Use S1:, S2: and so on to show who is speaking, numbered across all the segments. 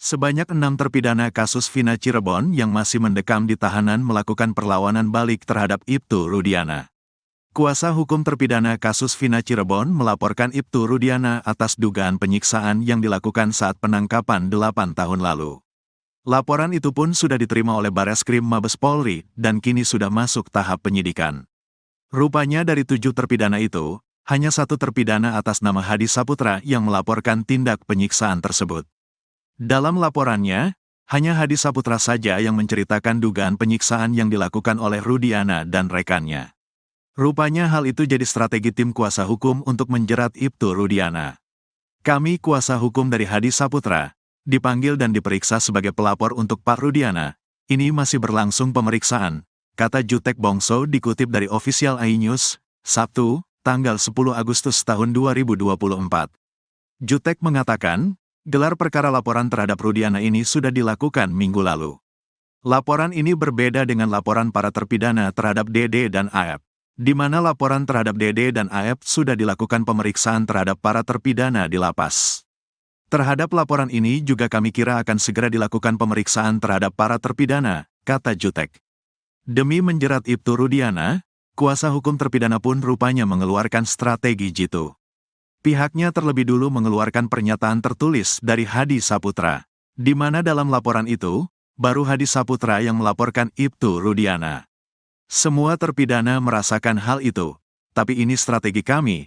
S1: Sebanyak 6 terpidana kasus Vina Cirebon yang masih mendekam di tahanan melakukan perlawanan balik terhadap Ibtu Rudiana. Kuasa hukum terpidana kasus Vina Cirebon melaporkan Ibtu Rudiana atas dugaan penyiksaan yang dilakukan saat penangkapan 8 tahun lalu. Laporan itu pun sudah diterima oleh Bareskrim Mabes Polri dan kini sudah masuk tahap penyidikan. Rupanya dari 7 terpidana itu, hanya 1 terpidana atas nama Hadi Saputra yang melaporkan tindak penyiksaan tersebut. Dalam laporannya, hanya Hadi Saputra saja yang menceritakan dugaan penyiksaan yang dilakukan oleh Rudiana dan rekannya. Rupanya hal itu jadi strategi tim kuasa hukum untuk menjerat Ibtu Rudiana. Kami kuasa hukum dari Hadi Saputra, dipanggil dan diperiksa sebagai pelapor untuk Pak Rudiana. Ini masih berlangsung pemeriksaan, kata Jutek Bongso dikutip dari Official iNews, Sabtu, tanggal 10 Agustus tahun 2024. Jutek mengatakan, gelar perkara laporan terhadap Rudiana ini sudah dilakukan minggu lalu. Laporan ini berbeda dengan laporan para terpidana terhadap Dede dan Aep, di mana laporan terhadap Dede dan Aep sudah dilakukan pemeriksaan terhadap para terpidana di lapas. Terhadap laporan ini juga kami kira akan segera dilakukan pemeriksaan terhadap para terpidana, kata Jutek. Demi menjerat Ibtu Rudiana, kuasa hukum terpidana pun rupanya mengeluarkan strategi jitu. Pihaknya terlebih dulu mengeluarkan pernyataan tertulis dari Hadi Saputra, di mana dalam laporan itu, baru Hadi Saputra yang melaporkan Ibtu Rudiana. Semua terpidana merasakan hal itu, tapi ini strategi kami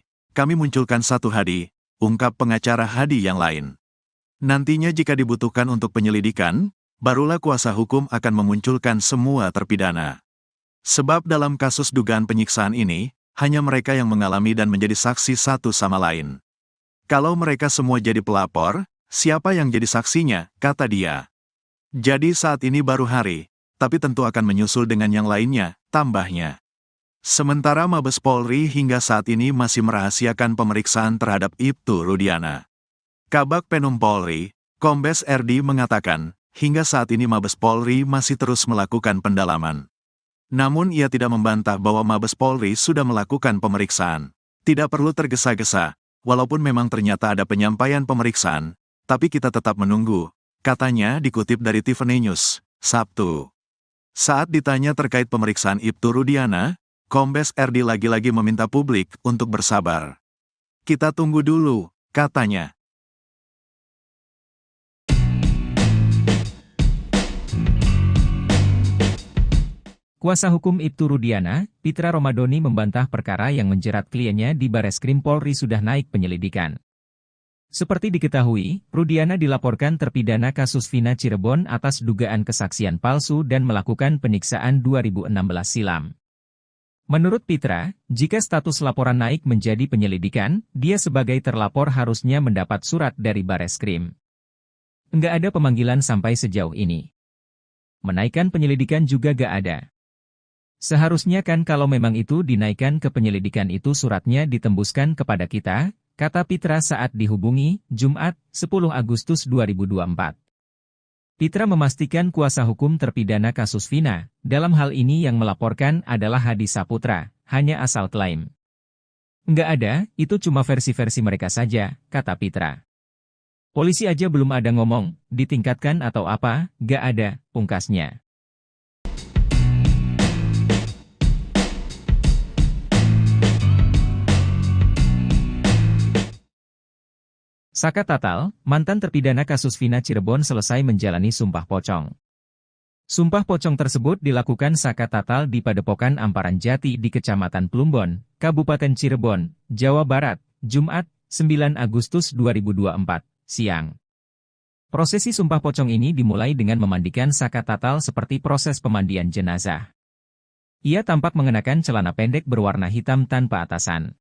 S1: munculkan satu Hadi, ungkap pengacara Hadi yang lain. Nantinya jika dibutuhkan untuk penyelidikan, barulah kuasa hukum akan memunculkan semua terpidana. Sebab dalam kasus dugaan penyiksaan ini, hanya mereka yang mengalami dan menjadi saksi satu sama lain. Kalau mereka semua jadi pelapor, siapa yang jadi saksinya, kata dia. Jadi saat ini baru hari, tapi tentu akan menyusul dengan yang lainnya, tambahnya. Sementara Mabes Polri hingga saat ini masih merahasiakan pemeriksaan terhadap Ibtu Rudiana. Kabag Penum Polri, Kombes RD mengatakan, hingga saat ini Mabes Polri masih terus melakukan pendalaman. Namun ia tidak membantah bahwa Mabes Polri sudah melakukan pemeriksaan. Tidak perlu tergesa-gesa, walaupun memang ternyata ada penyampaian pemeriksaan, tapi kita tetap menunggu, katanya dikutip dari Tiffany News, Sabtu. Saat ditanya terkait pemeriksaan Ibtu Rudiana, Kombes RD lagi-lagi meminta publik untuk bersabar. Kita tunggu dulu, katanya.
S2: Kuasa hukum Ibtu Rudiana, Pitra Romadoni membantah perkara yang menjerat kliennya di Bareskrim Polri sudah naik penyelidikan. Seperti diketahui, Rudiana dilaporkan terpidana kasus Vina Cirebon atas dugaan kesaksian palsu dan melakukan penyiksaan 2016 silam. Menurut Pitra, jika status laporan naik menjadi penyelidikan, dia sebagai terlapor harusnya mendapat surat dari Bareskrim. Enggak ada pemanggilan sampai sejauh ini. Menaikkan penyelidikan juga gak ada. Seharusnya kan kalau memang itu dinaikkan ke penyelidikan itu suratnya ditembuskan kepada kita, kata Pitra saat dihubungi, Jumat, 10 Agustus 2024. Pitra memastikan kuasa hukum terpidana kasus Vina, dalam hal ini yang melaporkan adalah Hadi Saputra, hanya asal klaim. Enggak ada, itu cuma versi-versi mereka saja, kata Pitra. Polisi aja belum ada ngomong, ditingkatkan atau apa, gak ada, pungkasnya. Saka Tatal, mantan terpidana kasus Vina Cirebon selesai menjalani sumpah pocong. Sumpah pocong tersebut dilakukan Saka Tatal di Padepokan Amparan Jati di Kecamatan Plumbon, Kabupaten Cirebon, Jawa Barat, Jumat, 9 Agustus 2024, siang. Prosesi sumpah pocong ini dimulai dengan memandikan Saka Tatal seperti proses pemandian jenazah. Ia tampak mengenakan celana pendek berwarna hitam tanpa atasan.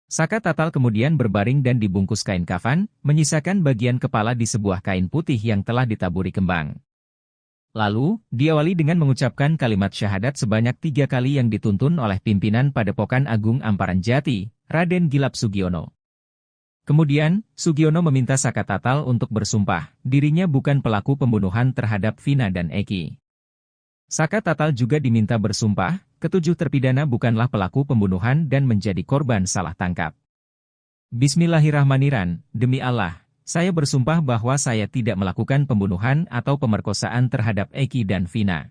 S2: Saka Tatal kemudian berbaring dan dibungkus kain kafan, menyisakan bagian kepala di sebuah kain putih yang telah ditaburi kembang. Lalu, diawali dengan mengucapkan kalimat syahadat sebanyak 3 kali yang dituntun oleh pimpinan Padepokan Agung Amparan Jati, Raden Gilap Sugiono. Kemudian, Sugiono meminta Saka Tatal untuk bersumpah, dirinya bukan pelaku pembunuhan terhadap Vina dan Eki. Saka Tatal juga diminta bersumpah, ketujuh terpidana bukanlah pelaku pembunuhan dan menjadi korban salah tangkap. Bismillahirrahmanirrahim, demi Allah, saya bersumpah bahwa saya tidak melakukan pembunuhan atau pemerkosaan terhadap Eki dan Vina.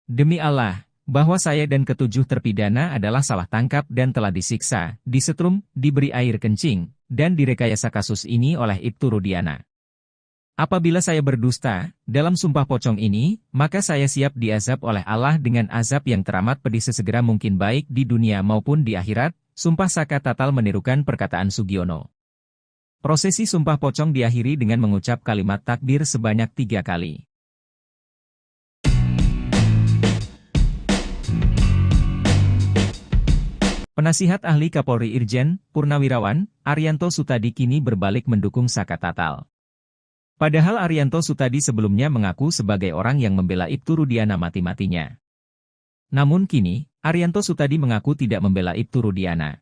S2: Demi Allah, bahwa saya dan ketujuh terpidana adalah salah tangkap dan telah disiksa, disetrum, diberi air kencing, dan direkayasa kasus ini oleh Ibtu Rudiana. Apabila saya berdusta, dalam sumpah pocong ini, maka saya siap diazab oleh Allah dengan azab yang teramat pedih sesegera mungkin baik di dunia maupun di akhirat. Sumpah Saka Tatal menirukan perkataan Sugiono. Prosesi sumpah pocong diakhiri dengan mengucap kalimat takbir sebanyak 3 kali. Penasihat ahli Kapolri Irjen Purnawirawan Arianto Sutadi kini berbalik mendukung Saka Tatal. Padahal Arianto Sutadi sebelumnya mengaku sebagai orang yang membela Ibtu Rudiana mati-matinya. Namun kini, Arianto Sutadi mengaku tidak membela Ibtu Rudiana.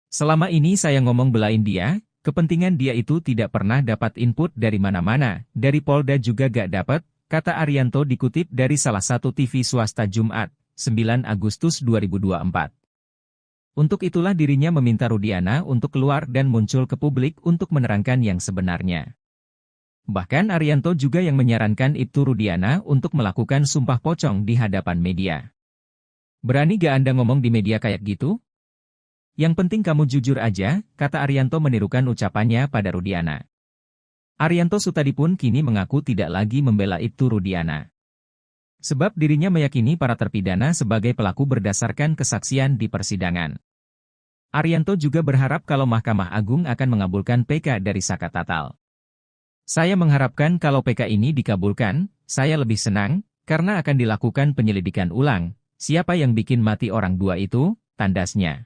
S2: Selama ini saya ngomong belain dia, kepentingan dia itu tidak pernah dapat input dari mana-mana, dari Polda juga gak dapat, kata Arianto dikutip dari salah satu TV swasta Jumat, 9 Agustus 2024. Untuk itulah dirinya meminta Rudiana untuk keluar dan muncul ke publik untuk menerangkan yang sebenarnya. Bahkan Arianto juga yang menyarankan Ibtu Rudiana untuk melakukan sumpah pocong di hadapan media. Berani gak Anda ngomong di media kayak gitu? Yang penting kamu jujur aja, kata Arianto menirukan ucapannya pada Rudiana. Arianto Sutadi pun kini mengaku tidak lagi membela Ibtu Rudiana. Sebab dirinya meyakini para terpidana sebagai pelaku berdasarkan kesaksian di persidangan. Arianto juga berharap kalau Mahkamah Agung akan mengabulkan PK dari Saka Tatal. Saya mengharapkan kalau PK ini dikabulkan, saya lebih senang, karena akan dilakukan penyelidikan ulang. Siapa yang bikin mati orang dua itu, tandasnya.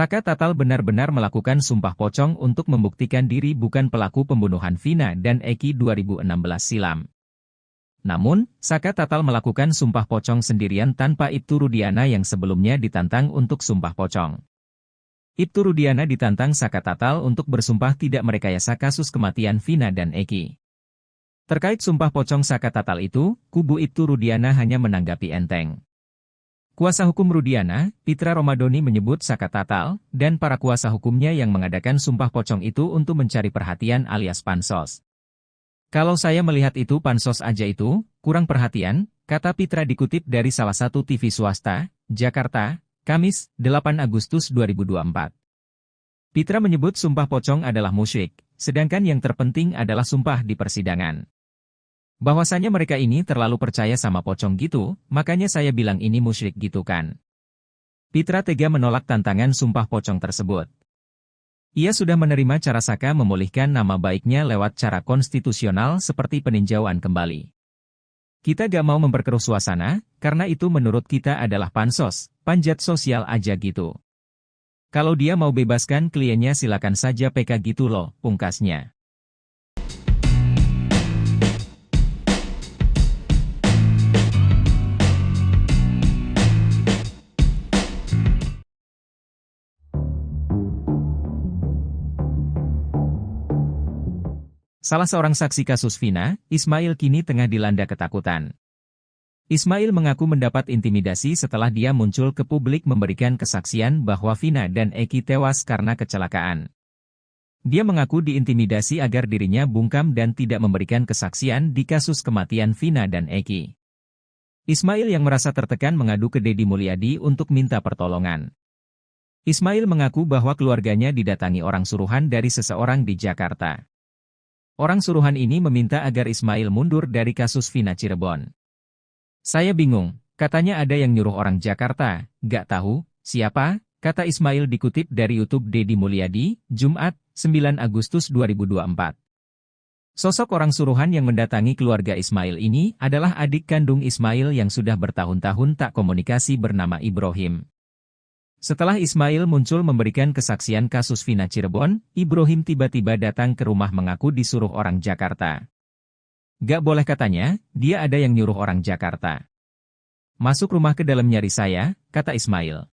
S2: Saka Tatal benar-benar melakukan sumpah pocong untuk membuktikan diri bukan pelaku pembunuhan Vina dan Eki 2016 silam. Namun, Saka Tatal melakukan sumpah pocong sendirian tanpa Ibtu Rudiana yang sebelumnya ditantang untuk sumpah pocong. Ibtu Rudiana ditantang Saka Tatal untuk bersumpah tidak merekayasa kasus kematian Vina dan Eki. Terkait sumpah pocong Saka Tatal itu, kubu Ibtu Rudiana hanya menanggapi enteng. Kuasa hukum Rudiana, Pitra Romadoni menyebut Saka Tatal, dan para kuasa hukumnya yang mengadakan sumpah pocong itu untuk mencari perhatian alias pansos. Kalau saya melihat itu pansos aja itu, kurang perhatian, kata Pitra dikutip dari salah satu TV swasta, Jakarta, Kamis, 8 Agustus 2024. Pitra menyebut sumpah pocong adalah musyrik, sedangkan yang terpenting adalah sumpah di persidangan. Bahwasanya mereka ini terlalu percaya sama pocong gitu, makanya saya bilang ini musyrik gitu kan. Pitra tega menolak tantangan sumpah pocong tersebut. Ia sudah menerima cara Saka memulihkan nama baiknya lewat cara konstitusional seperti peninjauan kembali. Kita gak mau memperkeruh suasana, karena itu menurut kita adalah pansos, panjat sosial aja gitu. Kalau dia mau bebaskan kliennya silakan saja PK gitu loh, pungkasnya. Salah seorang saksi kasus Vina, Ismail kini tengah dilanda ketakutan. Ismail mengaku mendapat intimidasi setelah dia muncul ke publik memberikan kesaksian bahwa Vina dan Eki tewas karena kecelakaan. Dia mengaku diintimidasi agar dirinya bungkam dan tidak memberikan kesaksian di kasus kematian Vina dan Eki. Ismail yang merasa tertekan mengadu ke Deddy Mulyadi untuk minta pertolongan. Ismail mengaku bahwa keluarganya didatangi orang suruhan dari seseorang di Jakarta. Orang suruhan ini meminta agar Ismail mundur dari kasus Vina Cirebon. Saya bingung, katanya ada yang nyuruh orang Jakarta, gak tahu, siapa, kata Ismail dikutip dari YouTube Deddy Mulyadi, Jumat, 9 Agustus 2024. Sosok orang suruhan yang mendatangi keluarga Ismail ini adalah adik kandung Ismail yang sudah bertahun-tahun tak komunikasi bernama Ibrahim. Setelah Ismail muncul memberikan kesaksian kasus Vina Cirebon, Ibrahim tiba-tiba datang ke rumah mengaku disuruh orang Jakarta. Gak boleh katanya, dia ada yang nyuruh orang Jakarta. Masuk rumah ke dalam nyari saya, kata Ismail.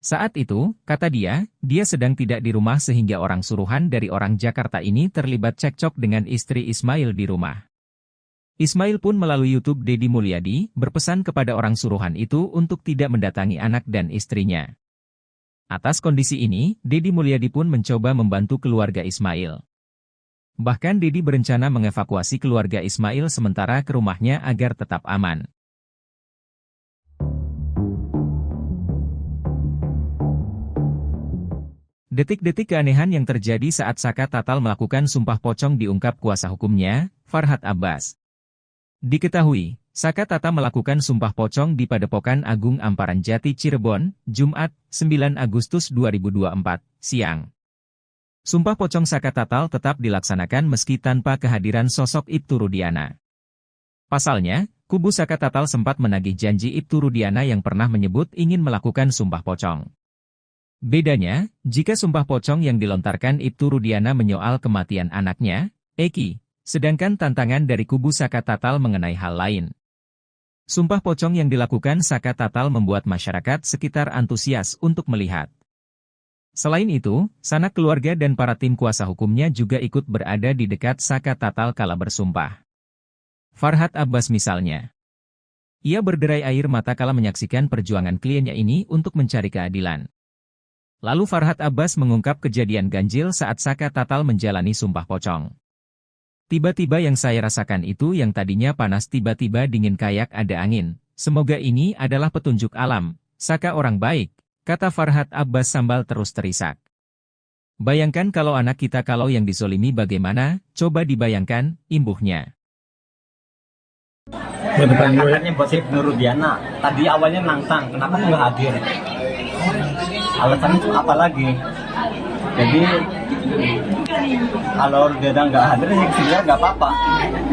S2: Saat itu, kata dia sedang tidak di rumah sehingga orang suruhan dari orang Jakarta ini terlibat cekcok dengan istri Ismail di rumah. Ismail pun melalui YouTube Deddy Mulyadi berpesan kepada orang suruhan itu untuk tidak mendatangi anak dan istrinya. Atas kondisi ini, Deddy Mulyadi pun mencoba membantu keluarga Ismail. Bahkan Deddy berencana mengevakuasi keluarga Ismail sementara ke rumahnya agar tetap aman. Detik-detik keanehan yang terjadi saat Saka Tatal melakukan sumpah pocong diungkap kuasa hukumnya, Farhad Abbas. Diketahui, Saka Tatal melakukan sumpah pocong di Padepokan Agung Amparan Jati Cirebon, Jumat, 9 Agustus 2024, siang. Sumpah pocong Saka Tatal tetap dilaksanakan meski tanpa kehadiran sosok Ibtu Rudiana. Pasalnya, kubu Saka Tatal sempat menagih janji Ibtu Rudiana yang pernah menyebut ingin melakukan sumpah pocong. Bedanya, jika sumpah pocong yang dilontarkan Ibtu Rudiana menyoal kematian anaknya, Eki, sedangkan tantangan dari kubu Saka Tatal mengenai hal lain. Sumpah pocong yang dilakukan Saka Tatal membuat masyarakat sekitar antusias untuk melihat. Selain itu, sanak keluarga dan para tim kuasa hukumnya juga ikut berada di dekat Saka Tatal kala bersumpah. Farhad Abbas misalnya. Ia berderai air mata kala menyaksikan perjuangan kliennya ini untuk mencari keadilan. Lalu Farhad Abbas mengungkap kejadian ganjil saat Saka Tatal menjalani sumpah pocong. Tiba-tiba yang saya rasakan itu yang tadinya panas tiba-tiba dingin kayak ada angin. Semoga ini adalah petunjuk alam. Saka orang baik, kata Farhad Abbas sambil terus terisak. Bayangkan kalau anak kita kalau yang disolimi bagaimana, coba dibayangkan, imbuhnya.
S3: Katanya buat Ibtu Rudiana, tadi awalnya nantang, kenapa nggak hadir? Alasannya itu apa lagi? Jadi kalau Rudiana nggak hadir, ya sebenarnya nggak apa-apa.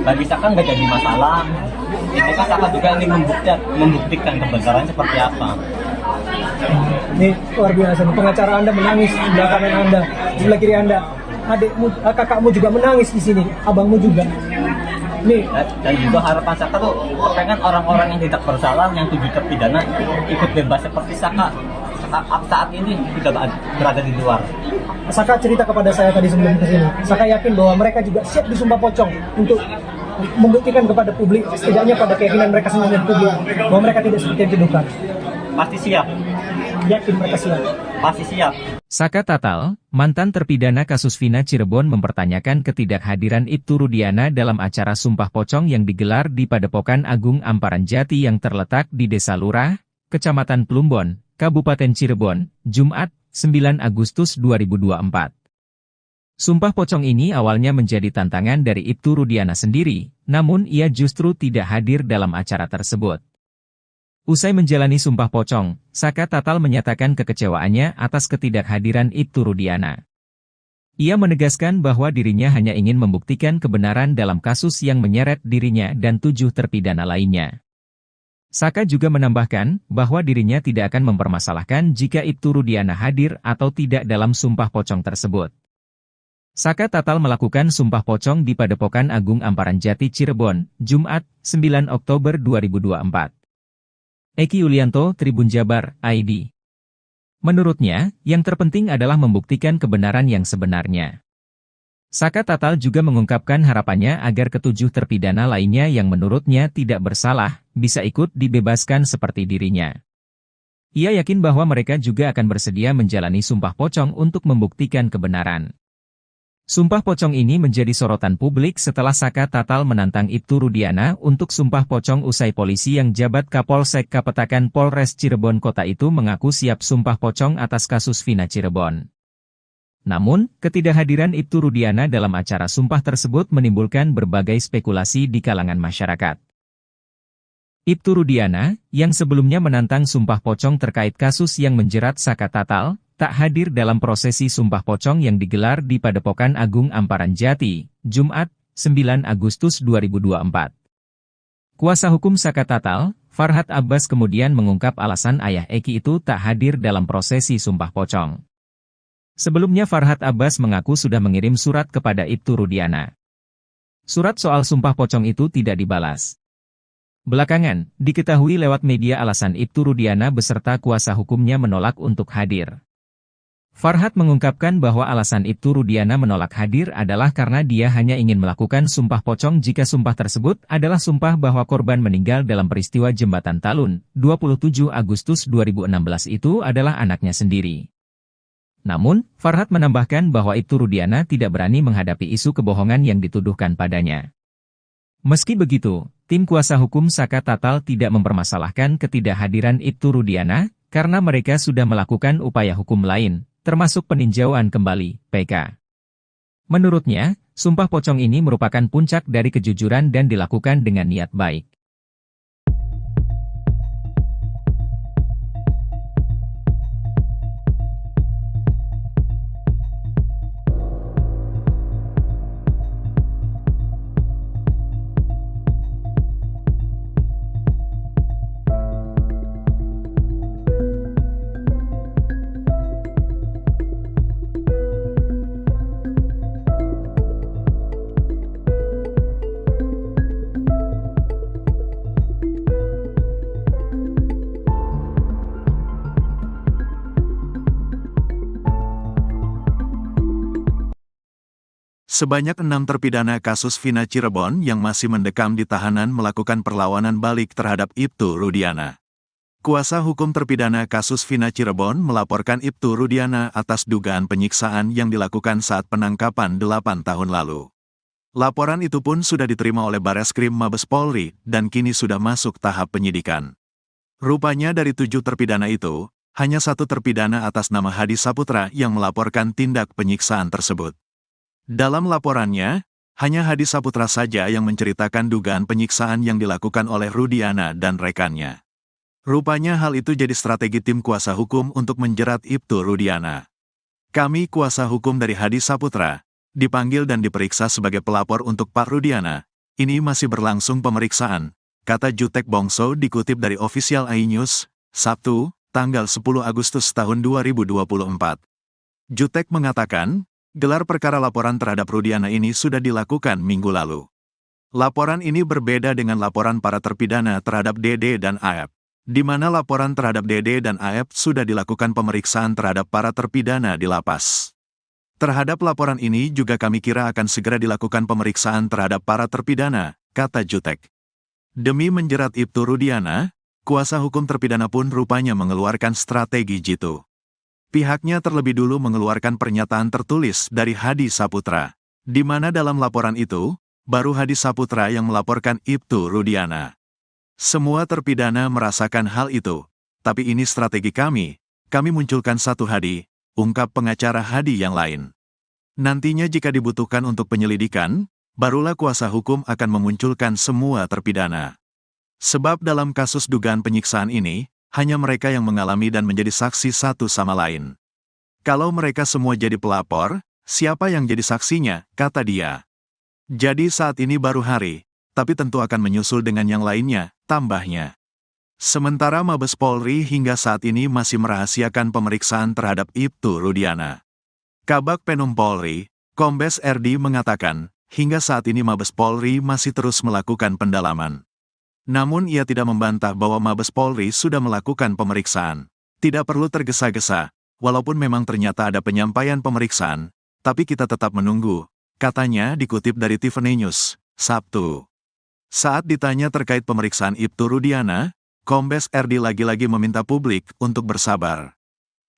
S3: Bagi Saka nggak jadi masalah. Itu kan Saka juga ingin membuktikan kebenaran seperti apa.
S4: Ini luar biasa, pengacara Anda menangis di sebelah kanan Anda, di sebelah kiri Anda. Adikmu, kakakmu juga menangis di sini, abangmu juga. Nih.
S3: Dan juga harapan Saka tuh kepengen orang-orang yang tidak bersalah, yang tujuh terpidana ikut bebas seperti Saka. Saat ini sudah berada di luar.
S4: Saka cerita kepada saya tadi sebelum ke sini. Saka yakin bahwa mereka juga siap disumpah pocong untuk membuktikan kepada publik, setidaknya pada keyakinan mereka sendiri publik, bahwa mereka tidak seperti yang dituduhkan.
S3: Pasti siap.
S4: Yakin mereka siap.
S3: Pasti siap.
S2: Saka Tatal, mantan terpidana kasus Vina Cirebon mempertanyakan ketidakhadiran Ibtu Rudiana dalam acara sumpah pocong yang digelar di Padepokan Agung Amparan Jati yang terletak di Desa Lurah, Kecamatan Plumbon, Kabupaten Cirebon, Jumat, 9 Agustus 2024. Sumpah pocong ini awalnya menjadi tantangan dari Ibtu Rudiana sendiri, namun ia justru tidak hadir dalam acara tersebut. Usai menjalani sumpah pocong, Saka Tatal menyatakan kekecewaannya atas ketidakhadiran Ibtu Rudiana. Ia menegaskan bahwa dirinya hanya ingin membuktikan kebenaran dalam kasus yang menyeret dirinya dan 7 terpidana lainnya. Saka juga menambahkan bahwa dirinya tidak akan mempermasalahkan jika Ibtu Rudiana hadir atau tidak dalam sumpah pocong tersebut. Saka Tatal melakukan sumpah pocong di Padepokan Agung Amparan Jati Cirebon, Jumat, 9 Oktober 2024. Eki Yulianto, Tribun Jabar, ID. Menurutnya, yang terpenting adalah membuktikan kebenaran yang sebenarnya. Saka Tatal juga mengungkapkan harapannya agar ketujuh terpidana lainnya yang menurutnya tidak bersalah, bisa ikut dibebaskan seperti dirinya. Ia yakin bahwa mereka juga akan bersedia menjalani sumpah pocong untuk membuktikan kebenaran. Sumpah pocong ini menjadi sorotan publik setelah Saka Tatal menantang Ibtu Rudiana untuk sumpah pocong usai polisi yang jabat Kapolsek Kapetakan Polres Cirebon Kota itu mengaku siap sumpah pocong atas kasus Vina Cirebon. Namun, ketidakhadiran Ibtu Rudiana dalam acara sumpah tersebut menimbulkan berbagai spekulasi di kalangan masyarakat. Ibtu Rudiana, yang sebelumnya menantang sumpah pocong terkait kasus yang menjerat Saka Tatal, tak hadir dalam prosesi sumpah pocong yang digelar di Padepokan Agung Amparan Jati, Jumat, 9 Agustus 2024. Kuasa hukum Saka Tatal, Farhad Abbas kemudian mengungkap alasan ayah Eki itu tak hadir dalam prosesi sumpah pocong. Sebelumnya Farhad Abbas mengaku sudah mengirim surat kepada Ibtu Rudiana. Surat soal sumpah pocong itu tidak dibalas. Belakangan, diketahui lewat media alasan Ibtu Rudiana beserta kuasa hukumnya menolak untuk hadir. Farhad mengungkapkan bahwa alasan Ibtu Rudiana menolak hadir adalah karena dia hanya ingin melakukan sumpah pocong jika sumpah tersebut adalah sumpah bahwa korban meninggal dalam peristiwa Jembatan Talun, 27 Agustus 2016 itu adalah anaknya sendiri. Namun, Farhad menambahkan bahwa Ibtu Rudiana tidak berani menghadapi isu kebohongan yang dituduhkan padanya. Meski begitu, tim kuasa hukum Saka Tatal tidak mempermasalahkan ketidakhadiran Ibtu Rudiana, karena mereka sudah melakukan upaya hukum lain, termasuk peninjauan kembali, PK. Menurutnya, sumpah pocong ini merupakan puncak dari kejujuran dan dilakukan dengan niat baik.
S1: Sebanyak 6 terpidana kasus Vina Cirebon yang masih mendekam di tahanan melakukan perlawanan balik terhadap Ibtu Rudiana. Kuasa hukum terpidana kasus Vina Cirebon melaporkan Ibtu Rudiana atas dugaan penyiksaan yang dilakukan saat penangkapan 8 tahun lalu. Laporan itu pun sudah diterima oleh Bareskrim Mabes Polri dan kini sudah masuk tahap penyidikan. Rupanya dari 7 terpidana itu, hanya 1 terpidana atas nama Hadi Saputra yang melaporkan tindak penyiksaan tersebut. Dalam laporannya, hanya Hadi Saputra saja yang menceritakan dugaan penyiksaan yang dilakukan oleh Rudiana dan rekannya. Rupanya hal itu jadi strategi tim kuasa hukum untuk menjerat Ibtu Rudiana. Kami kuasa hukum dari Hadi Saputra, dipanggil dan diperiksa sebagai pelapor untuk Pak Rudiana. Ini masih berlangsung pemeriksaan, kata Jutek Bongso dikutip dari Official iNews, Sabtu, tanggal 10 Agustus tahun 2024. Jutek mengatakan, gelar perkara laporan terhadap Rudiana ini sudah dilakukan minggu lalu. Laporan ini berbeda dengan laporan para terpidana terhadap Dede dan Aep, di mana laporan terhadap Dede dan Aep sudah dilakukan pemeriksaan terhadap para terpidana di lapas. Terhadap laporan ini juga kami kira akan segera dilakukan pemeriksaan terhadap para terpidana, kata Jutek. Demi menjerat Ibtu Rudiana, kuasa hukum terpidana pun rupanya mengeluarkan strategi jitu. Pihaknya terlebih dulu mengeluarkan pernyataan tertulis dari Hadi Saputra, di mana dalam laporan itu, baru Hadi Saputra yang melaporkan Ibtu Rudiana. Semua terpidana merasakan hal itu, tapi ini strategi kami munculkan satu Hadi, ungkap pengacara Hadi yang lain. Nantinya jika dibutuhkan untuk penyelidikan, barulah kuasa hukum akan memunculkan semua terpidana. Sebab dalam kasus dugaan penyiksaan ini, hanya mereka yang mengalami dan menjadi saksi satu sama lain. Kalau mereka semua jadi pelapor, siapa yang jadi saksinya, kata dia. Jadi saat ini baru Hari, tapi tentu akan menyusul dengan yang lainnya, tambahnya. Sementara Mabes Polri hingga saat ini masih merahasiakan pemeriksaan terhadap Ibtu Rudiana. Kabag Penum Polri, Kombes RD mengatakan, hingga saat ini Mabes Polri masih terus melakukan pendalaman. Namun ia tidak membantah bahwa Mabes Polri sudah melakukan pemeriksaan. Tidak perlu tergesa-gesa, walaupun memang ternyata ada penyampaian pemeriksaan, tapi kita tetap menunggu, katanya dikutip dari Tiffany News, Sabtu. Saat ditanya terkait pemeriksaan Ibtu Rudiana, Kombes RD lagi-lagi meminta publik untuk bersabar.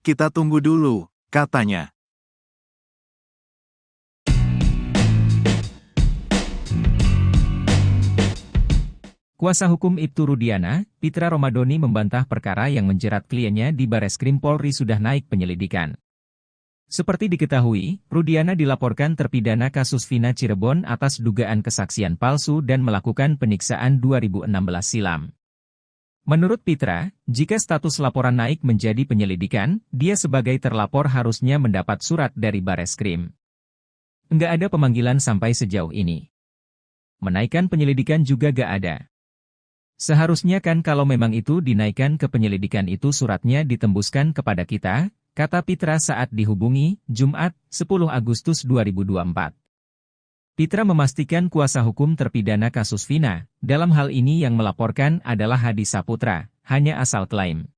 S1: Kita tunggu dulu, katanya.
S2: Kuasa hukum Ibtu Rudiana, Pitra Romadoni membantah perkara yang menjerat kliennya di Bareskrim Polri sudah naik penyelidikan. Seperti diketahui, Rudiana dilaporkan terpidana kasus Vina Cirebon atas dugaan kesaksian palsu dan melakukan penyiksaan 2016 silam. Menurut Pitra, jika status laporan naik menjadi penyelidikan, dia sebagai terlapor harusnya mendapat surat dari Bareskrim. Nggak ada pemanggilan sampai sejauh ini. Menaikkan penyelidikan juga nggak ada. Seharusnya kan kalau memang itu dinaikkan ke penyelidikan itu suratnya ditembuskan kepada kita, kata Pitra saat dihubungi, Jumat, 10 Agustus 2024. Pitra memastikan kuasa hukum terpidana kasus Vina, dalam hal ini yang melaporkan adalah Hadi Saputra, hanya asal klaim.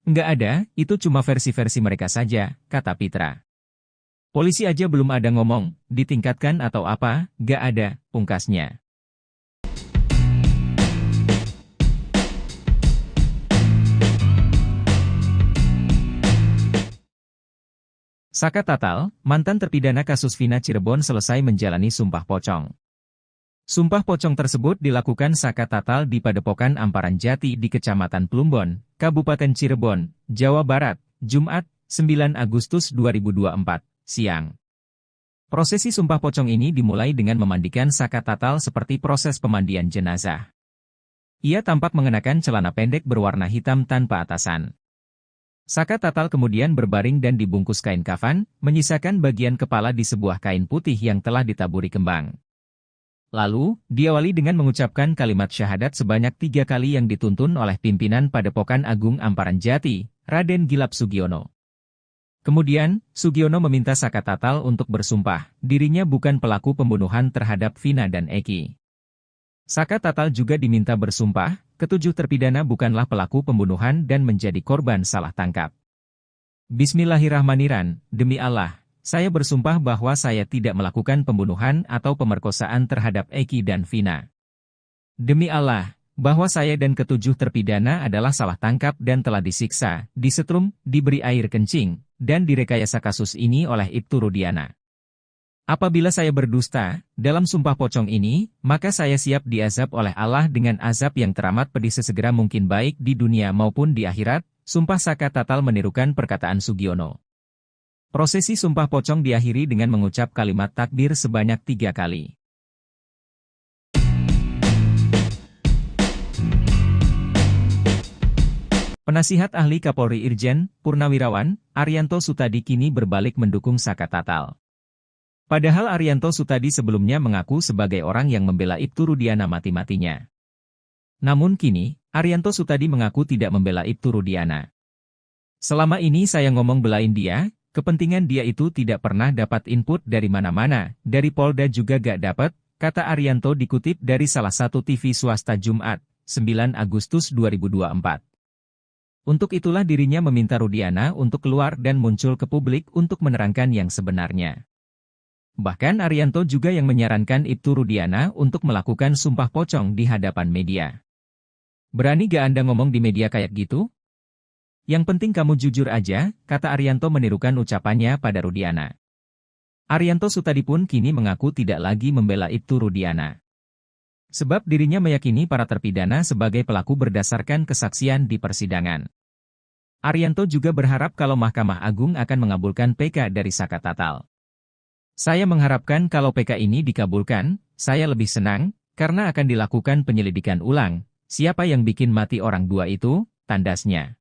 S2: Nggak ada, itu cuma versi-versi mereka saja, kata Pitra. Polisi aja belum ada ngomong, ditingkatkan atau apa, nggak ada, pungkasnya. Saka Tatal, mantan terpidana kasus Vina Cirebon selesai menjalani sumpah pocong. Sumpah pocong tersebut dilakukan Saka Tatal di Padepokan Amparan Jati di Kecamatan Plumbon, Kabupaten Cirebon, Jawa Barat, Jumat, 9 Agustus 2024, siang. Prosesi sumpah pocong ini dimulai dengan memandikan Saka Tatal seperti proses pemandian jenazah. Ia tampak mengenakan celana pendek berwarna hitam tanpa atasan. Saka Tatal kemudian berbaring dan dibungkus kain kafan, menyisakan bagian kepala di sebuah kain putih yang telah ditaburi kembang. Lalu, diawali dengan mengucapkan kalimat syahadat sebanyak 3 kali yang dituntun oleh pimpinan Padepokan Agung Amparan Jati, Raden Gilap Sugiono. Kemudian, Sugiono meminta Saka Tatal untuk bersumpah, dirinya bukan pelaku pembunuhan terhadap Vina dan Eki. Saka Tatal juga diminta bersumpah, ketujuh terpidana bukanlah pelaku pembunuhan dan menjadi korban salah tangkap. Bismillahirrahmanirrahim, demi Allah, saya bersumpah bahwa saya tidak melakukan pembunuhan atau pemerkosaan terhadap Eki dan Vina. Demi Allah, bahwa saya dan ketujuh terpidana adalah salah tangkap dan telah disiksa, disetrum, diberi air kencing, dan direkayasa kasus ini oleh Ibtu Rudiana. Apabila saya berdusta, dalam sumpah pocong ini, maka saya siap diazab oleh Allah dengan azab yang teramat pedih sesegera mungkin baik di dunia maupun di akhirat, sumpah Saka Tatal menirukan perkataan Sugiono. Prosesi sumpah pocong diakhiri dengan mengucap kalimat takbir sebanyak 3 kali. Penasihat ahli Kapolri Irjen, Purnawirawan, Arianto Sutadi kini berbalik mendukung Saka Tatal. Padahal Arianto Sutadi sebelumnya mengaku sebagai orang yang membela Ibtu Rudiana mati-matinya. Namun kini, Arianto Sutadi mengaku tidak membela Ibtu Rudiana. Selama ini saya ngomong belain dia, kepentingan dia itu tidak pernah dapat input dari mana-mana, dari Polda juga gak dapat, kata Arianto dikutip dari salah satu TV swasta Jumat, 9 Agustus 2024. Untuk itulah dirinya meminta Rudiana untuk keluar dan muncul ke publik untuk menerangkan yang sebenarnya. Bahkan Arianto juga yang menyarankan Ibtu Rudiana untuk melakukan sumpah pocong di hadapan media. Berani gak Anda ngomong di media kayak gitu? Yang penting kamu jujur aja, kata Arianto menirukan ucapannya pada Rudiana. Arianto Sutadi pun kini mengaku tidak lagi membela Ibtu Rudiana. Sebab dirinya meyakini para terpidana sebagai pelaku berdasarkan kesaksian di persidangan. Arianto juga berharap kalau Mahkamah Agung akan mengabulkan PK dari Saka Tatal. Saya mengharapkan kalau PK ini dikabulkan, saya lebih senang, karena akan dilakukan penyelidikan ulang. Siapa yang bikin mati orang dua itu, tandasnya.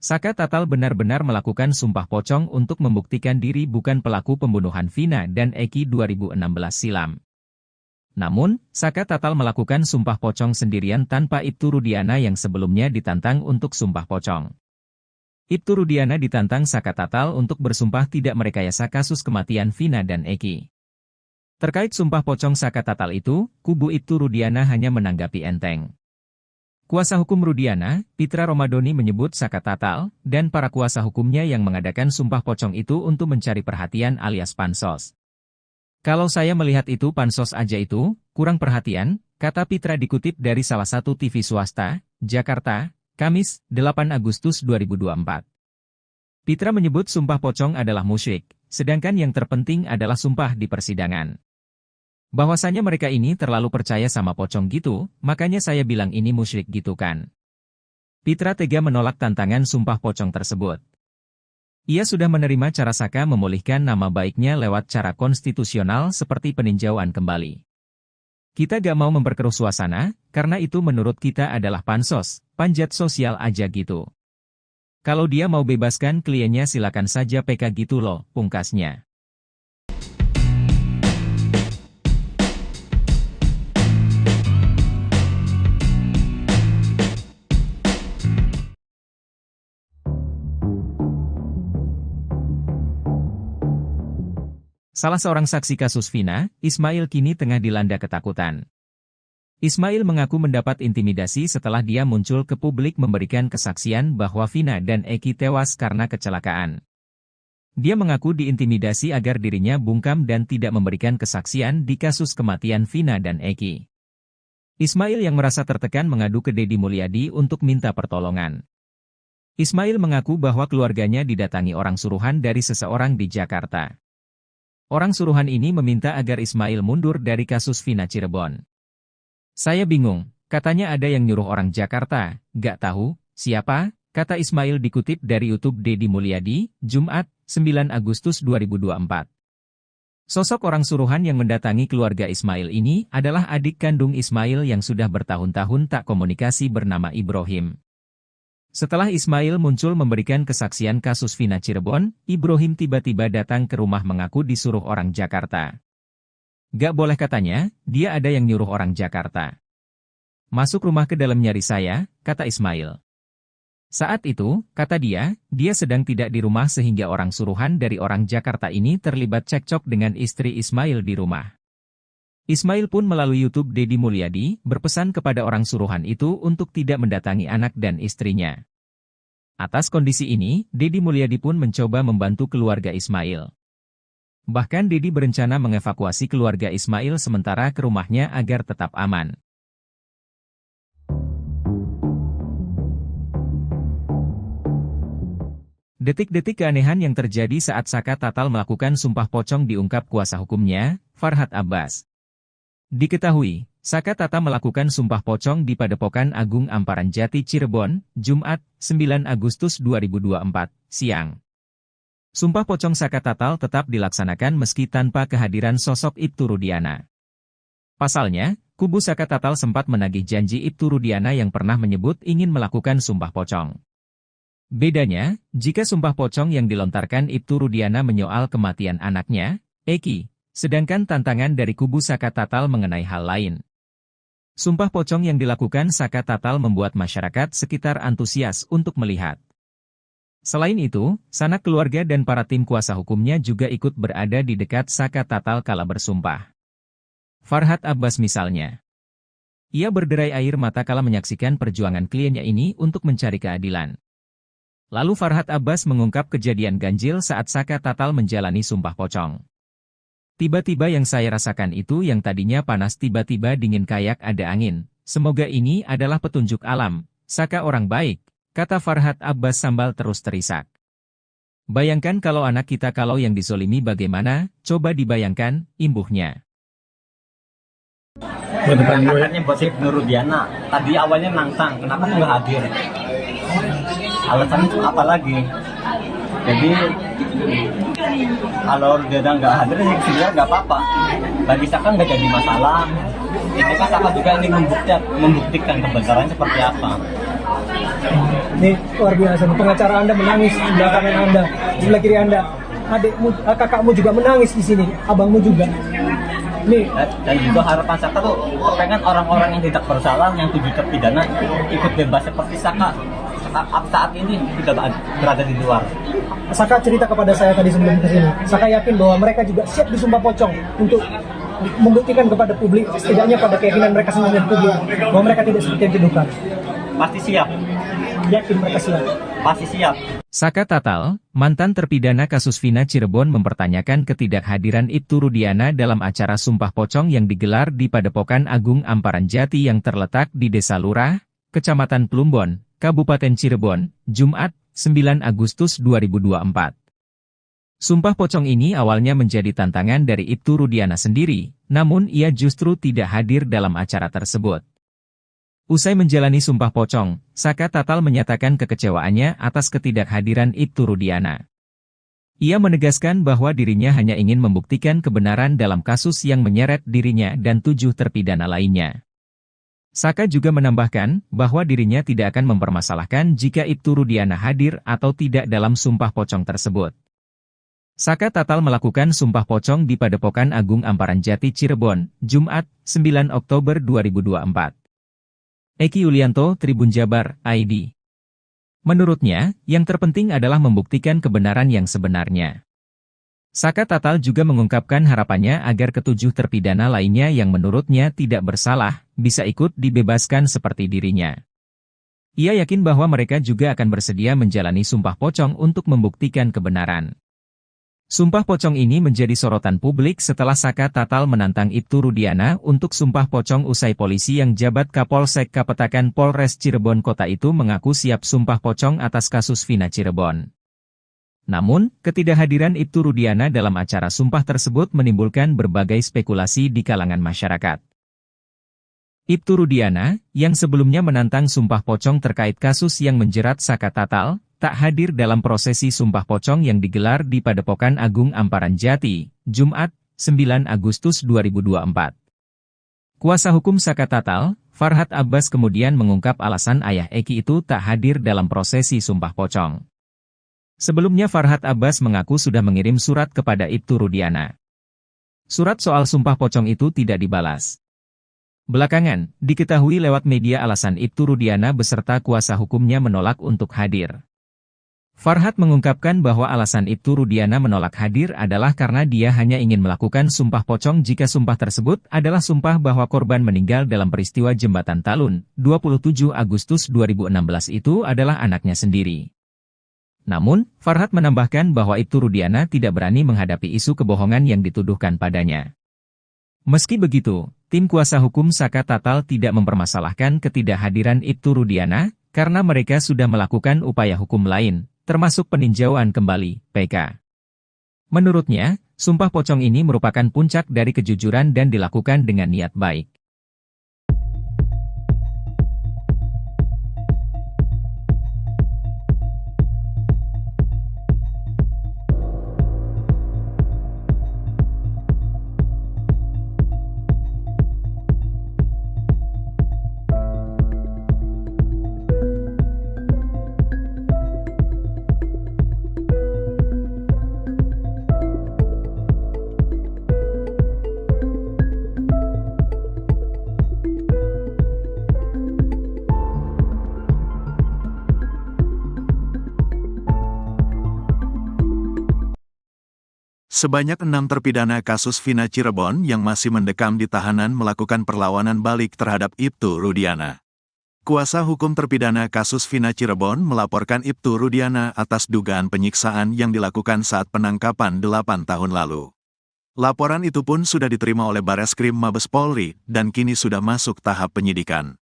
S2: Saka Tatal benar-benar melakukan sumpah pocong untuk membuktikan diri bukan pelaku pembunuhan Vina dan Eki 2016 silam. Namun, Saka Tatal melakukan sumpah pocong sendirian tanpa Ibtu Rudiana yang sebelumnya ditantang untuk sumpah pocong. Ibtu Rudiana ditantang Saka Tatal untuk bersumpah tidak merekayasa kasus kematian Vina dan Eki. Terkait sumpah pocong Saka Tatal itu, kubu Ibtu Rudiana hanya menanggapi enteng. Kuasa hukum Rudiana, Pitra Romadoni menyebut Saka Tatal, dan para kuasa hukumnya yang mengadakan sumpah pocong itu untuk mencari perhatian alias pansos. Kalau saya melihat itu pansos aja itu, kurang perhatian, kata Pitra dikutip dari salah satu TV swasta, Jakarta, Kamis, 8 Agustus 2024. Pitra menyebut sumpah pocong adalah musyrik, sedangkan yang terpenting adalah sumpah di persidangan. Bahwasanya mereka ini terlalu percaya sama pocong gitu, makanya saya bilang ini musyrik gitu kan. Pitra tega menolak tantangan sumpah pocong tersebut. Ia sudah menerima cara Saka memulihkan nama baiknya lewat cara konstitusional seperti peninjauan kembali. Kita gak mau memperkeruh suasana, karena itu menurut kita adalah pansos, panjat sosial aja gitu. Kalau dia mau bebaskan kliennya silakan saja PK gitu loh, pungkasnya. Salah seorang saksi kasus Vina, Ismail kini tengah dilanda ketakutan. Ismail mengaku mendapat intimidasi setelah dia muncul ke publik memberikan kesaksian bahwa Vina dan Eki tewas karena kecelakaan. Dia mengaku diintimidasi agar dirinya bungkam dan tidak memberikan kesaksian di kasus kematian Vina dan Eki. Ismail yang merasa tertekan mengadu ke Deddy Mulyadi untuk minta pertolongan. Ismail mengaku bahwa keluarganya didatangi orang suruhan dari seseorang di Jakarta. Orang suruhan ini meminta agar Ismail mundur dari kasus Vina Cirebon. Saya bingung, katanya ada yang nyuruh orang Jakarta, gak tahu, siapa, kata Ismail dikutip dari YouTube Deddy Mulyadi, Jumat, 9 Agustus 2024. Sosok orang suruhan yang mendatangi keluarga Ismail ini adalah adik kandung Ismail yang sudah bertahun-tahun tak komunikasi bernama Ibrahim. Setelah Ismail muncul memberikan kesaksian kasus Vina Cirebon, Ibrahim tiba-tiba datang ke rumah mengaku disuruh orang Jakarta. Gak boleh katanya, dia ada yang nyuruh orang Jakarta. Masuk rumah ke dalam nyari saya, kata Ismail. Saat itu, kata dia sedang tidak di rumah sehingga orang suruhan dari orang Jakarta ini terlibat cekcok dengan istri Ismail di rumah. Ismail pun melalui YouTube Deddy Mulyadi berpesan kepada orang suruhan itu untuk tidak mendatangi anak dan istrinya. Atas kondisi ini, Deddy Mulyadi pun mencoba membantu keluarga Ismail. Bahkan Deddy berencana mengevakuasi keluarga Ismail sementara ke rumahnya agar tetap aman. Detik-detik keanehan yang terjadi saat Saka Tatal melakukan sumpah pocong diungkap kuasa hukumnya, Farhad Abbas. Diketahui, Saka Tatal melakukan sumpah pocong di Padepokan Agung Amparan Jati Cirebon, Jumat, 9 Agustus 2024, siang. Sumpah pocong Saka Tatal tetap dilaksanakan meski tanpa kehadiran sosok Ibtu Rudiana. Pasalnya, kubu Saka Tatal sempat menagih janji Ibtu Rudiana yang pernah menyebut ingin melakukan sumpah pocong. Bedanya, jika sumpah pocong yang dilontarkan Ibtu Rudiana menyoal kematian anaknya, Eki, sedangkan tantangan dari kubu Saka Tatal mengenai hal lain. Sumpah pocong yang dilakukan Saka Tatal membuat masyarakat sekitar antusias untuk melihat. Selain itu, sanak keluarga dan para tim kuasa hukumnya juga ikut berada di dekat Saka Tatal kala bersumpah. Farhad Abbas misalnya. Ia berderai air mata kala menyaksikan perjuangan kliennya ini untuk mencari keadilan. Lalu Farhad Abbas mengungkap kejadian ganjil saat Saka Tatal menjalani sumpah pocong. Tiba-tiba yang saya rasakan itu yang tadinya panas tiba-tiba dingin kayak ada angin. Semoga ini adalah petunjuk alam. Saka orang baik, kata Farhad Abbas sambil terus terisak. Bayangkan kalau anak kita kalau yang disolimi bagaimana, coba dibayangkan, imbuhnya.
S3: Angkatnya buat Ibnu Rudiana. Tadi awalnya nantang, kenapa aku nggak hadir? Alasannya apa lagi? Jadi kalau Rudiana nggak hadir, ya sebenarnya nggak apa-apa. Bagi Saka nggak jadi masalah. Ini kan Saka juga ingin membuktikan kebenarannya seperti apa.
S4: Ini luar biasa. Pengacara Anda menangis di sebelah kanan Anda, di sebelah kiri Anda. Adikmu, kakakmu juga menangis di sini, abangmu juga. Nih.
S3: Dan juga harapan Saka tuh pengen orang-orang yang tidak bersalah, yang tujuh terpidana ikut bebas seperti Saka. Saat ini tidak berada di luar.
S4: Saka cerita kepada saya tadi sebelum kesini. Saka yakin bahwa mereka juga siap disumpah pocong untuk membuktikan kepada publik, setidaknya pada keyakinan mereka sendiri dan publik, bahwa mereka tidak seperti yang dituduhkan.
S3: Pasti siap.
S4: Yakin mereka siap.
S3: Pasti siap.
S2: Saka Tatal, mantan terpidana kasus Vina Cirebon mempertanyakan ketidakhadiran Ibtu Rudiana dalam acara sumpah pocong yang digelar di Padepokan Agung Amparan Jati yang terletak di Desa Lurah, Kecamatan Plumbon, Kabupaten Cirebon, Jumat, 9 Agustus 2024. Sumpah pocong ini awalnya menjadi tantangan dari Ibtu Rudiana sendiri, namun ia justru tidak hadir dalam acara tersebut. Usai menjalani sumpah pocong, Saka Tatal menyatakan kekecewaannya atas ketidakhadiran Ibtu Rudiana. Ia menegaskan bahwa dirinya hanya ingin membuktikan kebenaran dalam kasus yang menyeret dirinya dan 7 terpidana lainnya. Saka juga menambahkan bahwa dirinya tidak akan mempermasalahkan jika Ibtu Rudiana hadir atau tidak dalam sumpah pocong tersebut. Saka Tatal melakukan sumpah pocong di Padepokan Agung Amparan Jati Cirebon, Jumat, 9 Oktober 2024. Eki Yulianto, Tribun Jabar, ID. Menurutnya, yang terpenting adalah membuktikan kebenaran yang sebenarnya. Saka Tatal juga mengungkapkan harapannya agar ke-7 terpidana lainnya yang menurutnya tidak bersalah, bisa ikut dibebaskan seperti dirinya. Ia yakin bahwa mereka juga akan bersedia menjalani sumpah pocong untuk membuktikan kebenaran. Sumpah pocong ini menjadi sorotan publik setelah Saka Tatal menantang Ibtu Rudiana untuk sumpah pocong usai polisi yang jabat Kapolsek Kapetakan Polres Cirebon Kota itu mengaku siap sumpah pocong atas kasus Vina Cirebon. Namun, ketidakhadiran Ibtu Rudiana dalam acara sumpah tersebut menimbulkan berbagai spekulasi di kalangan masyarakat. Ibtu Rudiana, yang sebelumnya menantang sumpah pocong terkait kasus yang menjerat Saka Tatal, tak hadir dalam prosesi sumpah pocong yang digelar di Padepokan Agung Amparan Jati, Jumat, 9 Agustus 2024. Kuasa hukum Saka Tatal, Farhad Abbas kemudian mengungkap alasan ayah Eki itu tak hadir dalam prosesi sumpah pocong. Sebelumnya Farhad Abbas mengaku sudah mengirim surat kepada Ibtu Rudiana. Surat soal sumpah pocong itu tidak dibalas. Belakangan, diketahui lewat media alasan Ibtu Rudiana beserta kuasa hukumnya menolak untuk hadir. Farhad mengungkapkan bahwa alasan Ibtu Rudiana menolak hadir adalah karena dia hanya ingin melakukan sumpah pocong jika sumpah tersebut adalah sumpah bahwa korban meninggal dalam peristiwa Jembatan Talun, 27 Agustus 2016 itu adalah anaknya sendiri. Namun, Farhad menambahkan bahwa Ibtu Rudiana tidak berani menghadapi isu kebohongan yang dituduhkan padanya. Meski begitu, tim kuasa hukum Saka Tatal tidak mempermasalahkan ketidakhadiran Ibtu Rudiana, karena mereka sudah melakukan upaya hukum lain, termasuk peninjauan kembali, PK. Menurutnya, sumpah pocong ini merupakan puncak dari kejujuran dan dilakukan dengan niat baik.
S1: Sebanyak 6 terpidana kasus Vina Cirebon yang masih mendekam di tahanan melakukan perlawanan balik terhadap Ibtu Rudiana. Kuasa hukum terpidana kasus Vina Cirebon melaporkan Ibtu Rudiana atas dugaan penyiksaan yang dilakukan saat penangkapan 8 tahun lalu. Laporan itu pun sudah diterima oleh Bareskrim Mabes Polri dan kini sudah masuk tahap penyidikan.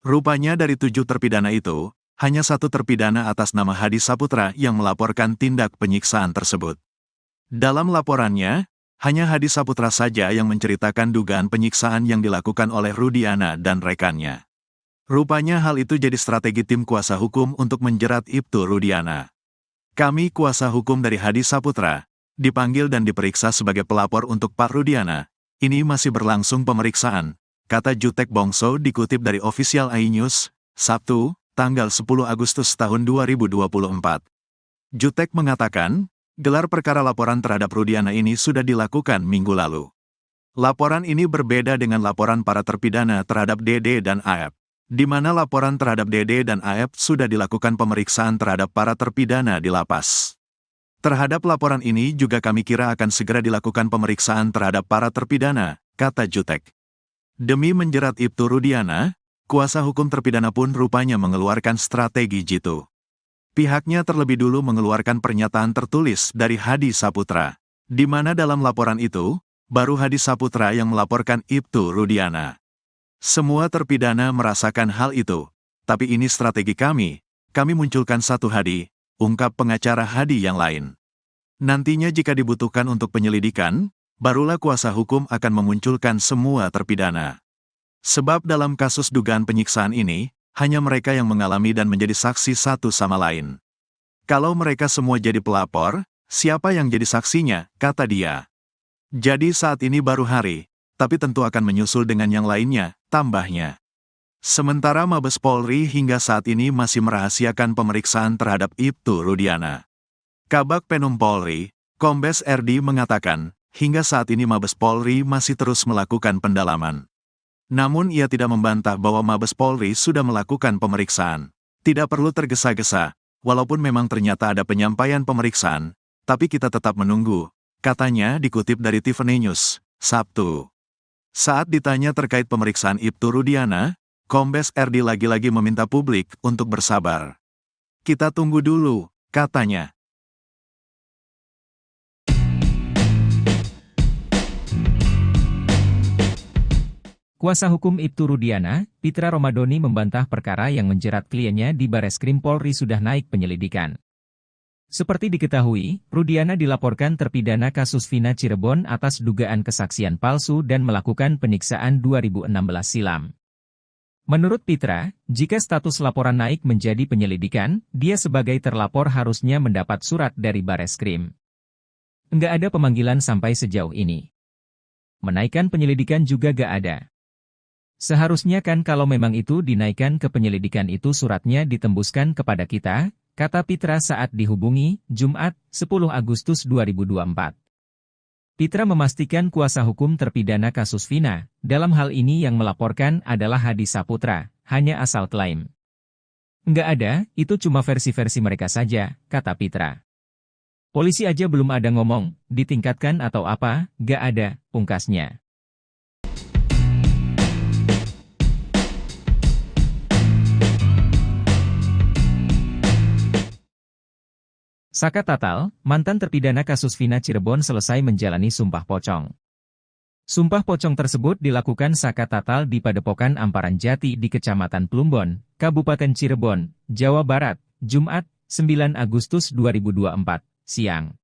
S1: Rupanya dari 7 terpidana itu, hanya 1 terpidana atas nama Hadi Saputra yang melaporkan tindak penyiksaan tersebut. Dalam laporannya, hanya Hadi Saputra saja yang menceritakan dugaan penyiksaan yang dilakukan oleh Rudiana dan rekannya. Rupanya hal itu jadi strategi tim kuasa hukum untuk menjerat Ibtu Rudiana. Kami kuasa hukum dari Hadi Saputra, dipanggil dan diperiksa sebagai pelapor untuk Pak Rudiana. Ini masih berlangsung pemeriksaan, kata Jutek Bongso dikutip dari Official iNews, Sabtu, tanggal 10 Agustus tahun 2024. Jutek mengatakan, gelar perkara laporan terhadap Rudiana ini sudah dilakukan minggu lalu. Laporan ini berbeda dengan laporan para terpidana terhadap Dede dan Aep, di mana laporan terhadap Dede dan Aep sudah dilakukan pemeriksaan terhadap para terpidana di lapas. Terhadap laporan ini juga kami kira akan segera dilakukan pemeriksaan terhadap para terpidana, kata Jutek. Demi menjerat Ibtu Rudiana, kuasa hukum terpidana pun rupanya mengeluarkan strategi jitu. Pihaknya terlebih dulu mengeluarkan pernyataan tertulis dari Hadi Saputra, di mana dalam laporan itu, baru Hadi Saputra yang melaporkan Ibtu Rudiana. Semua terpidana merasakan hal itu, tapi ini strategi kami munculkan satu Hadi, ungkap pengacara Hadi yang lain. Nantinya jika dibutuhkan untuk penyelidikan, barulah kuasa hukum akan memunculkan semua terpidana. Sebab dalam kasus dugaan penyiksaan ini, hanya mereka yang mengalami dan menjadi saksi satu sama lain. Kalau mereka semua jadi pelapor, siapa yang jadi saksinya, kata dia. Jadi saat ini baru hari, tapi tentu akan menyusul dengan yang lainnya, tambahnya. Sementara Mabes Polri hingga saat ini masih merahasiakan pemeriksaan terhadap Ibtu Rudiana. Kabag Penum Polri, Kombes RD mengatakan, hingga saat ini Mabes Polri masih terus melakukan pendalaman. Namun ia tidak membantah bahwa Mabes Polri sudah melakukan pemeriksaan. Tidak perlu tergesa-gesa, walaupun memang ternyata ada penyampaian pemeriksaan, tapi kita tetap menunggu, katanya dikutip dari Tiffany News, Sabtu. Saat ditanya terkait pemeriksaan Ibtu Rudiana, Kombes RD lagi-lagi meminta publik untuk bersabar. Kita tunggu dulu, katanya.
S2: Kuasa hukum Ibtu Rudiana, Pitra Romadoni membantah perkara yang menjerat kliennya di Bareskrim Polri sudah naik penyelidikan. Seperti diketahui, Rudiana dilaporkan terpidana kasus Vina Cirebon atas dugaan kesaksian palsu dan melakukan penyiksaan 2016 silam. Menurut Pitra, jika status laporan naik menjadi penyelidikan, dia sebagai terlapor harusnya mendapat surat dari Bareskrim. Enggak ada pemanggilan sampai sejauh ini. Menaikkan penyelidikan juga gak ada. Seharusnya kan kalau memang itu dinaikkan ke penyelidikan itu suratnya ditembuskan kepada kita, kata Pitra saat dihubungi, Jumat, 10 Agustus 2024. Pitra memastikan kuasa hukum terpidana kasus Vina, dalam hal ini yang melaporkan adalah Hadi Saputra, hanya asal klaim. Enggak ada, itu cuma versi-versi mereka saja, kata Pitra. Polisi aja belum ada ngomong, ditingkatkan atau apa, gak ada, pungkasnya. Saka Tatal, mantan terpidana kasus Vina Cirebon selesai menjalani sumpah pocong. Sumpah pocong tersebut dilakukan Saka Tatal di Padepokan Amparan Jati di Kecamatan Plumbon, Kabupaten Cirebon, Jawa Barat, Jumat, 9 Agustus 2024, siang.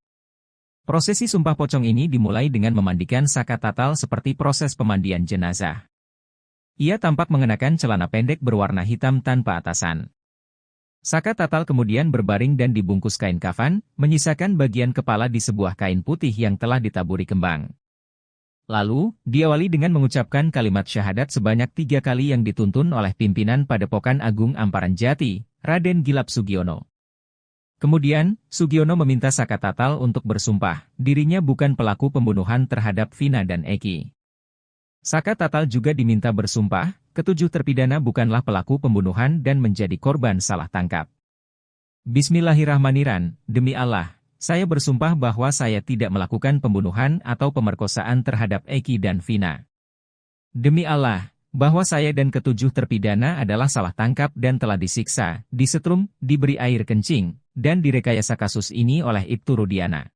S2: Prosesi sumpah pocong ini dimulai dengan memandikan Saka Tatal seperti proses pemandian jenazah. Ia tampak mengenakan celana pendek berwarna hitam tanpa atasan. Saka Tatal kemudian berbaring dan dibungkus kain kafan, menyisakan bagian kepala di sebuah kain putih yang telah ditaburi kembang. Lalu, diawali dengan mengucapkan kalimat syahadat sebanyak 3 kali yang dituntun oleh pimpinan Padepokan Agung Amparan Jati, Raden Gilap Sugiono. Kemudian, Sugiono meminta Saka Tatal untuk bersumpah, dirinya bukan pelaku pembunuhan terhadap Vina dan Eki. Saka Tatal juga diminta bersumpah, ketujuh terpidana bukanlah pelaku pembunuhan dan menjadi korban salah tangkap. Bismillahirrahmanirrahim, demi Allah, saya bersumpah bahwa saya tidak melakukan pembunuhan atau pemerkosaan terhadap Eki dan Vina. Demi Allah, bahwa saya dan ketujuh terpidana adalah salah tangkap dan telah disiksa, disetrum, diberi air kencing, dan direkayasa kasus ini oleh Ibtu Rudiana.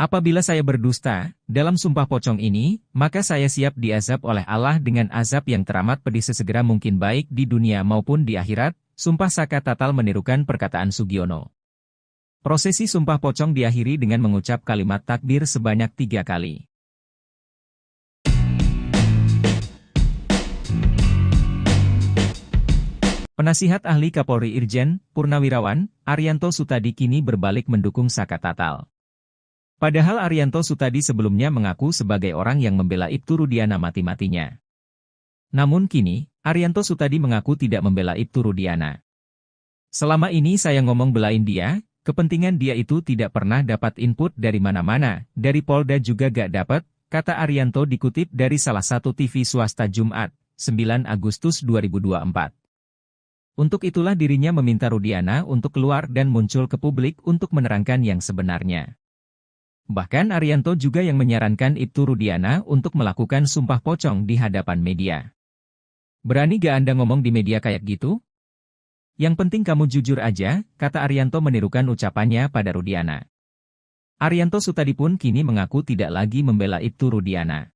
S2: Apabila saya berdusta, dalam sumpah pocong ini, maka saya siap diazab oleh Allah dengan azab yang teramat pedih sesegera mungkin baik di dunia maupun di akhirat, sumpah Saka Tatal menirukan perkataan Sugiono. Prosesi sumpah pocong diakhiri dengan mengucap kalimat takbir sebanyak 3 kali. Penasihat ahli Kapolri Irjen Purnawirawan, Arianto Sutadi kini berbalik mendukung Saka Tatal. Padahal Arianto Sutadi sebelumnya mengaku sebagai orang yang membela Ibtu Rudiana mati-matinya. Namun kini, Arianto Sutadi mengaku tidak membela Ibtu Rudiana. Selama ini saya ngomong belain dia, kepentingan dia itu tidak pernah dapat input dari mana-mana, dari Polda juga gak dapat, kata Arianto dikutip dari salah satu TV swasta Jumat, 9 Agustus 2024. Untuk itulah dirinya meminta Rudiana untuk keluar dan muncul ke publik untuk menerangkan yang sebenarnya. Bahkan Arianto juga yang menyarankan Ibtu Rudiana untuk melakukan sumpah pocong di hadapan media. Berani gak Anda ngomong di media kayak gitu? Yang penting kamu jujur aja, kata Arianto menirukan ucapannya pada Rudiana. Arianto Sutadi pun kini mengaku tidak lagi membela Ibtu Rudiana.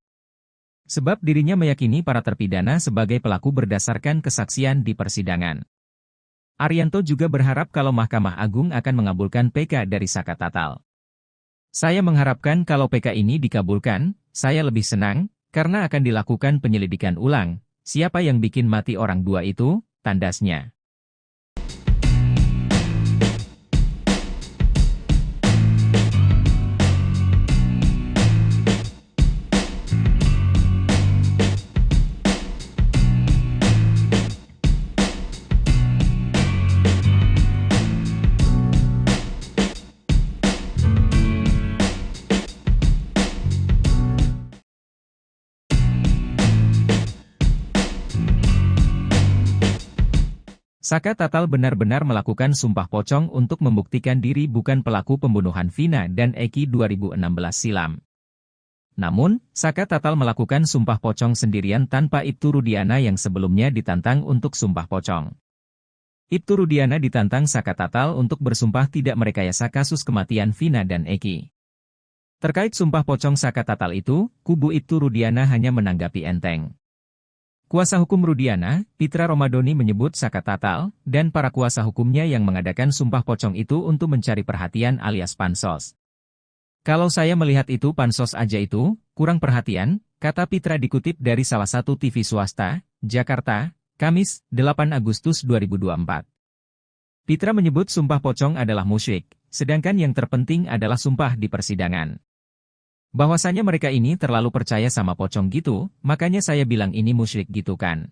S2: Sebab dirinya meyakini para terpidana sebagai pelaku berdasarkan kesaksian di persidangan. Arianto juga berharap kalau Mahkamah Agung akan mengabulkan PK dari Saka Tatal. Saya mengharapkan kalau PK ini dikabulkan, saya lebih senang, karena akan dilakukan penyelidikan ulang. Siapa yang bikin mati orang dua itu, tandasnya. Saka Tatal benar-benar melakukan sumpah pocong untuk membuktikan diri bukan pelaku pembunuhan Vina dan Eki 2016 silam. Namun, Saka Tatal melakukan sumpah pocong sendirian tanpa Ibtu Rudiana yang sebelumnya ditantang untuk sumpah pocong. Ibtu Rudiana ditantang Saka Tatal untuk bersumpah tidak merekayasa kasus kematian Vina dan Eki. Terkait sumpah pocong Saka Tatal itu, kubu Ibtu Rudiana hanya menanggapi enteng. Kuasa hukum Rudiana, Pitra Romadoni menyebut Saka Tatal, dan para kuasa hukumnya yang mengadakan sumpah pocong itu untuk mencari perhatian alias pansos. Kalau saya melihat itu pansos aja itu, kurang perhatian, kata Pitra dikutip dari salah satu TV swasta, Jakarta, Kamis, 8 Agustus 2024. Pitra menyebut sumpah pocong adalah musyrik, sedangkan yang terpenting adalah sumpah di persidangan. Bahwasanya mereka ini terlalu percaya sama pocong gitu, makanya saya bilang ini musyrik gitu kan.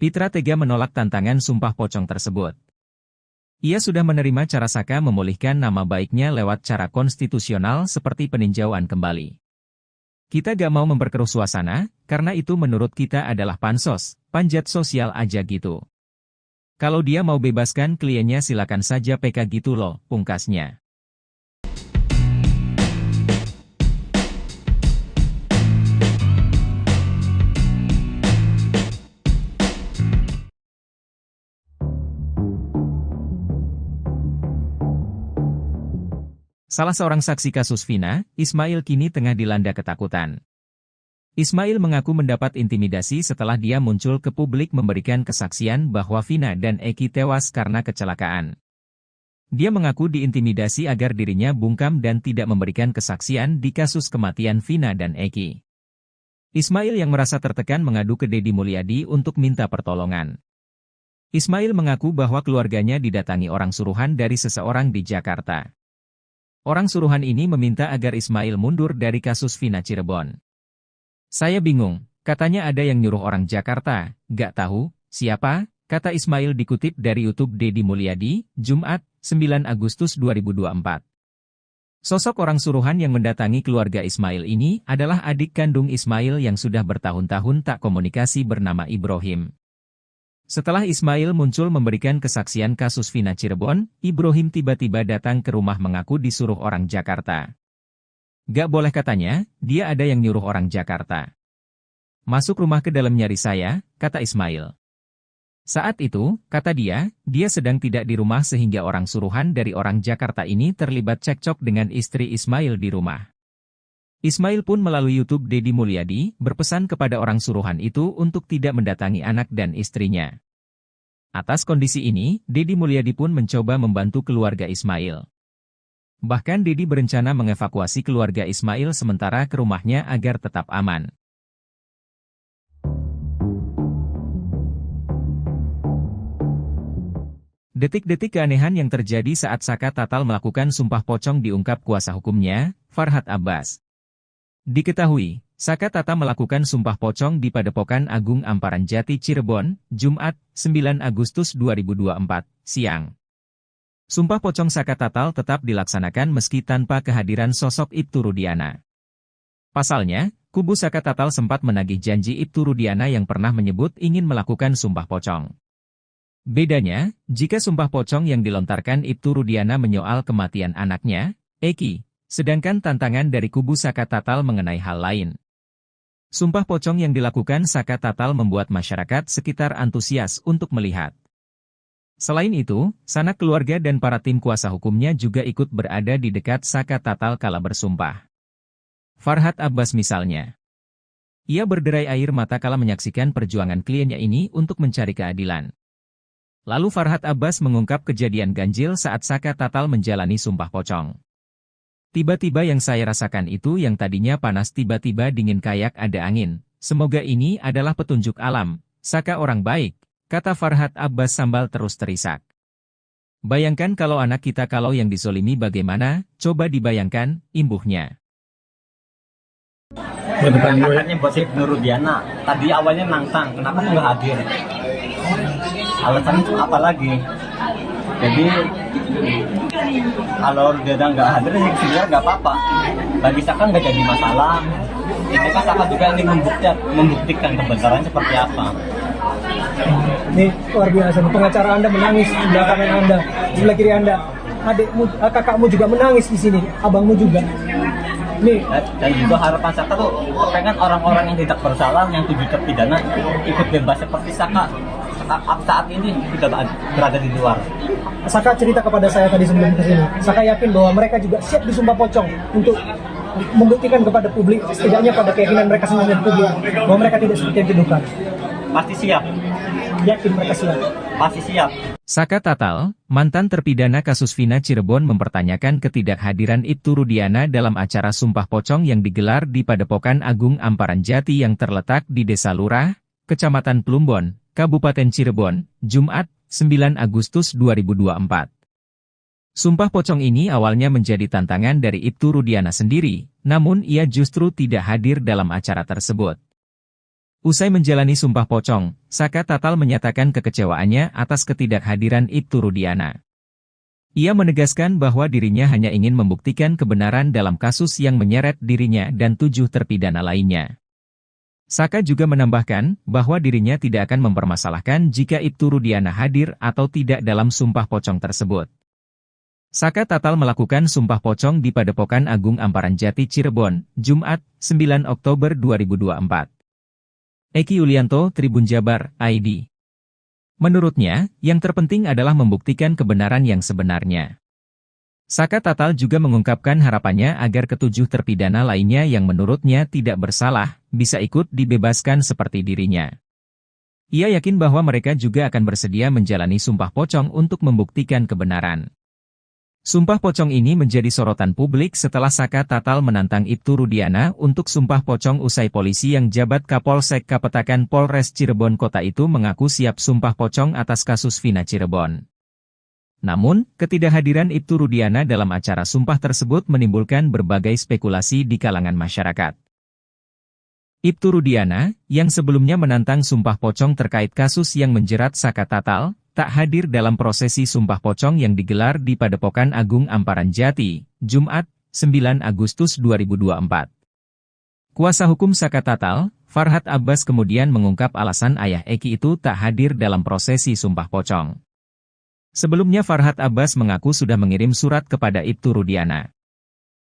S2: Pitra tega menolak tantangan sumpah pocong tersebut. Ia sudah menerima cara Saka memulihkan nama baiknya lewat cara konstitusional seperti peninjauan kembali. Kita gak mau memperkeruh suasana, karena itu menurut kita adalah pansos, panjat sosial aja gitu. Kalau dia mau bebaskan kliennya silakan saja PK gitu loh, pungkasnya. Salah seorang saksi kasus Vina, Ismail kini tengah dilanda ketakutan. Ismail mengaku mendapat intimidasi setelah dia muncul ke publik memberikan kesaksian bahwa Vina dan Eki tewas karena kecelakaan. Dia mengaku diintimidasi agar dirinya bungkam dan tidak memberikan kesaksian di kasus kematian Vina dan Eki. Ismail yang merasa tertekan mengadu ke Deddy Mulyadi untuk minta pertolongan. Ismail mengaku bahwa keluarganya didatangi orang suruhan dari seseorang di Jakarta. Orang suruhan ini meminta agar Ismail mundur dari kasus Vina Cirebon. Saya bingung, katanya ada yang nyuruh orang Jakarta, gak tahu, siapa, kata Ismail dikutip dari YouTube Deddy Mulyadi, Jumat, 9 Agustus 2024. Sosok orang suruhan yang mendatangi keluarga Ismail ini adalah adik kandung Ismail yang sudah bertahun-tahun tak komunikasi bernama Ibrahim. Setelah Ismail muncul memberikan kesaksian kasus Vina Cirebon, Ibrahim tiba-tiba datang ke rumah mengaku disuruh orang Jakarta. Gak boleh katanya, dia ada yang nyuruh orang Jakarta. Masuk rumah ke dalam nyari saya, kata Ismail. Saat itu, kata dia sedang tidak di rumah sehingga orang suruhan dari orang Jakarta ini terlibat cekcok dengan istri Ismail di rumah. Ismail pun melalui YouTube Deddy Mulyadi berpesan kepada orang suruhan itu untuk tidak mendatangi anak dan istrinya. Atas kondisi ini, Deddy Mulyadi pun mencoba membantu keluarga Ismail. Bahkan Deddy berencana mengevakuasi keluarga Ismail sementara ke rumahnya agar tetap aman. Detik-detik keanehan yang terjadi saat Saka Tatal melakukan sumpah pocong diungkap kuasa hukumnya, Farhad Abbas. Diketahui, Saka Tatal melakukan sumpah pocong di Padepokan Agung Amparan Jati Cirebon, Jumat, 9 Agustus 2024, siang. Sumpah pocong Saka Tatal tetap dilaksanakan meski tanpa kehadiran sosok Ibtu Rudiana. Pasalnya, kubu Saka Tatal sempat menagih janji Ibtu Rudiana yang pernah menyebut ingin melakukan sumpah pocong. Bedanya, jika sumpah pocong yang dilontarkan Ibtu Rudiana menyoal kematian anaknya, Eki, sedangkan tantangan dari kubu Saka Tatal mengenai hal lain. Sumpah pocong yang dilakukan Saka Tatal membuat masyarakat sekitar antusias untuk melihat. Selain itu, sanak keluarga dan para tim kuasa hukumnya juga ikut berada di dekat Saka Tatal kala bersumpah. Farhad Abbas misalnya. Ia berderai air mata kala menyaksikan perjuangan kliennya ini untuk mencari keadilan. Lalu Farhad Abbas mengungkap kejadian ganjil saat Saka Tatal menjalani sumpah pocong. Tiba-tiba yang saya rasakan itu yang tadinya panas tiba-tiba dingin kayak ada angin. Semoga ini adalah petunjuk alam. Saka orang baik, kata Farhat Abbas sambil terus terisak. Bayangkan kalau anak kita kalau yang dizolimi bagaimana, coba dibayangkan, imbuhnya.
S3: Kakaknya buat si Ibnu Rudiana, tadi awalnya nantang, kenapa nggak hadir? Alasannya apa lagi? Jadi kalau Rudiana nggak hadir, ya sebenarnya nggak apa-apa. Bagi Saka nggak jadi masalah. Ini kan Saka juga ingin membuktikan kebenaran seperti apa.
S4: Ini luar biasa. Pengacara Anda menangis di belakang Anda, di sebelah kiri Anda. Adikmu, kakakmu juga menangis di sini, abangmu juga. Nih.
S3: Dan juga harapan Saka tuh pengen orang-orang yang tidak bersalah, yang tujuh terpidana ikut bebas seperti Saka saat ini tidak berada di luar.
S4: Saka cerita kepada saya tadi sebelum ke sini. Saka yakin bahwa mereka juga siap disumpah pocong untuk membuktikan kepada publik, setidaknya pada keyakinan mereka sendiri dan publik, bahwa mereka tidak seperti yang dituduhkan.
S3: Pasti siap.
S4: Yakin mereka siap.
S3: Pasti siap.
S2: Saka Tatal, mantan terpidana kasus Vina Cirebon mempertanyakan ketidakhadiran Ibtu Rudiana dalam acara Sumpah Pocong yang digelar di Padepokan Agung Amparan Jati yang terletak di Desa Lurah, Kecamatan Plumbon, Kabupaten Cirebon, Jumat, 9 Agustus 2024. Sumpah Pocong ini awalnya menjadi tantangan dari Ibtu Rudiana sendiri, namun ia justru tidak hadir dalam acara tersebut. Usai menjalani Sumpah Pocong, Saka Tatal menyatakan kekecewaannya atas ketidakhadiran Ibtu Rudiana. Ia menegaskan bahwa dirinya hanya ingin membuktikan kebenaran dalam kasus yang menyeret dirinya dan 7 terpidana lainnya. Saka juga menambahkan bahwa dirinya tidak akan mempermasalahkan jika Ibtu Rudiana hadir atau tidak dalam Sumpah Pocong tersebut. Saka Tatal melakukan Sumpah Pocong di Padepokan Agung Amparan Jati Cirebon, Jumat, 9 Oktober 2024. Eki Yulianto, Tribun Jabar, ID. Menurutnya, yang terpenting adalah membuktikan kebenaran yang sebenarnya. Saka Tatal juga mengungkapkan harapannya agar ketujuh terpidana lainnya yang menurutnya tidak bersalah, bisa ikut dibebaskan seperti dirinya. Ia yakin bahwa mereka juga akan bersedia menjalani Sumpah Pocong untuk membuktikan kebenaran. Sumpah Pocong ini menjadi sorotan publik setelah Saka Tatal menantang Ibtu Rudiana untuk Sumpah Pocong usai polisi yang jabat Kapolsek Kapetakan Polres Cirebon Kota itu mengaku siap Sumpah Pocong atas kasus Vina Cirebon. Namun, ketidakhadiran Ibtu Rudiana dalam acara sumpah tersebut menimbulkan berbagai spekulasi di kalangan masyarakat. Ibtu Rudiana, yang sebelumnya menantang Sumpah Pocong terkait kasus yang menjerat Saka Tatal, tak hadir dalam prosesi Sumpah Pocong yang digelar di Padepokan Agung Amparan Jati, Jumat, 9 Agustus 2024. Kuasa hukum Saka Tatal, Farhat Abbas kemudian mengungkap alasan ayah Eki itu tak hadir dalam prosesi Sumpah Pocong. Sebelumnya Farhat Abbas mengaku sudah mengirim surat kepada Ibtu Rudiana.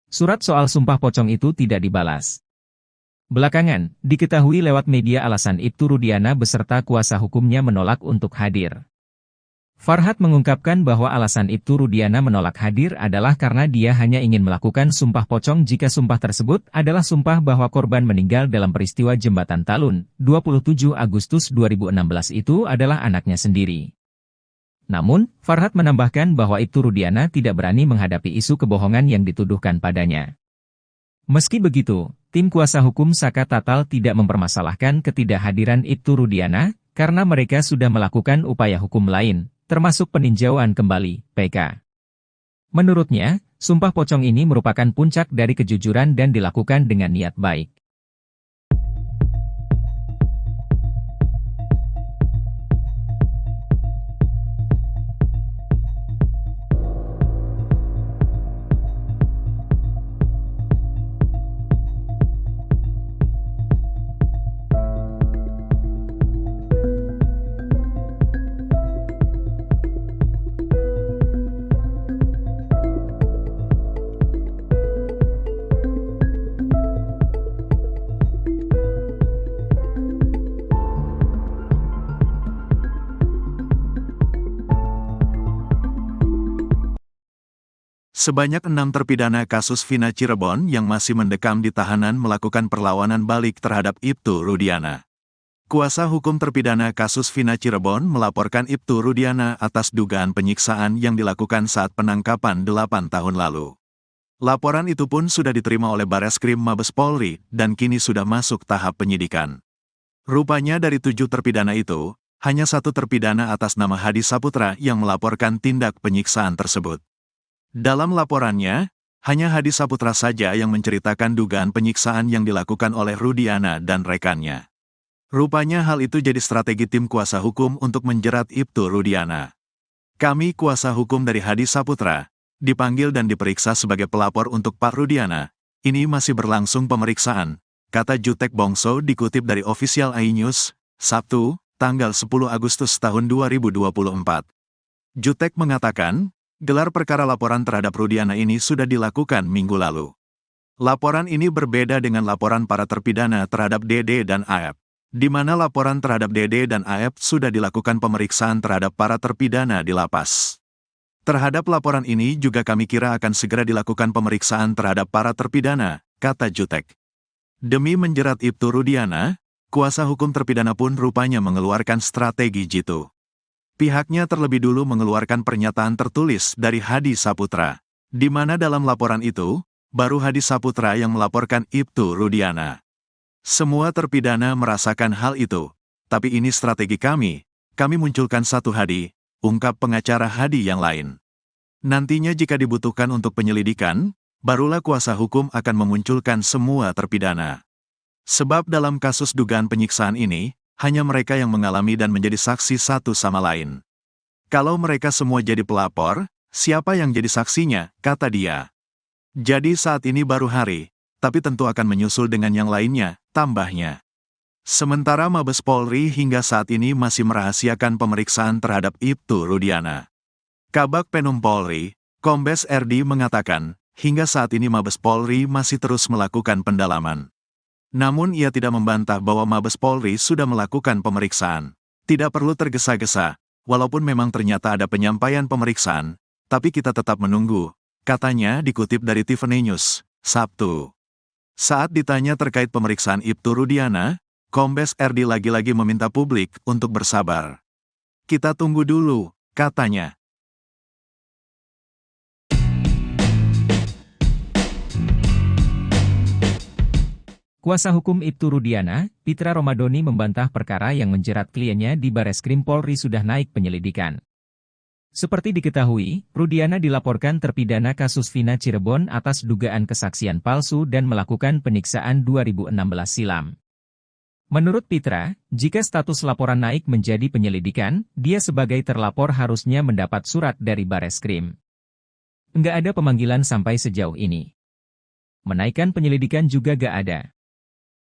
S2: Surat soal Sumpah Pocong itu tidak dibalas. Belakangan, diketahui lewat media alasan Ibtu Rudiana beserta kuasa hukumnya menolak untuk hadir. Farhat mengungkapkan bahwa alasan Ibtu Rudiana menolak hadir adalah karena dia hanya ingin melakukan Sumpah Pocong jika sumpah tersebut adalah sumpah bahwa korban meninggal dalam peristiwa Jembatan Talun, 27 Agustus 2016 itu adalah anaknya sendiri. Namun, Farhat menambahkan bahwa Ibtu Rudiana tidak berani menghadapi isu kebohongan yang dituduhkan padanya. Meski begitu, tim kuasa hukum Saka Tatal tidak mempermasalahkan ketidakhadiran Ibtu Rudiana, karena mereka sudah melakukan upaya hukum lain, termasuk peninjauan kembali, PK. Menurutnya, Sumpah Pocong ini merupakan puncak dari kejujuran dan dilakukan dengan niat baik.
S1: Sebanyak 6 terpidana kasus Vina Cirebon yang masih mendekam di tahanan melakukan perlawanan balik terhadap Ibtu Rudiana. Kuasa hukum terpidana kasus Vina Cirebon melaporkan Ibtu Rudiana atas dugaan penyiksaan yang dilakukan saat penangkapan 8 tahun lalu. Laporan itu pun sudah diterima oleh Bareskrim Mabes Polri dan kini sudah masuk tahap penyidikan. Rupanya dari 7 terpidana itu, hanya 1 terpidana atas nama Hadi Saputra yang melaporkan tindak penyiksaan tersebut. Dalam laporannya, hanya Hadi Saputra saja yang menceritakan dugaan penyiksaan yang dilakukan oleh Rudiana dan rekannya. Rupanya hal itu jadi strategi tim kuasa hukum untuk menjerat Ibtu Rudiana. Kami kuasa hukum dari Hadi Saputra, dipanggil dan diperiksa sebagai pelapor untuk Pak Rudiana. Ini masih berlangsung pemeriksaan, kata Jutek Bongso dikutip dari Official iNews, Sabtu, tanggal 10 Agustus tahun 2024. Jutek mengatakan, gelar perkara laporan terhadap Rudiana ini sudah dilakukan minggu lalu. Laporan ini berbeda dengan laporan para terpidana terhadap Dede dan Aep, di mana laporan terhadap Dede dan Aep sudah dilakukan pemeriksaan terhadap para terpidana di lapas. Terhadap laporan ini juga kami kira akan segera dilakukan pemeriksaan terhadap para terpidana, kata Jutek. Demi menjerat Ibtu Rudiana, kuasa hukum terpidana pun rupanya mengeluarkan strategi jitu. Pihaknya terlebih dulu mengeluarkan pernyataan tertulis dari Hadi Saputra, di mana dalam laporan itu, baru Hadi Saputra yang melaporkan Ibtu Rudiana. Semua terpidana merasakan hal itu, tapi ini strategi kami munculkan satu Hadi, ungkap pengacara Hadi yang lain. Nantinya jika dibutuhkan untuk penyelidikan, barulah kuasa hukum akan memunculkan semua terpidana. Sebab dalam kasus dugaan penyiksaan ini, hanya mereka yang mengalami dan menjadi saksi satu sama lain. Kalau mereka semua jadi pelapor, siapa yang jadi saksinya, kata dia. Jadi saat ini baru hari, tapi tentu akan menyusul dengan yang lainnya, tambahnya. Sementara Mabes Polri hingga saat ini masih merahasiakan pemeriksaan terhadap Ibtu Rudiana. Kabag Penum Polri, Kombes RD mengatakan, hingga saat ini Mabes Polri masih terus melakukan pendalaman. Namun ia tidak membantah bahwa Mabes Polri sudah melakukan pemeriksaan. Tidak perlu tergesa-gesa, walaupun memang ternyata ada penyampaian pemeriksaan, tapi kita tetap menunggu, katanya dikutip dari Tiffany News, Sabtu. Saat ditanya terkait pemeriksaan Ibtu Rudiana, Kombes RD lagi-lagi meminta publik untuk bersabar. Kita tunggu dulu, katanya.
S2: Kuasa hukum Ibtu Rudiana, Pitra Romadoni membantah perkara yang menjerat kliennya di Bareskrim Polri sudah naik penyelidikan. Seperti diketahui, Rudiana dilaporkan terpidana kasus Vina Cirebon atas dugaan kesaksian palsu dan melakukan penyiksaan 2016 silam. Menurut Pitra, jika status laporan naik menjadi penyelidikan, dia sebagai terlapor harusnya mendapat surat dari Bareskrim. Nggak ada pemanggilan sampai sejauh ini. Menaikkan penyelidikan juga nggak ada.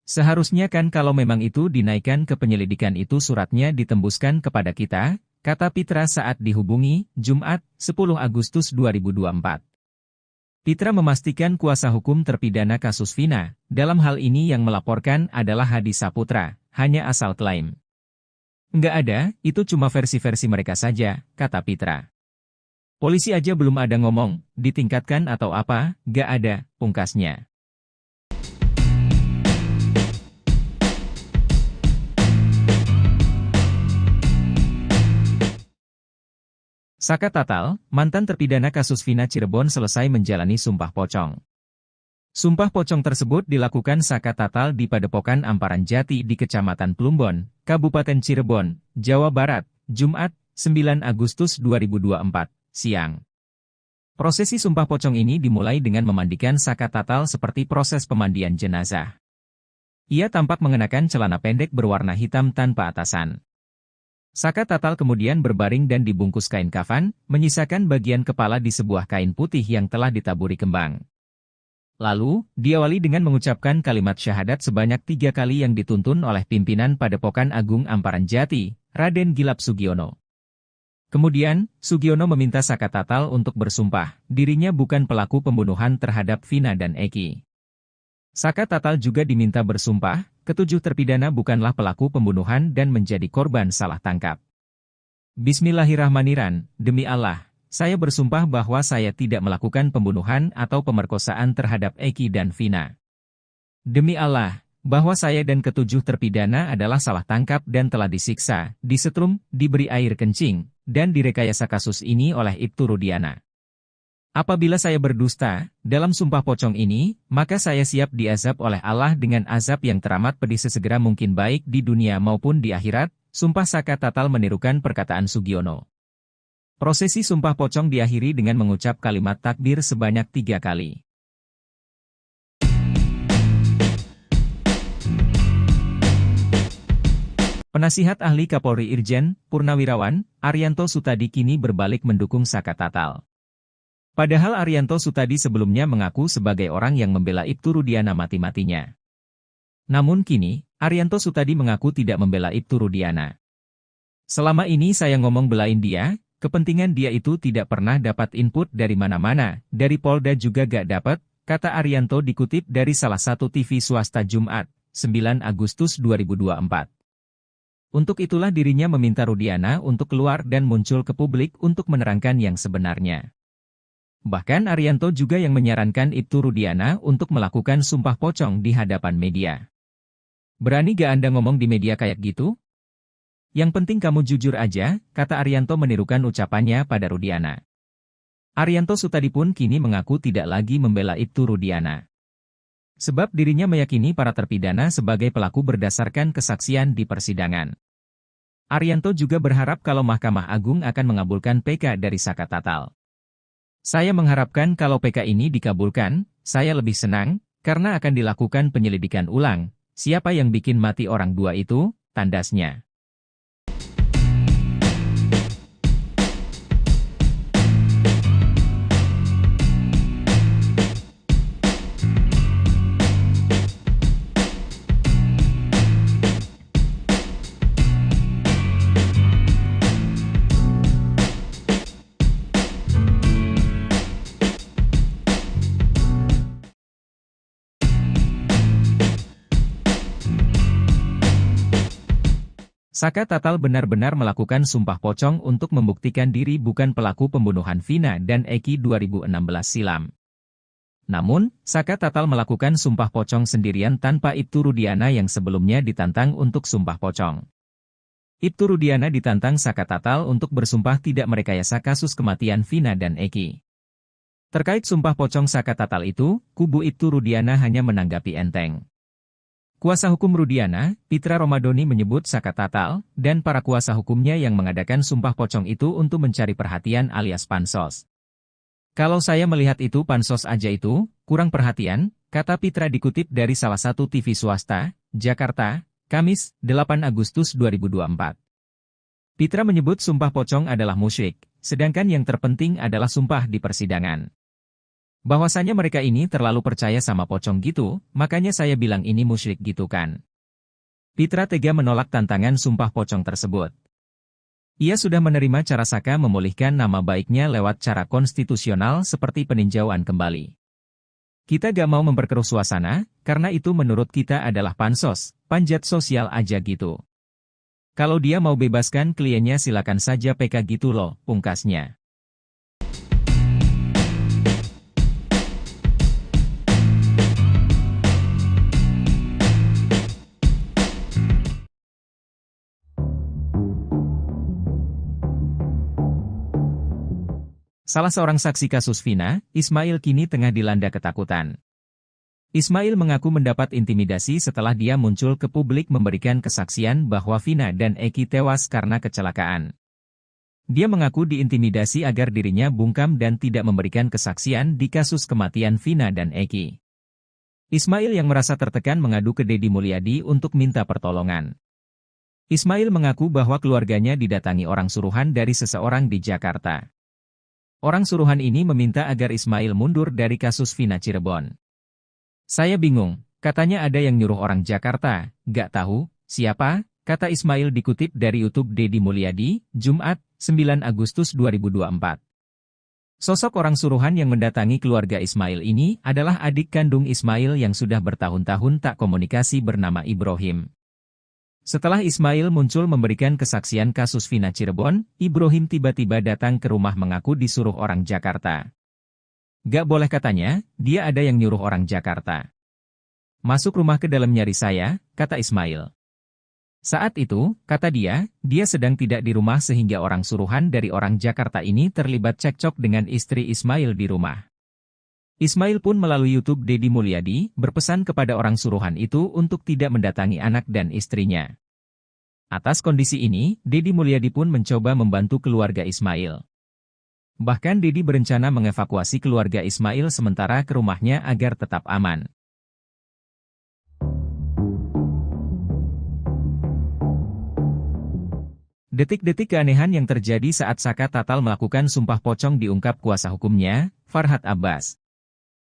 S2: Seharusnya kan kalau memang itu dinaikkan ke penyelidikan itu suratnya ditembuskan kepada kita, kata Pitra saat dihubungi, Jumat, 10 Agustus 2024. Pitra memastikan kuasa hukum terpidana kasus Vina, dalam hal ini yang melaporkan adalah Hadi Saputra, hanya asal klaim. Nggak ada, itu cuma versi-versi mereka saja, kata Pitra. Polisi aja belum ada ngomong, ditingkatkan atau apa, nggak ada, pungkasnya. Saka Tatal, mantan terpidana kasus Vina Cirebon selesai menjalani sumpah pocong. Sumpah pocong tersebut dilakukan Saka Tatal di Padepokan Amparan Jati di Kecamatan Plumbon, Kabupaten Cirebon, Jawa Barat, Jumat, 9 Agustus 2024, siang. Prosesi sumpah pocong ini dimulai dengan memandikan Saka Tatal seperti proses pemandian jenazah. Ia tampak mengenakan celana pendek berwarna hitam tanpa atasan. Saka Tatal kemudian berbaring dan dibungkus kain kafan, menyisakan bagian kepala di sebuah kain putih yang telah ditaburi kembang. Lalu, diawali dengan mengucapkan kalimat syahadat sebanyak 3 kali yang dituntun oleh pimpinan Padepokan Agung Amparan Jati, Raden Gilap Sugiono. Kemudian, Sugiono meminta Saka Tatal untuk bersumpah, dirinya bukan pelaku pembunuhan terhadap Vina dan Eki. Saka Tatal juga diminta bersumpah, ketujuh terpidana bukanlah pelaku pembunuhan dan menjadi korban salah tangkap. Bismillahirrahmanirrahim, demi Allah, saya bersumpah bahwa saya tidak melakukan pembunuhan atau pemerkosaan terhadap Eki dan Vina. Demi Allah, bahwa saya dan ketujuh terpidana adalah salah tangkap dan telah disiksa, disetrum, diberi air kencing, dan direkayasa kasus ini oleh Ibtu Rudiana. Apabila saya berdusta, dalam sumpah pocong ini, maka saya siap diazab oleh Allah dengan azab yang teramat pedih sesegera mungkin baik di dunia maupun di akhirat. Sumpah Saka Tatal menirukan perkataan Sugiono. Prosesi sumpah pocong diakhiri dengan mengucap kalimat takbir sebanyak 3 kali. Penasihat ahli Kapolri Irjen Purnawirawan Arianto Sutadi kini berbalik mendukung Saka Tatal. Padahal Arianto Sutadi sebelumnya mengaku sebagai orang yang membela Ibtu Rudiana mati-matinya. Namun kini, Arianto Sutadi mengaku tidak membela Ibtu Rudiana. Selama ini saya ngomong belain dia, kepentingan dia itu tidak pernah dapat input dari mana-mana, dari Polda juga gak dapat, kata Arianto dikutip dari salah satu TV swasta Jumat, 9 Agustus 2024. Untuk itulah dirinya meminta Rudiana untuk keluar dan muncul ke publik untuk menerangkan yang sebenarnya. Bahkan Arianto juga yang menyarankan Ibtu Rudiana untuk melakukan sumpah pocong di hadapan media. Berani gak Anda ngomong di media kayak gitu? Yang penting kamu jujur aja, kata Arianto menirukan ucapannya pada Rudiana. Arianto Sutadi pun kini mengaku tidak lagi membela Ibtu Rudiana. Sebab dirinya meyakini para terpidana sebagai pelaku berdasarkan kesaksian di persidangan. Arianto juga berharap kalau Mahkamah Agung akan mengabulkan PK dari Saka Tatal. Saya mengharapkan kalau PK ini dikabulkan, saya lebih senang, karena akan dilakukan penyelidikan ulang. Siapa yang bikin mati orang dua itu, tandasnya. Saka Tatal benar-benar melakukan sumpah pocong untuk membuktikan diri bukan pelaku pembunuhan Vina dan Eki 2016 silam. Namun, Saka Tatal melakukan sumpah pocong sendirian tanpa Ibtu Rudiana yang sebelumnya ditantang untuk sumpah pocong. Ibtu Rudiana ditantang Saka Tatal untuk bersumpah tidak merekayasa kasus kematian Vina dan Eki. Terkait sumpah pocong Saka Tatal itu, kubu Ibtu Rudiana hanya menanggapi enteng. Kuasa hukum Rudiana, Pitra Romadoni menyebut Saka Tatal, dan para kuasa hukumnya yang mengadakan sumpah pocong itu untuk mencari perhatian alias pansos. Kalau saya melihat itu pansos aja itu, kurang perhatian, kata Pitra dikutip dari salah satu TV swasta, Jakarta, Kamis, 8 Agustus 2024. Pitra menyebut sumpah pocong adalah musyrik, sedangkan yang terpenting adalah sumpah di persidangan. Bahwasanya mereka ini terlalu percaya sama pocong gitu, makanya saya bilang ini musyrik gitu kan. Pitra tega menolak tantangan sumpah pocong tersebut. Ia sudah menerima cara Saka memulihkan nama baiknya lewat cara konstitusional seperti peninjauan kembali. Kita gak mau memperkeruh suasana, karena itu menurut kita adalah pansos, panjat sosial aja gitu. Kalau dia mau bebaskan kliennya silakan saja PK gitu loh, pungkasnya. Salah seorang saksi kasus Vina, Ismail kini tengah dilanda ketakutan. Ismail mengaku mendapat intimidasi setelah dia muncul ke publik memberikan kesaksian bahwa Vina dan Eki tewas karena kecelakaan. Dia mengaku diintimidasi agar dirinya bungkam dan tidak memberikan kesaksian di kasus kematian Vina dan Eki. Ismail yang merasa tertekan mengadu ke Deddy Mulyadi untuk minta pertolongan. Ismail mengaku bahwa keluarganya didatangi orang suruhan dari seseorang di Jakarta. Orang suruhan ini meminta agar Ismail mundur dari kasus Vina Cirebon. Saya bingung, katanya ada yang nyuruh orang Jakarta, gak tahu, siapa, kata Ismail dikutip dari YouTube Deddy Mulyadi, Jumat, 9 Agustus 2024. Sosok orang suruhan yang mendatangi keluarga Ismail ini adalah adik kandung Ismail yang sudah bertahun-tahun tak komunikasi bernama Ibrahim. Setelah Ismail muncul memberikan kesaksian kasus Vina Cirebon, Ibrahim tiba-tiba datang ke rumah mengaku disuruh orang Jakarta. Gak boleh katanya, dia ada yang nyuruh orang Jakarta. Masuk rumah ke dalam nyari saya, kata Ismail. Saat itu, kata dia sedang tidak di rumah sehingga orang suruhan dari orang Jakarta ini terlibat cekcok dengan istri Ismail di rumah. Ismail pun melalui YouTube Deddy Mulyadi berpesan kepada orang suruhan itu untuk tidak mendatangi anak dan istrinya. Atas kondisi ini, Deddy Mulyadi pun mencoba membantu keluarga Ismail. Bahkan Deddy berencana mengevakuasi keluarga Ismail sementara ke rumahnya agar tetap aman. Detik-detik keanehan yang terjadi saat Saka Tatal melakukan sumpah pocong diungkap kuasa hukumnya, Farhad Abbas.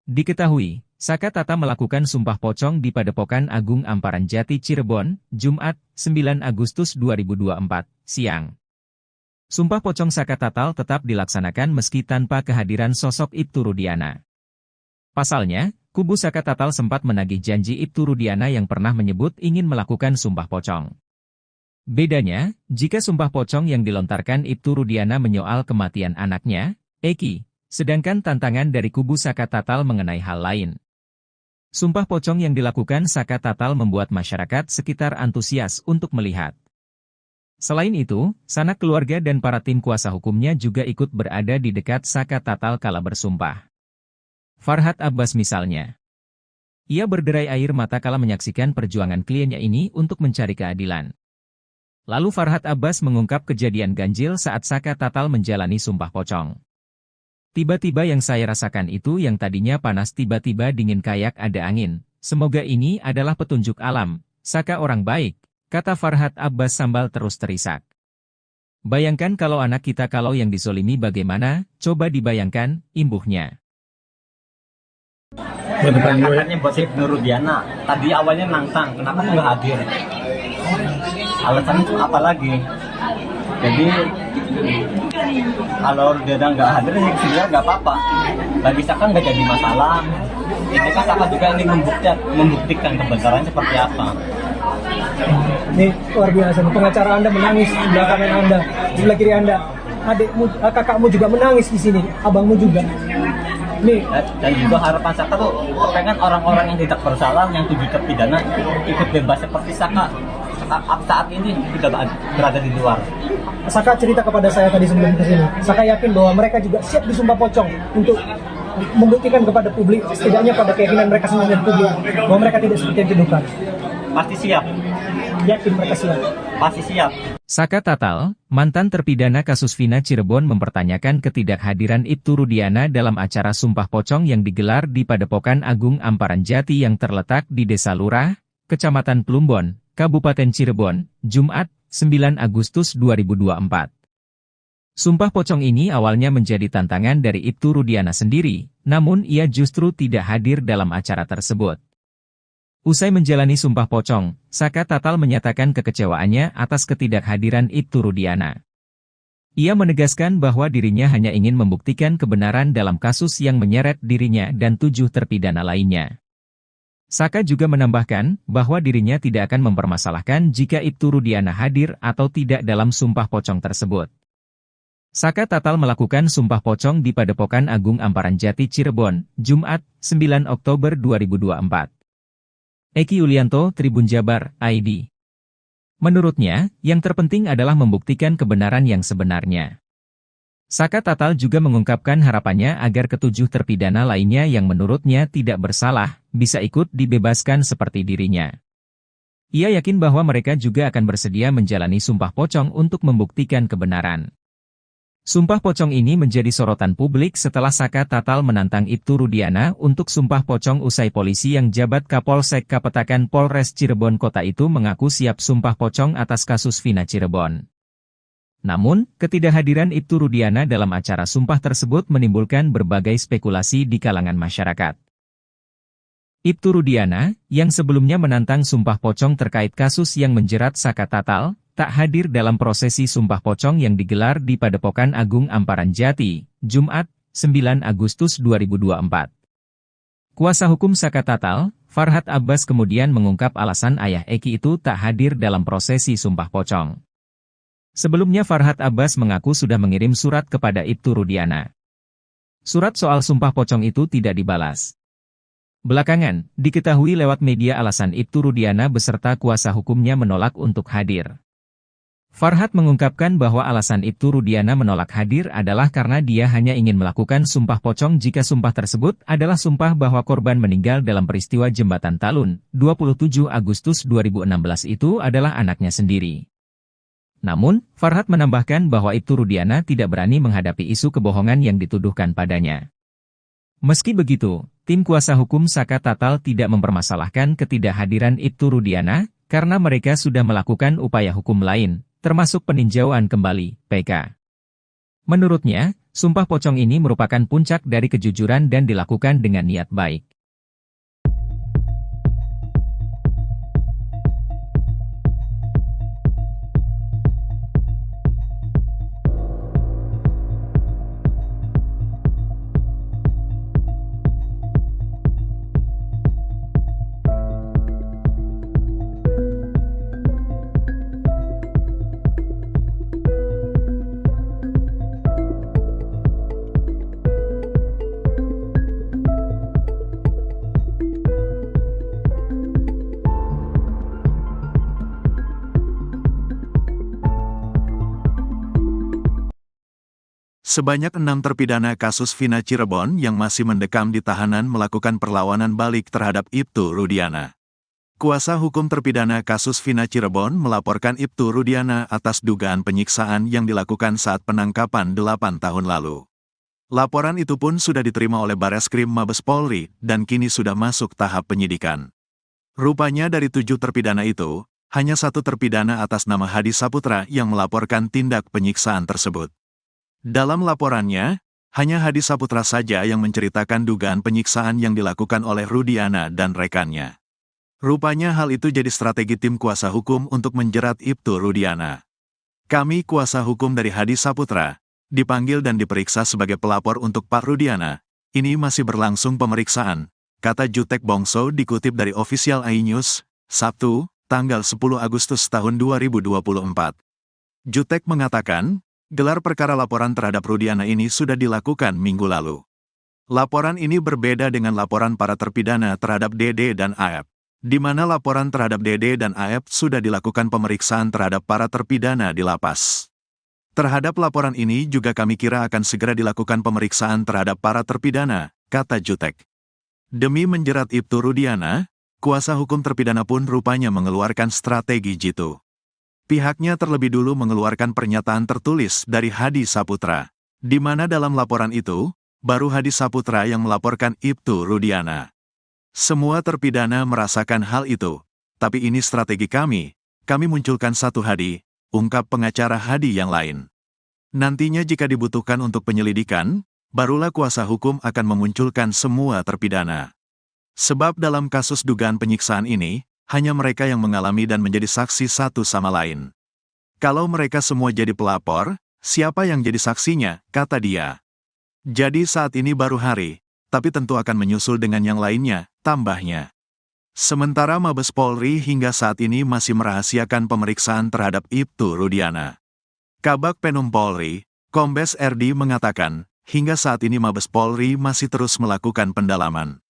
S2: Diketahui, Saka Tatal melakukan sumpah pocong di Padepokan Agung Amparan Jati Cirebon, Jumat, 9 Agustus 2024, siang. Sumpah pocong Saka Tatal tetap dilaksanakan meski tanpa kehadiran sosok Ibtu Rudiana. Pasalnya, kubu Saka Tatal sempat menagih janji Ibtu Rudiana yang pernah menyebut ingin melakukan sumpah pocong. Bedanya, jika sumpah pocong yang dilontarkan Ibtu Rudiana menyoal kematian anaknya, Eki, sedangkan tantangan dari kubu Saka Tatal mengenai hal lain. Sumpah pocong yang dilakukan Saka Tatal membuat masyarakat sekitar antusias untuk melihat. Selain itu, sanak keluarga dan para tim kuasa hukumnya juga ikut berada di dekat Saka Tatal kala bersumpah. Farhad Abbas misalnya. Ia berderai air mata kala menyaksikan perjuangan kliennya ini untuk mencari keadilan. Lalu Farhad Abbas mengungkap kejadian ganjil saat Saka Tatal menjalani sumpah pocong. Tiba-tiba yang saya rasakan itu yang tadinya panas tiba-tiba dingin kayak ada angin. Semoga ini adalah petunjuk alam. Saka orang baik, kata Farhad Abbas sambil terus terisak. Bayangkan kalau anak kita kalau yang disolimi bagaimana, coba dibayangkan, imbuhnya.
S3: Kakaknya buat Ibtu Rudiana, tadi awalnya nantang, kenapa nggak hadir? Alasannya itu apa lagi? Jadi kalau dia nggak hadir ya sebenarnya nggak apa-apa. Bagi Saka nggak jadi masalah. Ini kan Saka juga ingin membuktikan kebenarannya seperti apa.
S4: Ini luar biasa. Pengacara Anda menangis di sebelah kanan Anda, di sebelah kiri Anda. Adikmu, kakakmu juga menangis di sini, abangmu juga. Nih.
S3: Dan juga harapan Saka tuh pengen orang-orang yang tidak bersalah, yang tujuh terpidana ikut bebas seperti Saka. Saat ini tidak berada di luar.
S4: Saka cerita kepada saya tadi sebelum kesini. Saka yakin bahwa mereka juga siap disumpah pocong untuk membuktikan kepada publik, setidaknya pada keyakinan mereka sendiri dan publik, bahwa mereka tidak seperti yang dituduhkan.
S3: Pasti siap.
S4: Yakin mereka siap.
S3: Pasti siap.
S2: Saka Tatal, mantan terpidana kasus Vina Cirebon mempertanyakan ketidakhadiran Ibtu Rudiana dalam acara sumpah pocong yang digelar di Padepokan Agung Amparan Jati yang terletak di Desa Lurah, Kecamatan Plumbon, Kabupaten Cirebon, Jumat, 9 Agustus 2024. Sumpah pocong ini awalnya menjadi tantangan dari Ibtu Rudiana sendiri, namun ia justru tidak hadir dalam acara tersebut. Usai menjalani sumpah pocong, Saka Tatal menyatakan kekecewaannya atas ketidakhadiran Ibtu Rudiana. Ia menegaskan bahwa dirinya hanya ingin membuktikan kebenaran dalam kasus yang menyeret dirinya dan 7 terpidana lainnya. Saka juga menambahkan bahwa dirinya tidak akan mempermasalahkan jika Ibtu Rudiana hadir atau tidak dalam sumpah pocong tersebut. Saka Tatal melakukan sumpah pocong di Padepokan Agung Amparan Jati Cirebon, Jumat, 9 Oktober 2024. Eki Yulianto, Tribun Jabar, ID. Menurutnya, yang terpenting adalah membuktikan kebenaran yang sebenarnya. Saka Tatal juga mengungkapkan harapannya agar ketujuh terpidana lainnya yang menurutnya tidak bersalah, bisa ikut dibebaskan seperti dirinya. Ia yakin bahwa mereka juga akan bersedia menjalani sumpah pocong untuk membuktikan kebenaran. Sumpah pocong ini menjadi sorotan publik setelah Saka Tatal menantang Ibtu Rudiana untuk sumpah pocong usai polisi yang jabat Kapolsek Kapetakan Polres Cirebon Kota itu mengaku siap sumpah pocong atas kasus Vina Cirebon. Namun, ketidakhadiran Ibtu Rudiana dalam acara sumpah tersebut menimbulkan berbagai spekulasi di kalangan masyarakat. Ibtu Rudiana, yang sebelumnya menantang sumpah pocong terkait kasus yang menjerat Saka Tatal, tak hadir dalam prosesi sumpah pocong yang digelar di Padepokan Agung Amparan Jati, Jumat, 9 Agustus 2024. Kuasa hukum Saka Tatal, Farhad Abbas kemudian mengungkap alasan ayah Eki itu tak hadir dalam prosesi sumpah pocong. Sebelumnya Farhad Abbas mengaku sudah mengirim surat kepada Ibtu Rudiana. Surat soal sumpah pocong itu tidak dibalas. Belakangan, diketahui lewat media alasan Ibtu Rudiana beserta kuasa hukumnya menolak untuk hadir. Farhad mengungkapkan bahwa alasan Ibtu Rudiana menolak hadir adalah karena dia hanya ingin melakukan sumpah pocong jika sumpah tersebut adalah sumpah bahwa korban meninggal dalam peristiwa Jembatan Talun, 27 Agustus 2016 itu adalah anaknya sendiri. Namun, Farhad menambahkan bahwa Ibtu Rudiana tidak berani menghadapi isu kebohongan yang dituduhkan padanya. Meski begitu, tim kuasa hukum Saka Tatal tidak mempermasalahkan ketidakhadiran Ibtu Rudiana, karena mereka sudah melakukan upaya hukum lain, termasuk peninjauan kembali, PK. Menurutnya, sumpah pocong ini merupakan puncak dari kejujuran dan dilakukan dengan niat baik.
S1: Sebanyak 6 terpidana kasus Vina Cirebon yang masih mendekam di tahanan melakukan perlawanan balik terhadap Ibtu Rudiana. Kuasa hukum terpidana kasus Vina Cirebon melaporkan Ibtu Rudiana atas dugaan penyiksaan yang dilakukan saat penangkapan 8 tahun lalu. Laporan itu pun sudah diterima oleh Bareskrim Mabes Polri dan kini sudah masuk tahap penyidikan. Rupanya dari 7 terpidana itu, hanya 1 terpidana atas nama Hadi Saputra yang melaporkan tindak penyiksaan tersebut. Dalam laporannya, hanya Hadi Saputra saja yang menceritakan dugaan penyiksaan yang dilakukan oleh Rudiana dan rekannya. Rupanya hal itu jadi strategi tim kuasa hukum untuk menjerat Ibtu Rudiana. Kami kuasa hukum dari Hadi Saputra, dipanggil dan diperiksa sebagai pelapor untuk Pak Rudiana. Ini masih berlangsung pemeriksaan, kata Jutek Bongso dikutip dari Official iNews, Sabtu, tanggal 10 Agustus tahun 2024. Jutek mengatakan, gelar perkara laporan terhadap Rudiana ini sudah dilakukan minggu lalu. Laporan ini berbeda dengan laporan para terpidana terhadap Dede dan Aep, di mana laporan terhadap Dede dan Aep sudah dilakukan pemeriksaan terhadap para terpidana di lapas. Terhadap laporan ini juga kami kira akan segera dilakukan pemeriksaan terhadap para terpidana, kata Jutek. Demi menjerat Ibtu Rudiana, kuasa hukum terpidana pun rupanya mengeluarkan strategi jitu. Pihaknya terlebih dulu mengeluarkan pernyataan tertulis dari Hadi Saputra, di mana dalam laporan itu, baru Hadi Saputra yang melaporkan Ibtu Rudiana. Semua terpidana merasakan hal itu, tapi ini strategi kami munculkan satu Hadi, ungkap pengacara Hadi yang lain. Nantinya jika dibutuhkan untuk penyelidikan, barulah kuasa hukum akan memunculkan semua terpidana. Sebab dalam kasus dugaan penyiksaan ini, hanya mereka yang mengalami dan menjadi saksi satu sama lain. Kalau mereka semua jadi pelapor, siapa yang jadi saksinya, kata dia. Jadi saat ini baru Hari, tapi tentu akan menyusul dengan yang lainnya, tambahnya. Sementara Mabes Polri hingga saat ini masih merahasiakan pemeriksaan terhadap Ibtu Rudiana. Kabag Penum Polri, Kombes RD mengatakan, hingga saat ini Mabes Polri masih terus melakukan pendalaman.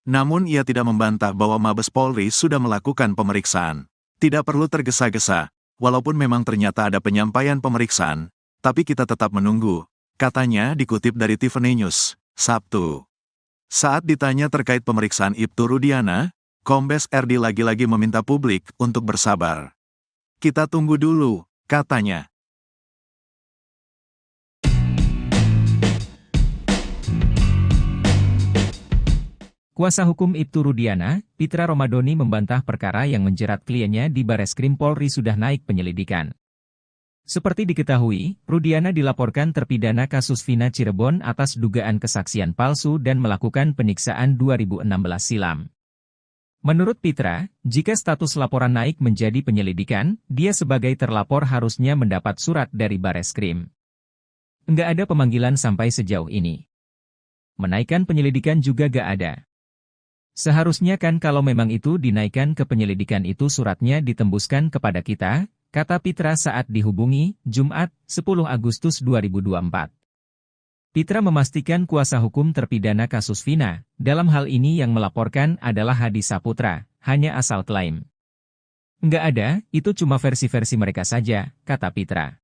S1: Namun ia tidak membantah bahwa Mabes Polri sudah melakukan pemeriksaan. Tidak perlu tergesa-gesa, walaupun memang ternyata ada penyampaian pemeriksaan, tapi kita tetap menunggu, katanya dikutip dari Tiffany News, Sabtu. Saat ditanya terkait pemeriksaan Ibtu Rudiana, Kombes RD lagi-lagi meminta publik untuk bersabar. Kita tunggu dulu, katanya.
S2: Kuasa hukum Ibtu Rudiana, Pitra Romadoni membantah perkara yang menjerat kliennya di Bareskrim Polri sudah naik penyelidikan. Seperti diketahui, Rudiana dilaporkan terpidana kasus Vina Cirebon atas dugaan kesaksian palsu dan melakukan penyiksaan 2016 silam. Menurut Pitra, jika status laporan naik menjadi penyelidikan, dia sebagai terlapor harusnya mendapat surat dari Bareskrim. Nggak ada pemanggilan sampai sejauh ini. Menaikkan penyelidikan juga gak ada. Seharusnya kan kalau memang itu dinaikkan ke penyelidikan itu suratnya ditembuskan kepada kita, kata Pitra saat dihubungi, Jumat, 10 Agustus 2024. Pitra memastikan kuasa hukum terpidana kasus Vina, dalam hal ini yang melaporkan adalah Hadi Saputra, hanya asal klaim. Nggak ada, itu cuma versi-versi mereka saja, kata Pitra.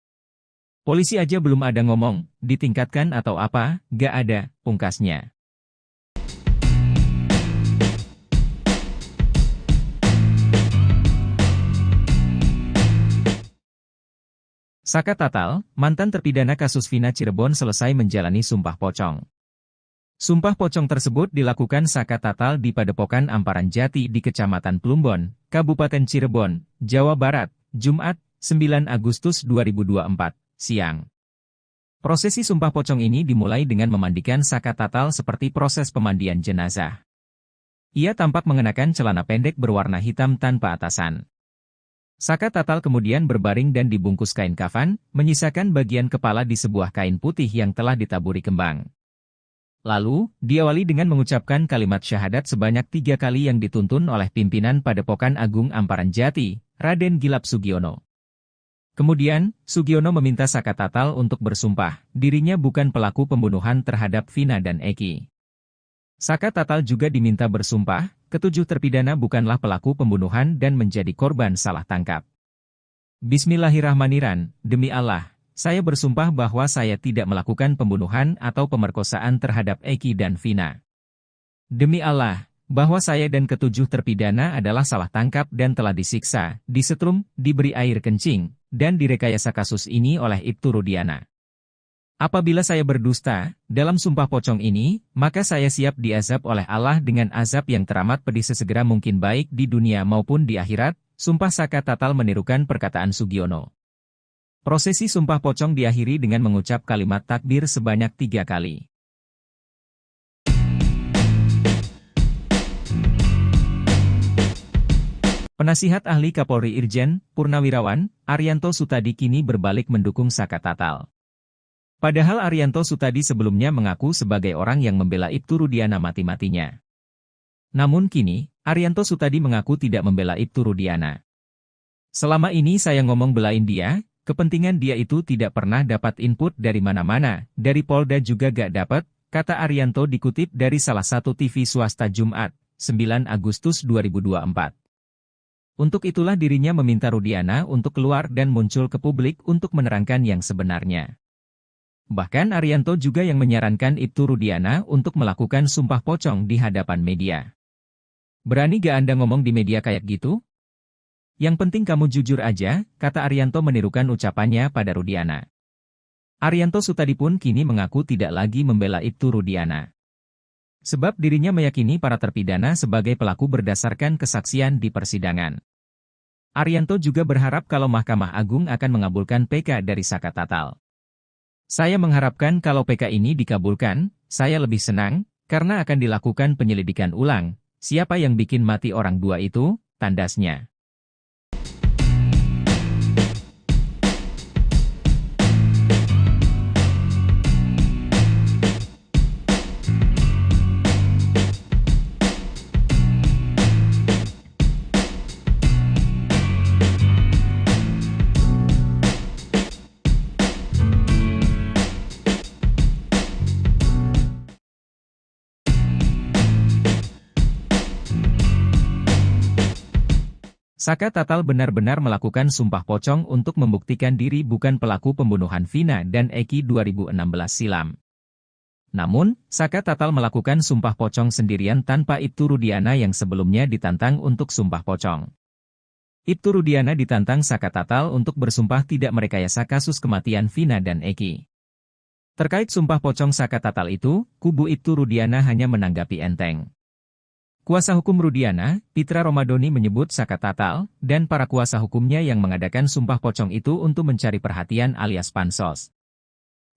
S2: Polisi aja belum ada ngomong, ditingkatkan atau apa, nggak ada, pungkasnya. Saka Tatal, mantan terpidana kasus Vina Cirebon selesai menjalani sumpah pocong. Sumpah pocong tersebut dilakukan Saka Tatal di Padepokan Amparan Jati di Kecamatan Plumbon, Kabupaten Cirebon, Jawa Barat, Jumat, 9 Agustus 2024, siang. Prosesi sumpah pocong ini dimulai dengan memandikan Saka Tatal seperti proses pemandian jenazah. Ia tampak mengenakan celana pendek berwarna hitam tanpa atasan. Saka Tatal kemudian berbaring dan dibungkus kain kafan, menyisakan bagian kepala di sebuah kain putih yang telah ditaburi kembang. Lalu, diawali dengan mengucapkan kalimat syahadat sebanyak 3 kali yang dituntun oleh pimpinan Padepokan Agung Amparan Jati, Raden Gilap Sugiono. Kemudian, Sugiono meminta Saka Tatal untuk bersumpah, dirinya bukan pelaku pembunuhan terhadap Vina dan Eki. Saka Tatal juga diminta bersumpah, ketujuh terpidana bukanlah pelaku pembunuhan dan menjadi korban salah tangkap. Bismillahirrahmanirrahim, demi Allah, saya bersumpah bahwa saya tidak melakukan pembunuhan atau pemerkosaan terhadap Eki dan Vina. Demi Allah, bahwa saya dan ketujuh terpidana adalah salah tangkap dan telah disiksa, disetrum, diberi air kencing, dan direkayasa kasus ini oleh Ibtu Rudiana. Apabila saya berdusta, dalam sumpah pocong ini, maka saya siap diazab oleh Allah dengan azab yang teramat pedih sesegera mungkin baik di dunia maupun di akhirat, sumpah Saka Tatal menirukan perkataan Sugiono. Prosesi sumpah pocong diakhiri dengan mengucap kalimat takbir sebanyak 3 kali. Penasihat ahli Kapolri Irjen Purnawirawan, Arianto Sutadi kini berbalik mendukung Saka Tatal. Padahal Arianto Sutadi sebelumnya mengaku sebagai orang yang membela Ibtu Rudiana mati-matinya. Namun kini, Arianto Sutadi mengaku tidak membela Ibtu Rudiana. Selama ini saya ngomong belain dia, kepentingan dia itu tidak pernah dapat input dari mana-mana, dari Polda juga gak dapat, kata Arianto dikutip dari salah satu TV swasta Jumat, 9 Agustus 2024. Untuk itulah dirinya meminta Rudiana untuk keluar dan muncul ke publik untuk menerangkan yang sebenarnya. Bahkan Arianto juga yang menyarankan Ibtu Rudiana untuk melakukan sumpah pocong di hadapan media. Berani gak Anda ngomong di media kayak gitu? Yang penting kamu jujur aja, kata Arianto menirukan ucapannya pada Rudiana. Arianto Sutadi pun kini mengaku tidak lagi membela Ibtu Rudiana. Sebab dirinya meyakini para terpidana sebagai pelaku berdasarkan kesaksian di persidangan. Arianto juga berharap kalau Mahkamah Agung akan mengabulkan PK dari Saka Tatal. Saya mengharapkan kalau PK ini dikabulkan, saya lebih senang, karena akan dilakukan penyelidikan ulang. Siapa yang bikin mati orang dua itu, tandasnya. Saka Tatal benar-benar melakukan sumpah pocong untuk membuktikan diri bukan pelaku pembunuhan Vina dan Eki 2016 silam. Namun, Saka Tatal melakukan sumpah pocong sendirian tanpa Ibtu Rudiana yang sebelumnya ditantang untuk sumpah pocong. Ibtu Rudiana ditantang Saka Tatal untuk bersumpah tidak merekayasa kasus kematian Vina dan Eki. Terkait sumpah pocong Saka Tatal itu, kubu Ibtu Rudiana hanya menanggapi enteng. Kuasa hukum Rudiana, Pitra Romadoni menyebut Saka Tatal, dan para kuasa hukumnya yang mengadakan sumpah pocong itu untuk mencari perhatian alias pansos.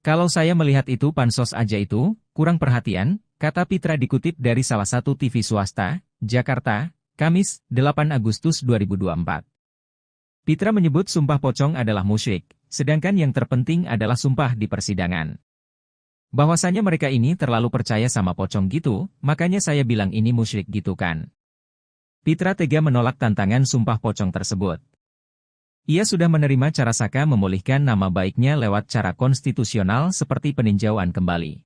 S2: Kalau saya melihat itu pansos aja itu, kurang perhatian, kata Pitra dikutip dari salah satu TV swasta, Jakarta, Kamis, 8 Agustus 2024. Pitra menyebut sumpah pocong adalah musyrik, sedangkan yang terpenting adalah sumpah di persidangan. Bahwasanya mereka ini terlalu percaya sama pocong gitu, makanya saya bilang ini musyrik gitu kan. Pitra tega menolak tantangan sumpah pocong tersebut. Ia sudah menerima cara Saka memulihkan nama baiknya lewat cara konstitusional seperti peninjauan kembali.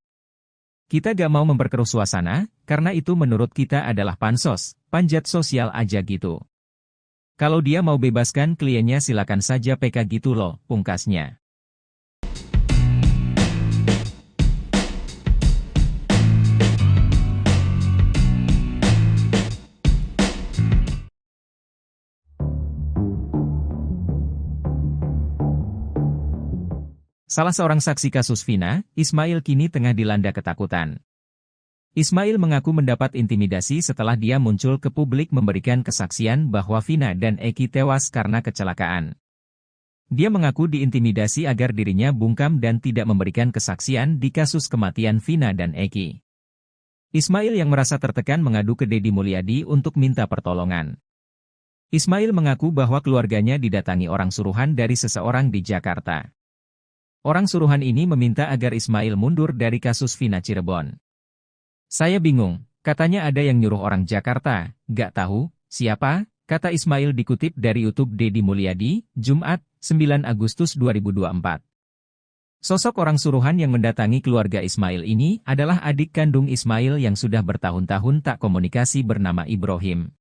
S2: Kita gak mau memperkeruh suasana, karena itu menurut kita adalah pansos, panjat sosial aja gitu. Kalau dia mau bebaskan kliennya silakan saja PK gitu loh, pungkasnya. Salah seorang saksi kasus Vina, Ismail kini tengah dilanda ketakutan. Ismail mengaku mendapat intimidasi setelah dia muncul ke publik memberikan kesaksian bahwa Vina dan Eki tewas karena kecelakaan. Dia mengaku diintimidasi agar dirinya bungkam dan tidak memberikan kesaksian di kasus kematian Vina dan Eki. Ismail yang merasa tertekan mengadu ke Deddy Mulyadi untuk minta pertolongan. Ismail mengaku bahwa keluarganya didatangi orang suruhan dari seseorang di Jakarta. Orang suruhan ini meminta agar Ismail mundur dari kasus Vina Cirebon. Saya bingung, katanya ada yang nyuruh orang Jakarta, gak tahu, siapa, kata Ismail dikutip dari YouTube Deddy Mulyadi, Jumat, 9 Agustus 2024. Sosok orang suruhan yang mendatangi keluarga Ismail ini adalah adik kandung Ismail yang sudah bertahun-tahun tak komunikasi bernama Ibrahim.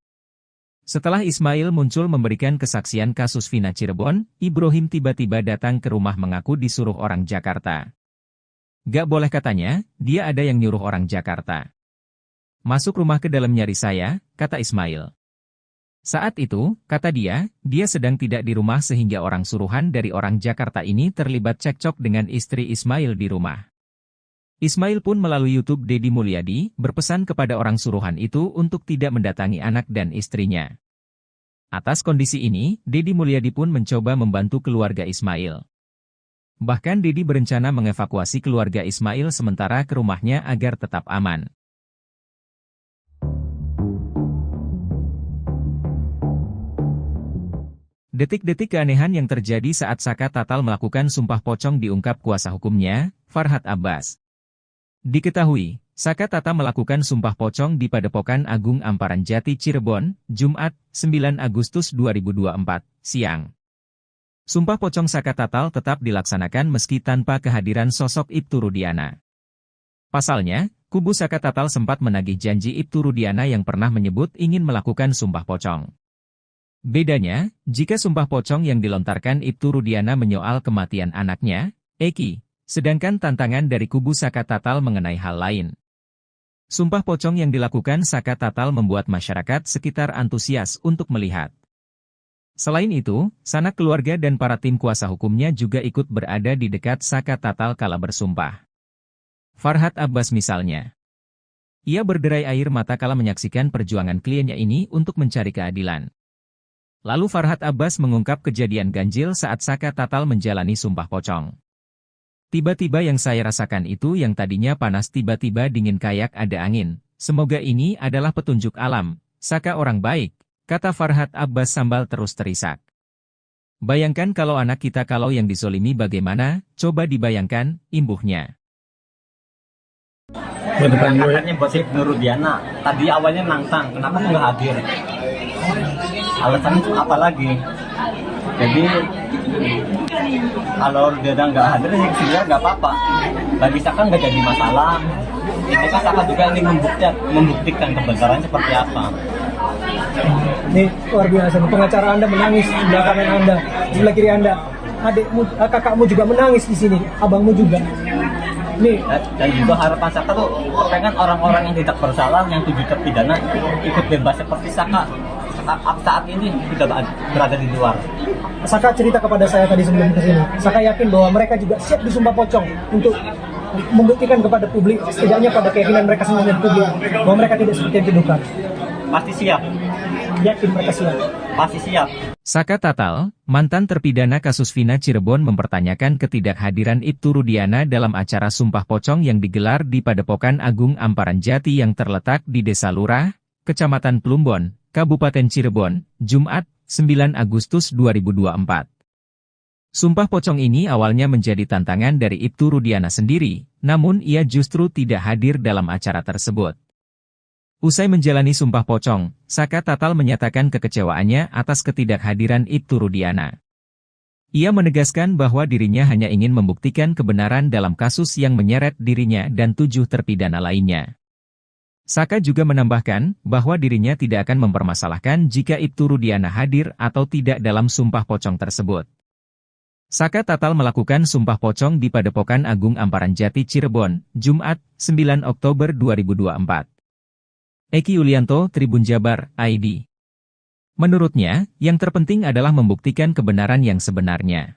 S2: Setelah Ismail muncul memberikan kesaksian kasus Vina Cirebon, Ibrahim tiba-tiba datang ke rumah mengaku disuruh orang Jakarta. Gak boleh katanya, dia ada yang nyuruh orang Jakarta. Masuk rumah ke dalam nyari saya, kata Ismail. Saat itu, kata dia sedang tidak di rumah sehingga orang suruhan dari orang Jakarta ini terlibat cekcok dengan istri Ismail di rumah. Ismail pun melalui YouTube Deddy Mulyadi berpesan kepada orang suruhan itu untuk tidak mendatangi anak dan istrinya. Atas kondisi ini, Deddy Mulyadi pun mencoba membantu keluarga Ismail. Bahkan Deddy berencana mengevakuasi keluarga Ismail sementara ke rumahnya agar tetap aman. Detik-detik keanehan yang terjadi saat Saka Tatal melakukan sumpah pocong diungkap kuasa hukumnya, Farhad Abbas. Diketahui, Saka Tatal melakukan sumpah pocong di Padepokan Agung Amparan Jati Cirebon, Jumat, 9 Agustus 2024, siang. Sumpah pocong Saka Tatal tetap dilaksanakan meski tanpa kehadiran sosok Ibtu Rudiana. Pasalnya, kubu Saka Tatal sempat menagih janji Ibtu Rudiana yang pernah menyebut ingin melakukan sumpah pocong. Bedanya, jika sumpah pocong yang dilontarkan Ibtu Rudiana menyoal kematian anaknya, Eki, sedangkan tantangan dari kubu Saka Tatal mengenai hal lain. Sumpah pocong yang dilakukan Saka Tatal membuat masyarakat sekitar antusias untuk melihat. Selain itu, sanak keluarga dan para tim kuasa hukumnya juga ikut berada di dekat Saka Tatal kala bersumpah. Farhad Abbas misalnya. Ia berderai air mata kala menyaksikan perjuangan kliennya ini untuk mencari keadilan. Lalu Farhad Abbas mengungkap kejadian ganjil saat Saka Tatal menjalani sumpah pocong. Tiba-tiba yang saya rasakan itu yang tadinya panas tiba-tiba dingin kayak ada angin. Semoga ini adalah petunjuk alam. Saka orang baik, kata Farhad Abbas sambil terus terisak. Bayangkan kalau anak kita kalau yang disolimi bagaimana, coba dibayangkan, imbuhnya.
S3: Katanya buat si Nurudiana, tadi awalnya nantang, kenapa tuh nggak hadir? Alasannya apa lagi? Jadi kalau dia nggak hadir sih sebenarnya nggak apa-apa. Bagi Saka nggak jadi masalah. Ini kan Saka juga ingin membuktikan kebenaran seperti apa.
S4: Ini luar biasa. Pengacara Anda menangis di sebelah kanan Anda, di sebelah kiri Anda. Adikmu, kakakmu juga menangis di sini, abangmu juga. Nih.
S3: Dan juga harapan Saka tuh pengen orang-orang yang tidak bersalah, yang tujuh terpidana ikut bebas seperti Saka. Saat ini tidak berada di luar.
S4: Saka cerita kepada saya tadi sebelum kesini. Saka yakin bahwa mereka juga siap disumpah pocong untuk membuktikan kepada publik, setidaknya pada keyakinan mereka sendiri dan publik, bahwa mereka tidak seperti yang dituduhkan.
S3: Pasti siap.
S4: Yakin mereka siap.
S3: Pasti siap.
S2: Saka Tatal, mantan terpidana kasus Vina Cirebon mempertanyakan ketidakhadiran Ibtu Rudiana dalam acara sumpah pocong yang digelar di Padepokan Agung Amparan Jati yang terletak di Desa Lurah, Kecamatan Plumbon, Kabupaten Cirebon, Jumat, 9 Agustus 2024. Sumpah pocong ini awalnya menjadi tantangan dari Ibtu Rudiana sendiri, namun ia justru tidak hadir dalam acara tersebut. Usai menjalani sumpah pocong, Saka Tatal menyatakan kekecewaannya atas ketidakhadiran Ibtu Rudiana. Ia menegaskan bahwa dirinya hanya ingin membuktikan kebenaran dalam kasus yang menyeret dirinya dan 7 terpidana lainnya. Saka juga menambahkan bahwa dirinya tidak akan mempermasalahkan jika Ibtu Rudiana hadir atau tidak dalam sumpah pocong tersebut. Saka Tatal melakukan sumpah pocong di Padepokan Agung Amparan Jati Cirebon, Jumat, 9 Oktober 2024. Eki Yulianto, Tribun Jabar, ID. Menurutnya, yang terpenting adalah membuktikan kebenaran yang sebenarnya.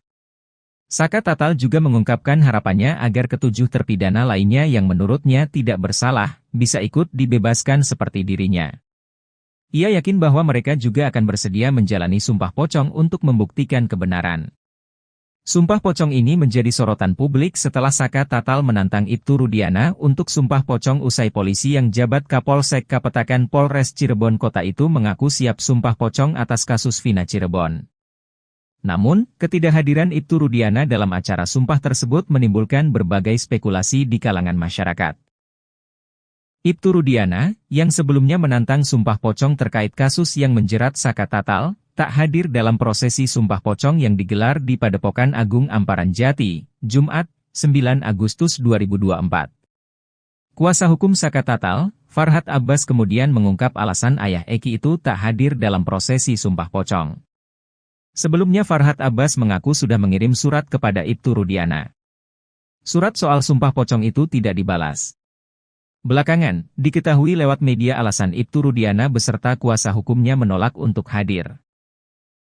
S2: Saka Tatal juga mengungkapkan harapannya agar ke-7 terpidana lainnya yang menurutnya tidak bersalah, bisa ikut dibebaskan seperti dirinya. Ia yakin bahwa mereka juga akan bersedia menjalani sumpah pocong untuk membuktikan kebenaran. Sumpah pocong ini menjadi sorotan publik setelah Saka Tatal menantang Ibtu Rudiana untuk sumpah pocong usai polisi yang jabat Kapolsek Kapetakan Polres Cirebon Kota itu mengaku siap sumpah pocong atas kasus Vina Cirebon. Namun, ketidakhadiran Ibtu Rudiana dalam acara sumpah tersebut menimbulkan berbagai spekulasi di kalangan masyarakat. Ibtu Rudiana, yang sebelumnya menantang sumpah pocong terkait kasus yang menjerat Saka Tatal, tak hadir dalam prosesi sumpah pocong yang digelar di Padepokan Agung Amparan Jati, Jumat, 9 Agustus 2024. Kuasa hukum Saka Tatal, Farhad Abbas kemudian mengungkap alasan ayah Eki itu tak hadir dalam prosesi sumpah pocong. Sebelumnya Farhad Abbas mengaku sudah mengirim surat kepada Ibtu Rudiana. Surat soal sumpah pocong itu tidak dibalas. Belakangan, diketahui lewat media alasan Ibtu Rudiana beserta kuasa hukumnya menolak untuk hadir.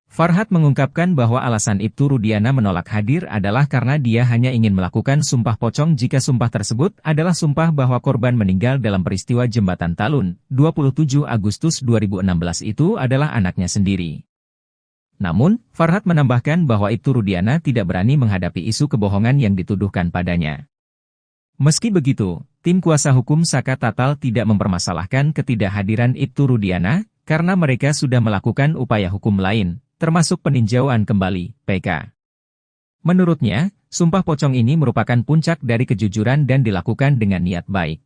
S2: Farhad mengungkapkan bahwa alasan Ibtu Rudiana menolak hadir adalah karena dia hanya ingin melakukan sumpah pocong jika sumpah tersebut adalah sumpah bahwa korban meninggal dalam peristiwa Jembatan Talun, 27 Agustus 2016 itu adalah anaknya sendiri. Namun, Farhad menambahkan bahwa Ibtu Rudiana tidak berani menghadapi isu kebohongan yang dituduhkan padanya. Meski begitu, tim kuasa hukum Saka Tatal tidak mempermasalahkan ketidakhadiran Ibtu Rudiana, karena mereka sudah melakukan upaya hukum lain, termasuk peninjauan kembali, PK. Menurutnya, sumpah pocong ini merupakan puncak dari kejujuran dan dilakukan dengan niat baik.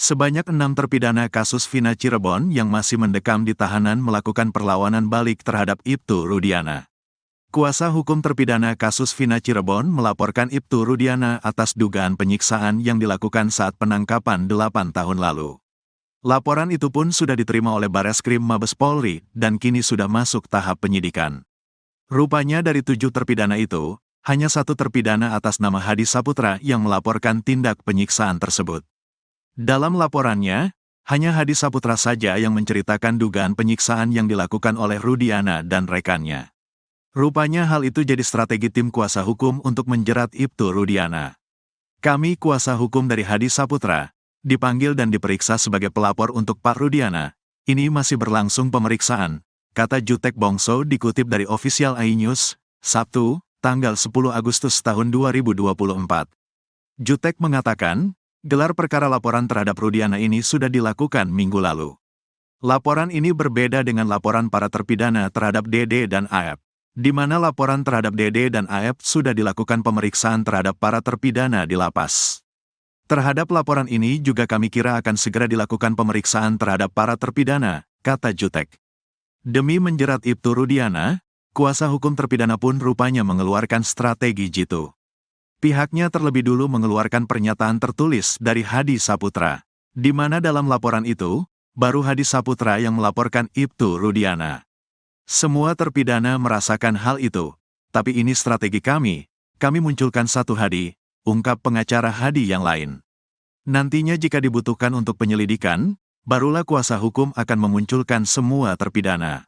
S1: Sebanyak 6 terpidana kasus Vina Cirebon yang masih mendekam di tahanan melakukan perlawanan balik terhadap Ibtu Rudiana. Kuasa hukum terpidana kasus Vina Cirebon melaporkan Ibtu Rudiana atas dugaan penyiksaan yang dilakukan saat penangkapan 8 tahun lalu. Laporan itu pun sudah diterima oleh Bareskrim Mabes Polri dan kini sudah masuk tahap penyidikan. Rupanya dari 7 terpidana itu, hanya 1 terpidana atas nama Hadi Saputra yang melaporkan tindak penyiksaan tersebut. Dalam laporannya, hanya Hadi Saputra saja yang menceritakan dugaan penyiksaan yang dilakukan oleh Rudiana dan rekannya. Rupanya hal itu jadi strategi tim kuasa hukum untuk menjerat Ibtu Rudiana. Kami kuasa hukum dari Hadi Saputra, dipanggil dan diperiksa sebagai pelapor untuk Pak Rudiana. Ini masih berlangsung pemeriksaan, kata Jutek Bongso dikutip dari Official iNews, Sabtu, tanggal 10 Agustus tahun 2024. Jutek mengatakan, gelar perkara laporan terhadap Rudiana ini sudah dilakukan minggu lalu. Laporan ini berbeda dengan laporan para terpidana terhadap Dede dan Aep, di mana laporan terhadap Dede dan Aep sudah dilakukan pemeriksaan terhadap para terpidana di lapas. Terhadap laporan ini juga kami kira akan segera dilakukan pemeriksaan terhadap para terpidana, kata Jutek. Demi menjerat Ibtu Rudiana, kuasa hukum terpidana pun rupanya mengeluarkan strategi jitu. Pihaknya terlebih dulu mengeluarkan pernyataan tertulis dari Hadi Saputra, di mana dalam laporan itu, baru Hadi Saputra yang melaporkan Ibtu Rudiana. Semua terpidana merasakan hal itu, tapi ini strategi kami munculkan satu Hadi, ungkap pengacara Hadi yang lain. Nantinya jika dibutuhkan untuk penyelidikan, barulah kuasa hukum akan memunculkan semua terpidana.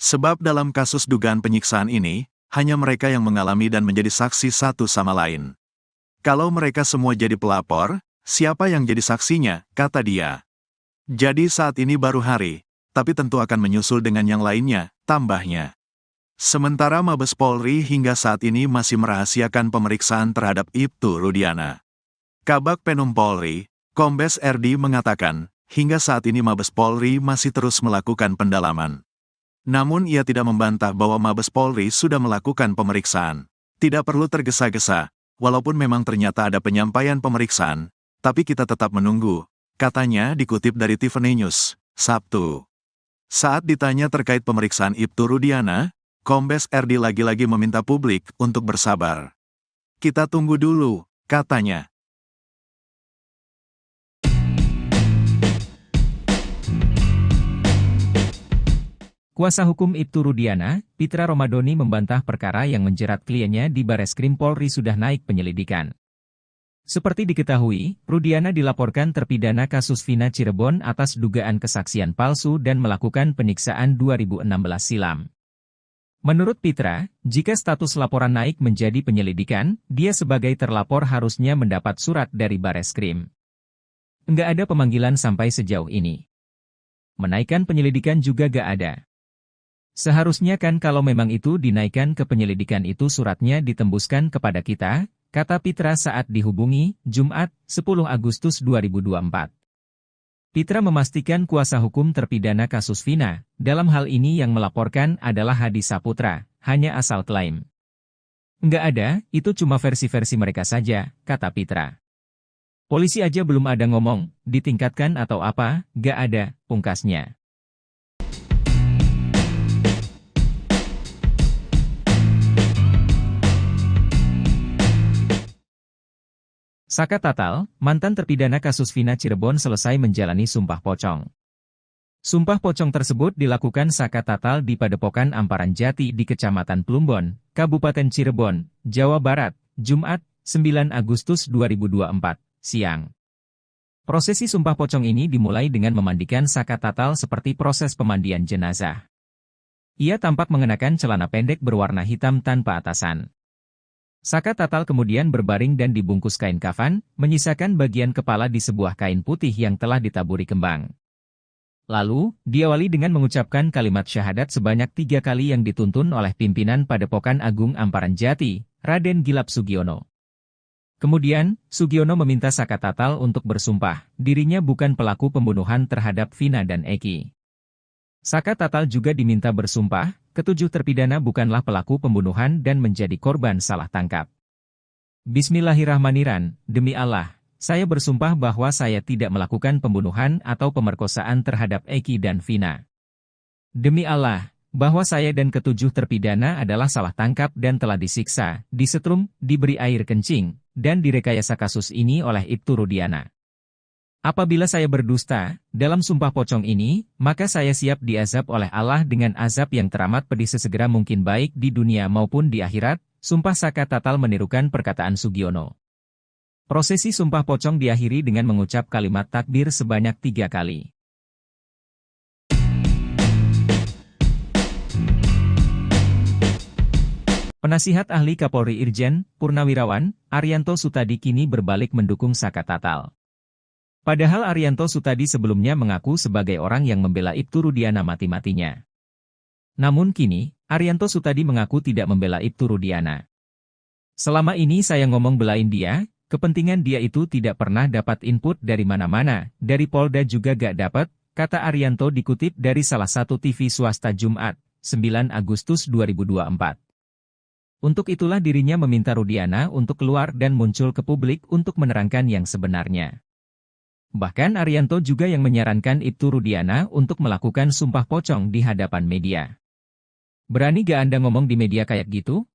S1: Sebab dalam kasus dugaan penyiksaan ini, hanya mereka yang mengalami dan menjadi saksi satu sama lain. Kalau mereka semua jadi pelapor, Siapa yang jadi saksinya, kata dia. Jadi saat ini baru hari, tapi tentu akan menyusul dengan yang lainnya, tambahnya. Sementara Mabes Polri hingga saat ini masih merahasiakan pemeriksaan terhadap Ibtu Rudiana. Kabag Penum Polri, Kombes RD mengatakan, hingga saat ini Mabes Polri masih terus melakukan pendalaman. Namun ia tidak membantah bahwa Mabes Polri sudah melakukan pemeriksaan. Tidak perlu tergesa-gesa, walaupun memang ternyata ada penyampaian pemeriksaan, tapi kita tetap menunggu, katanya dikutip dari Tiffany News, Sabtu. Saat ditanya terkait pemeriksaan Ibtu Rudiana, Kombes RD lagi-lagi meminta publik untuk bersabar. Kita tunggu dulu, katanya.
S2: Kuasa hukum Ibtu Rudiana, Pitra Romadoni membantah perkara yang menjerat kliennya di Bareskrim Polri sudah naik penyelidikan. Seperti diketahui, Rudiana dilaporkan terpidana kasus Vina Cirebon atas dugaan kesaksian palsu dan melakukan penyiksaan 2016 silam. Menurut Pitra, jika status laporan naik menjadi penyelidikan, dia sebagai terlapor harusnya mendapat surat dari Bareskrim. Enggak ada pemanggilan sampai sejauh ini. Menaikkan penyelidikan juga gak ada. Seharusnya kan kalau memang itu dinaikkan ke penyelidikan itu suratnya ditembuskan kepada kita, kata Pitra saat dihubungi, Jumat, 10 Agustus 2024. Pitra memastikan kuasa hukum terpidana kasus Vina, dalam hal ini yang melaporkan adalah Hadi Saputra, hanya asal klaim. Enggak ada, itu cuma versi-versi mereka saja, kata Pitra. Polisi aja belum ada ngomong, ditingkatkan atau apa, gak ada, pungkasnya. Saka Tatal, mantan terpidana kasus Vina Cirebon selesai menjalani sumpah pocong. Sumpah pocong tersebut dilakukan Saka Tatal di Padepokan Amparan Jati di Kecamatan Plumbon, Kabupaten Cirebon, Jawa Barat, Jumat, 9 Agustus 2024, siang. Prosesi sumpah pocong ini dimulai dengan memandikan Saka Tatal seperti proses pemandian jenazah. Ia tampak mengenakan celana pendek berwarna hitam tanpa atasan. Saka Tatal kemudian berbaring dan dibungkus kain kafan, menyisakan bagian kepala di sebuah kain putih yang telah ditaburi kembang. Lalu, diawali dengan mengucapkan kalimat syahadat sebanyak 3 kali yang dituntun oleh pimpinan Padepokan Agung Amparan Jati, Raden Gilap Sugiono. Kemudian, Sugiono meminta Saka Tatal untuk bersumpah, dirinya bukan pelaku pembunuhan terhadap Vina dan Eki. Saka Tatal juga diminta bersumpah, ketujuh terpidana bukanlah pelaku pembunuhan dan menjadi korban salah tangkap. Bismillahirrahmanirrahim, demi Allah, saya bersumpah bahwa saya tidak melakukan pembunuhan atau pemerkosaan terhadap Eki dan Vina. Demi Allah, bahwa saya dan ketujuh terpidana adalah salah tangkap dan telah disiksa, disetrum, diberi air kencing, dan direkayasa kasus ini oleh Ibtu Rudiana. Apabila saya berdusta, dalam sumpah pocong ini, maka saya siap diazab oleh Allah dengan azab yang teramat pedih sesegera mungkin baik di dunia maupun di akhirat, sumpah Saka Tatal menirukan perkataan Sugiono. Prosesi sumpah pocong diakhiri dengan mengucap kalimat takbir sebanyak 3 kali. Penasihat ahli Kapolri Irjen, Purnawirawan, Arianto Sutadi kini berbalik mendukung Saka Tatal. Padahal Arianto Sutadi sebelumnya mengaku sebagai orang yang membela Ibtu Rudiana mati-matinya. Namun kini, Arianto Sutadi mengaku tidak membela Ibtu Rudiana. Selama ini saya ngomong belain dia, kepentingan dia itu tidak pernah dapat input dari mana-mana, dari Polda juga gak dapat, kata Arianto dikutip dari salah satu TV swasta Jumat, 9 Agustus 2024. Untuk itulah dirinya meminta Rudiana untuk keluar dan muncul ke publik untuk menerangkan yang sebenarnya. Bahkan Arianto juga yang menyarankan Ibtu Rudiana untuk melakukan sumpah pocong di hadapan media. Berani gak Anda ngomong di media kayak gitu?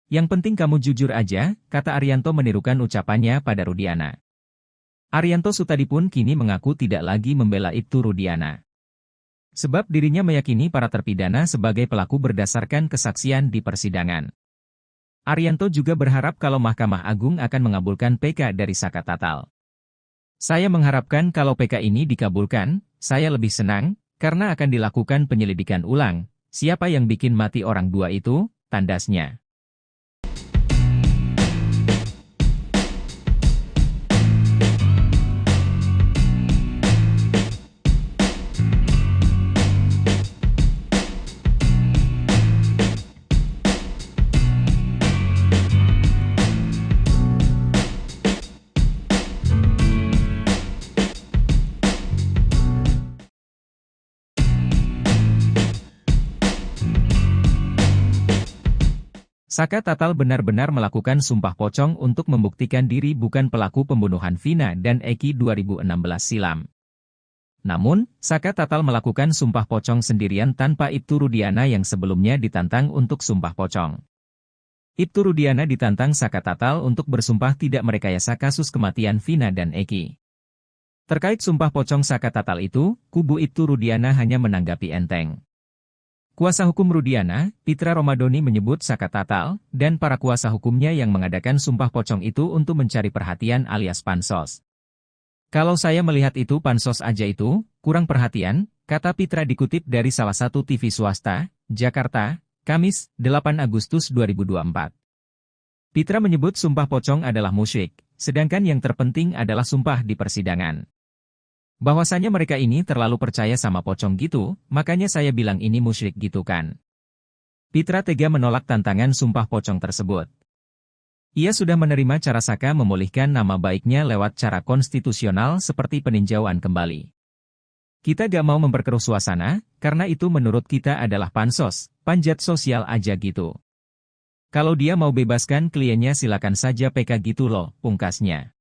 S2: Yang penting kamu jujur aja, kata Arianto menirukan ucapannya pada Rudiana. Arianto Sutadi pun kini mengaku tidak lagi membela Ibtu Rudiana. Sebab dirinya meyakini para terpidana sebagai pelaku berdasarkan kesaksian di persidangan. Arianto juga berharap kalau Mahkamah Agung akan mengabulkan PK dari Saka Tatal. Saya mengharapkan kalau PK ini dikabulkan, saya lebih senang, karena akan dilakukan penyelidikan ulang. Siapa yang bikin mati orang dua itu, tandasnya. Saka Tatal benar-benar melakukan sumpah pocong untuk membuktikan diri bukan pelaku pembunuhan Vina dan Eki 2016 silam. Namun, Saka Tatal melakukan sumpah pocong sendirian tanpa Ibtu Rudiana yang sebelumnya ditantang untuk sumpah pocong. Ibtu Rudiana ditantang Saka Tatal untuk bersumpah tidak merekayasa kasus kematian Vina dan Eki. Terkait sumpah pocong Saka Tatal itu, kubu Ibtu Rudiana hanya menanggapi enteng. Kuasa hukum Rudiana, Pitra Romadoni menyebut Saka Tatal, dan para kuasa hukumnya yang mengadakan sumpah pocong itu untuk mencari perhatian alias pansos. Kalau saya melihat itu pansos aja itu, kurang perhatian, kata Pitra dikutip dari salah satu TV swasta, Jakarta, Kamis, 8 Agustus 2024. Pitra menyebut sumpah pocong adalah musyrik, sedangkan yang terpenting adalah sumpah di persidangan. Bahwasanya mereka ini terlalu percaya sama pocong gitu, makanya saya bilang ini musyrik gitu kan. Pitra tega menolak tantangan sumpah pocong tersebut. Ia sudah menerima cara Saka memulihkan nama baiknya lewat cara konstitusional seperti peninjauan kembali. Kita gak mau memperkeruh suasana, karena itu menurut kita adalah pansos, panjat sosial aja gitu. Kalau dia mau bebaskan kliennya silakan saja PK gitu loh, pungkasnya.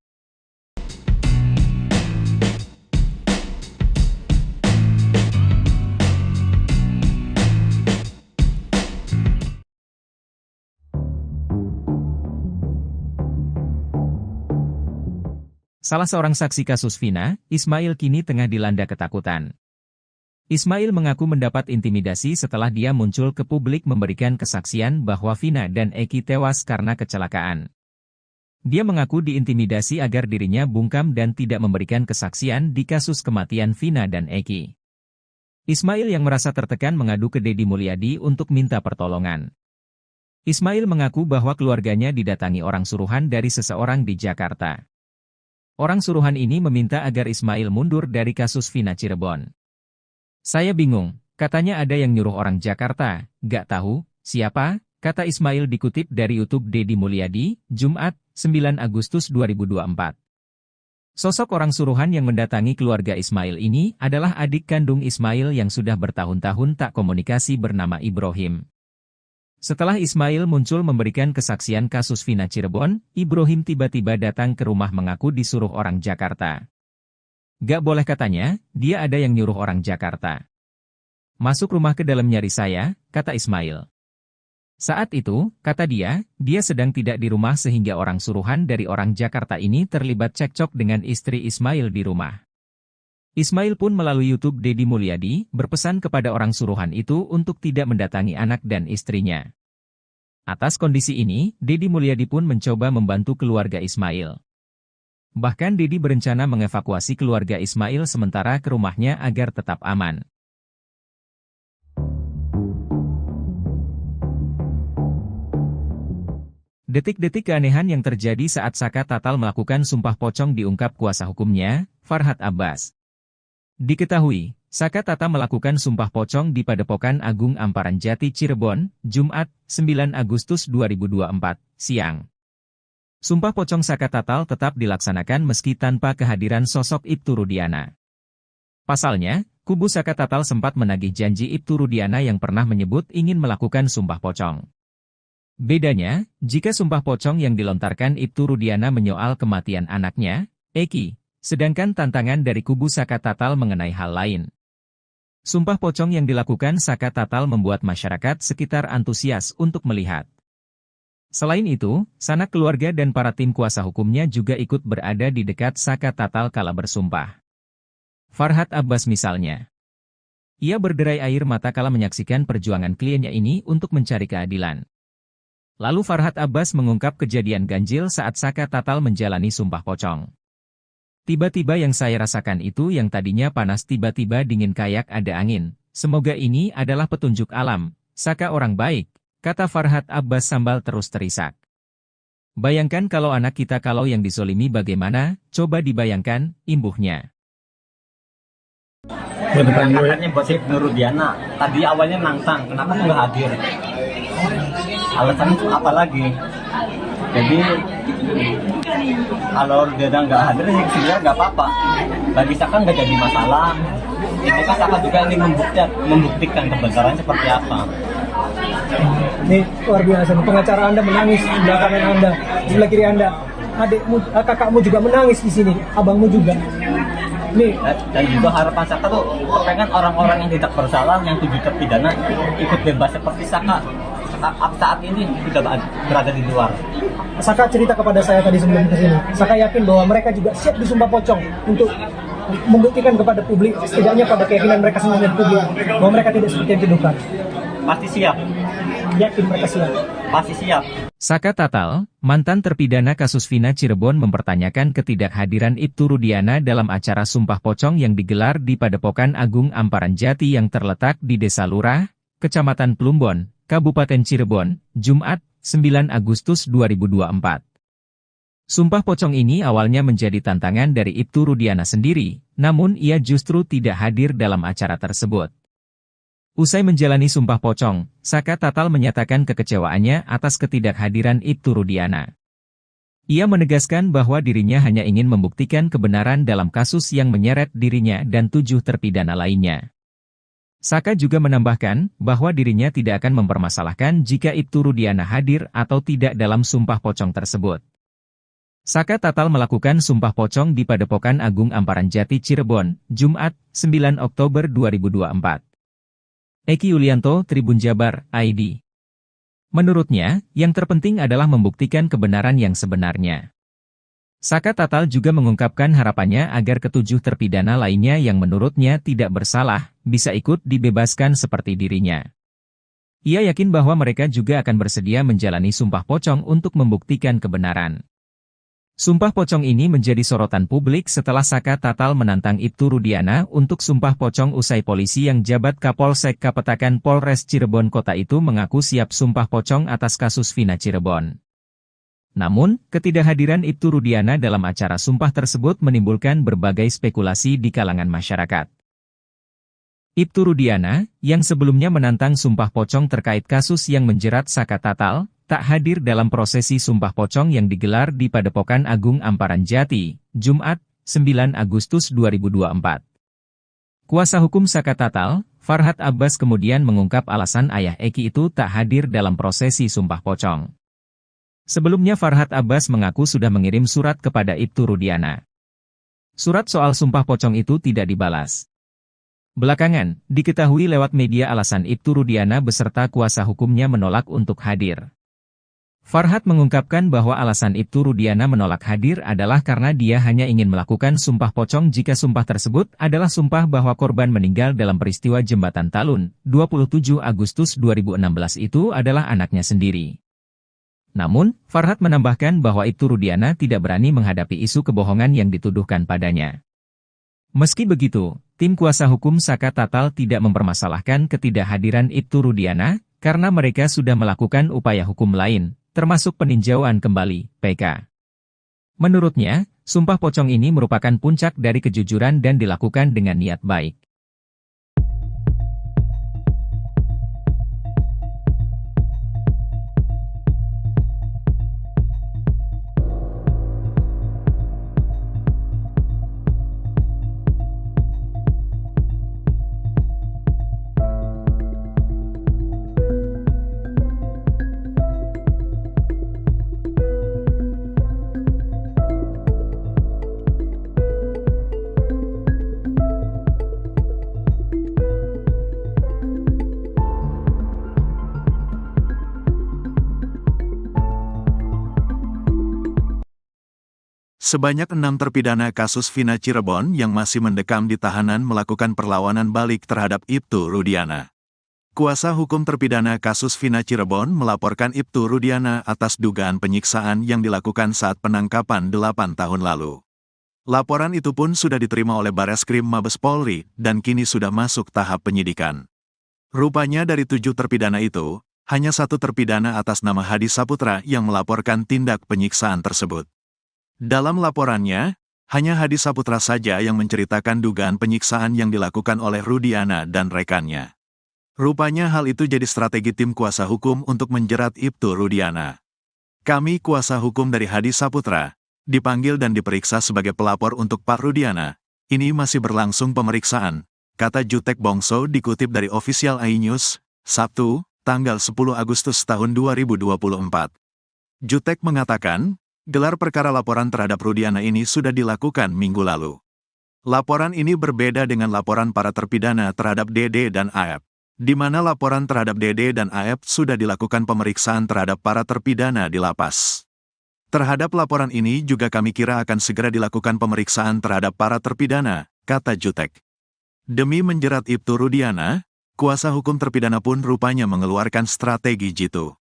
S2: Salah seorang saksi kasus Vina, Ismail kini tengah dilanda ketakutan. Ismail mengaku mendapat intimidasi setelah dia muncul ke publik memberikan kesaksian bahwa Vina dan Eki tewas karena kecelakaan. Dia mengaku diintimidasi agar dirinya bungkam dan tidak memberikan kesaksian di kasus kematian Vina dan Eki. Ismail yang merasa tertekan mengadu ke Deddy Mulyadi untuk minta pertolongan. Ismail mengaku bahwa keluarganya didatangi orang suruhan dari seseorang di Jakarta. Orang suruhan ini meminta agar Ismail mundur dari kasus Vina Cirebon. Saya bingung, katanya ada yang nyuruh orang Jakarta, gak tahu, siapa, kata Ismail dikutip dari YouTube Deddy Mulyadi, Jumat, 9 Agustus 2024. Sosok orang suruhan yang mendatangi keluarga Ismail ini adalah adik kandung Ismail yang sudah bertahun-tahun tak komunikasi bernama Ibrahim. Setelah Ismail muncul memberikan kesaksian kasus Vina Cirebon, Ibrahim tiba-tiba datang ke rumah mengaku disuruh orang Jakarta. Gak boleh katanya, dia ada yang nyuruh orang Jakarta. Masuk rumah ke dalam nyari saya, kata Ismail. Saat itu, kata dia sedang tidak di rumah sehingga orang suruhan dari orang Jakarta ini terlibat cekcok dengan istri Ismail di rumah. Ismail pun melalui YouTube Deddy Mulyadi berpesan kepada orang suruhan itu untuk tidak mendatangi anak dan istrinya. Atas kondisi ini, Deddy Mulyadi pun mencoba membantu keluarga Ismail. Bahkan Deddy berencana mengevakuasi keluarga Ismail sementara ke rumahnya agar tetap aman. Detik-detik keanehan yang terjadi saat Saka Tatal melakukan sumpah pocong diungkap kuasa hukumnya, Farhad Abbas. Diketahui, Saka Tatal melakukan sumpah pocong di Padepokan Agung Amparan Jati Cirebon, Jumat, 9 Agustus 2024, siang. Sumpah pocong Saka Tatal tetap dilaksanakan meski tanpa kehadiran sosok Ibtu Rudiana. Pasalnya, kubu Saka Tatal sempat menagih janji Ibtu Rudiana yang pernah menyebut ingin melakukan sumpah pocong. Bedanya, jika sumpah pocong yang dilontarkan Ibtu Rudiana menyoal kematian anaknya, Eki, sedangkan tantangan dari kubu Saka Tatal mengenai hal lain. Sumpah pocong yang dilakukan Saka Tatal membuat masyarakat sekitar antusias untuk melihat. Selain itu, sanak keluarga dan para tim kuasa hukumnya juga ikut berada di dekat Saka Tatal kala bersumpah. Farhad Abbas misalnya. Ia berderai air mata kala menyaksikan perjuangan kliennya ini untuk mencari keadilan. Lalu Farhad Abbas mengungkap kejadian ganjil saat Saka Tatal menjalani sumpah pocong. Tiba-tiba yang saya rasakan itu yang tadinya panas tiba-tiba dingin kayak ada angin. Semoga ini adalah petunjuk alam. Saka orang baik, kata Farhad Abbas sambil terus terisak. Bayangkan kalau anak kita kalau yang disolimi bagaimana, coba dibayangkan, imbuhnya.
S3: Katanya buat Ibtu Rudiana, tadi awalnya nantang, kenapa nggak hadir? Alasannya itu apa lagi? Jadi kalau Rudiana nggak hadir, ya sebenarnya nggak apa-apa. Bagi Saka nggak jadi masalah. Itu kan Saka juga ingin membuktikan kebenaran seperti apa.
S4: Nih luar biasa, nih. Pengacara Anda menangis di belakang Anda, di sebelah kiri Anda. Adikmu, kakakmu juga menangis di sini, abangmu juga. Nih,
S3: Dan juga harapan Saka tuh kepengen orang-orang yang tidak bersalah, yang tujuh terpidana ikut bebas seperti Saka. Saat ini tidak berada di luar.
S4: Saka cerita kepada saya tadi sebelum kesini. Saka yakin bahwa mereka juga siap disumpah pocong untuk membuktikan kepada publik, setidaknya pada keyakinan mereka sendiri dan publik, bahwa mereka tidak seperti yang dituduhkan.
S3: Pasti siap,
S4: Yakin mereka siap.
S3: pasti siap.
S2: Saka Tatal, mantan terpidana kasus Vina Cirebon mempertanyakan ketidakhadiran Ibtu Rudiana dalam acara Sumpah Pocong yang digelar di Padepokan Agung Amparan Jati yang terletak di Desa Lurah, Kecamatan Plumbon, Kabupaten Cirebon, Jumat, 9 Agustus 2024. Sumpah pocong ini awalnya menjadi tantangan dari Ibtu Rudiana sendiri, namun ia justru tidak hadir dalam acara tersebut. Usai menjalani sumpah pocong, Saka Tatal menyatakan kekecewaannya atas ketidakhadiran Ibtu Rudiana. Ia menegaskan bahwa dirinya hanya ingin membuktikan kebenaran dalam kasus yang menyeret dirinya dan 7 terpidana lainnya. Saka juga menambahkan bahwa dirinya tidak akan mempermasalahkan jika Ibtu Rudiana hadir atau tidak dalam sumpah pocong tersebut. Saka Tatal melakukan sumpah pocong di Padepokan Agung Amparan Jati Cirebon, Jumat, 9 Oktober 2024. Eki Yulianto, Tribun Jabar, ID. Menurutnya, yang terpenting adalah membuktikan kebenaran yang sebenarnya. Saka Tatal juga mengungkapkan harapannya agar ketujuh terpidana lainnya yang menurutnya tidak bersalah, bisa ikut dibebaskan seperti dirinya. Ia yakin bahwa mereka juga akan bersedia menjalani sumpah pocong untuk membuktikan kebenaran. Sumpah pocong ini menjadi sorotan publik setelah Saka Tatal menantang Ibtu Rudiana untuk sumpah pocong usai polisi yang jabat Kapolsek Kapetakan Polres Cirebon Kota itu mengaku siap sumpah pocong atas kasus Vina Cirebon. Namun, ketidakhadiran Ibtu Rudiana dalam acara sumpah tersebut menimbulkan berbagai spekulasi di kalangan masyarakat. Ibtu Rudiana, yang sebelumnya menantang sumpah pocong terkait kasus yang menjerat Saka Tatal, tak hadir dalam prosesi sumpah pocong yang digelar di Padepokan Agung Amparan Jati, Jumat, 9 Agustus 2024. Kuasa hukum Saka Tatal, Farhad Abbas kemudian mengungkap alasan ayah Eki itu tak hadir dalam prosesi sumpah pocong. Sebelumnya Farhad Abbas mengaku sudah mengirim surat kepada Ibtu Rudiana. Surat soal sumpah pocong itu tidak dibalas. Belakangan, diketahui lewat media alasan Ibtu Rudiana beserta kuasa hukumnya menolak untuk hadir. Farhad mengungkapkan bahwa alasan Ibtu Rudiana menolak hadir adalah karena dia hanya ingin melakukan sumpah pocong jika sumpah tersebut adalah sumpah bahwa korban meninggal dalam peristiwa Jembatan Talun, 27 Agustus 2016 itu adalah anaknya sendiri. Namun, Farhad menambahkan bahwa Ibtu Rudiana tidak berani menghadapi isu kebohongan yang dituduhkan padanya. Meski begitu, tim kuasa hukum Saka Tatal tidak mempermasalahkan ketidakhadiran Ibtu Rudiana, karena mereka sudah melakukan upaya hukum lain, termasuk peninjauan kembali, PK. Menurutnya, sumpah pocong ini merupakan puncak dari kejujuran dan dilakukan dengan niat baik.
S1: Sebanyak 6 terpidana kasus Vina Cirebon yang masih mendekam di tahanan melakukan perlawanan balik terhadap Ibtu Rudiana. Kuasa hukum terpidana kasus Vina Cirebon melaporkan Ibtu Rudiana atas dugaan penyiksaan yang dilakukan saat penangkapan 8 tahun lalu. Laporan itu pun sudah diterima oleh Bareskrim Mabes Polri dan kini sudah masuk tahap penyidikan. Rupanya dari 7 terpidana itu, hanya 1 terpidana atas nama Hadi Saputra yang melaporkan tindak penyiksaan tersebut. Dalam laporannya, hanya Hadi Saputra saja yang menceritakan dugaan penyiksaan yang dilakukan oleh Rudiana dan rekannya. Rupanya hal itu jadi strategi tim kuasa hukum untuk menjerat Ibtu Rudiana. Kami kuasa hukum dari Hadi Saputra, dipanggil dan diperiksa sebagai pelapor untuk Pak Rudiana. Ini masih berlangsung pemeriksaan, kata Jutek Bongso dikutip dari Official iNews, Sabtu, tanggal 10 Agustus tahun 2024. Jutek mengatakan, gelar perkara laporan terhadap Rudiana ini sudah dilakukan minggu lalu. Laporan ini berbeda dengan laporan para terpidana terhadap Dede dan Aep, di mana laporan terhadap Dede dan Aep sudah dilakukan pemeriksaan terhadap para terpidana di lapas. Terhadap laporan ini juga kami kira akan segera dilakukan pemeriksaan terhadap para terpidana, kata Jutek. Demi menjerat Ibtu Rudiana, kuasa hukum terpidana pun rupanya mengeluarkan strategi jitu.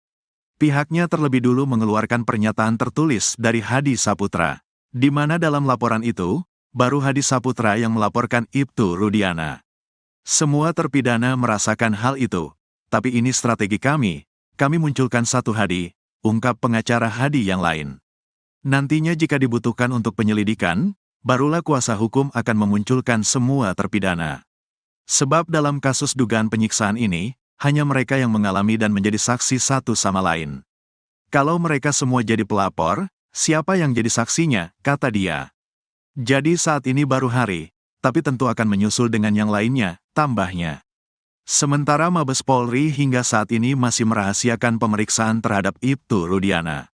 S1: Pihaknya terlebih dulu mengeluarkan pernyataan tertulis dari Hadi Saputra, di mana dalam laporan itu, baru Hadi Saputra yang melaporkan Ibtu Rudiana. Semua terpidana merasakan hal itu, tapi ini strategi kami munculkan satu Hadi, ungkap pengacara Hadi yang lain. Nantinya jika dibutuhkan untuk penyelidikan, barulah kuasa hukum akan memunculkan semua terpidana. Sebab dalam kasus dugaan penyiksaan ini, hanya mereka yang mengalami dan menjadi saksi satu sama lain. Kalau mereka semua jadi pelapor, siapa yang jadi saksinya, kata dia. Jadi saat ini baru Hari, tapi tentu akan menyusul dengan yang lainnya, tambahnya. Sementara Mabes Polri hingga saat ini masih merahasiakan pemeriksaan terhadap Ibtu Rudiana.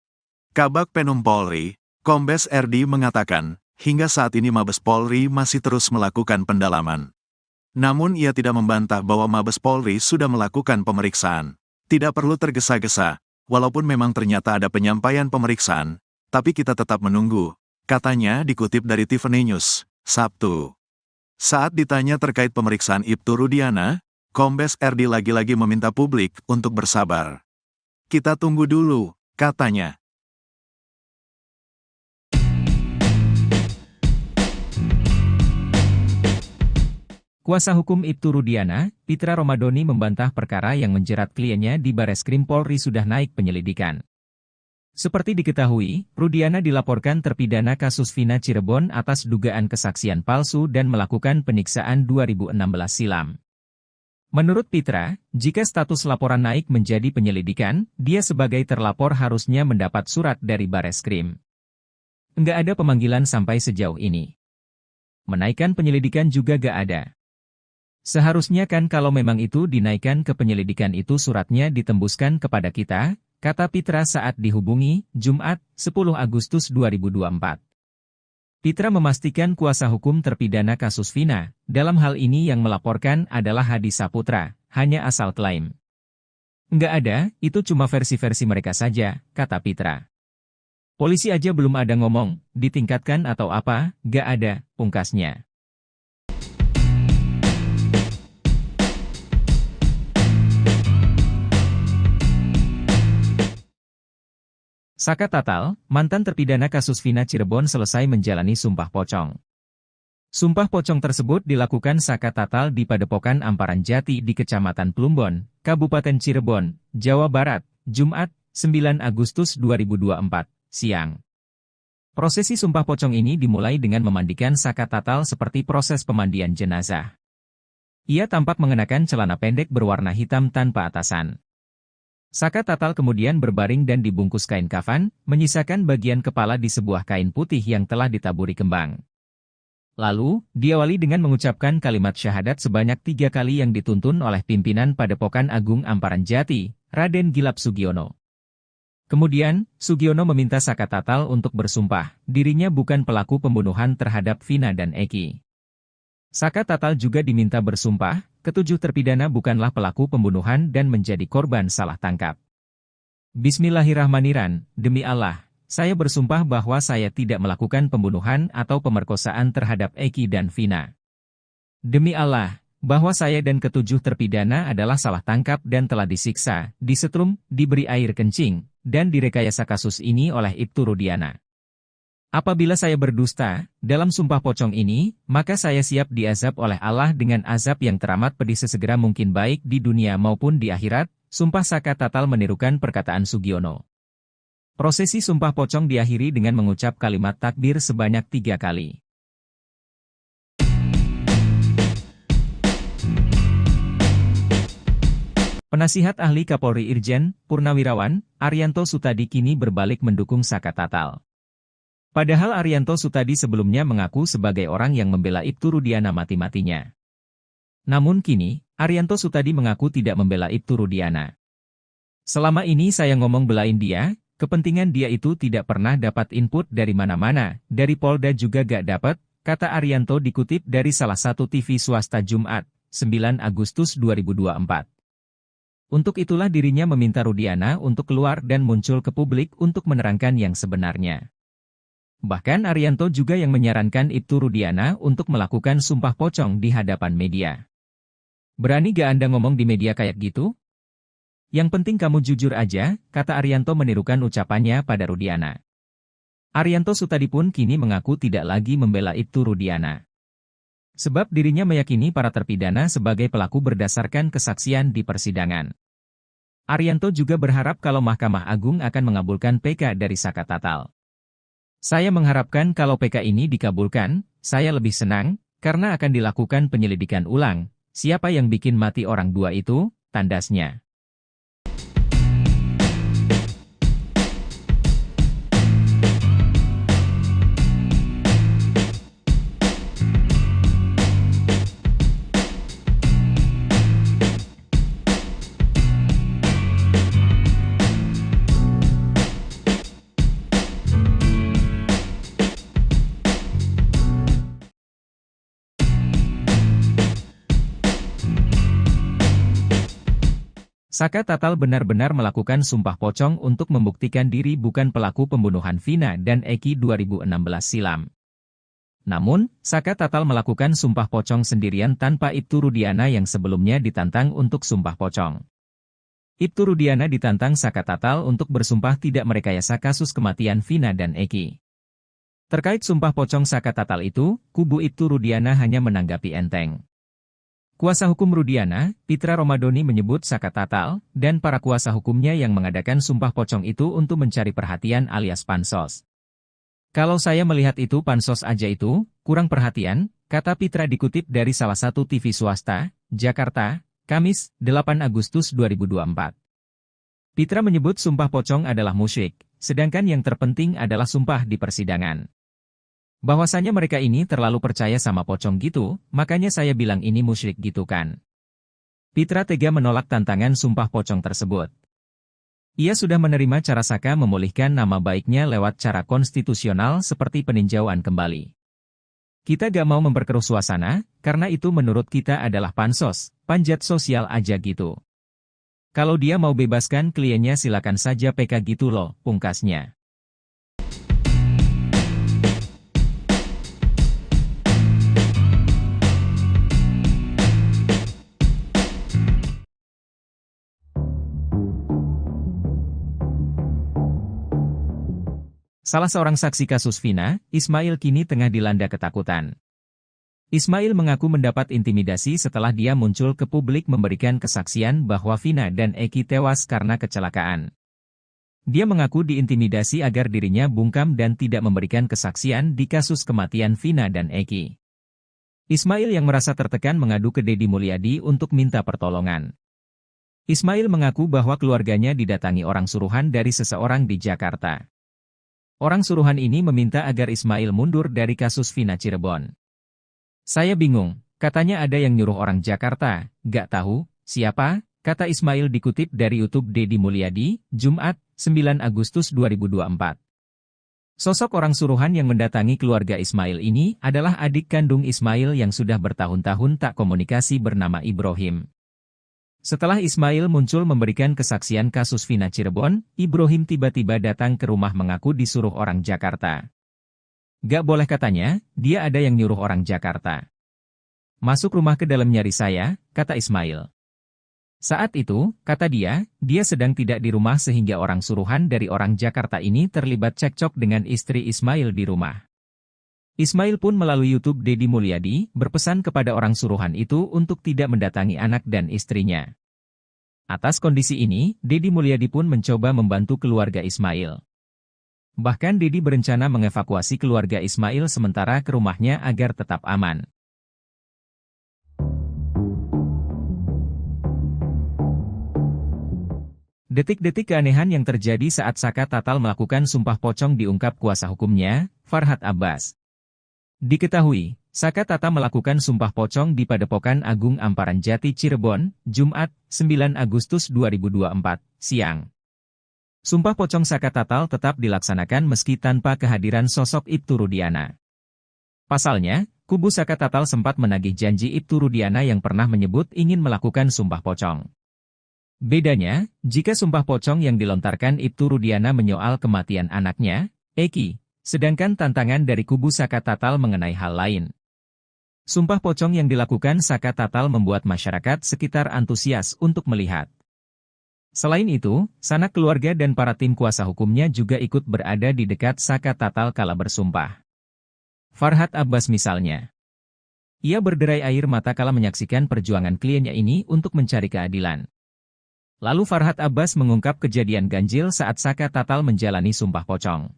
S1: Kabag Penum Polri, Kombes RD mengatakan, hingga saat ini Mabes Polri masih terus melakukan pendalaman. Namun ia tidak membantah bahwa Mabes Polri sudah melakukan pemeriksaan. Tidak perlu tergesa-gesa, walaupun memang ternyata ada penyampaian pemeriksaan, tapi kita tetap menunggu, katanya dikutip dari Tiffany News, Sabtu. Saat ditanya terkait pemeriksaan Ibtu Rudiana, Kombes RD lagi-lagi meminta publik untuk bersabar. Kita tunggu dulu, katanya.
S2: Kuasa hukum Ibtu Rudiana, Pitra Romadoni membantah perkara yang menjerat kliennya di Bareskrim Polri sudah naik penyelidikan. Seperti diketahui, Rudiana dilaporkan terpidana kasus Vina Cirebon atas dugaan kesaksian palsu dan melakukan penyiksaan 2016 silam. Menurut Pitra, jika status laporan naik menjadi penyelidikan, dia sebagai terlapor harusnya mendapat surat dari Bareskrim. Nggak ada pemanggilan sampai sejauh ini. Menaikkan penyelidikan juga nggak ada. Seharusnya kan kalau memang itu dinaikkan ke penyelidikan itu suratnya ditembuskan kepada kita, kata Pitra saat dihubungi, Jumat, 10 Agustus 2024. Pitra memastikan kuasa hukum terpidana kasus Vina, dalam hal ini yang melaporkan adalah Hadi Saputra, hanya asal klaim. Nggak ada, itu cuma versi-versi mereka saja, kata Pitra. Polisi aja belum ada ngomong, ditingkatkan atau apa, nggak ada, pungkasnya. Saka Tatal, mantan terpidana kasus Vina Cirebon selesai menjalani sumpah pocong. Sumpah pocong tersebut dilakukan Saka Tatal di Padepokan Amparan Jati di Kecamatan Plumbon, Kabupaten Cirebon, Jawa Barat, Jumat, 9 Agustus 2024, siang. Prosesi sumpah pocong ini dimulai dengan memandikan Saka Tatal seperti proses pemandian jenazah. Ia tampak mengenakan celana pendek berwarna hitam tanpa atasan. Saka Tatal kemudian berbaring dan dibungkus kain kafan, menyisakan bagian kepala di sebuah kain putih yang telah ditaburi kembang. Lalu, diawali dengan mengucapkan kalimat syahadat sebanyak 3 kali yang dituntun oleh pimpinan Padepokan Agung Amparan Jati, Raden Gilap Sugiono. Kemudian, Sugiono meminta Saka Tatal untuk bersumpah, dirinya bukan pelaku pembunuhan terhadap Vina dan Eki. Saka Tatal juga diminta bersumpah, ketujuh terpidana bukanlah pelaku pembunuhan dan menjadi korban salah tangkap. Bismillahirrahmanirrahim, demi Allah, saya bersumpah bahwa saya tidak melakukan pembunuhan atau pemerkosaan terhadap Eki dan Vina. Demi Allah, bahwa saya dan ketujuh terpidana adalah salah tangkap dan telah disiksa, disetrum, diberi air kencing, dan direkayasa kasus ini oleh Ibtu Rudiana. Apabila saya berdusta, dalam sumpah pocong ini, maka saya siap diazab oleh Allah dengan azab yang teramat pedih sesegera mungkin baik di dunia maupun di akhirat, sumpah Saka Tatal menirukan perkataan Sugiono. Prosesi sumpah pocong diakhiri dengan mengucap kalimat takbir sebanyak 3 kali. Penasihat Ahli Kapolri Irjen, Purnawirawan, Arianto Sutadi kini berbalik mendukung Saka Tatal. Padahal Arianto Sutadi sebelumnya mengaku sebagai orang yang membela Ibtu Rudiana mati-matinya. Namun kini, Arianto Sutadi mengaku tidak membela Ibtu Rudiana. Selama ini saya ngomong belain dia, kepentingan dia itu tidak pernah dapat input dari mana-mana, dari Polda juga gak dapat, kata Arianto dikutip dari salah satu TV swasta Jumat, 9 Agustus 2024. Untuk itulah dirinya meminta Rudiana untuk keluar dan muncul ke publik untuk menerangkan yang sebenarnya. Bahkan Arianto juga yang menyarankan Ibtu Rudiana untuk melakukan sumpah pocong di hadapan media. Berani gak Anda ngomong di media kayak gitu? Yang penting kamu jujur aja, kata Arianto menirukan ucapannya pada Rudiana. Arianto Sutadi pun kini mengaku tidak lagi membela Ibtu Rudiana. Sebab dirinya meyakini para terpidana sebagai pelaku berdasarkan kesaksian di persidangan. Arianto juga berharap kalau Mahkamah Agung akan mengabulkan PK dari Saka Tatal. Saya mengharapkan kalau PK ini dikabulkan, saya lebih senang, karena akan dilakukan penyelidikan ulang. Siapa yang bikin mati orang dua itu, tandasnya. Saka Tatal benar-benar melakukan sumpah pocong untuk membuktikan diri bukan pelaku pembunuhan Vina dan Eki 2016 silam. Namun, Saka Tatal melakukan sumpah pocong sendirian tanpa Ibtu Rudiana yang sebelumnya ditantang untuk sumpah pocong. Ibtu Rudiana ditantang Saka Tatal untuk bersumpah tidak merekayasa kasus kematian Vina dan Eki. Terkait sumpah pocong Saka Tatal itu, kubu Ibtu Rudiana hanya menanggapi enteng. Kuasa hukum Rudiana, Pitra Romadoni menyebut Saka Tatal, dan para kuasa hukumnya yang mengadakan sumpah pocong itu untuk mencari perhatian alias pansos. Kalau saya melihat itu pansos aja itu, kurang perhatian, kata Pitra dikutip dari salah satu TV swasta, Jakarta, Kamis, 8 Agustus 2024. Pitra menyebut sumpah pocong adalah musyrik, sedangkan yang terpenting adalah sumpah di persidangan. Bahwasanya mereka ini terlalu percaya sama pocong gitu, makanya saya bilang ini musyrik gitu kan. Pitra tega menolak tantangan sumpah pocong tersebut. Ia sudah menerima cara Saka memulihkan nama baiknya lewat cara konstitusional seperti peninjauan kembali. Kita gak mau memperkeruh suasana, karena itu menurut kita adalah pansos, panjat sosial aja gitu. Kalau dia mau bebaskan kliennya silakan saja PK gitu loh, pungkasnya. Salah seorang saksi kasus Vina, Ismail kini tengah dilanda ketakutan. Ismail mengaku mendapat intimidasi setelah dia muncul ke publik memberikan kesaksian bahwa Vina dan Eki tewas karena kecelakaan. Dia mengaku diintimidasi agar dirinya bungkam dan tidak memberikan kesaksian di kasus kematian Vina dan Eki. Ismail yang merasa tertekan mengadu ke Deddy Mulyadi untuk minta pertolongan. Ismail mengaku bahwa keluarganya didatangi orang suruhan dari seseorang di Jakarta. Orang suruhan ini meminta agar Ismail mundur dari kasus Vina Cirebon. Saya bingung, katanya ada yang nyuruh orang Jakarta, gak tahu, siapa, kata Ismail dikutip dari YouTube Deddy Mulyadi, Jumat, 9 Agustus 2024. Sosok orang suruhan yang mendatangi keluarga Ismail ini adalah adik kandung Ismail yang sudah bertahun-tahun tak komunikasi bernama Ibrahim. Setelah Ismail muncul memberikan kesaksian kasus Vina Cirebon, Ibrahim tiba-tiba datang ke rumah mengaku disuruh orang Jakarta. Gak boleh katanya, dia ada yang nyuruh orang Jakarta. Masuk rumah ke dalam nyari saya, kata Ismail. Saat itu, kata dia sedang tidak di rumah sehingga orang suruhan dari orang Jakarta ini terlibat cekcok dengan istri Ismail di rumah. Ismail pun melalui YouTube Deddy Mulyadi berpesan kepada orang suruhan itu untuk tidak mendatangi anak dan istrinya. Atas kondisi ini, Deddy Mulyadi pun mencoba membantu keluarga Ismail. Bahkan Deddy berencana mengevakuasi keluarga Ismail sementara ke rumahnya agar tetap aman. Detik-detik keanehan yang terjadi saat Saka Tatal melakukan sumpah pocong diungkap kuasa hukumnya, Farhad Abbas. Diketahui, Saka Tata melakukan sumpah pocong di Padepokan Agung Amparan Jati Cirebon, Jumat, 9 Agustus 2024, siang. Sumpah pocong Saka Tatal tetap dilaksanakan meski tanpa kehadiran sosok Ibtu Rudiana. Pasalnya, kubu Saka Tatal sempat menagih janji Ibtu Rudiana yang pernah menyebut ingin melakukan sumpah pocong. Bedanya, jika sumpah pocong yang dilontarkan Ibtu Rudiana menyoal kematian anaknya, Eki, sedangkan tantangan dari kubu Saka Tatal mengenai hal lain. Sumpah pocong yang dilakukan Saka Tatal membuat masyarakat sekitar antusias untuk melihat. Selain itu, sanak keluarga dan para tim kuasa hukumnya juga ikut berada di dekat Saka Tatal kala bersumpah. Farhad Abbas misalnya. Ia berderai air mata kala menyaksikan perjuangan kliennya ini untuk mencari keadilan. Lalu Farhad Abbas mengungkap kejadian ganjil saat Saka Tatal menjalani sumpah pocong.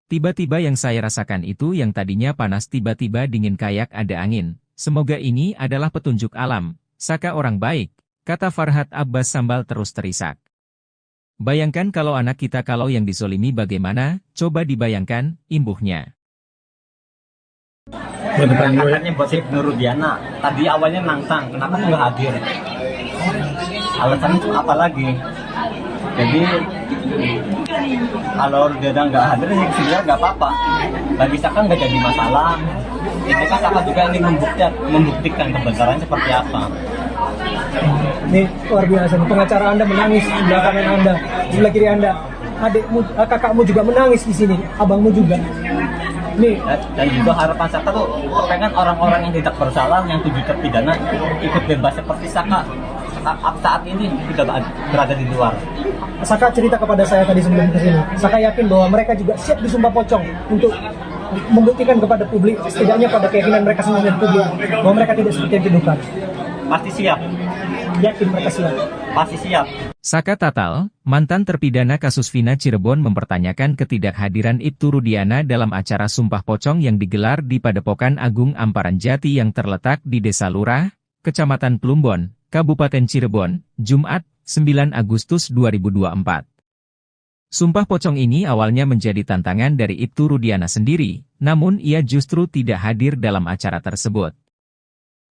S2: Tiba-tiba yang saya rasakan itu yang tadinya panas tiba-tiba dingin kayak ada angin. Semoga ini adalah petunjuk alam. Saka orang baik, kata Farhad Abbas sambil terus terisak. Bayangkan kalau anak kita kalau yang disolimi bagaimana, coba dibayangkan, imbuhnya.
S3: Katanya buat si Ibtu Rudiana, tadi awalnya nantang, kenapa tuh nggak hadir? Alasannya apa lagi? Jadi kalau dia nggak hadir ya sebenarnya nggak apa-apa. Bagi Saka nggak jadi masalah. Itu kan Saka juga ingin membuktikan kebenaran seperti apa.
S4: Ini luar biasa. Pengacara Anda menangis di belakang Anda, di sebelah kiri Anda. Adikmu, kakakmu juga menangis di sini, abangmu juga. Nih.
S3: Dan juga harapan Saka tuh pengen orang-orang yang tidak bersalah, yang tujuh terpidana ikut bebas seperti Saka. Saat ini tidak berada di luar.
S4: Saka cerita kepada saya tadi sebelum kesini. Saka yakin bahwa mereka juga siap disumpah pocong untuk membuktikan kepada publik, setidaknya pada keyakinan mereka sendiri dan publik, bahwa mereka tidak seperti yang dituduhkan.
S3: Pasti siap.
S4: Yakin mereka siap.
S3: Pasti siap.
S2: Saka Tatal, mantan terpidana kasus Vina Cirebon mempertanyakan ketidakhadiran Ibtu Rudiana dalam acara sumpah pocong yang digelar di Padepokan Agung Amparan Jati yang terletak di Desa Lurah, Kecamatan Plumbon, Kabupaten Cirebon, Jumat, 9 Agustus 2024. Sumpah pocong ini awalnya menjadi tantangan dari Ibtu Rudiana sendiri, namun ia justru tidak hadir dalam acara tersebut.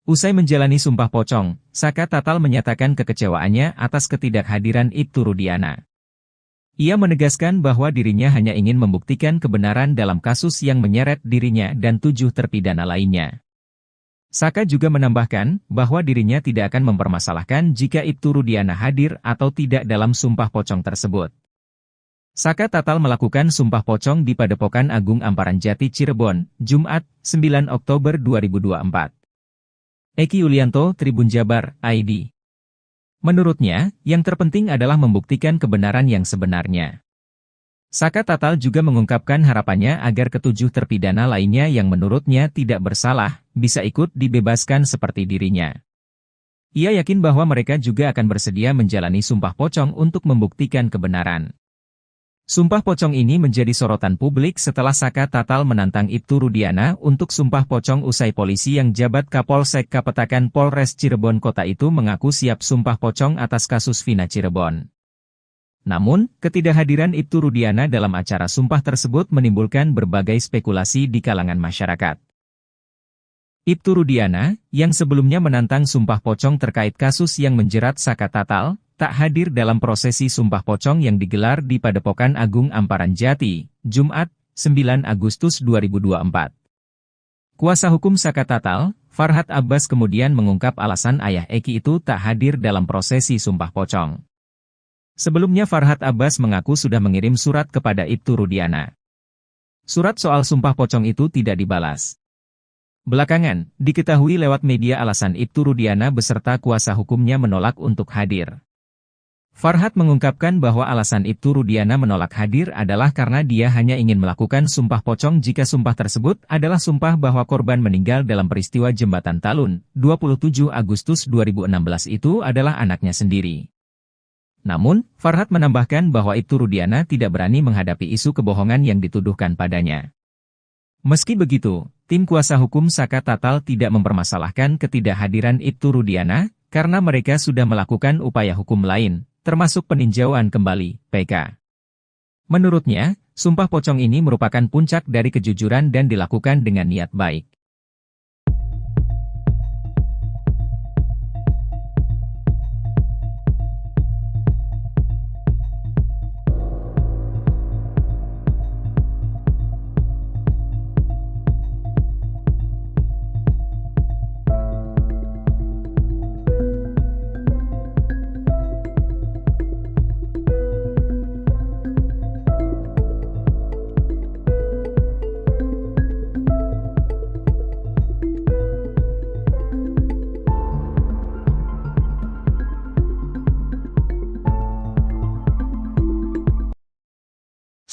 S2: Usai menjalani sumpah pocong, Saka Tatal menyatakan kekecewaannya atas ketidakhadiran Ibtu Rudiana. Ia menegaskan bahwa dirinya hanya ingin membuktikan kebenaran dalam kasus yang menyeret dirinya dan 7 terpidana lainnya. Saka juga menambahkan bahwa dirinya tidak akan mempermasalahkan jika Ibtu Rudiana hadir atau tidak dalam sumpah pocong tersebut. Saka Tatal melakukan sumpah pocong di Padepokan Agung Amparan Jati Cirebon, Jumat, 9 Oktober 2024. Eki Yulianto, Tribun Jabar, ID. Menurutnya, yang terpenting adalah membuktikan kebenaran yang sebenarnya. Saka Tatal juga mengungkapkan harapannya agar ketujuh terpidana lainnya yang menurutnya tidak bersalah, bisa ikut dibebaskan seperti dirinya. Ia yakin bahwa mereka juga akan bersedia menjalani sumpah pocong untuk membuktikan kebenaran. Sumpah pocong ini menjadi sorotan publik setelah Saka Tatal menantang Ibtu Rudiana untuk sumpah pocong usai polisi yang jabat Kapolsek Kapetakan Polres Cirebon Kota itu mengaku siap sumpah pocong atas kasus Vina Cirebon. Namun, ketidakhadiran Ibtu Rudiana dalam acara sumpah tersebut menimbulkan berbagai spekulasi di kalangan masyarakat. Ibtu Rudiana, yang sebelumnya menantang sumpah pocong terkait kasus yang menjerat Saka Tatal, tak hadir dalam prosesi sumpah pocong yang digelar di Padepokan Agung Amparan Jati, Jumat, 9 Agustus 2024. Kuasa hukum Saka Tatal, Farhad Abbas kemudian mengungkap alasan ayah Eki itu tak hadir dalam prosesi sumpah pocong. Sebelumnya Farhad Abbas mengaku sudah mengirim surat kepada Ibtu Rudiana. Surat soal sumpah pocong itu tidak dibalas. Belakangan, diketahui lewat media alasan Ibtu Rudiana beserta kuasa hukumnya menolak untuk hadir. Farhad mengungkapkan bahwa alasan Ibtu Rudiana menolak hadir adalah karena dia hanya ingin melakukan sumpah pocong jika sumpah tersebut adalah sumpah bahwa korban meninggal dalam peristiwa Jembatan Talun, 27 Agustus 2016 itu adalah anaknya sendiri. Namun, Farhad menambahkan bahwa Ibtu Rudiana tidak berani menghadapi isu kebohongan yang dituduhkan padanya. Meski begitu, tim kuasa hukum Saka Tatal tidak mempermasalahkan ketidakhadiran Ibtu Rudiana, karena mereka sudah melakukan upaya hukum lain, termasuk peninjauan kembali, PK. Menurutnya, sumpah pocong ini merupakan puncak dari kejujuran dan dilakukan dengan niat baik.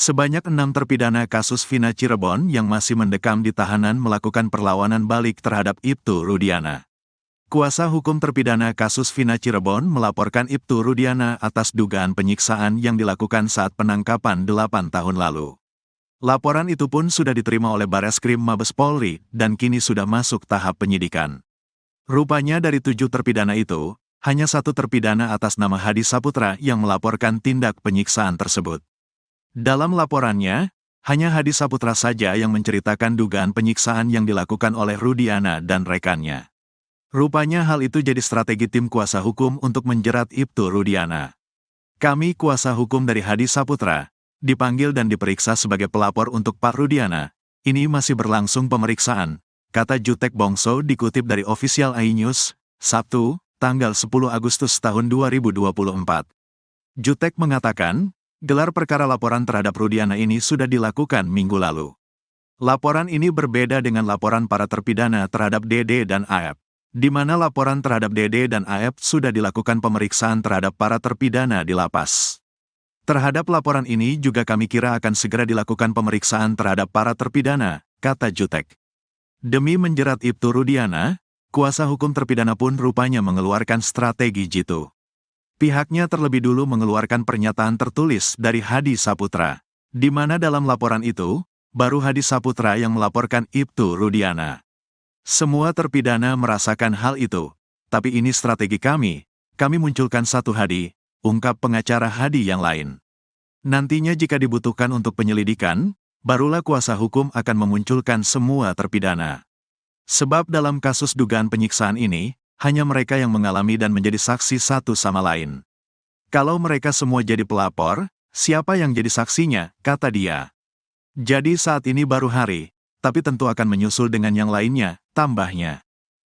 S1: Sebanyak 6 terpidana kasus Vina Cirebon yang masih mendekam di tahanan melakukan perlawanan balik terhadap Ibtu Rudiana. Kuasa hukum terpidana kasus Vina Cirebon melaporkan Ibtu Rudiana atas dugaan penyiksaan yang dilakukan saat penangkapan 8 tahun lalu. Laporan itu pun sudah diterima oleh Bareskrim Mabes Polri dan kini sudah masuk tahap penyidikan. Rupanya dari 7 terpidana itu, hanya 1 terpidana atas nama Hadi Saputra yang melaporkan tindak penyiksaan tersebut. Dalam laporannya, hanya Hadi Saputra saja yang menceritakan dugaan penyiksaan yang dilakukan oleh Rudiana dan rekannya. Rupanya hal itu jadi strategi tim kuasa hukum untuk menjerat Ibtu Rudiana. Kami kuasa hukum dari Hadi Saputra, dipanggil dan diperiksa sebagai pelapor untuk Pak Rudiana. Ini masih berlangsung pemeriksaan, kata Jutek Bongso dikutip dari Official iNews, Sabtu, tanggal 10 Agustus tahun 2024. Jutek mengatakan, gelar perkara laporan terhadap Rudiana ini sudah dilakukan minggu lalu. Laporan ini berbeda dengan laporan para terpidana terhadap Dede dan Aep, di mana laporan terhadap Dede dan Aep sudah dilakukan pemeriksaan terhadap para terpidana di lapas. Terhadap laporan ini juga kami kira akan segera dilakukan pemeriksaan terhadap para terpidana, kata Jutek. Demi menjerat Ibtu Rudiana, kuasa hukum terpidana pun rupanya mengeluarkan strategi jitu. Pihaknya terlebih dulu mengeluarkan pernyataan tertulis dari Hadi Saputra, di mana dalam laporan itu, baru Hadi Saputra yang melaporkan Ibtu Rudiana. Semua terpidana merasakan hal itu, tapi ini strategi kami munculkan satu Hadi, ungkap pengacara Hadi yang lain. Nantinya jika dibutuhkan untuk penyelidikan, barulah kuasa hukum akan memunculkan semua terpidana. Sebab dalam kasus dugaan penyiksaan ini, hanya mereka yang mengalami dan menjadi saksi satu sama lain. Kalau mereka semua jadi pelapor, siapa yang jadi saksinya, kata dia. Jadi saat ini baru hari, tapi tentu akan menyusul dengan yang lainnya, tambahnya.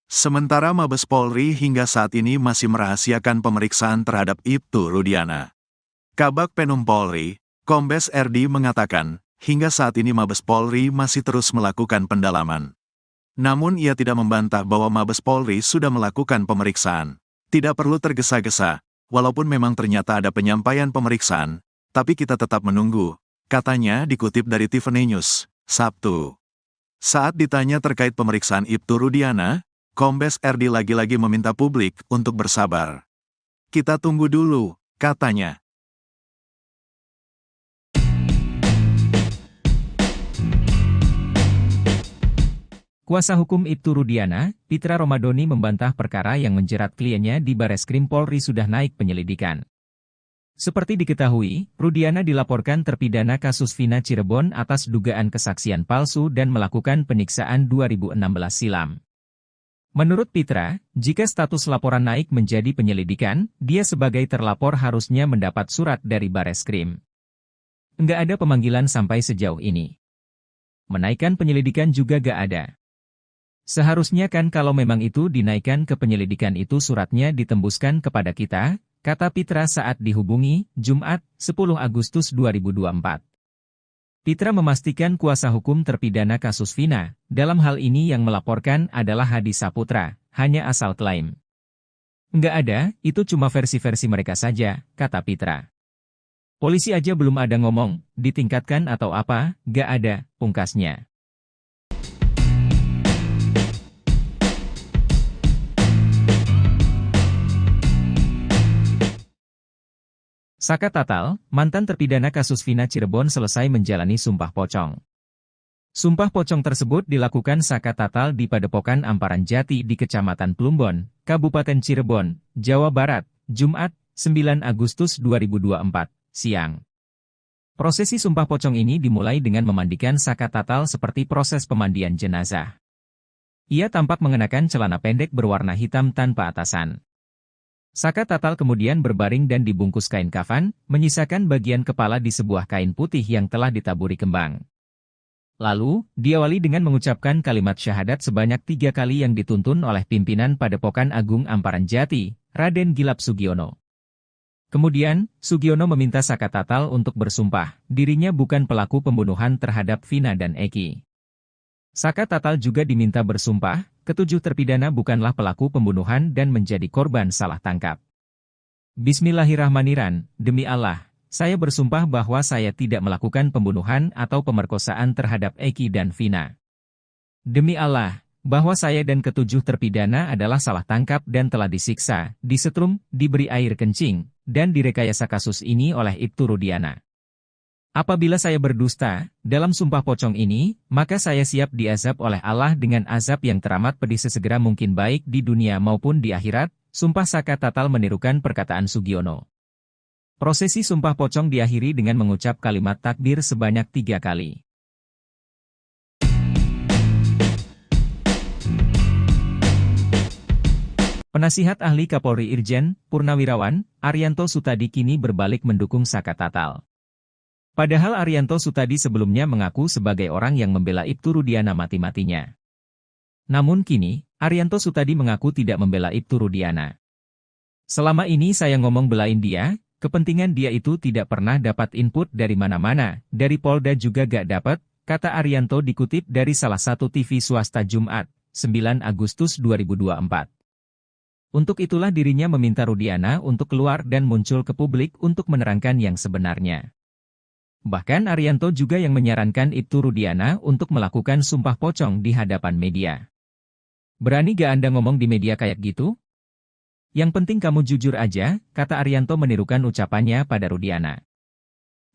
S1: Sementara Mabes Polri hingga saat ini masih merahasiakan pemeriksaan terhadap Ibtu Rudiana. Kabag Penum Polri, Kombes RD mengatakan, hingga saat ini Mabes Polri masih terus melakukan pendalaman. Namun ia tidak membantah bahwa Mabes Polri sudah melakukan pemeriksaan. Tidak perlu tergesa-gesa, walaupun memang ternyata ada penyampaian pemeriksaan, tapi kita tetap menunggu, katanya dikutip dari Tiffany News, Sabtu. Saat ditanya terkait pemeriksaan Ibtu Rudiana, Kombes RD lagi-lagi meminta publik untuk bersabar. Kita tunggu dulu, katanya.
S2: Kuasa hukum Ibtu Rudiana, Pitra Romadoni membantah perkara yang menjerat kliennya di Bareskrim Polri sudah naik penyelidikan. Seperti diketahui, Rudiana dilaporkan terpidana kasus Vina Cirebon atas dugaan kesaksian palsu dan melakukan penyiksaan 2016 silam. Menurut Pitra, jika status laporan naik menjadi penyelidikan, dia sebagai terlapor harusnya mendapat surat dari Bareskrim. Nggak ada pemanggilan sampai sejauh ini. Menaikkan penyelidikan juga nggak ada. Seharusnya kan kalau memang itu dinaikkan ke penyelidikan itu suratnya ditembuskan kepada kita, kata Pitra saat dihubungi, Jumat, 10 Agustus 2024. Pitra memastikan kuasa hukum terpidana kasus Vina, dalam hal ini yang melaporkan adalah Hadi Saputra, hanya asal klaim. Nggak ada, itu cuma versi-versi mereka saja, kata Pitra. Polisi aja belum ada ngomong, ditingkatkan atau apa, nggak ada, pungkasnya. Saka Tatal, mantan terpidana kasus Vina Cirebon selesai menjalani sumpah pocong. Sumpah pocong tersebut dilakukan Saka Tatal di Padepokan Amparan Jati di Kecamatan Plumbon, Kabupaten Cirebon, Jawa Barat, Jumat, 9 Agustus 2024, siang. Prosesi sumpah pocong ini dimulai dengan memandikan Saka Tatal seperti proses pemandian jenazah. Ia tampak mengenakan celana pendek berwarna hitam tanpa atasan. Saka Tatal kemudian berbaring dan dibungkus kain kafan, menyisakan bagian kepala di sebuah kain putih yang telah ditaburi kembang. Lalu, diawali dengan mengucapkan kalimat syahadat sebanyak 3 kali yang dituntun oleh pimpinan Padepokan Agung Amparan Jati, Raden Gilap Sugiono. Kemudian, Sugiono meminta Saka Tatal untuk bersumpah, dirinya bukan pelaku pembunuhan terhadap Vina dan Eki. Saka Tatal juga diminta bersumpah, ketujuh terpidana bukanlah pelaku pembunuhan dan menjadi korban salah tangkap. Bismillahirrahmanirrahim, demi Allah, saya bersumpah bahwa saya tidak melakukan pembunuhan atau pemerkosaan terhadap Eki dan Vina. Demi Allah, bahwa saya dan ketujuh terpidana adalah salah tangkap dan telah disiksa, disetrum, diberi air kencing, dan direkayasa kasus ini oleh Ibtu Rudiana. Apabila saya berdusta, dalam sumpah pocong ini, maka saya siap diazab oleh Allah dengan azab yang teramat pedih sesegera mungkin baik di dunia maupun di akhirat. Sumpah Saka Tatal menirukan perkataan Sugiono. Prosesi sumpah pocong diakhiri dengan mengucap kalimat takbir sebanyak 3 kali. Penasihat ahli Kapolri Irjen Purnawirawan Arianto Sutadi kini berbalik mendukung Saka Tatal. Padahal Arianto Sutadi sebelumnya mengaku sebagai orang yang membela Ibtu Rudiana mati-matinya. Namun kini, Arianto Sutadi mengaku tidak membela Ibtu Rudiana. Selama ini saya ngomong belain dia, kepentingan dia itu tidak pernah dapat input dari mana-mana, dari Polda juga gak dapat, kata Arianto dikutip dari salah satu TV swasta Jumat, 9 Agustus 2024. Untuk itulah dirinya meminta Rudiana untuk keluar dan muncul ke publik untuk menerangkan yang sebenarnya. Bahkan Arianto juga yang menyarankan Ibtu Rudiana untuk melakukan sumpah pocong di hadapan media. Berani gak Anda ngomong di media kayak gitu? Yang penting kamu jujur aja, kata Arianto menirukan ucapannya pada Rudiana.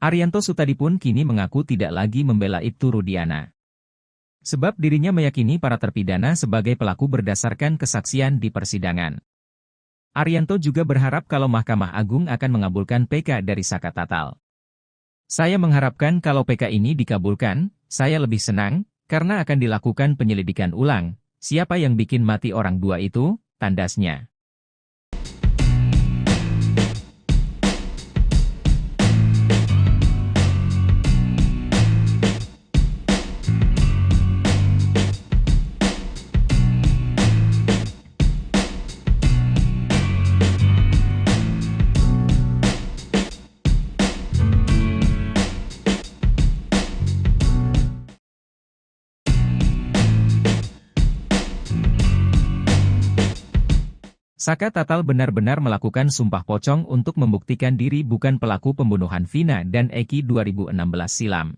S2: Arianto Sutadi pun kini mengaku tidak lagi membela Ibtu Rudiana. Sebab dirinya meyakini para terpidana sebagai pelaku berdasarkan kesaksian di persidangan. Arianto juga berharap kalau Mahkamah Agung akan mengabulkan PK dari Saka Tatal. Saya mengharapkan kalau PK ini dikabulkan, saya lebih senang, karena akan dilakukan penyelidikan ulang. Siapa yang bikin mati orang dua itu, tandasnya. Saka Tatal benar-benar melakukan sumpah pocong untuk membuktikan diri bukan pelaku pembunuhan Vina dan Eki 2016 silam.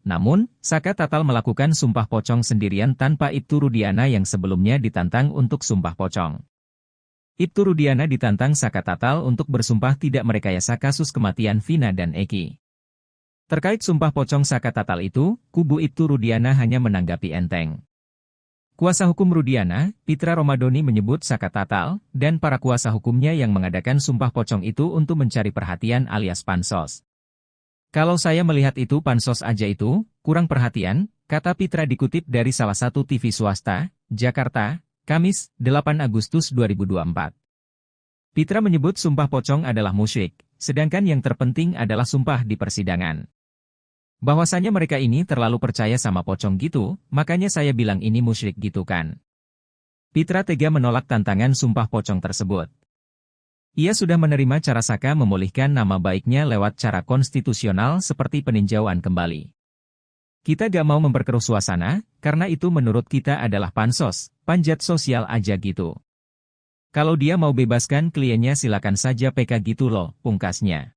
S2: Namun, Saka Tatal melakukan sumpah pocong sendirian tanpa Ibtu Rudiana yang sebelumnya ditantang untuk sumpah pocong. Ibtu Rudiana ditantang Saka Tatal untuk bersumpah tidak merekayasa kasus kematian Vina dan Eki. Terkait sumpah pocong Saka Tatal itu, kubu Ibtu Rudiana hanya menanggapi enteng. Kuasa hukum Rudiana, Pitra Romadoni menyebut Saka Tatal, dan para kuasa hukumnya yang mengadakan sumpah pocong itu untuk mencari perhatian alias pansos. Kalau saya melihat itu pansos aja itu, kurang perhatian, kata Pitra dikutip dari salah satu TV swasta, Jakarta, Kamis, 8 Agustus 2024. Pitra menyebut sumpah pocong adalah musyrik, sedangkan yang terpenting adalah sumpah di persidangan. Bahwasanya mereka ini terlalu percaya sama pocong gitu, makanya saya bilang ini musyrik gitu kan. Pitra tega menolak tantangan sumpah pocong tersebut. Ia sudah menerima cara Saka memulihkan nama baiknya lewat cara konstitusional seperti peninjauan kembali. Kita gak mau memperkeruh suasana, karena itu menurut kita adalah pansos, panjat sosial aja gitu. Kalau dia mau bebaskan kliennya silakan saja PK gitu loh, pungkasnya.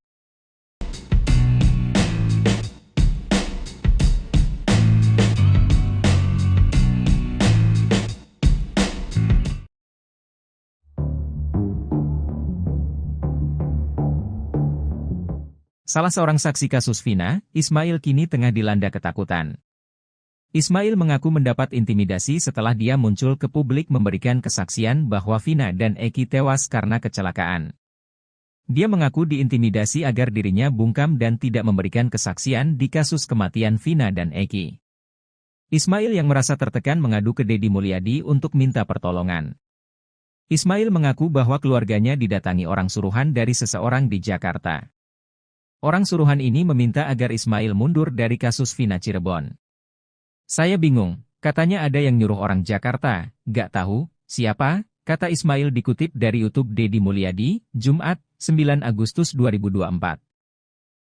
S2: Salah seorang saksi kasus Vina, Ismail kini tengah dilanda ketakutan. Ismail mengaku mendapat intimidasi setelah dia muncul ke publik memberikan kesaksian bahwa Vina dan Eki tewas karena kecelakaan. Dia mengaku diintimidasi agar dirinya bungkam dan tidak memberikan kesaksian di kasus kematian Vina dan Eki. Ismail yang merasa tertekan mengadu ke Deddy Mulyadi untuk minta pertolongan. Ismail mengaku bahwa keluarganya didatangi orang suruhan dari seseorang di Jakarta. Orang suruhan ini meminta agar Ismail mundur dari kasus Vina Cirebon. Saya bingung, katanya ada yang nyuruh orang Jakarta, gak tahu, siapa, kata Ismail dikutip dari YouTube Deddy Mulyadi, Jumat, 9 Agustus 2024.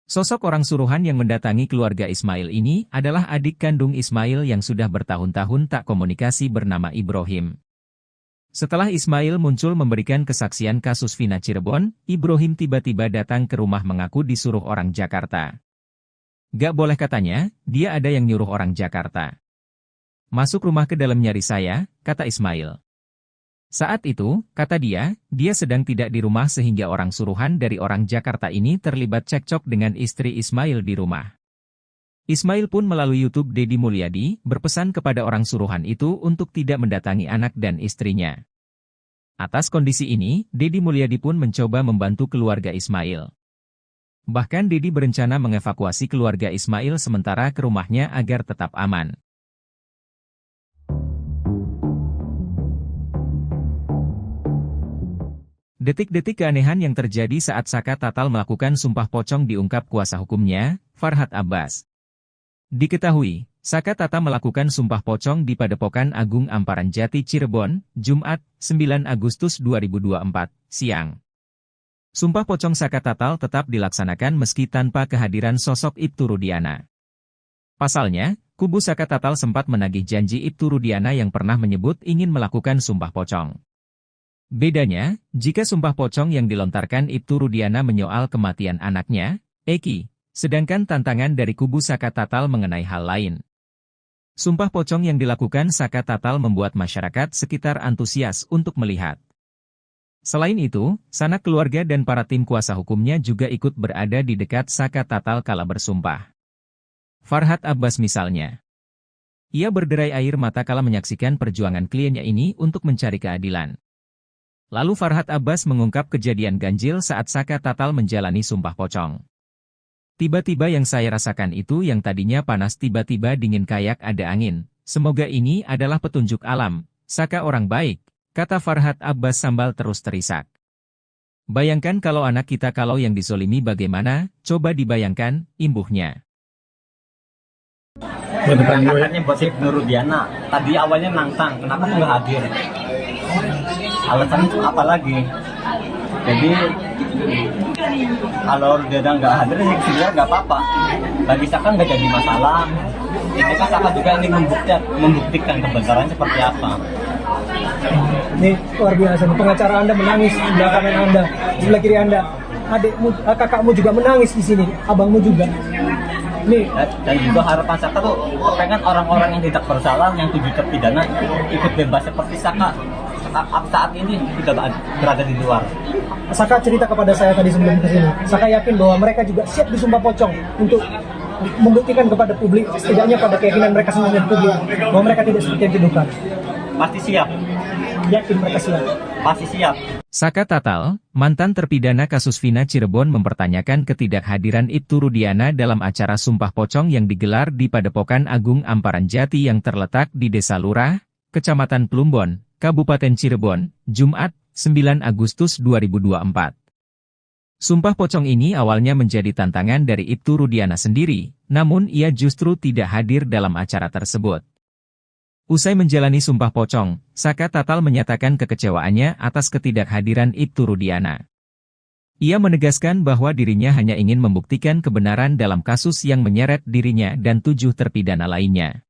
S2: Sosok orang suruhan yang mendatangi keluarga Ismail ini adalah adik kandung Ismail yang sudah bertahun-tahun tak komunikasi bernama Ibrahim. Setelah Ismail muncul memberikan kesaksian kasus Vina Cirebon, Ibrahim tiba-tiba datang ke rumah mengaku disuruh orang Jakarta. Gak boleh katanya, dia ada yang nyuruh orang Jakarta. Masuk rumah ke dalam nyari saya, kata Ismail. Saat itu, kata dia sedang tidak di rumah sehingga orang suruhan dari orang Jakarta ini terlibat cekcok dengan istri Ismail di rumah. Ismail pun melalui YouTube Deddy Mulyadi berpesan kepada orang suruhan itu untuk tidak mendatangi anak dan istrinya. Atas kondisi ini, Deddy Mulyadi pun mencoba membantu keluarga Ismail. Bahkan Deddy berencana mengevakuasi keluarga Ismail sementara ke rumahnya agar tetap aman. Detik-detik keanehan yang terjadi saat Saka Tatal melakukan sumpah pocong diungkap kuasa hukumnya, Farhad Abbas. Diketahui, Saka Tatal melakukan sumpah pocong di Padepokan Agung Amparan Jati Cirebon, Jumat, 9 Agustus 2024, siang. Sumpah pocong Saka Tatal tetap dilaksanakan meski tanpa kehadiran sosok Ibtu Rudiana. Pasalnya, kubu Saka Tatal sempat menagih janji Ibtu Rudiana yang pernah menyebut ingin melakukan sumpah pocong. Bedanya, jika sumpah pocong yang dilontarkan Ibtu Rudiana menyoal kematian anaknya, Eki, sedangkan tantangan dari kubu Saka Tatal mengenai hal lain. Sumpah pocong yang dilakukan Saka Tatal membuat masyarakat sekitar antusias untuk melihat. Selain itu, sanak keluarga dan para tim kuasa hukumnya juga ikut berada di dekat Saka Tatal kala bersumpah. Farhad Abbas misalnya. Ia berderai air mata kala menyaksikan perjuangan kliennya ini untuk mencari keadilan. Lalu Farhad Abbas mengungkap kejadian ganjil saat Saka Tatal menjalani sumpah pocong. Tiba-tiba yang saya rasakan itu yang tadinya panas tiba-tiba dingin kayak ada angin. Semoga ini adalah petunjuk alam. Saka orang baik, kata Farhad Abbas sambil terus terisak. Bayangkan kalau anak kita kalau yang disolimi bagaimana, coba dibayangkan, imbuhnya.
S3: Katanya buat Ibtu Rudiana, tadi awalnya nantang, kenapa nggak hadir? Alasannya itu apa lagi? Jadi kalau Rudiana nggak hadir, ya sebenarnya nggak apa-apa. Bagi Saka nggak jadi masalah. Ini kan Saka juga ingin membuktikan kebenaran seperti apa.
S4: Ini luar biasa, pengacara Anda menangis di belakang Anda, di sebelah kiri Anda. Adikmu, kakakmu juga menangis di sini, abangmu juga. Nih.
S3: Dan juga harapan Saka tuh pengen orang-orang yang tidak bersalah, yang tujuh terpidana ikut bebas seperti Saka. Saat ini tidak berada di luar.
S4: Saka cerita kepada saya tadi sebelum ke sini. Saka yakin bahwa mereka juga siap disumpah pocong untuk membuktikan kepada publik, setidaknya pada keyakinan mereka sendiri di publik, bahwa mereka tidak seperti yang dituduhkan.
S3: Pasti siap.
S4: Yakin mereka siap.
S3: Pasti siap.
S2: Saka Tatal, mantan terpidana kasus Vina Cirebon mempertanyakan ketidakhadiran Ibtu Rudiana dalam acara sumpah pocong yang digelar di Padepokan Agung Amparan Jati yang terletak di Desa Lurah, Kecamatan Plumbon, Kabupaten Cirebon, Jumat, 9 Agustus 2024. Sumpah pocong ini awalnya menjadi tantangan dari Ibtu Rudiana sendiri, namun ia justru tidak hadir dalam acara tersebut. Usai menjalani sumpah pocong, Saka Tatal menyatakan kekecewaannya atas ketidakhadiran Ibtu Rudiana. Ia menegaskan bahwa dirinya hanya ingin membuktikan kebenaran dalam kasus yang menyeret dirinya dan 7 terpidana lainnya.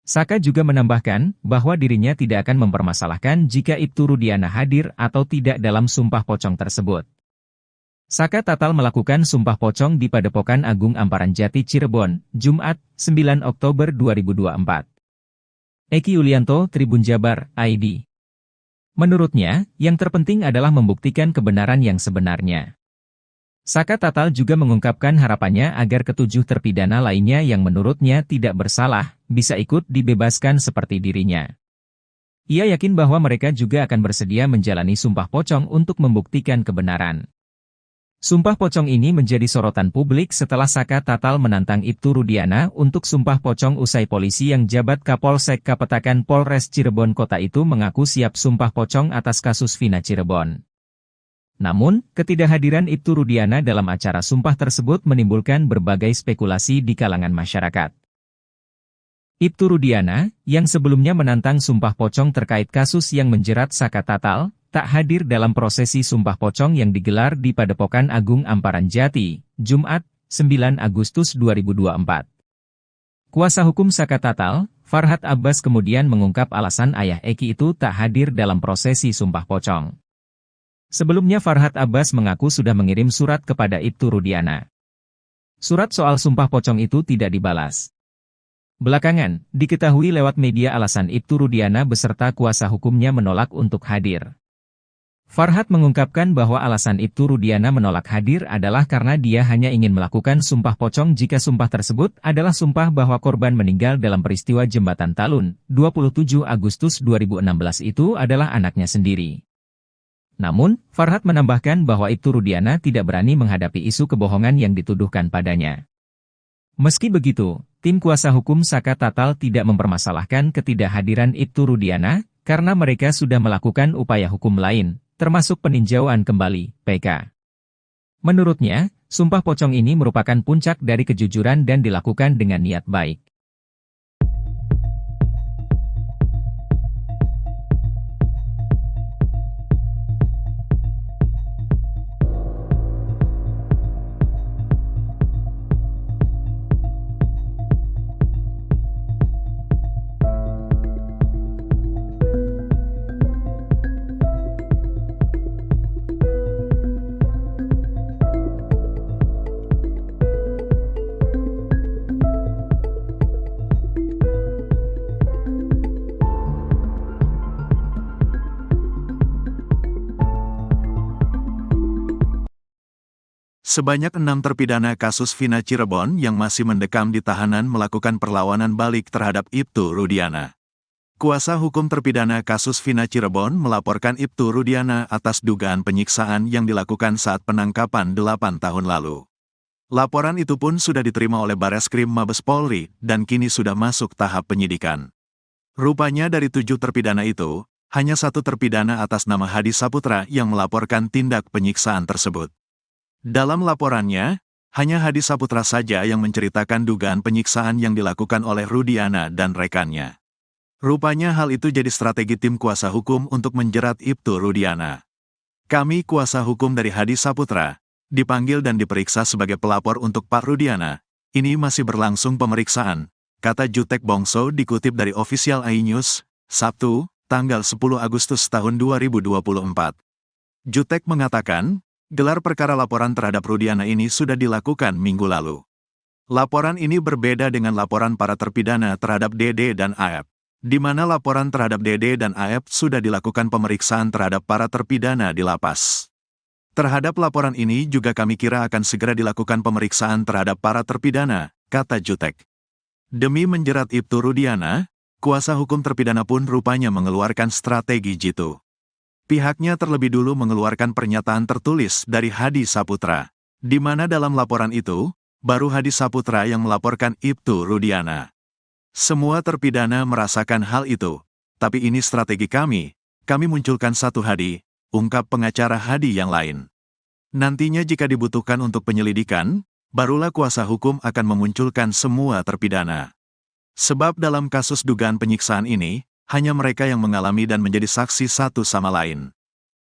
S2: Saka juga menambahkan bahwa dirinya tidak akan mempermasalahkan jika Ibtu Rudiana hadir atau tidak dalam sumpah pocong tersebut. Saka Tatal melakukan sumpah pocong di Padepokan Agung Amparan Jati Cirebon, Jumat, 9 Oktober 2024. Eki Yulianto, Tribun Jabar, ID. Menurutnya, yang terpenting adalah membuktikan kebenaran yang sebenarnya. Saka Tatal juga mengungkapkan harapannya agar ketujuh terpidana lainnya yang menurutnya tidak bersalah, bisa ikut dibebaskan seperti dirinya. Ia yakin bahwa mereka juga akan bersedia menjalani sumpah pocong untuk membuktikan kebenaran. Sumpah pocong ini menjadi sorotan publik setelah Saka Tatal menantang Ibtu Rudiana untuk sumpah pocong usai polisi yang jabat Kapolsek Kapetakan Polres Cirebon Kota itu mengaku siap sumpah pocong atas kasus Vina Cirebon. Namun, ketidakhadiran Ibtu Rudiana dalam acara sumpah tersebut menimbulkan berbagai spekulasi di kalangan masyarakat. Ibtu Rudiana, yang sebelumnya menantang sumpah pocong terkait kasus yang menjerat Saka Tatal, tak hadir dalam prosesi sumpah pocong yang digelar di Padepokan Agung Amparan Jati, Jumat, 9 Agustus 2024. Kuasa hukum Saka Tatal, Farhad Abbas kemudian mengungkap alasan ayah Eki itu tak hadir dalam prosesi sumpah pocong. Sebelumnya Farhad Abbas mengaku sudah mengirim surat kepada Ibtu Rudiana. Surat soal sumpah pocong itu tidak dibalas. Belakangan, diketahui lewat media alasan Ibtu Rudiana beserta kuasa hukumnya menolak untuk hadir. Farhad mengungkapkan bahwa alasan Ibtu Rudiana menolak hadir adalah karena dia hanya ingin melakukan sumpah pocong jika sumpah tersebut adalah sumpah bahwa korban meninggal dalam peristiwa Jembatan Talun, 27 Agustus 2016 itu adalah anaknya sendiri. Namun, Farhad menambahkan bahwa Ibtu Rudiana tidak berani menghadapi isu kebohongan yang dituduhkan padanya. Meski begitu, tim kuasa hukum Saka Tatal tidak mempermasalahkan ketidakhadiran Ibtu Rudiana, karena mereka sudah melakukan upaya hukum lain, termasuk peninjauan kembali, PK. Menurutnya, sumpah pocong ini merupakan puncak dari kejujuran dan dilakukan dengan niat baik.
S1: Sebanyak 6 terpidana kasus Vina Cirebon yang masih mendekam di tahanan melakukan perlawanan balik terhadap Ibtu Rudiana. Kuasa hukum terpidana kasus Vina Cirebon melaporkan Ibtu Rudiana atas dugaan penyiksaan yang dilakukan saat penangkapan 8 tahun lalu. Laporan itu pun sudah diterima oleh Bareskrim Mabes Polri dan kini sudah masuk tahap penyidikan. Rupanya dari 7 terpidana itu, hanya 1 terpidana atas nama Hadi Saputra yang melaporkan tindak penyiksaan tersebut. Dalam laporannya, hanya Hadi Saputra saja yang menceritakan dugaan penyiksaan yang dilakukan oleh Rudiana dan rekannya. Rupanya hal itu jadi strategi tim kuasa hukum untuk menjerat Ibtu Rudiana. Kami kuasa hukum dari Hadi Saputra, dipanggil dan diperiksa sebagai pelapor untuk Pak Rudiana. Ini masih berlangsung pemeriksaan, kata Jutek Bongso dikutip dari Official iNews, Sabtu, tanggal 10 Agustus tahun 2024. Jutek mengatakan, gelar perkara laporan terhadap Rudiana ini sudah dilakukan minggu lalu. Laporan ini berbeda dengan laporan para terpidana terhadap Dede dan Aep, di mana laporan terhadap Dede dan Aep sudah dilakukan pemeriksaan terhadap para terpidana di lapas. Terhadap laporan ini juga kami kira akan segera dilakukan pemeriksaan terhadap para terpidana, kata Jutek. Demi menjerat Ibtu Rudiana, kuasa hukum terpidana pun rupanya mengeluarkan strategi jitu. Pihaknya terlebih dulu mengeluarkan pernyataan tertulis dari Hadi Saputra, di mana dalam laporan itu, baru Hadi Saputra yang melaporkan Ibtu Rudiana. Semua terpidana merasakan hal itu, tapi ini strategi kami munculkan satu Hadi, ungkap pengacara Hadi yang lain. Nantinya jika dibutuhkan untuk penyelidikan, barulah kuasa hukum akan memunculkan semua terpidana. Sebab dalam kasus dugaan penyiksaan ini, hanya mereka yang mengalami dan menjadi saksi satu sama lain.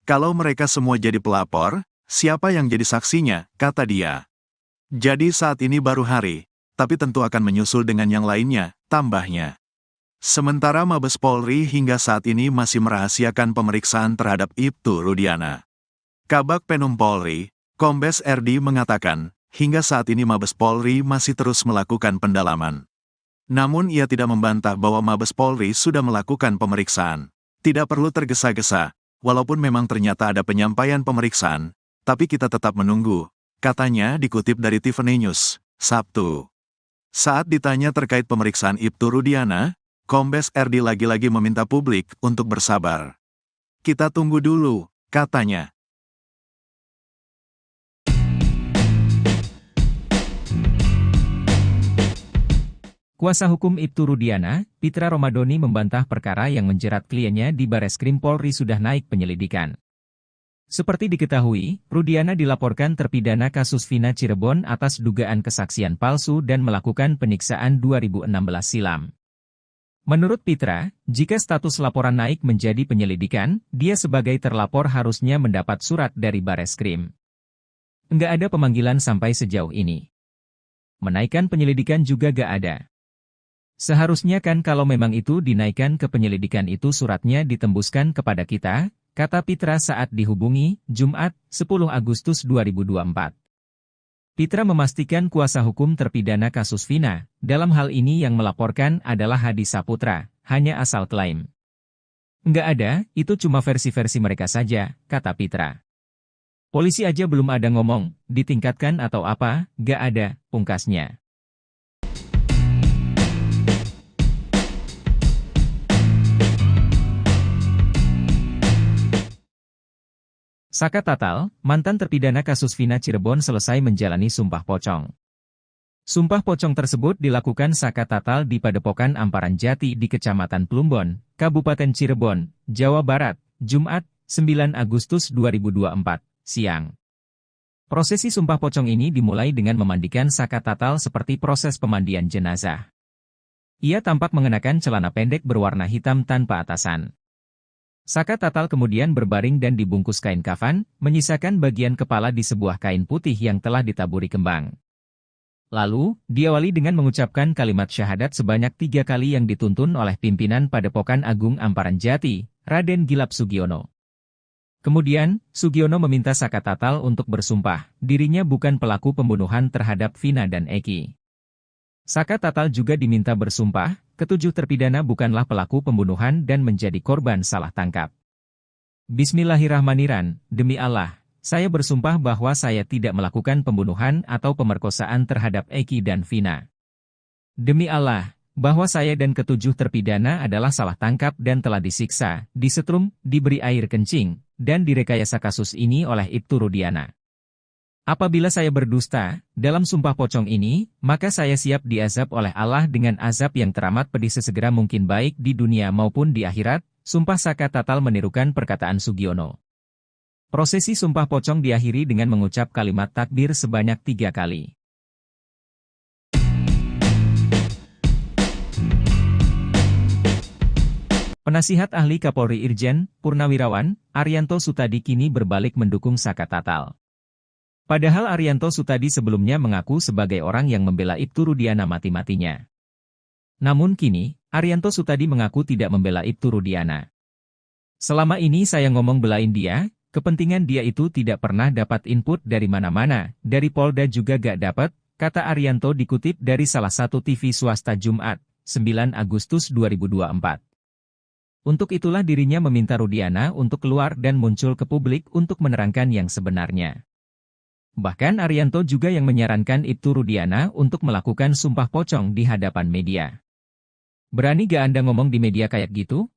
S1: Kalau mereka semua jadi pelapor, siapa yang jadi saksinya, kata dia. Jadi saat ini baru Hari, tapi tentu akan menyusul dengan yang lainnya, tambahnya. Sementara Mabes Polri hingga saat ini masih merahasiakan pemeriksaan terhadap Ibtu Rudiana. Kabag Penum Polri, Kombes RD mengatakan, hingga saat ini Mabes Polri masih terus melakukan pendalaman. Namun ia tidak membantah bahwa Mabes Polri sudah melakukan pemeriksaan. Tidak perlu tergesa-gesa, walaupun memang ternyata ada penyampaian pemeriksaan, tapi kita tetap menunggu, katanya dikutip dari Tiffany News, Sabtu. Saat ditanya terkait pemeriksaan Ibtu Rudiana, Kombes RD lagi-lagi meminta publik untuk bersabar. Kita tunggu dulu, katanya.
S2: Kuasa hukum Ibtu Rudiana, Pitra Romadoni membantah perkara yang menjerat kliennya di Bareskrim Polri sudah naik penyelidikan. Seperti diketahui, Rudiana dilaporkan terpidana kasus Vina Cirebon atas dugaan kesaksian palsu dan melakukan penyiksaan 2016 silam. Menurut Pitra, jika status laporan naik menjadi penyelidikan, dia sebagai terlapor harusnya mendapat surat dari Bareskrim. Nggak ada pemanggilan sampai sejauh ini. Menaikkan penyelidikan juga gak ada. Seharusnya kan kalau memang itu dinaikkan ke penyelidikan itu suratnya ditembuskan kepada kita, kata Pitra saat dihubungi, Jumat, 10 Agustus 2024. Pitra memastikan kuasa hukum terpidana kasus Vina, dalam hal ini yang melaporkan adalah Hadi Saputra, hanya asal klaim. Nggak ada, itu cuma versi-versi mereka saja, kata Pitra. Polisi aja belum ada ngomong, ditingkatkan atau apa, nggak ada, pungkasnya. Saka Tatal, mantan terpidana kasus Vina Cirebon selesai menjalani sumpah pocong. Sumpah pocong tersebut dilakukan Saka Tatal di Padepokan Amparan Jati di Kecamatan Plumbon, Kabupaten Cirebon, Jawa Barat, Jumat, 9 Agustus 2024, siang. Prosesi sumpah pocong ini dimulai dengan memandikan Saka Tatal seperti proses pemandian jenazah. Ia tampak mengenakan celana pendek berwarna hitam tanpa atasan. Saka Tatal kemudian berbaring dan dibungkus kain kafan, menyisakan bagian kepala di sebuah kain putih yang telah ditaburi kembang. Lalu, diawali dengan mengucapkan kalimat syahadat sebanyak 3 kali yang dituntun oleh pimpinan Padepokan Agung Amparan Jati, Raden Gilap Sugiono. Kemudian, Sugiono meminta Saka Tatal untuk bersumpah, dirinya bukan pelaku pembunuhan terhadap Vina dan Eki. Saka Tatal juga diminta bersumpah, ketujuh terpidana bukanlah pelaku pembunuhan dan menjadi korban salah tangkap. Bismillahirrahmanirrahim, demi Allah, saya bersumpah bahwa saya tidak melakukan pembunuhan atau pemerkosaan terhadap Eki dan Vina. Demi Allah, bahwa saya dan ketujuh terpidana adalah salah tangkap dan telah disiksa, disetrum, diberi air kencing, dan direkayasa kasus ini oleh Ibtu Rudiana. Apabila saya berdusta, dalam sumpah pocong ini, maka saya siap diazab oleh Allah dengan azab yang teramat pedih sesegera mungkin baik di dunia maupun di akhirat, sumpah Saka Tatal menirukan perkataan Sugiono. Prosesi sumpah pocong diakhiri dengan mengucap kalimat takbir sebanyak 3 kali. Penasihat Ahli Kapolri Irjen, Purnawirawan, Arianto Sutadi kini berbalik mendukung Saka Tatal. Padahal Arianto Sutadi sebelumnya mengaku sebagai orang yang membela Ibtu Rudiana mati-matinya. Namun kini, Arianto Sutadi mengaku tidak membela Ibtu Rudiana. Selama ini saya ngomong belain dia, kepentingan dia itu tidak pernah dapat input dari mana-mana, dari Polda juga gak dapat, kata Arianto dikutip dari salah satu TV swasta Jumat, 9 Agustus 2024. Untuk itulah dirinya meminta Rudiana untuk keluar dan muncul ke publik untuk menerangkan yang sebenarnya. Bahkan Arianto juga yang menyarankan Ibtu Rudiana untuk melakukan sumpah pocong di hadapan media. Berani gak Anda ngomong di media kayak gitu?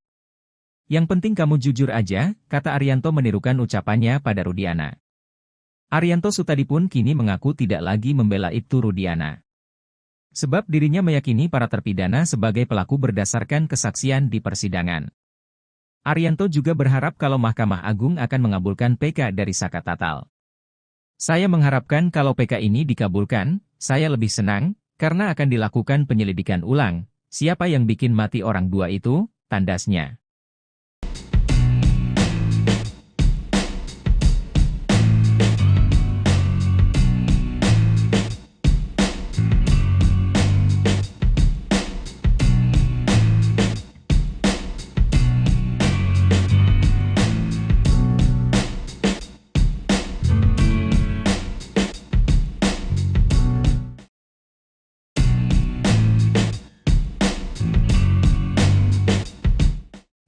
S2: Yang penting kamu jujur aja, kata Arianto menirukan ucapannya pada Rudiana. Arianto Sutadi pun kini mengaku tidak lagi membela Ibtu Rudiana. Sebab dirinya meyakini para terpidana sebagai pelaku berdasarkan kesaksian di persidangan. Arianto juga berharap kalau Mahkamah Agung akan mengabulkan PK dari Saka Tatal. Saya mengharapkan kalau PK ini dikabulkan, saya lebih senang, karena akan dilakukan penyelidikan ulang. Siapa yang bikin mati orang dua itu, tandasnya.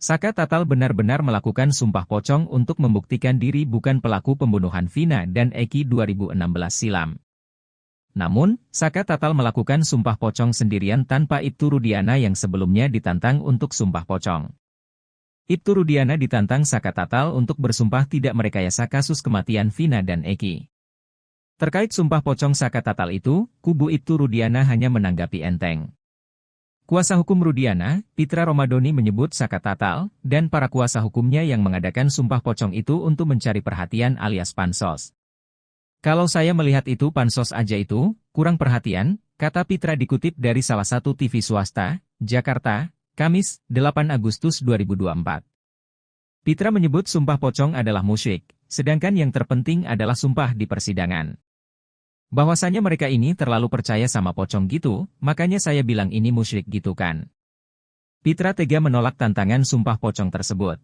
S2: Saka Tatal benar-benar melakukan sumpah pocong untuk membuktikan diri bukan pelaku pembunuhan Vina dan Eki 2016 silam. Namun, Saka Tatal melakukan sumpah pocong sendirian tanpa Ibtu Rudiana yang sebelumnya ditantang untuk sumpah pocong. Ibtu Rudiana ditantang Saka Tatal untuk bersumpah tidak merekayasa kasus kematian Vina dan Eki. Terkait sumpah pocong Saka Tatal itu, kubu Ibtu Rudiana hanya menanggapi enteng. Kuasa hukum Rudiana, Pitra Romadoni menyebut Saka Tatal, dan para kuasa hukumnya yang mengadakan sumpah pocong itu untuk mencari perhatian alias pansos. Kalau saya melihat itu pansos aja itu, kurang perhatian, kata Pitra dikutip dari salah satu TV swasta, Jakarta, Kamis, 8 Agustus 2024. Pitra menyebut sumpah pocong adalah musyrik, sedangkan yang terpenting adalah sumpah di persidangan. Bahwasanya mereka ini terlalu percaya sama pocong gitu, makanya saya bilang ini musyrik gitu kan. Pitra tega menolak tantangan sumpah pocong tersebut.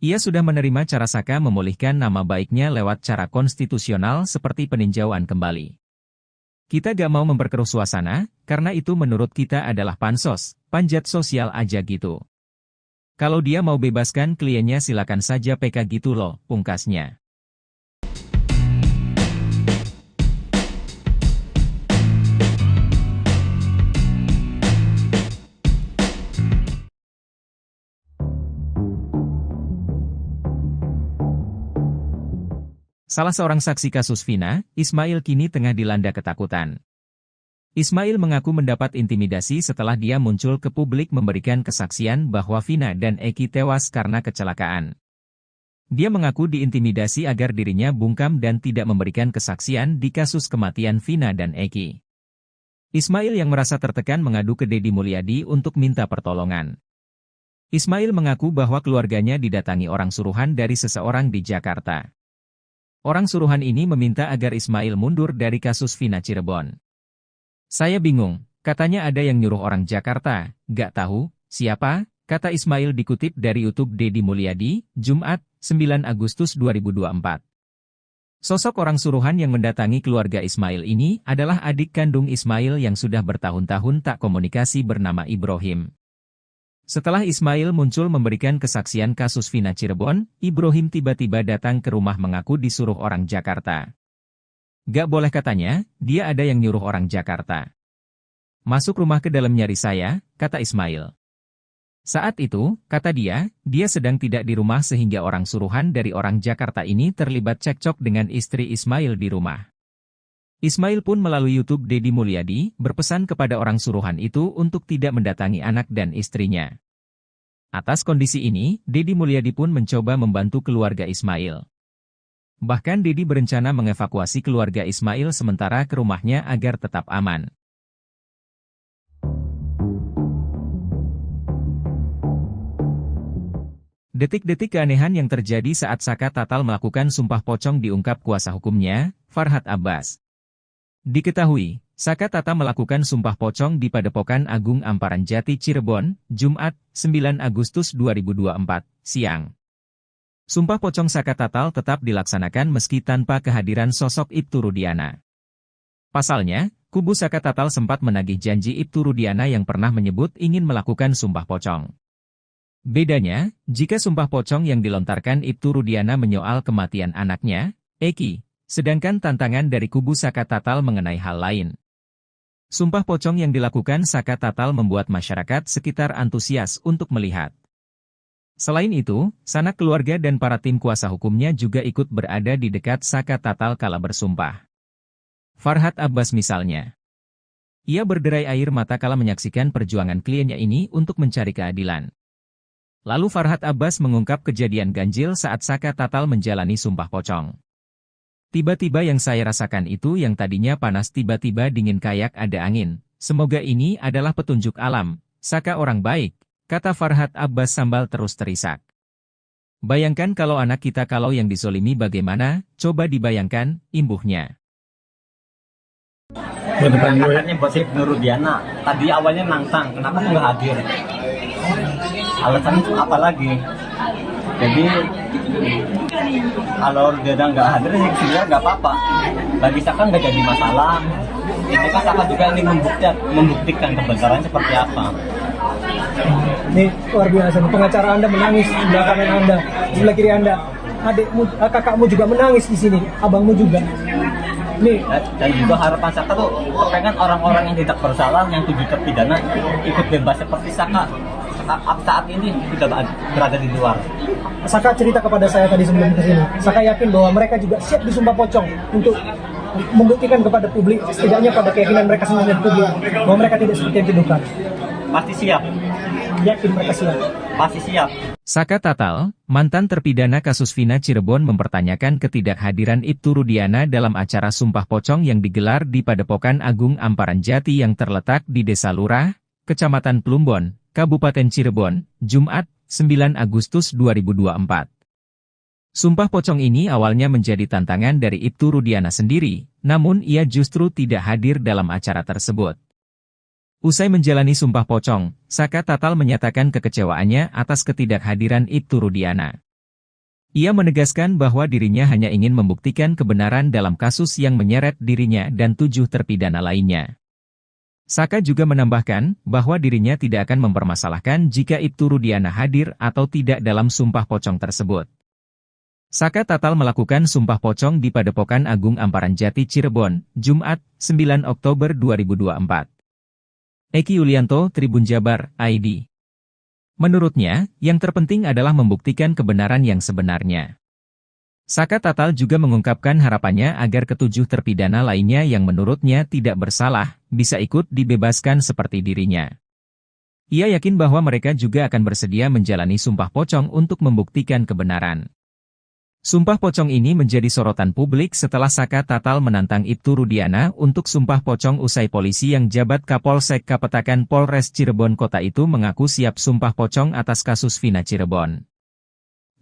S2: Ia sudah menerima cara Saka memulihkan nama baiknya lewat cara konstitusional seperti peninjauan kembali. Kita gak mau memperkeruh suasana, karena itu menurut kita adalah pansos, panjat sosial aja gitu. Kalau dia mau bebaskan kliennya silakan saja PK gitu loh, pungkasnya. Salah seorang saksi kasus Vina, Ismail kini tengah dilanda ketakutan. Ismail mengaku mendapat intimidasi setelah dia muncul ke publik memberikan kesaksian bahwa Vina dan Eki tewas karena kecelakaan. Dia mengaku diintimidasi agar dirinya bungkam dan tidak memberikan kesaksian di kasus kematian Vina dan Eki. Ismail yang merasa tertekan mengadu ke Deddy Mulyadi untuk minta pertolongan. Ismail mengaku bahwa keluarganya didatangi orang suruhan dari seseorang di Jakarta. Orang suruhan ini meminta agar Ismail mundur dari kasus Vina Cirebon. Saya bingung, katanya ada yang nyuruh orang Jakarta, gak tahu, siapa, kata Ismail dikutip dari YouTube Deddy Mulyadi, Jumat, 9 Agustus 2024. Sosok orang suruhan yang mendatangi keluarga Ismail ini adalah adik kandung Ismail yang sudah bertahun-tahun tak komunikasi bernama Ibrahim. Setelah Ismail muncul memberikan kesaksian kasus Vina Cirebon, Ibrahim tiba-tiba datang ke rumah mengaku disuruh orang Jakarta. Gak boleh katanya, dia ada yang nyuruh orang Jakarta. Masuk rumah ke dalam nyari saya, kata Ismail. Saat itu, kata dia sedang tidak di rumah sehingga orang suruhan dari orang Jakarta ini terlibat cekcok dengan istri Ismail di rumah. Ismail pun melalui YouTube Deddy Mulyadi berpesan kepada orang suruhan itu untuk tidak mendatangi anak dan istrinya. Atas kondisi ini, Deddy Mulyadi pun mencoba membantu keluarga Ismail. Bahkan Deddy berencana mengevakuasi keluarga Ismail sementara ke rumahnya agar tetap aman. Detik-detik keanehan yang terjadi saat Saka Tatal melakukan sumpah pocong diungkap kuasa hukumnya, Farhad Abbas. Diketahui, Saka Tatal melakukan sumpah pocong di Padepokan Agung Amparan Jati Cirebon, Jumat, 9 Agustus 2024, siang. Sumpah pocong Saka Tatal tetap dilaksanakan meski tanpa kehadiran sosok Ibtu Rudiana. Pasalnya, kubu Saka Tatal sempat menagih janji Ibtu Rudiana yang pernah menyebut ingin melakukan sumpah pocong. Bedanya, jika sumpah pocong yang dilontarkan Ibtu Rudiana menyoal kematian anaknya, Eki, sedangkan tantangan dari kubu Saka Tatal mengenai hal lain. Sumpah pocong yang dilakukan Saka Tatal membuat masyarakat sekitar antusias untuk melihat. Selain itu, sanak keluarga dan para tim kuasa hukumnya juga ikut berada di dekat Saka Tatal kala bersumpah. Farhad Abbas misalnya. Ia berderai air mata kala menyaksikan perjuangan kliennya ini untuk mencari keadilan. Lalu Farhad Abbas mengungkap kejadian ganjil saat Saka Tatal menjalani sumpah pocong. Tiba-tiba yang saya rasakan itu yang tadinya panas tiba-tiba dingin kayak ada angin. Semoga ini adalah petunjuk alam. Saka orang baik, kata Farhad Abbas sambil terus terisak. Bayangkan kalau anak kita kalau yang disolimi bagaimana, coba dibayangkan, imbuhnya.
S3: Katanya buat si Nurudiana, tadi awalnya nantang, kenapa tuh nggak hadir? Alasannya apa lagi? Jadi kalau dia nggak hadir sih sebenarnya nggak apa-apa. Bagi Saka nggak jadi masalah. Ini kan Saka juga ingin membuktikan kebenaran seperti apa.
S4: Ini luar biasa. Pengacara Anda menangis di belakang Anda, di sebelah kiri Anda. Adikmu, kakakmu juga menangis di sini, abangmu juga. Nih.
S3: Dan juga harapan Saka tuh pengen orang-orang yang tidak bersalah, yang tujuh terpidana ikut bebas seperti Saka. Saat ini sudah berada di luar.
S4: Saka cerita kepada saya tadi sebelum kesini. Saka yakin bahwa mereka juga siap disumpah pocong untuk membuktikan kepada publik, setidaknya pada keyakinan mereka sendiri dan publik, bahwa mereka tidak seperti yang dituduhkan.
S3: Pasti siap.
S4: Yakin mereka siap.
S3: Pasti siap.
S2: Saka Tatal, mantan terpidana kasus Vina Cirebon mempertanyakan ketidakhadiran Ibtu Rudiana dalam acara sumpah pocong yang digelar di Padepokan Agung Amparan Jati yang terletak di Desa Lurah, Kecamatan Plumbon, Kabupaten Cirebon, Jumat, 9 Agustus 2024. Sumpah pocong ini awalnya menjadi tantangan dari Ibtu Rudiana sendiri, namun ia justru tidak hadir dalam acara tersebut. Usai menjalani sumpah pocong, Saka Tatal menyatakan kekecewaannya atas ketidakhadiran Ibtu Rudiana. Ia menegaskan bahwa dirinya hanya ingin membuktikan kebenaran dalam kasus yang menyeret dirinya dan 7 terpidana lainnya. Saka juga menambahkan bahwa dirinya tidak akan mempermasalahkan jika Ibtu Rudiana hadir atau tidak dalam sumpah pocong tersebut. Saka Tatal melakukan sumpah pocong di Padepokan Agung Amparan Jati Cirebon, Jumat, 9 Oktober 2024. Eki Yulianto, Tribun Jabar, ID. Menurutnya, yang terpenting adalah membuktikan kebenaran yang sebenarnya. Saka Tatal juga mengungkapkan harapannya agar ke-7 terpidana lainnya yang menurutnya tidak bersalah, bisa ikut dibebaskan seperti dirinya. Ia yakin bahwa mereka juga akan bersedia menjalani sumpah pocong untuk membuktikan kebenaran. Sumpah pocong ini menjadi sorotan publik setelah Saka Tatal menantang Ibtu Rudiana untuk sumpah pocong usai polisi yang jabat Kapolsek Kapetakan Polres Cirebon Kota itu mengaku siap sumpah pocong atas kasus Vina Cirebon.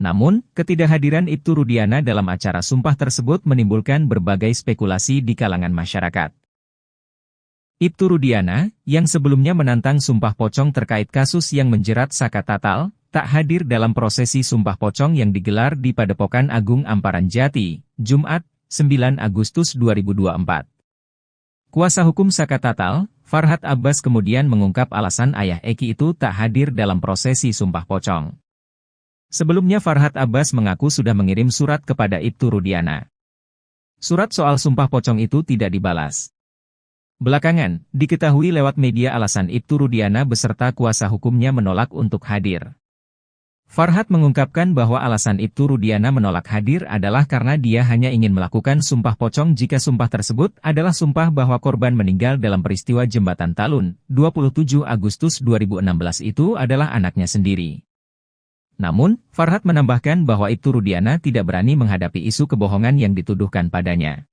S2: Namun, ketidakhadiran Ibtu Rudiana dalam acara sumpah tersebut menimbulkan berbagai spekulasi di kalangan masyarakat. Ibtu Rudiana, yang sebelumnya menantang sumpah pocong terkait kasus yang menjerat Saka Tatal, tak hadir dalam prosesi sumpah pocong yang digelar di Padepokan Agung Amparan Jati, Jumat, 9 Agustus 2024. Kuasa hukum Saka Tatal, Farhad Abbas kemudian mengungkap alasan ayah Eki itu tak hadir dalam prosesi sumpah pocong. Sebelumnya Farhad Abbas mengaku sudah mengirim surat kepada Ibtu Rudiana. Surat soal sumpah pocong itu tidak dibalas. Belakangan, diketahui lewat media alasan Ibtu Rudiana beserta kuasa hukumnya menolak untuk hadir. Farhad mengungkapkan bahwa alasan Ibtu Rudiana menolak hadir adalah karena dia hanya ingin melakukan sumpah pocong jika sumpah tersebut adalah sumpah bahwa korban meninggal dalam peristiwa Jembatan Talun, 27 Agustus 2016 itu adalah anaknya sendiri. Namun, Farhad menambahkan bahwa Ibtu Rudiana tidak berani menghadapi isu kebohongan yang dituduhkan padanya.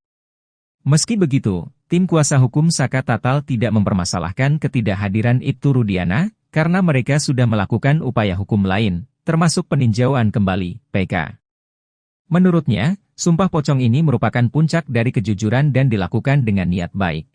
S2: Meski begitu, tim kuasa hukum Saka Tatal tidak mempermasalahkan ketidakhadiran Ibtu Rudiana, karena mereka sudah melakukan upaya hukum lain, termasuk peninjauan kembali, PK. Menurutnya, sumpah pocong ini merupakan puncak dari kejujuran dan dilakukan dengan niat baik.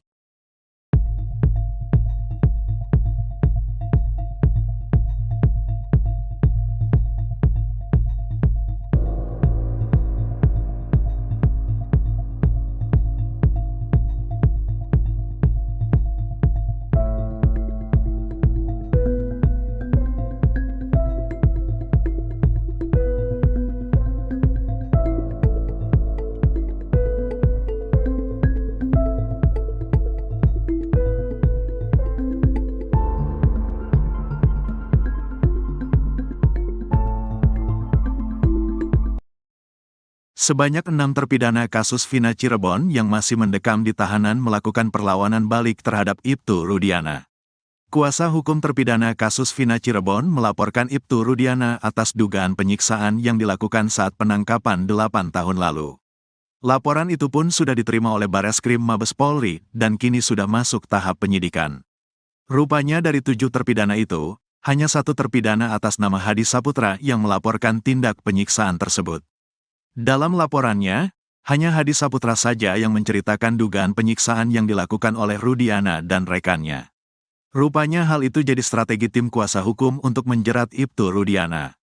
S1: Sebanyak 6 terpidana kasus Vina Cirebon yang masih mendekam di tahanan melakukan perlawanan balik terhadap Ibtu Rudiana. Kuasa hukum terpidana kasus Vina Cirebon melaporkan Ibtu Rudiana atas dugaan penyiksaan yang dilakukan saat penangkapan 8 tahun lalu. Laporan itu pun sudah diterima oleh Bareskrim Mabes Polri dan kini sudah masuk tahap penyidikan. Rupanya dari 7 terpidana itu, hanya 1 terpidana atas nama Hadi Saputra yang melaporkan tindak penyiksaan tersebut. Dalam laporannya, hanya Hadi Saputra saja yang menceritakan dugaan penyiksaan yang dilakukan oleh Rudiana dan rekannya. Rupanya hal itu jadi strategi tim kuasa hukum untuk menjerat Ibtu Rudiana.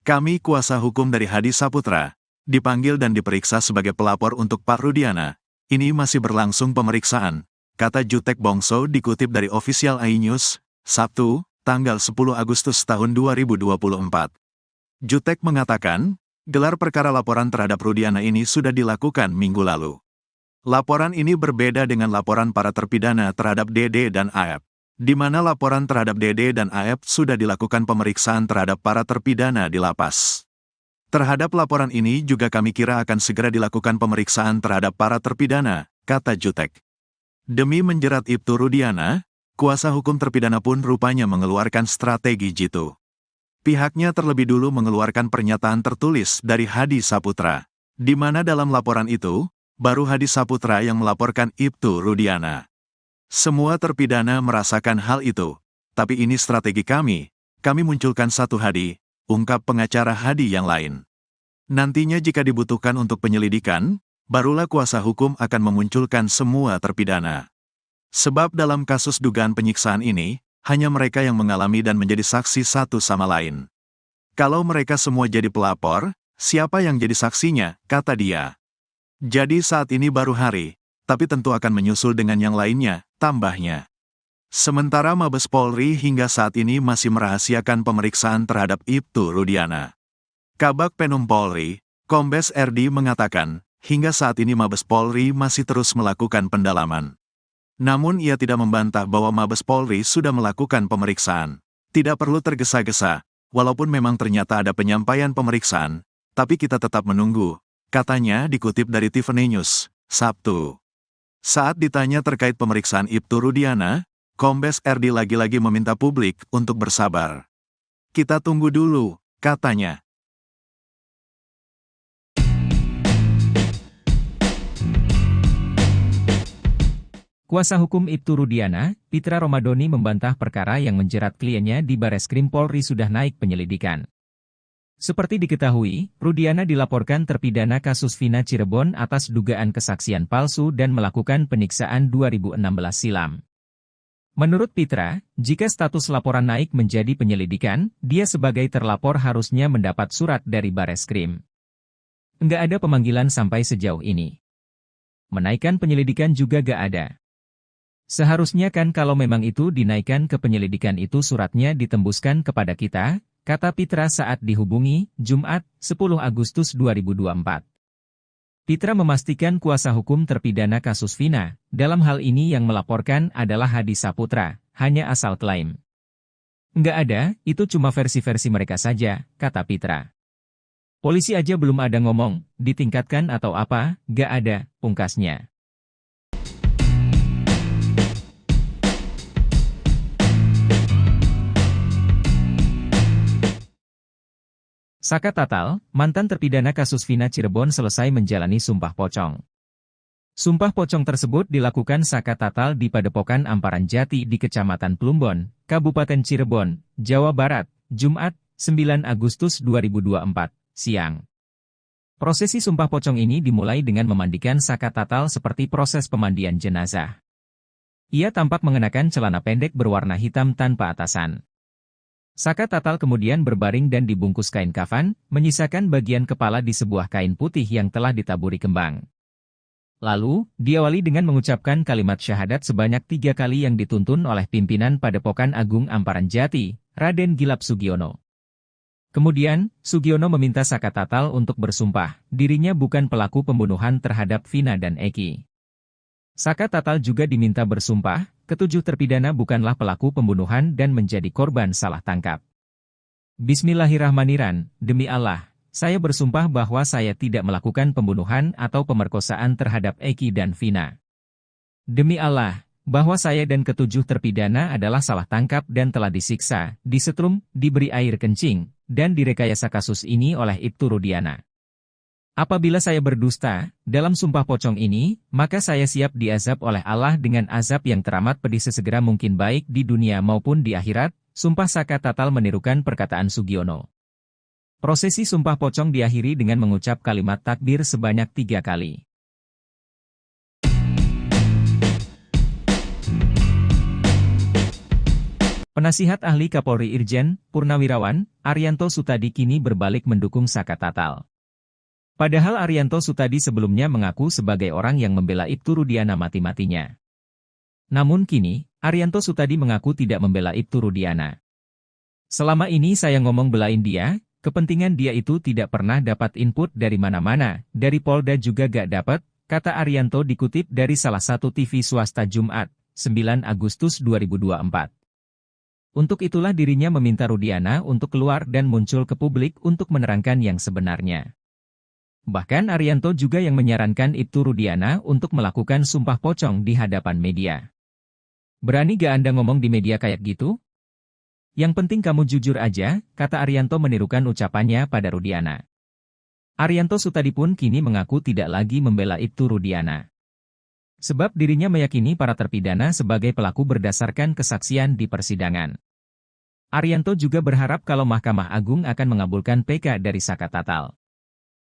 S1: Kami kuasa hukum dari Hadi Saputra, dipanggil dan diperiksa sebagai pelapor untuk Pak Rudiana. Ini masih berlangsung pemeriksaan, kata Jutek Bongso dikutip dari Official iNews, Sabtu, tanggal 10 Agustus tahun 2024. Jutek mengatakan, gelar perkara laporan terhadap Rudiana ini sudah dilakukan minggu lalu. Laporan ini berbeda dengan laporan para terpidana terhadap Dede dan Aep, di mana laporan terhadap Dede dan Aep sudah dilakukan pemeriksaan terhadap para terpidana di lapas. Terhadap laporan ini juga kami kira akan segera dilakukan pemeriksaan terhadap para terpidana, kata Jutek. Demi menjerat Ibtu Rudiana, kuasa hukum terpidana pun rupanya mengeluarkan strategi jitu. Pihaknya terlebih dulu mengeluarkan pernyataan tertulis dari Hadi Saputra, di mana dalam laporan itu, baru Hadi Saputra yang melaporkan Ibtu Rudiana. Semua terpidana merasakan hal itu, tapi ini strategi kami munculkan satu Hadi, ungkap pengacara Hadi yang lain. Nantinya jika dibutuhkan untuk penyelidikan, barulah kuasa hukum akan memunculkan semua terpidana. Sebab dalam kasus dugaan penyiksaan ini, hanya mereka yang mengalami dan menjadi saksi satu sama lain. Kalau mereka semua jadi pelapor, siapa yang jadi saksinya, kata dia. Jadi saat ini baru hari, tapi tentu akan menyusul dengan yang lainnya, tambahnya. Sementara Mabes Polri hingga saat ini masih merahasiakan pemeriksaan terhadap Ibtu Rudiana. Kabag Penum Polri, Kombes RD mengatakan, hingga saat ini Mabes Polri masih terus melakukan pendalaman. Namun ia tidak membantah bahwa Mabes Polri sudah melakukan pemeriksaan. Tidak perlu tergesa-gesa, walaupun memang ternyata ada penyampaian pemeriksaan, tapi kita tetap menunggu, katanya dikutip dari Tiffany News, Sabtu. Saat ditanya terkait pemeriksaan Ibtu Rudiana, Kombes RD lagi-lagi meminta publik untuk bersabar. Kita tunggu dulu, katanya.
S2: Kuasa hukum Ibtu Rudiana, Pitra Romadoni membantah perkara yang menjerat kliennya di Bareskrim Polri sudah naik penyelidikan. Seperti diketahui, Rudiana dilaporkan terpidana kasus Vina Cirebon atas dugaan kesaksian palsu dan melakukan penyiksaan 2016 silam. Menurut Pitra, jika status laporan naik menjadi penyelidikan, dia sebagai terlapor harusnya mendapat surat dari Bareskrim. Enggak ada pemanggilan sampai sejauh ini. Menaikkan penyelidikan juga gak ada. Seharusnya kan kalau memang itu dinaikkan ke penyelidikan itu suratnya ditembuskan kepada kita, kata Pitra saat dihubungi, Jumat, 10 Agustus 2024. Pitra memastikan kuasa hukum terpidana kasus Vina, dalam hal ini yang melaporkan adalah Hadi Saputra, hanya asal klaim. Nggak ada, itu cuma versi-versi mereka saja, kata Pitra. Polisi aja belum ada ngomong, ditingkatkan atau apa, nggak ada, pungkasnya. Saka Tatal, mantan terpidana kasus Vina Cirebon selesai menjalani sumpah pocong. Sumpah pocong tersebut dilakukan Saka Tatal di Padepokan Amparan Jati di Kecamatan Plumbon, Kabupaten Cirebon, Jawa Barat, Jumat, 9 Agustus 2024, siang. Prosesi sumpah pocong ini dimulai dengan memandikan Saka Tatal seperti proses pemandian jenazah. Ia tampak mengenakan celana pendek berwarna hitam tanpa atasan. Saka Tatal kemudian berbaring dan dibungkus kain kafan, menyisakan bagian kepala di sebuah kain putih yang telah ditaburi kembang. Lalu, diawali dengan mengucapkan kalimat syahadat sebanyak 3 kali yang dituntun oleh pimpinan Padepokan Agung Amparan Jati, Raden Gilap Sugiono. Kemudian, Sugiono meminta Saka Tatal untuk bersumpah, dirinya bukan pelaku pembunuhan terhadap Vina dan Eki. Saka Tatal juga diminta bersumpah, ketujuh terpidana bukanlah pelaku pembunuhan dan menjadi korban salah tangkap. Bismillahirrahmanirrahim, demi Allah, saya bersumpah bahwa saya tidak melakukan pembunuhan atau pemerkosaan terhadap Eki dan Vina. Demi Allah, bahwa saya dan ketujuh terpidana adalah salah tangkap dan telah disiksa, disetrum, diberi air kencing, dan direkayasa kasus ini oleh Ibtu Rudiana. Apabila saya berdusta, dalam sumpah pocong ini, maka saya siap diazab oleh Allah dengan azab yang teramat pedih sesegera mungkin baik di dunia maupun di akhirat, sumpah Saka Tatal menirukan perkataan Sugiono. Prosesi sumpah pocong diakhiri dengan mengucap kalimat takbir sebanyak 3 kali. Penasihat ahli Kapolri Irjen, Purnawirawan, Arianto Sutadi kini berbalik mendukung Saka Tatal. Padahal Arianto Sutadi sebelumnya mengaku sebagai orang yang membela Ibtu Rudiana mati-matinya. Namun kini, Arianto Sutadi mengaku tidak membela Ibtu Rudiana. Selama ini saya ngomong belain dia, kepentingan dia itu tidak pernah dapat input dari mana-mana, dari Polda juga gak dapat, kata Arianto dikutip dari salah satu TV swasta Jumat, 9 Agustus 2024. Untuk itulah dirinya meminta Rudiana untuk keluar dan muncul ke publik untuk menerangkan yang sebenarnya. Bahkan Arianto juga yang menyarankan Ibtu Rudiana untuk melakukan sumpah pocong di hadapan media. Berani gak Anda ngomong di media kayak gitu? Yang penting kamu jujur aja, kata Arianto menirukan ucapannya pada Rudiana. Arianto Sutadi pun kini mengaku tidak lagi membela Ibtu Rudiana. Sebab dirinya meyakini para terpidana sebagai pelaku berdasarkan kesaksian di persidangan. Arianto juga berharap kalau Mahkamah Agung akan mengabulkan PK dari Saka Tatal.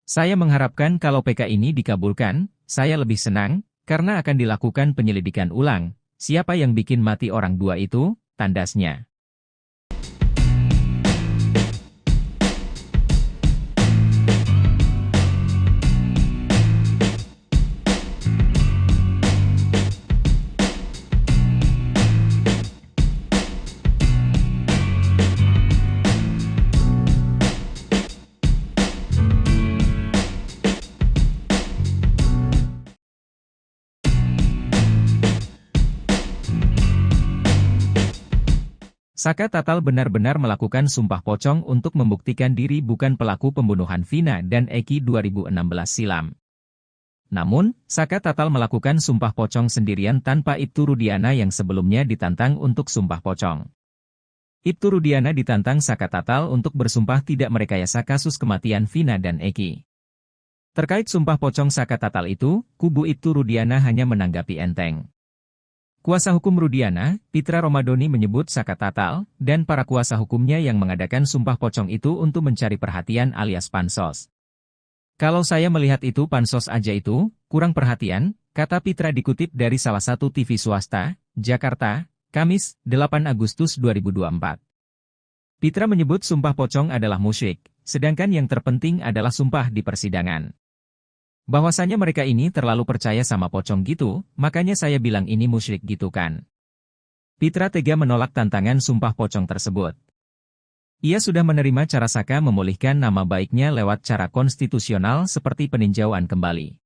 S2: Saya mengharapkan kalau PK ini dikabulkan, saya lebih senang, karena akan dilakukan penyelidikan ulang. Siapa yang bikin mati orang dua itu, tandasnya. Saka Tatal benar-benar melakukan sumpah pocong untuk membuktikan diri bukan pelaku pembunuhan Vina dan Eki 2016 silam. Namun, Saka Tatal melakukan sumpah pocong sendirian tanpa Ibtu Rudiana yang sebelumnya ditantang untuk sumpah pocong. Ibtu Rudiana ditantang Saka Tatal untuk bersumpah tidak merekayasa kasus kematian Vina dan Eki. Terkait sumpah pocong Saka Tatal itu, kubu Ibtu Rudiana hanya menanggapi enteng. Kuasa hukum Rudiana, Pitra Romadoni menyebut Saka Tatal, dan para kuasa hukumnya yang mengadakan sumpah pocong itu untuk mencari perhatian alias pansos. Kalau saya melihat itu pansos aja itu, kurang perhatian, kata Pitra dikutip dari salah satu TV swasta, Jakarta, Kamis, 8 Agustus 2024. Pitra menyebut sumpah pocong adalah musyrik, sedangkan yang terpenting adalah sumpah di persidangan. Bahwasanya mereka ini terlalu percaya sama pocong gitu, makanya saya bilang ini musyrik gitu kan. Pitra tega menolak tantangan sumpah pocong tersebut. Ia sudah menerima cara Saka memulihkan nama baiknya lewat cara konstitusional seperti peninjauan kembali.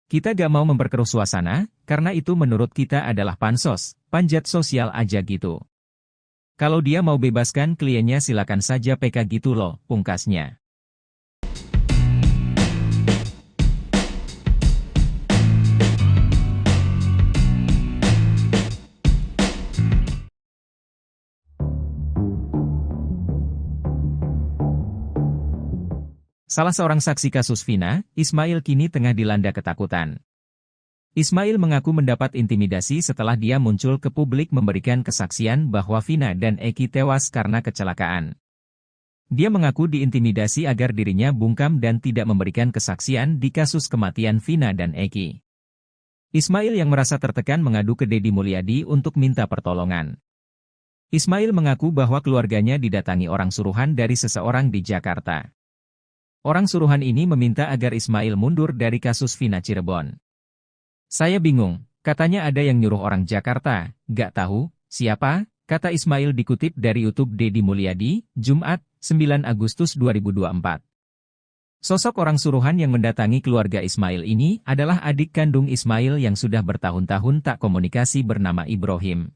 S2: Kita gak mau memperkeruh suasana, karena itu menurut kita adalah pansos, panjat sosial aja gitu. Kalau dia mau bebaskan kliennya silakan saja PK gitu loh, pungkasnya. Salah seorang saksi kasus Vina, Ismail kini tengah dilanda ketakutan. Ismail mengaku mendapat intimidasi setelah dia muncul ke publik memberikan kesaksian bahwa Vina dan Eki tewas karena kecelakaan. Dia mengaku diintimidasi agar dirinya bungkam dan tidak memberikan kesaksian di kasus kematian Vina dan Eki. Ismail yang merasa tertekan mengadu ke Deddy Mulyadi untuk minta pertolongan. Ismail mengaku bahwa keluarganya didatangi orang suruhan dari seseorang di Jakarta. Orang suruhan ini meminta agar Ismail mundur dari kasus Vina Cirebon. Saya bingung, katanya ada yang nyuruh orang Jakarta, gak tahu, siapa, kata Ismail dikutip dari YouTube Deddy Mulyadi, Jumat, 9 Agustus 2024. Sosok orang suruhan yang mendatangi keluarga Ismail ini adalah adik kandung Ismail yang sudah bertahun-tahun tak komunikasi bernama Ibrahim.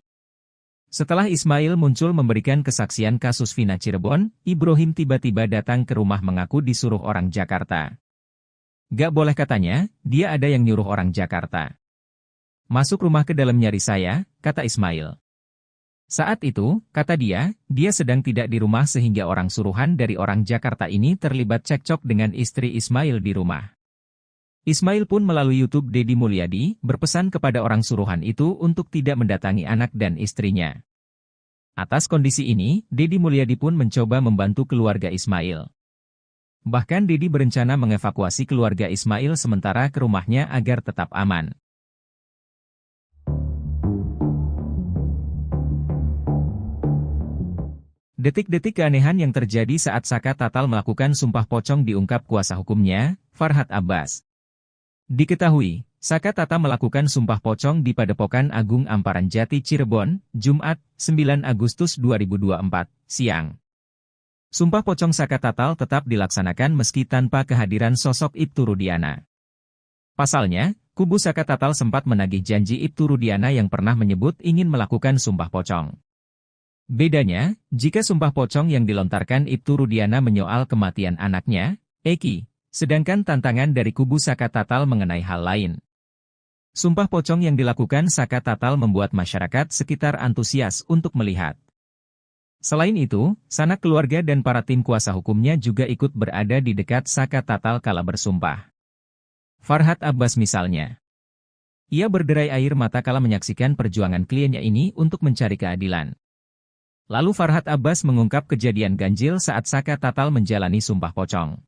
S2: Setelah Ismail muncul memberikan kesaksian kasus Vina Cirebon, Ibrahim tiba-tiba datang ke rumah mengaku disuruh orang Jakarta. Gak boleh katanya, dia ada yang nyuruh orang Jakarta. Masuk rumah ke dalam nyari saya, kata Ismail. Saat itu, kata dia sedang tidak di rumah sehingga orang suruhan dari orang Jakarta ini terlibat cekcok dengan istri Ismail di rumah. Ismail pun melalui YouTube Deddy Mulyadi, berpesan kepada orang suruhan itu untuk tidak mendatangi anak dan istrinya. Atas kondisi ini, Deddy Mulyadi pun mencoba membantu keluarga Ismail. Bahkan Deddy berencana mengevakuasi keluarga Ismail sementara ke rumahnya agar tetap aman. Detik-detik keanehan yang terjadi saat Saka Tatal melakukan sumpah pocong diungkap kuasa hukumnya, Farhad Abbas. Diketahui, Saka Tatal melakukan sumpah pocong di Padepokan Agung Amparan Jati Cirebon, Jumat, 9 Agustus 2024, siang. Sumpah pocong Saka Tatal tetap dilaksanakan meski tanpa kehadiran sosok Ibtu Rudiana. Pasalnya, kubu Saka Tatal sempat menagih janji Ibtu Rudiana yang pernah menyebut ingin melakukan sumpah pocong. Bedanya, jika sumpah pocong yang dilontarkan Ibtu Rudiana menyoal kematian anaknya, Eki, sedangkan tantangan dari kubu Saka Tatal mengenai hal lain. Sumpah pocong yang dilakukan Saka Tatal membuat masyarakat sekitar antusias untuk melihat. Selain itu, sanak keluarga dan para tim kuasa hukumnya juga ikut berada di dekat Saka Tatal kala bersumpah. Farhad Abbas misalnya. Ia berderai air mata kala menyaksikan perjuangan kliennya ini untuk mencari keadilan. Lalu Farhad Abbas mengungkap kejadian ganjil saat Saka Tatal menjalani sumpah pocong.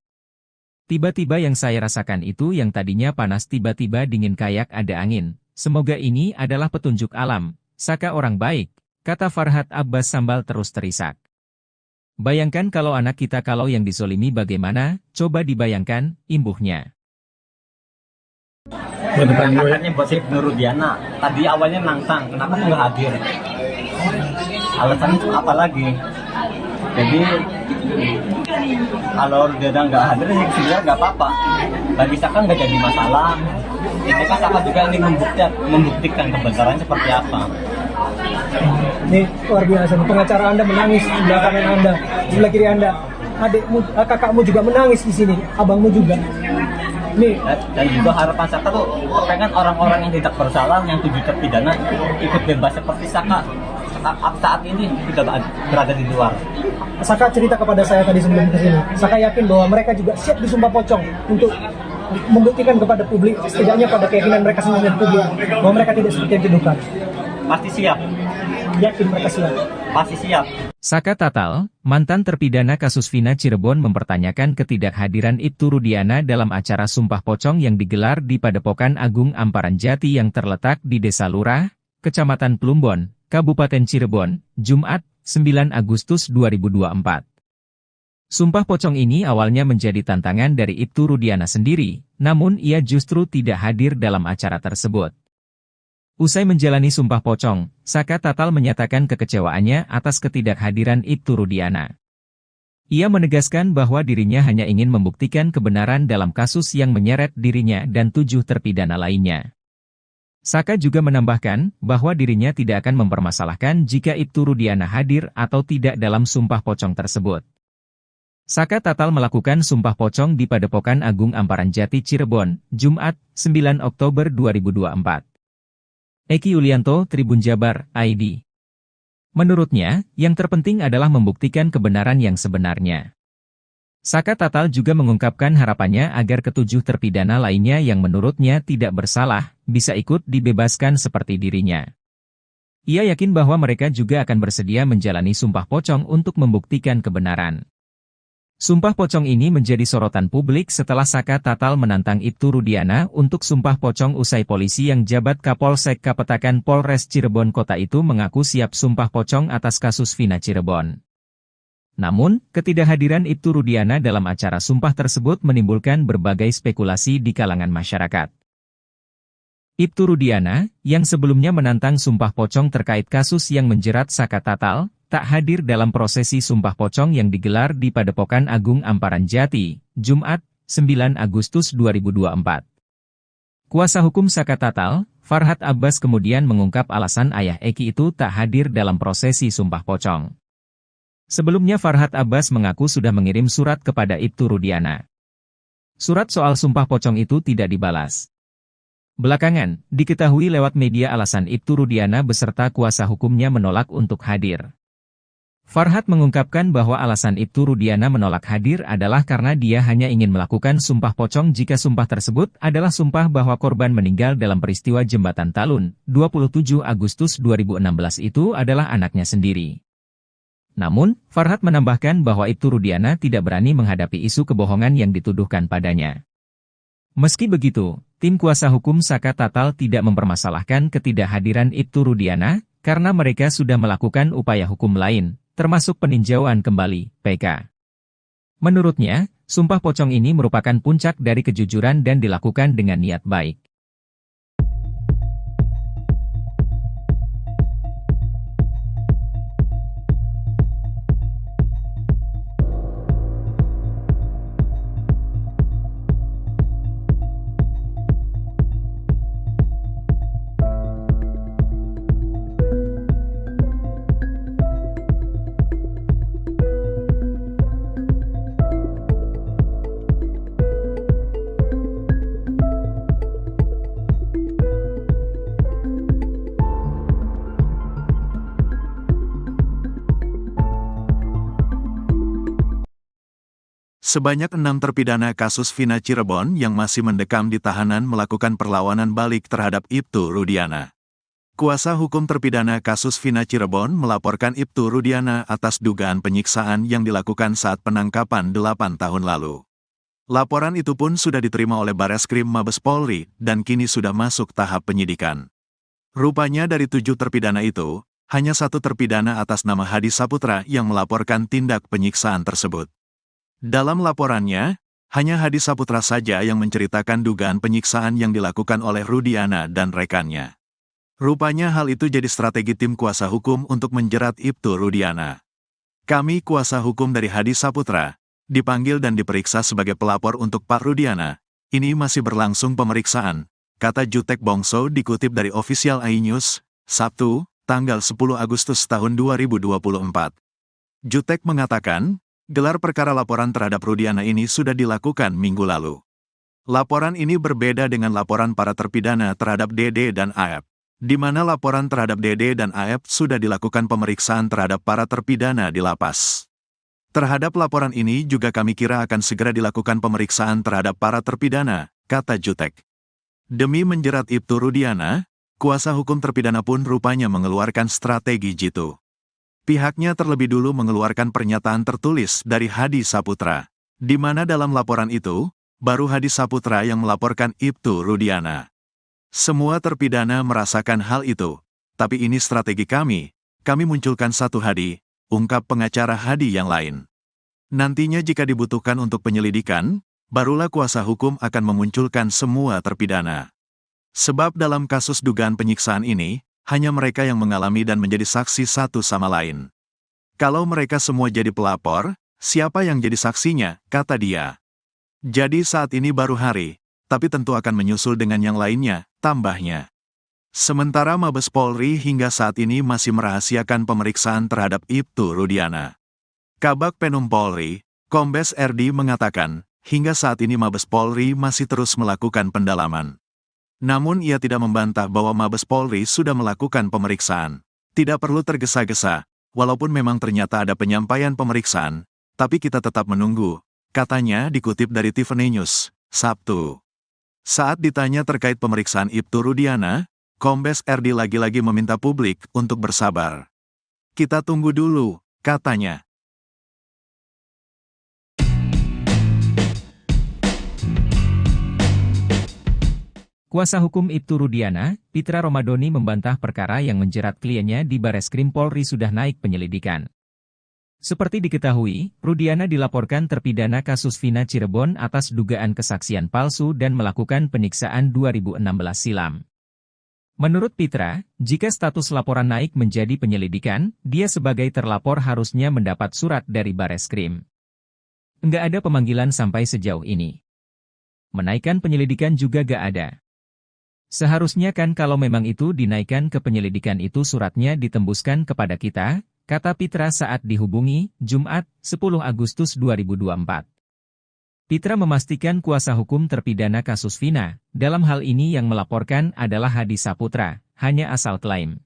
S2: Tiba-tiba yang saya rasakan itu yang tadinya panas tiba-tiba dingin kayak ada angin. Semoga ini adalah petunjuk alam. Saka orang baik, kata Farhat Abbas sambil terus terisak. Bayangkan kalau anak kita kalau yang disolimi bagaimana, coba dibayangkan, imbuhnya.
S3: Angkatnya buat si Rudiana. Tadi awalnya nantang, kenapa nggak hadir? Alasannya itu apa lagi? Jadi kalau Rudiana nggak hadir, ya sebenarnya nggak apa-apa. Bagi Saka nggak jadi masalah. Ini kan Saka juga ingin membuktikan kebenarannya seperti apa.
S4: Ini luar biasa, pengacara Anda menangis di sebelah kanan Anda, di sebelah kiri Anda. Adikmu, kakakmu juga menangis di sini, abangmu juga. Nih.
S3: Dan juga harapan Saka tuh pengen orang-orang yang tidak bersalah, yang tujuh terpidana ikut bebas seperti Saka. Saat ini tidak berada di luar.
S4: Saka cerita kepada saya tadi sebelum kesini. Saka yakin bahwa mereka juga siap disumpah pocong untuk membuktikan kepada publik, setidaknya pada keyakinan mereka sendiri dan publik, bahwa mereka tidak seperti yang dituduhkan.
S3: Pasti siap.
S4: Yakin mereka siap.
S3: Pasti siap.
S2: Saka Tatal, mantan terpidana kasus Vina Cirebon mempertanyakan ketidakhadiran Ibtu Rudiana dalam acara Sumpah Pocong yang digelar di Padepokan Agung Amparan Jati yang terletak di Desa Lurah, Kecamatan Plumbon, Kabupaten Cirebon, Jumat, 9 Agustus 2024. Sumpah pocong ini awalnya menjadi tantangan dari Ibtu Rudiana sendiri, namun ia justru tidak hadir dalam acara tersebut. Usai menjalani sumpah pocong, Saka Tatal menyatakan kekecewaannya atas ketidakhadiran Ibtu Rudiana. Ia menegaskan bahwa dirinya hanya ingin membuktikan kebenaran dalam kasus yang menyeret dirinya dan 7 terpidana lainnya. Saka juga menambahkan bahwa dirinya tidak akan mempermasalahkan jika Ibtu Rudiana hadir atau tidak dalam sumpah pocong tersebut. Saka Tatal melakukan sumpah pocong di Padepokan Agung Amparan Jati Cirebon, Jumat, 9 Oktober 2024. Eki Yulianto, Tribun Jabar, ID. Menurutnya, yang terpenting adalah membuktikan kebenaran yang sebenarnya. Saka Tatal juga mengungkapkan harapannya agar ketujuh terpidana lainnya yang menurutnya tidak bersalah, bisa ikut dibebaskan seperti dirinya. Ia yakin bahwa mereka juga akan bersedia menjalani sumpah pocong untuk membuktikan kebenaran. Sumpah pocong ini menjadi sorotan publik setelah Saka Tatal menantang Ibtu Rudiana untuk sumpah pocong usai polisi yang jabat Kapolsek Kapetakan Polres Cirebon Kota itu mengaku siap sumpah pocong atas kasus Vina Cirebon. Namun, ketidakhadiran Ibtu Rudiana dalam acara sumpah tersebut menimbulkan berbagai spekulasi di kalangan masyarakat. Ibtu Rudiana, yang sebelumnya menantang sumpah pocong terkait kasus yang menjerat Saka Tatal, tak hadir dalam prosesi sumpah pocong yang digelar di Padepokan Agung Amparan Jati, Jumat, 9 Agustus 2024. Kuasa hukum Saka Tatal, Farhat Abbas kemudian mengungkap alasan ayah Eki itu tak hadir dalam prosesi sumpah pocong. Sebelumnya Farhat Abbas mengaku sudah mengirim surat kepada Ibtu Rudiana. Surat soal sumpah pocong itu tidak dibalas. Belakangan, diketahui lewat media alasan Ibtu Rudiana beserta kuasa hukumnya menolak untuk hadir. Farhat mengungkapkan bahwa alasan Ibtu Rudiana menolak hadir adalah karena dia hanya ingin melakukan sumpah pocong jika sumpah tersebut adalah sumpah bahwa korban meninggal dalam peristiwa Jembatan Talun, 27 Agustus 2016 itu adalah anaknya sendiri. Namun, Farhat menambahkan bahwa Ibtu Rudiana tidak berani menghadapi isu kebohongan yang dituduhkan padanya. Meski begitu, tim kuasa hukum Saka Tatal tidak mempermasalahkan ketidakhadiran Ibtu Rudiana, karena mereka sudah melakukan upaya hukum lain, termasuk peninjauan kembali, PK. Menurutnya, sumpah pocong ini merupakan puncak dari kejujuran dan dilakukan dengan niat baik.
S1: Sebanyak 6 terpidana kasus Vina Cirebon yang masih mendekam di tahanan melakukan perlawanan balik terhadap Ibtu Rudiana. Kuasa hukum terpidana kasus Vina Cirebon melaporkan Ibtu Rudiana atas dugaan penyiksaan yang dilakukan saat penangkapan 8 tahun lalu. Laporan itu pun sudah diterima oleh Bareskrim Mabes Polri dan kini sudah masuk tahap penyidikan. Rupanya dari 7 terpidana itu, hanya 1 terpidana atas nama Hadi Saputra yang melaporkan tindak penyiksaan tersebut. Dalam laporannya, hanya Hadi Saputra saja yang menceritakan dugaan penyiksaan yang dilakukan oleh Rudiana dan rekannya. Rupanya hal itu jadi strategi tim kuasa hukum untuk menjerat Ibtu Rudiana. Kami kuasa hukum dari Hadi Saputra, dipanggil dan diperiksa sebagai pelapor untuk Pak Rudiana. Ini masih berlangsung pemeriksaan, kata Jutek Bongso dikutip dari Official iNews, Sabtu, tanggal 10 Agustus tahun 2024. Jutek mengatakan, gelar perkara laporan terhadap Rudiana ini sudah dilakukan minggu lalu. Laporan ini berbeda dengan laporan para terpidana terhadap Dede dan Aep, di mana laporan terhadap Dede dan Aep sudah dilakukan pemeriksaan terhadap para terpidana di lapas. Terhadap laporan ini juga kami kira akan segera dilakukan pemeriksaan terhadap para terpidana, kata Jutek. Demi menjerat Ibtu Rudiana, kuasa hukum terpidana pun rupanya mengeluarkan strategi jitu. Pihaknya terlebih dulu mengeluarkan pernyataan tertulis dari Hadi Saputra, di mana dalam laporan itu, baru Hadi Saputra yang melaporkan Ibtu Rudiana. Semua terpidana merasakan hal itu, tapi ini strategi kami munculkan satu Hadi, ungkap pengacara Hadi yang lain. Nantinya jika dibutuhkan untuk penyelidikan, barulah kuasa hukum akan memunculkan semua terpidana. Sebab dalam kasus dugaan penyiksaan ini, hanya mereka yang mengalami dan menjadi saksi satu sama lain. Kalau mereka semua jadi pelapor, siapa yang jadi saksinya, kata dia. Jadi saat ini baru hari, tapi tentu akan menyusul dengan yang lainnya, tambahnya. Sementara Mabes Polri hingga saat ini masih merahasiakan pemeriksaan terhadap Ibtu Rudiana. Kabag Penum Polri, Kombes RD mengatakan, hingga saat ini Mabes Polri masih terus melakukan pendalaman. Namun ia tidak membantah bahwa Mabes Polri sudah melakukan pemeriksaan. Tidak perlu tergesa-gesa, walaupun memang ternyata ada penyampaian pemeriksaan, tapi kita tetap menunggu, katanya dikutip dari Tiffany News, Sabtu. Saat ditanya terkait pemeriksaan Ibtu Rudiana, Kombes RD lagi-lagi meminta publik untuk bersabar. Kita tunggu dulu, katanya.
S2: Kuasa hukum Ibtu Rudiana, Pitra Romadoni membantah perkara yang menjerat kliennya di Bareskrim Polri sudah naik penyelidikan. Seperti diketahui, Rudiana dilaporkan terpidana kasus Vina Cirebon atas dugaan kesaksian palsu dan melakukan penyiksaan 2016 silam. Menurut Pitra, jika status laporan naik menjadi penyelidikan, dia sebagai terlapor harusnya mendapat surat dari Bareskrim. Nggak ada pemanggilan sampai sejauh ini. Menaikkan penyelidikan juga gak ada. Seharusnya kan kalau memang itu dinaikkan ke penyelidikan itu suratnya ditembuskan kepada kita, kata Pitra saat dihubungi, Jumat, 10 Agustus 2024. Pitra memastikan kuasa hukum terpidana kasus Vina, dalam hal ini yang melaporkan adalah Hadi Saputra, hanya asal klaim.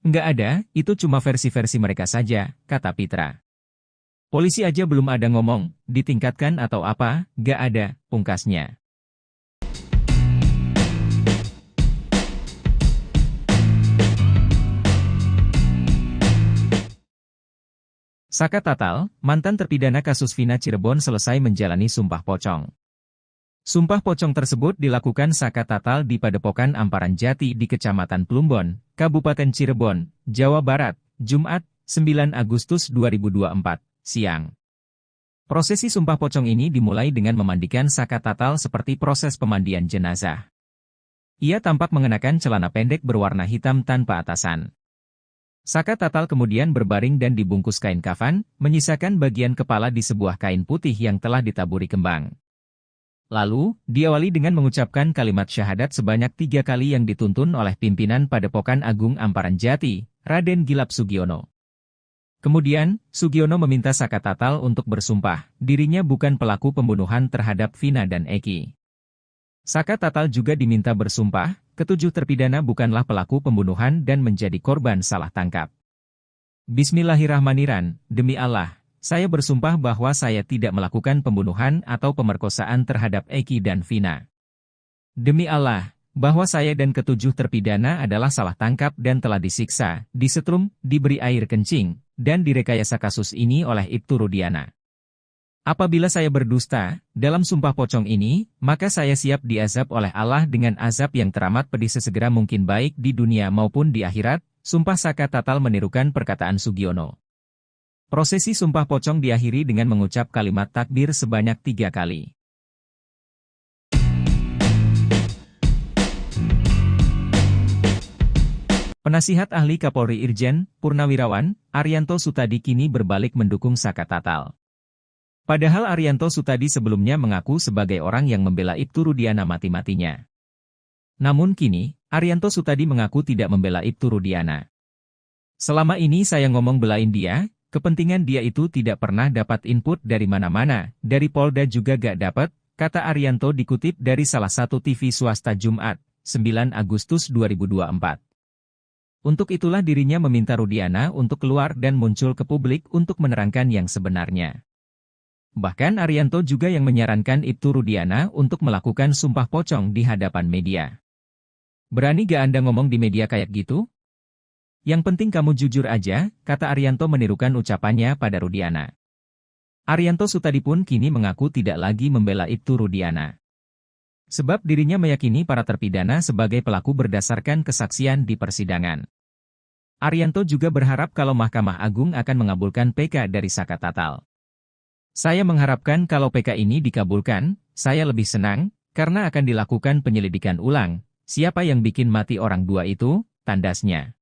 S2: Nggak ada, itu cuma versi-versi mereka saja, kata Pitra. Polisi aja belum ada ngomong, ditingkatkan atau apa, nggak ada, pungkasnya. Saka Tatal, mantan terpidana kasus Vina Cirebon selesai menjalani sumpah pocong. Sumpah pocong tersebut dilakukan Saka Tatal di Padepokan Amparan Jati di Kecamatan Plumbon, Kabupaten Cirebon, Jawa Barat, Jumat, 9 Agustus 2024, siang. Prosesi sumpah pocong ini dimulai dengan memandikan Saka Tatal seperti proses pemandian jenazah. Ia tampak mengenakan celana pendek berwarna hitam tanpa atasan. Saka Tatal kemudian berbaring dan dibungkus kain kafan, menyisakan bagian kepala di sebuah kain putih yang telah ditaburi kembang. Lalu, diawali dengan mengucapkan kalimat syahadat sebanyak 3 kali yang dituntun oleh pimpinan Padepokan Agung Amparan Jati, Raden Gilap Sugiono. Kemudian, Sugiono meminta Saka Tatal untuk bersumpah, dirinya bukan pelaku pembunuhan terhadap Vina dan Eki. Saka Tatal juga diminta bersumpah, ketujuh terpidana bukanlah pelaku pembunuhan dan menjadi korban salah tangkap. Bismillahirrahmanirrahim, demi Allah, saya bersumpah bahwa saya tidak melakukan pembunuhan atau pemerkosaan terhadap Eki dan Vina. Demi Allah, bahwa saya dan ketujuh terpidana adalah salah tangkap dan telah disiksa, disetrum, diberi air kencing, dan direkayasa kasus ini oleh Ibtu Rudiana. Apabila saya berdusta, dalam sumpah pocong ini, maka saya siap diazab oleh Allah dengan azab yang teramat pedih sesegera mungkin baik di dunia maupun di akhirat, sumpah Saka Tatal menirukan perkataan Sugiono. Prosesi sumpah pocong diakhiri dengan mengucap kalimat takbir sebanyak 3 kali. Penasihat ahli Kapolri Irjen Purnawirawan Arianto Sutadi kini berbalik mendukung Saka Tatal. Padahal Arianto Sutadi sebelumnya mengaku sebagai orang yang membela Ibtu Rudiana mati-matinya. Namun kini, Arianto Sutadi mengaku tidak membela Ibtu Rudiana. Selama ini saya ngomong belain dia, kepentingan dia itu tidak pernah dapat input dari mana-mana, dari Polda juga gak dapat, kata Arianto dikutip dari salah satu TV swasta Jumat, 9 Agustus 2024. Untuk itulah dirinya meminta Rudiana untuk keluar dan muncul ke publik untuk menerangkan yang sebenarnya. Bahkan Arianto juga yang menyarankan Ibtu Rudiana untuk melakukan sumpah pocong di hadapan media. Berani gak Anda ngomong di media kayak gitu? Yang penting kamu jujur aja, kata Arianto menirukan ucapannya pada Rudiana. Arianto Sutadi pun kini mengaku tidak lagi membela Ibtu Rudiana. Sebab dirinya meyakini para terpidana sebagai pelaku berdasarkan kesaksian di persidangan. Arianto juga berharap kalau Mahkamah Agung akan mengabulkan PK dari Saka Tatal. Saya mengharapkan kalau PK ini dikabulkan, saya lebih senang, karena akan dilakukan penyelidikan ulang. Siapa yang bikin mati orang dua itu, tandasnya.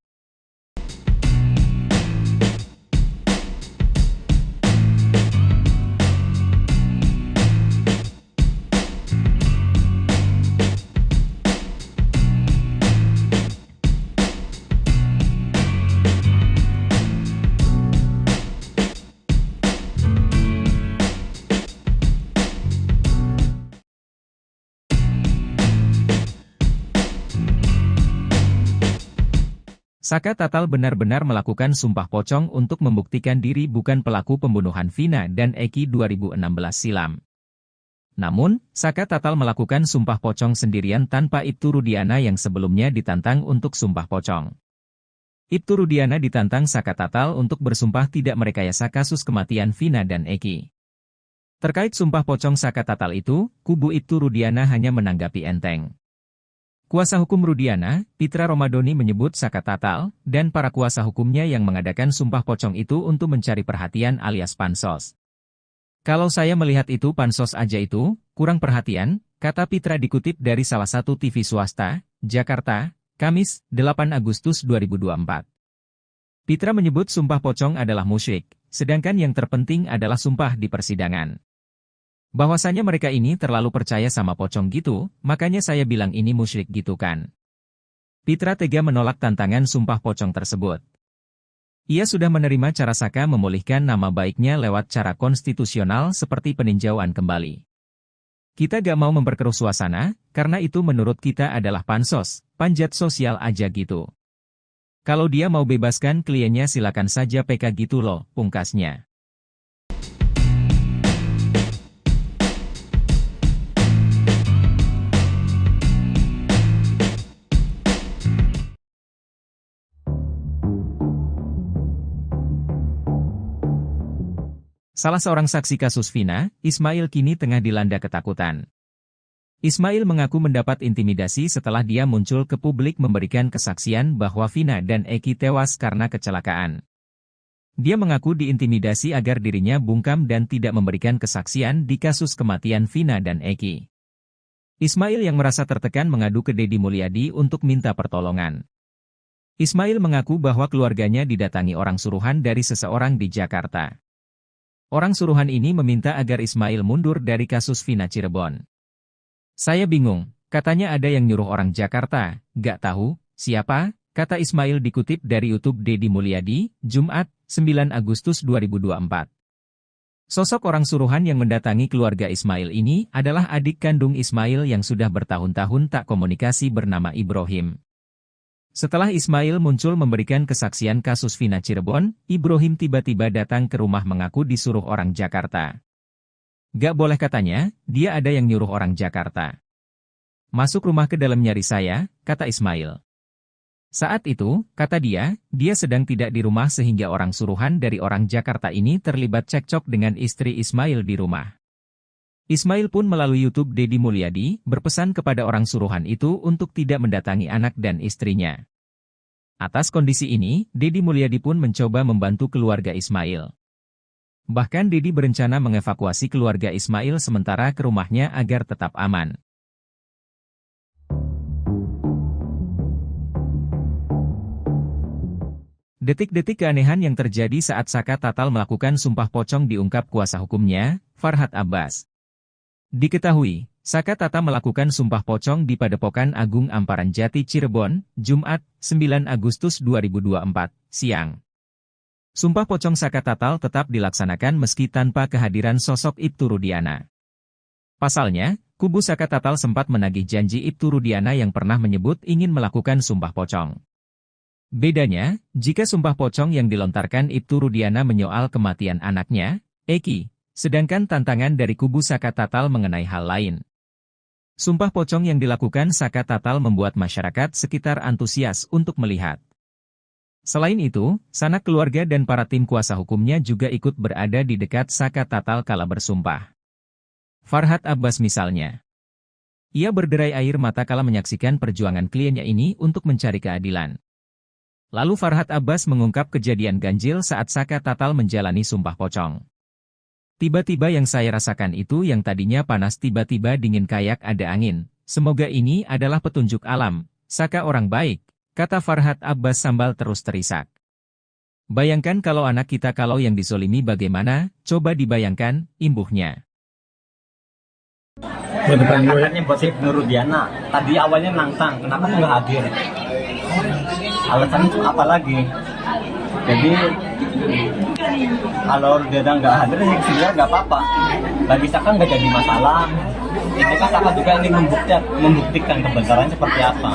S2: Saka Tatal benar-benar melakukan sumpah pocong untuk membuktikan diri bukan pelaku pembunuhan Vina dan Eki 2016 silam. Namun, Saka Tatal melakukan sumpah pocong sendirian tanpa Ibtu Rudiana yang sebelumnya ditantang untuk sumpah pocong. Ibtu Rudiana ditantang Saka Tatal untuk bersumpah tidak merekayasa kasus kematian Vina dan Eki. Terkait sumpah pocong Saka Tatal itu, kubu Ibtu Rudiana hanya menanggapi enteng. Kuasa hukum Rudiana, Pitra Romadoni menyebut Saka Tatal, dan para kuasa hukumnya yang mengadakan sumpah pocong itu untuk mencari perhatian alias pansos. Kalau saya melihat itu pansos aja itu, kurang perhatian, kata Pitra dikutip dari salah satu TV swasta, Jakarta, Kamis, 8 Agustus 2024. Pitra menyebut sumpah pocong adalah musyrik, sedangkan yang terpenting adalah sumpah di persidangan. Bahwasanya mereka ini terlalu percaya sama pocong gitu, makanya saya bilang ini musyrik gitu kan. Pitra tega menolak tantangan sumpah pocong tersebut. Ia sudah menerima cara Saka memulihkan nama baiknya lewat cara konstitusional seperti peninjauan kembali. Kita gak mau memperkeruh suasana, karena itu menurut kita adalah pansos, panjat sosial aja gitu. Kalau dia mau bebaskan kliennya silakan saja PK gitu loh, pungkasnya. Salah seorang saksi kasus Vina, Ismail kini tengah dilanda ketakutan. Ismail mengaku mendapat intimidasi setelah dia muncul ke publik memberikan kesaksian bahwa Vina dan Eki tewas karena kecelakaan. Dia mengaku diintimidasi agar dirinya bungkam dan tidak memberikan kesaksian di kasus kematian Vina dan Eki. Ismail yang merasa tertekan mengadu ke Deddy Mulyadi untuk minta pertolongan. Ismail mengaku bahwa keluarganya didatangi orang suruhan dari seseorang di Jakarta. Orang suruhan ini meminta agar Ismail mundur dari kasus Vina Cirebon. Saya bingung, katanya ada yang nyuruh orang Jakarta, gak tahu, siapa, kata Ismail dikutip dari YouTube Deddy Mulyadi, Jumat, 9 Agustus 2024. Sosok orang suruhan yang mendatangi keluarga Ismail ini adalah adik kandung Ismail yang sudah bertahun-tahun tak komunikasi bernama Ibrahim. Setelah Ismail muncul memberikan kesaksian kasus Vina Cirebon, Ibrahim tiba-tiba datang ke rumah mengaku disuruh orang Jakarta. Gak boleh katanya, dia ada yang nyuruh orang Jakarta. Masuk rumah ke dalam nyari saya, kata Ismail. Saat itu, kata dia sedang tidak di rumah sehingga orang suruhan dari orang Jakarta ini terlibat cekcok dengan istri Ismail di rumah. Ismail pun melalui YouTube Deddy Mulyadi berpesan kepada orang suruhan itu untuk tidak mendatangi anak dan istrinya. Atas kondisi ini, Deddy Mulyadi pun mencoba membantu keluarga Ismail. Bahkan Deddy berencana mengevakuasi keluarga Ismail sementara ke rumahnya agar tetap aman. Detik-detik keanehan yang terjadi saat Saka Tatal melakukan sumpah pocong diungkap kuasa hukumnya, Farhad Abbas. Diketahui, Saka Tatal melakukan sumpah pocong di Padepokan Agung Amparan Jati Cirebon, Jumat, 9 Agustus 2024, siang. Sumpah pocong Saka Tatal tetap dilaksanakan meski tanpa kehadiran sosok Ibtu Rudiana. Pasalnya, kubu Saka Tatal sempat menagih janji Ibtu Rudiana yang pernah menyebut ingin melakukan sumpah pocong. Bedanya, jika sumpah pocong yang dilontarkan Ibtu Rudiana menyoal kematian anaknya, Eki, sedangkan tantangan dari kubu Saka Tatal mengenai hal lain. Sumpah pocong yang dilakukan Saka Tatal membuat masyarakat sekitar antusias untuk melihat. Selain itu, sanak keluarga dan para tim kuasa hukumnya juga ikut berada di dekat Saka Tatal kala bersumpah. Farhad Abbas misalnya. Ia berderai air mata kala menyaksikan perjuangan kliennya ini untuk mencari keadilan. Lalu Farhad Abbas mengungkap kejadian ganjil saat Saka Tatal menjalani sumpah pocong. Tiba-tiba yang saya rasakan itu yang tadinya panas tiba-tiba dingin kayak ada angin. Semoga ini adalah petunjuk alam. Saka orang baik, kata Farhad Abbas sambil terus terisak. Bayangkan kalau anak kita kalau yang dizolimi bagaimana, coba dibayangkan, imbuhnya.
S3: Anaknya buat si Nurudiana, tadi awalnya nantang, kenapa nggak hadir? Alasannya apa lagi? Jadi kalau dia nggak hadir sih sebenarnya nggak apa-apa. Bagi Saka nggak jadi masalah. Ini kan Saka juga ingin membuktikan kebenaran seperti apa.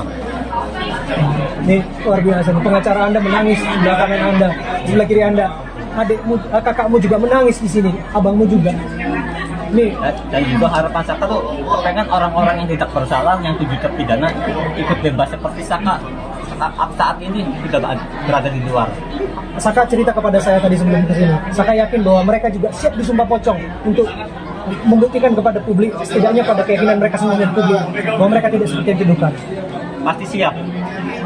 S4: Ini luar biasa. Pengacara Anda menangis di belakang Anda, di sebelah kiri Anda. Adikmu, kakakmu juga menangis di sini, abangmu juga. Nih.
S3: Dan juga harapan Saka tuh pengen orang-orang yang tidak bersalah, yang tujuh terpidana ikut bebas seperti Saka saat ini tidak berada di luar.
S4: Saka cerita kepada saya tadi sebelum kesini. Saka yakin bahwa mereka juga siap disumpah pocong untuk membuktikan kepada publik, setidaknya pada keyakinan mereka sendiri dan publik, bahwa mereka tidak seperti yang dituduhkan.
S3: Pasti siap.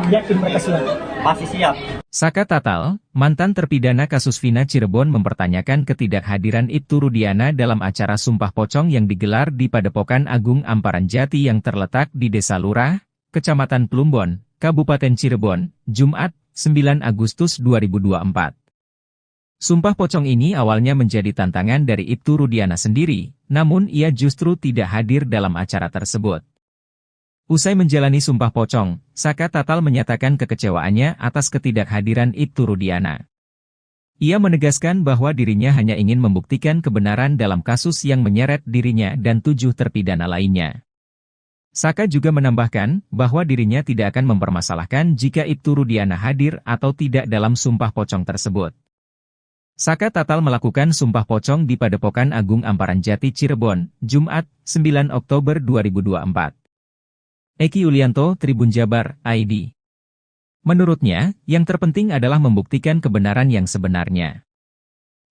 S4: Yakin mereka siap.
S3: Pasti siap.
S2: Saka Tatal, mantan terpidana kasus Vina Cirebon mempertanyakan ketidakhadiran Ibtu Rudiana dalam acara sumpah pocong yang digelar di Padepokan Agung Amparan Jati yang terletak di Desa Lurah, Kecamatan Plumbon, Kabupaten Cirebon, Jumat, 9 Agustus 2024. Sumpah pocong ini awalnya menjadi tantangan dari Ibtu Rudiana sendiri, namun ia justru tidak hadir dalam acara tersebut. Usai menjalani sumpah pocong, Saka Tatal menyatakan kekecewaannya atas ketidakhadiran Ibtu Rudiana. Ia menegaskan bahwa dirinya hanya ingin membuktikan kebenaran dalam kasus yang menyeret dirinya dan 7 terpidana lainnya. Saka juga menambahkan bahwa dirinya tidak akan mempermasalahkan jika Ibtu Rudiana hadir atau tidak dalam sumpah pocong tersebut. Saka Tatal melakukan sumpah pocong di Padepokan Agung Amparan Jati Cirebon, Jumat, 9 Oktober 2024. Eki Yulianto, Tribun Jabar, ID. Menurutnya, yang terpenting adalah membuktikan kebenaran yang sebenarnya.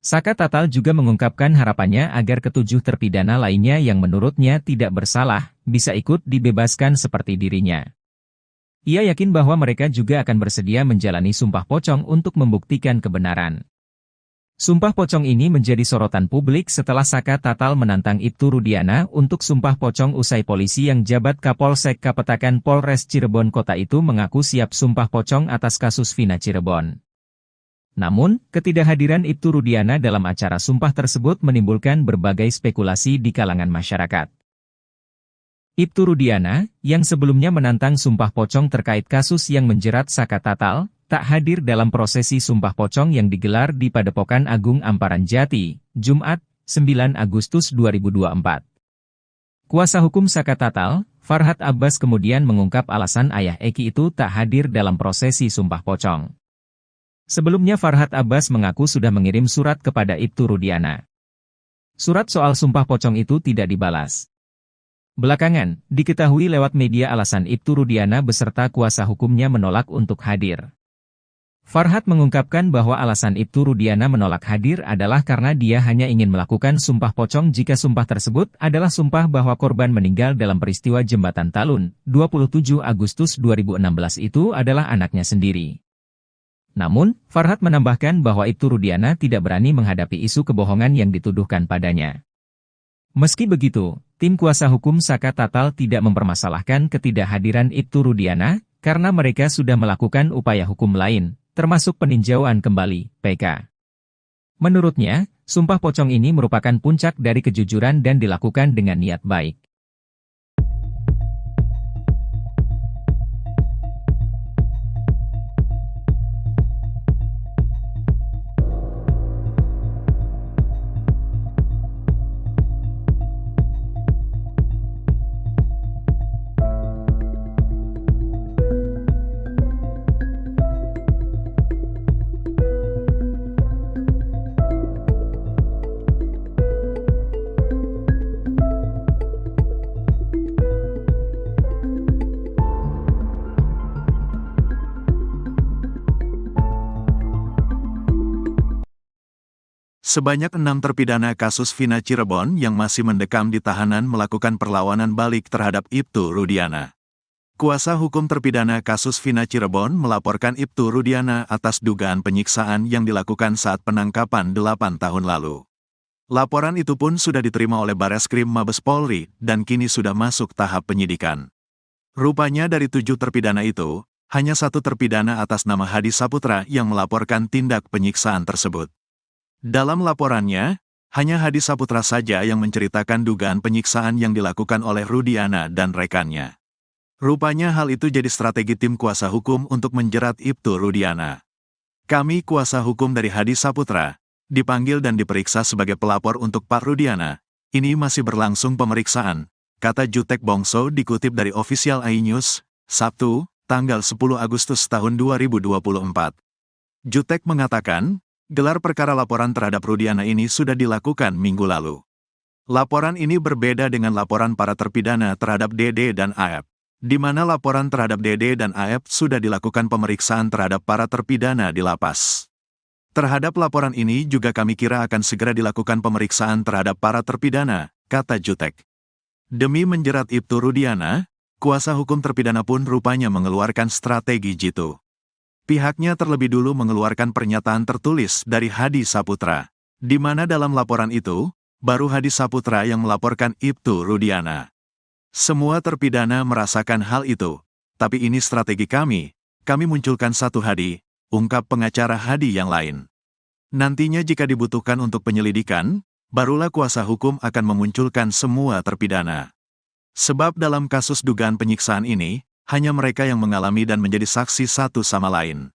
S2: Saka Tatal juga mengungkapkan harapannya agar ketujuh terpidana lainnya yang menurutnya tidak bersalah, bisa ikut dibebaskan seperti dirinya. Ia yakin bahwa mereka juga akan bersedia menjalani sumpah pocong untuk membuktikan kebenaran. Sumpah pocong ini menjadi sorotan publik setelah Saka Tatal menantang Ibtu Rudiana untuk sumpah pocong usai polisi yang jabat Kapolsek Kapetakan Polres Cirebon Kota itu mengaku siap sumpah pocong atas kasus Vina Cirebon. Namun, ketidakhadiran Ibtu Rudiana dalam acara sumpah tersebut menimbulkan berbagai spekulasi di kalangan masyarakat. Ibtu Rudiana, yang sebelumnya menantang sumpah pocong terkait kasus yang menjerat Saka Tatal, tak hadir dalam prosesi sumpah pocong yang digelar di Padepokan Agung Amparan Jati, Jumat, 9 Agustus 2024. Kuasa hukum Saka Tatal, Farhad Abbas kemudian mengungkap alasan ayah Eki itu tak hadir dalam prosesi sumpah pocong. Sebelumnya Farhad Abbas mengaku sudah mengirim surat kepada Ibtu Rudiana. Surat soal sumpah pocong itu tidak dibalas. Belakangan, diketahui lewat media alasan Ibtu Rudiana beserta kuasa hukumnya menolak untuk hadir. Farhat mengungkapkan bahwa alasan Ibtu Rudiana menolak hadir adalah karena dia hanya ingin melakukan sumpah pocong jika sumpah tersebut adalah sumpah bahwa korban meninggal dalam peristiwa Jembatan Talun, 27 Agustus 2016 itu adalah anaknya sendiri. Namun, Farhat menambahkan bahwa Ibtu Rudiana tidak berani menghadapi isu kebohongan yang dituduhkan padanya. Meski begitu, tim kuasa hukum Saka Tatal tidak mempermasalahkan ketidakhadiran Ibtu Rudiana, karena mereka sudah melakukan upaya hukum lain, termasuk peninjauan kembali, PK. Menurutnya, sumpah pocong ini merupakan puncak dari kejujuran dan dilakukan dengan niat baik.
S1: Sebanyak 6 terpidana kasus Vina Cirebon yang masih mendekam di tahanan melakukan perlawanan balik terhadap Ibtu Rudiana. Kuasa hukum terpidana kasus Vina Cirebon melaporkan Ibtu Rudiana atas dugaan penyiksaan yang dilakukan saat penangkapan 8 tahun lalu. Laporan itu pun sudah diterima oleh Bareskrim Mabes Polri dan kini sudah masuk tahap penyidikan. Rupanya dari 7 terpidana itu, hanya 1 terpidana atas nama Hadi Saputra yang melaporkan tindak penyiksaan tersebut. Dalam laporannya, hanya Hadi Saputra saja yang menceritakan dugaan penyiksaan yang dilakukan oleh Rudiana dan rekannya. Rupanya hal itu jadi strategi tim kuasa hukum untuk menjerat Ibtu Rudiana. Kami kuasa hukum dari Hadi Saputra, dipanggil dan diperiksa sebagai pelapor untuk Pak Rudiana. Ini masih berlangsung pemeriksaan, kata Jutek Bongso dikutip dari Official iNews, Sabtu, tanggal 10 Agustus tahun 2024. Jutek mengatakan, gelar perkara laporan terhadap Rudiana ini sudah dilakukan minggu lalu. Laporan ini berbeda dengan laporan para terpidana terhadap Dede dan Aep, di mana laporan terhadap Dede dan Aep sudah dilakukan pemeriksaan terhadap para terpidana di lapas. Terhadap laporan ini juga kami kira akan segera dilakukan pemeriksaan terhadap para terpidana, kata Jutek. Demi menjerat Ibtu Rudiana, kuasa hukum terpidana pun rupanya mengeluarkan strategi jitu. Pihaknya terlebih dulu mengeluarkan pernyataan tertulis dari Hadi Saputra, di mana dalam laporan itu, baru Hadi Saputra yang melaporkan Ibtu Rudiana. Semua terpidana merasakan hal itu, tapi ini strategi kami munculkan satu Hadi, ungkap pengacara Hadi yang lain. Nantinya jika dibutuhkan untuk penyelidikan, barulah kuasa hukum akan memunculkan semua terpidana. Sebab dalam kasus dugaan penyiksaan ini, hanya mereka yang mengalami dan menjadi saksi satu sama lain.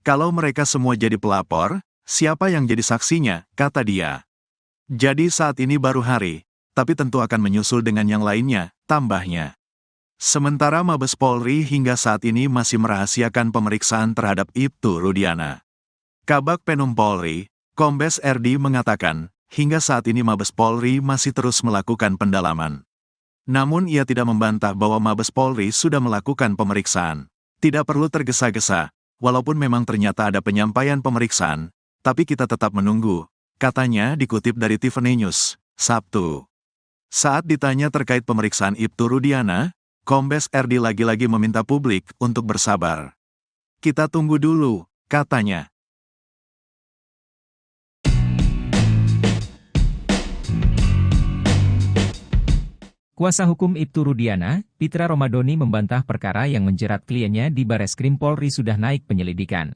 S1: Kalau mereka semua jadi pelapor, siapa yang jadi saksinya, kata dia. Jadi saat ini baru Hari, tapi tentu akan menyusul dengan yang lainnya, tambahnya. Sementara Mabes Polri hingga saat ini masih merahasiakan pemeriksaan terhadap Ibtu Rudiana. Kabag Penum Polri, Kombes RD mengatakan, hingga saat ini Mabes Polri masih terus melakukan pendalaman. Namun ia tidak membantah bahwa Mabes Polri sudah melakukan pemeriksaan. Tidak perlu tergesa-gesa, walaupun memang ternyata ada penyampaian pemeriksaan, tapi kita tetap menunggu, katanya dikutip dari Tiffany News, Sabtu. Saat ditanya terkait pemeriksaan Ibtu Rudiana, Kombes RD lagi-lagi meminta publik untuk bersabar. Kita tunggu dulu, katanya.
S2: Kuasa hukum Ibtu Rudiana, Pitra Romadoni membantah perkara yang menjerat kliennya di Bareskrim Polri sudah naik penyelidikan.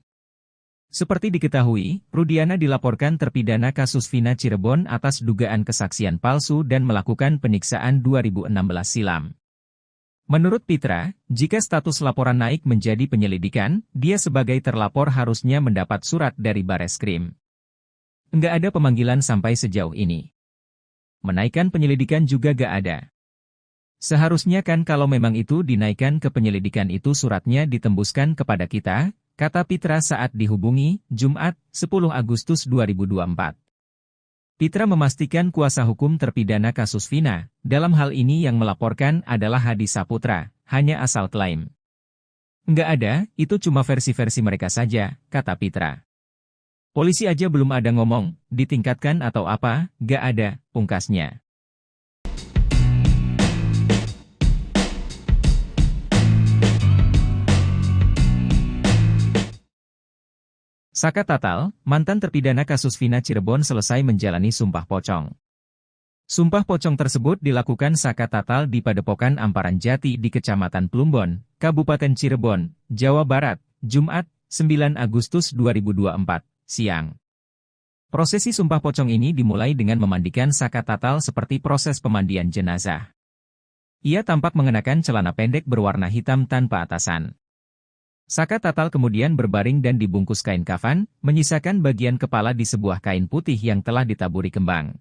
S2: Seperti diketahui, Rudiana dilaporkan terpidana kasus Vina Cirebon atas dugaan kesaksian palsu dan melakukan penyiksaan 2016 silam. Menurut Pitra, jika status laporan naik menjadi penyelidikan, dia sebagai terlapor harusnya mendapat surat dari Bareskrim. Nggak ada pemanggilan sampai sejauh ini. Menaikkan penyelidikan juga gak ada. Seharusnya kan kalau memang itu dinaikkan ke penyelidikan itu suratnya ditembuskan kepada kita, kata Pitra saat dihubungi, Jumat, 10 Agustus 2024. Pitra memastikan kuasa hukum terpidana kasus Vina, dalam hal ini yang melaporkan adalah Hadi Saputra, hanya asal klaim. Nggak ada, itu cuma versi-versi mereka saja, kata Pitra. Polisi aja belum ada ngomong, ditingkatkan atau apa, nggak ada, pungkasnya. Saka Tatal, mantan terpidana kasus Vina Cirebon selesai menjalani sumpah pocong. Sumpah pocong tersebut dilakukan Saka Tatal di Padepokan Amparan Jati di Kecamatan Plumbon, Kabupaten Cirebon, Jawa Barat, Jumat, 9 Agustus 2024, siang. Prosesi sumpah pocong ini dimulai dengan memandikan Saka Tatal seperti proses pemandian jenazah. Ia tampak mengenakan celana pendek berwarna hitam tanpa atasan. Saka Tatal kemudian berbaring dan dibungkus kain kafan, menyisakan bagian kepala di sebuah kain putih yang telah ditaburi kembang.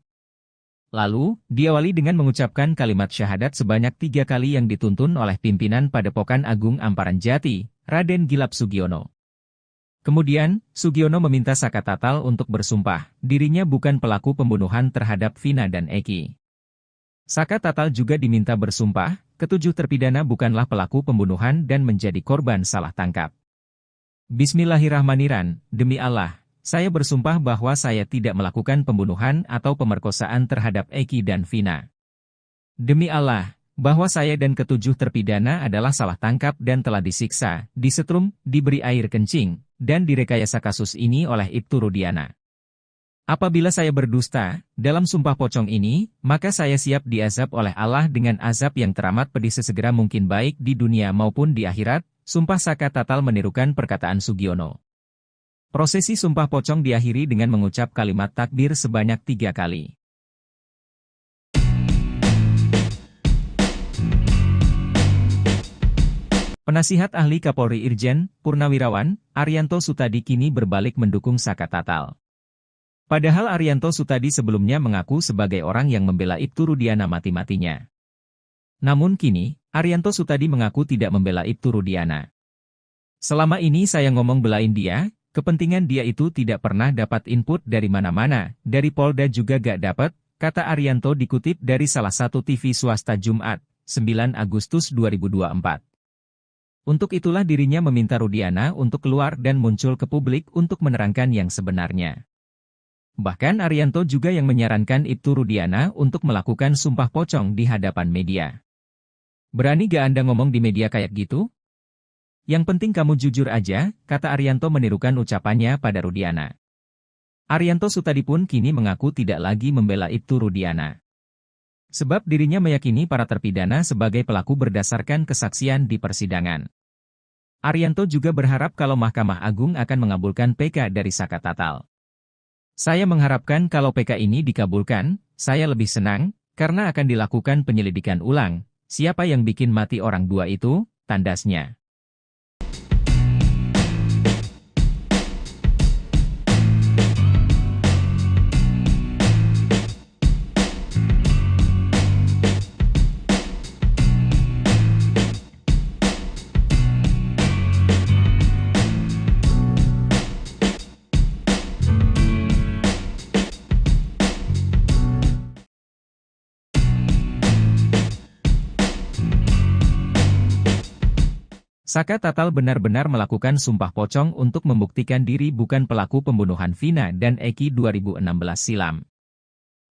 S2: Lalu, diawali dengan mengucapkan kalimat syahadat sebanyak 3 kali yang dituntun oleh pimpinan Padepokan Agung Amparan Jati, Raden Gilap Sugiono. Kemudian, Sugiono meminta Saka Tatal untuk bersumpah, dirinya bukan pelaku pembunuhan terhadap Vina dan Eki. Saka Tatal juga diminta bersumpah, ketujuh terpidana bukanlah pelaku pembunuhan dan menjadi korban salah tangkap. Bismillahirrahmanirrahim, demi Allah, saya bersumpah bahwa saya tidak melakukan pembunuhan atau pemerkosaan terhadap Eki dan Vina. Demi Allah, bahwa saya dan ketujuh terpidana adalah salah tangkap dan telah disiksa, disetrum, diberi air kencing, dan direkayasa kasus ini oleh Ibtu Rudiana. Apabila saya berdusta, dalam sumpah pocong ini, maka saya siap diazab oleh Allah dengan azab yang teramat pedih sesegera mungkin baik di dunia maupun di akhirat, sumpah Saka Tatal menirukan perkataan Sugiono. Prosesi sumpah pocong diakhiri dengan mengucap kalimat takbir sebanyak 3 kali. Penasihat Ahli Kapolri Irjen, Purnawirawan, Arianto Sutadi kini berbalik mendukung Saka Tatal. Padahal Arianto Sutadi sebelumnya mengaku sebagai orang yang membela Ibtu Rudiana mati-matinya. Namun kini, Arianto Sutadi mengaku tidak membela Ibtu Rudiana. Selama ini saya ngomong belain dia, kepentingan dia itu tidak pernah dapat input dari mana-mana, dari Polda juga gak dapat, kata Arianto dikutip dari salah satu TV swasta Jumat, 9 Agustus 2024. Untuk itulah dirinya meminta Rudiana untuk keluar dan muncul ke publik untuk menerangkan yang sebenarnya. Bahkan Arianto juga yang menyarankan Ibtu Rudiana untuk melakukan sumpah pocong di hadapan media. Berani gak Anda ngomong di media kayak gitu? Yang penting kamu jujur aja, kata Arianto menirukan ucapannya pada Rudiana. Arianto Sutadi pun kini mengaku tidak lagi membela Ibtu Rudiana. Sebab dirinya meyakini para terpidana sebagai pelaku berdasarkan kesaksian di persidangan. Arianto juga berharap kalau Mahkamah Agung akan mengabulkan PK dari Saka Tatal. Saya mengharapkan kalau PK ini dikabulkan, saya lebih senang, karena akan dilakukan penyelidikan ulang. Siapa yang bikin mati orang dua itu, tandasnya. Saka Tatal benar-benar melakukan sumpah pocong untuk membuktikan diri bukan pelaku pembunuhan Vina dan Eki 2016 silam.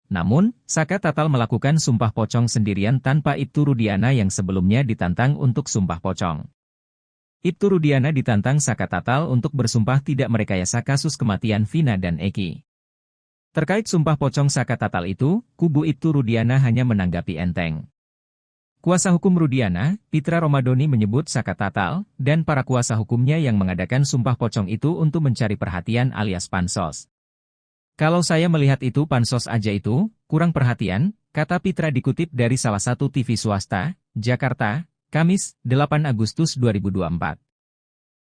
S2: Namun, Saka Tatal melakukan sumpah pocong sendirian tanpa Ibtu Rudiana yang sebelumnya ditantang untuk sumpah pocong. Ibtu Rudiana ditantang Saka Tatal untuk bersumpah tidak merekayasa kasus kematian Vina dan Eki. Terkait sumpah pocong Saka Tatal itu, kubu Ibtu Rudiana hanya menanggapi enteng. Kuasa hukum Rudiana, Pitra Romadoni menyebut Saka Tatal, dan para kuasa hukumnya yang mengadakan sumpah pocong itu untuk mencari perhatian alias pansos. Kalau saya melihat itu pansos aja itu, kurang perhatian, kata Pitra dikutip dari salah satu TV swasta, Jakarta, Kamis, 8 Agustus 2024.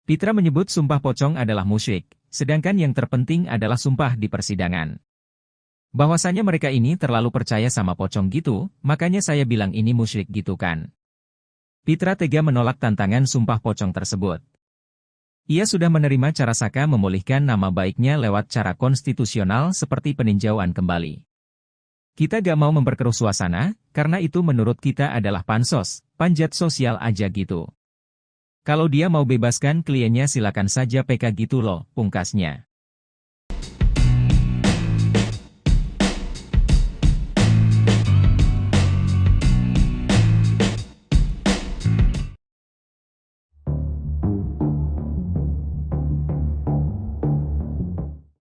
S2: Pitra menyebut sumpah pocong adalah musyrik, sedangkan yang terpenting adalah sumpah di persidangan. Bahwasanya mereka ini terlalu percaya sama pocong gitu, makanya saya bilang ini musyrik gitu kan. Pitra tega menolak tantangan sumpah pocong tersebut. Ia sudah menerima cara Saka memulihkan nama baiknya lewat cara konstitusional seperti peninjauan kembali. Kita gak mau memperkeruh suasana, karena itu menurut kita adalah pansos, panjat sosial aja gitu. Kalau dia mau bebaskan kliennya silakan saja PK gitu loh, pungkasnya.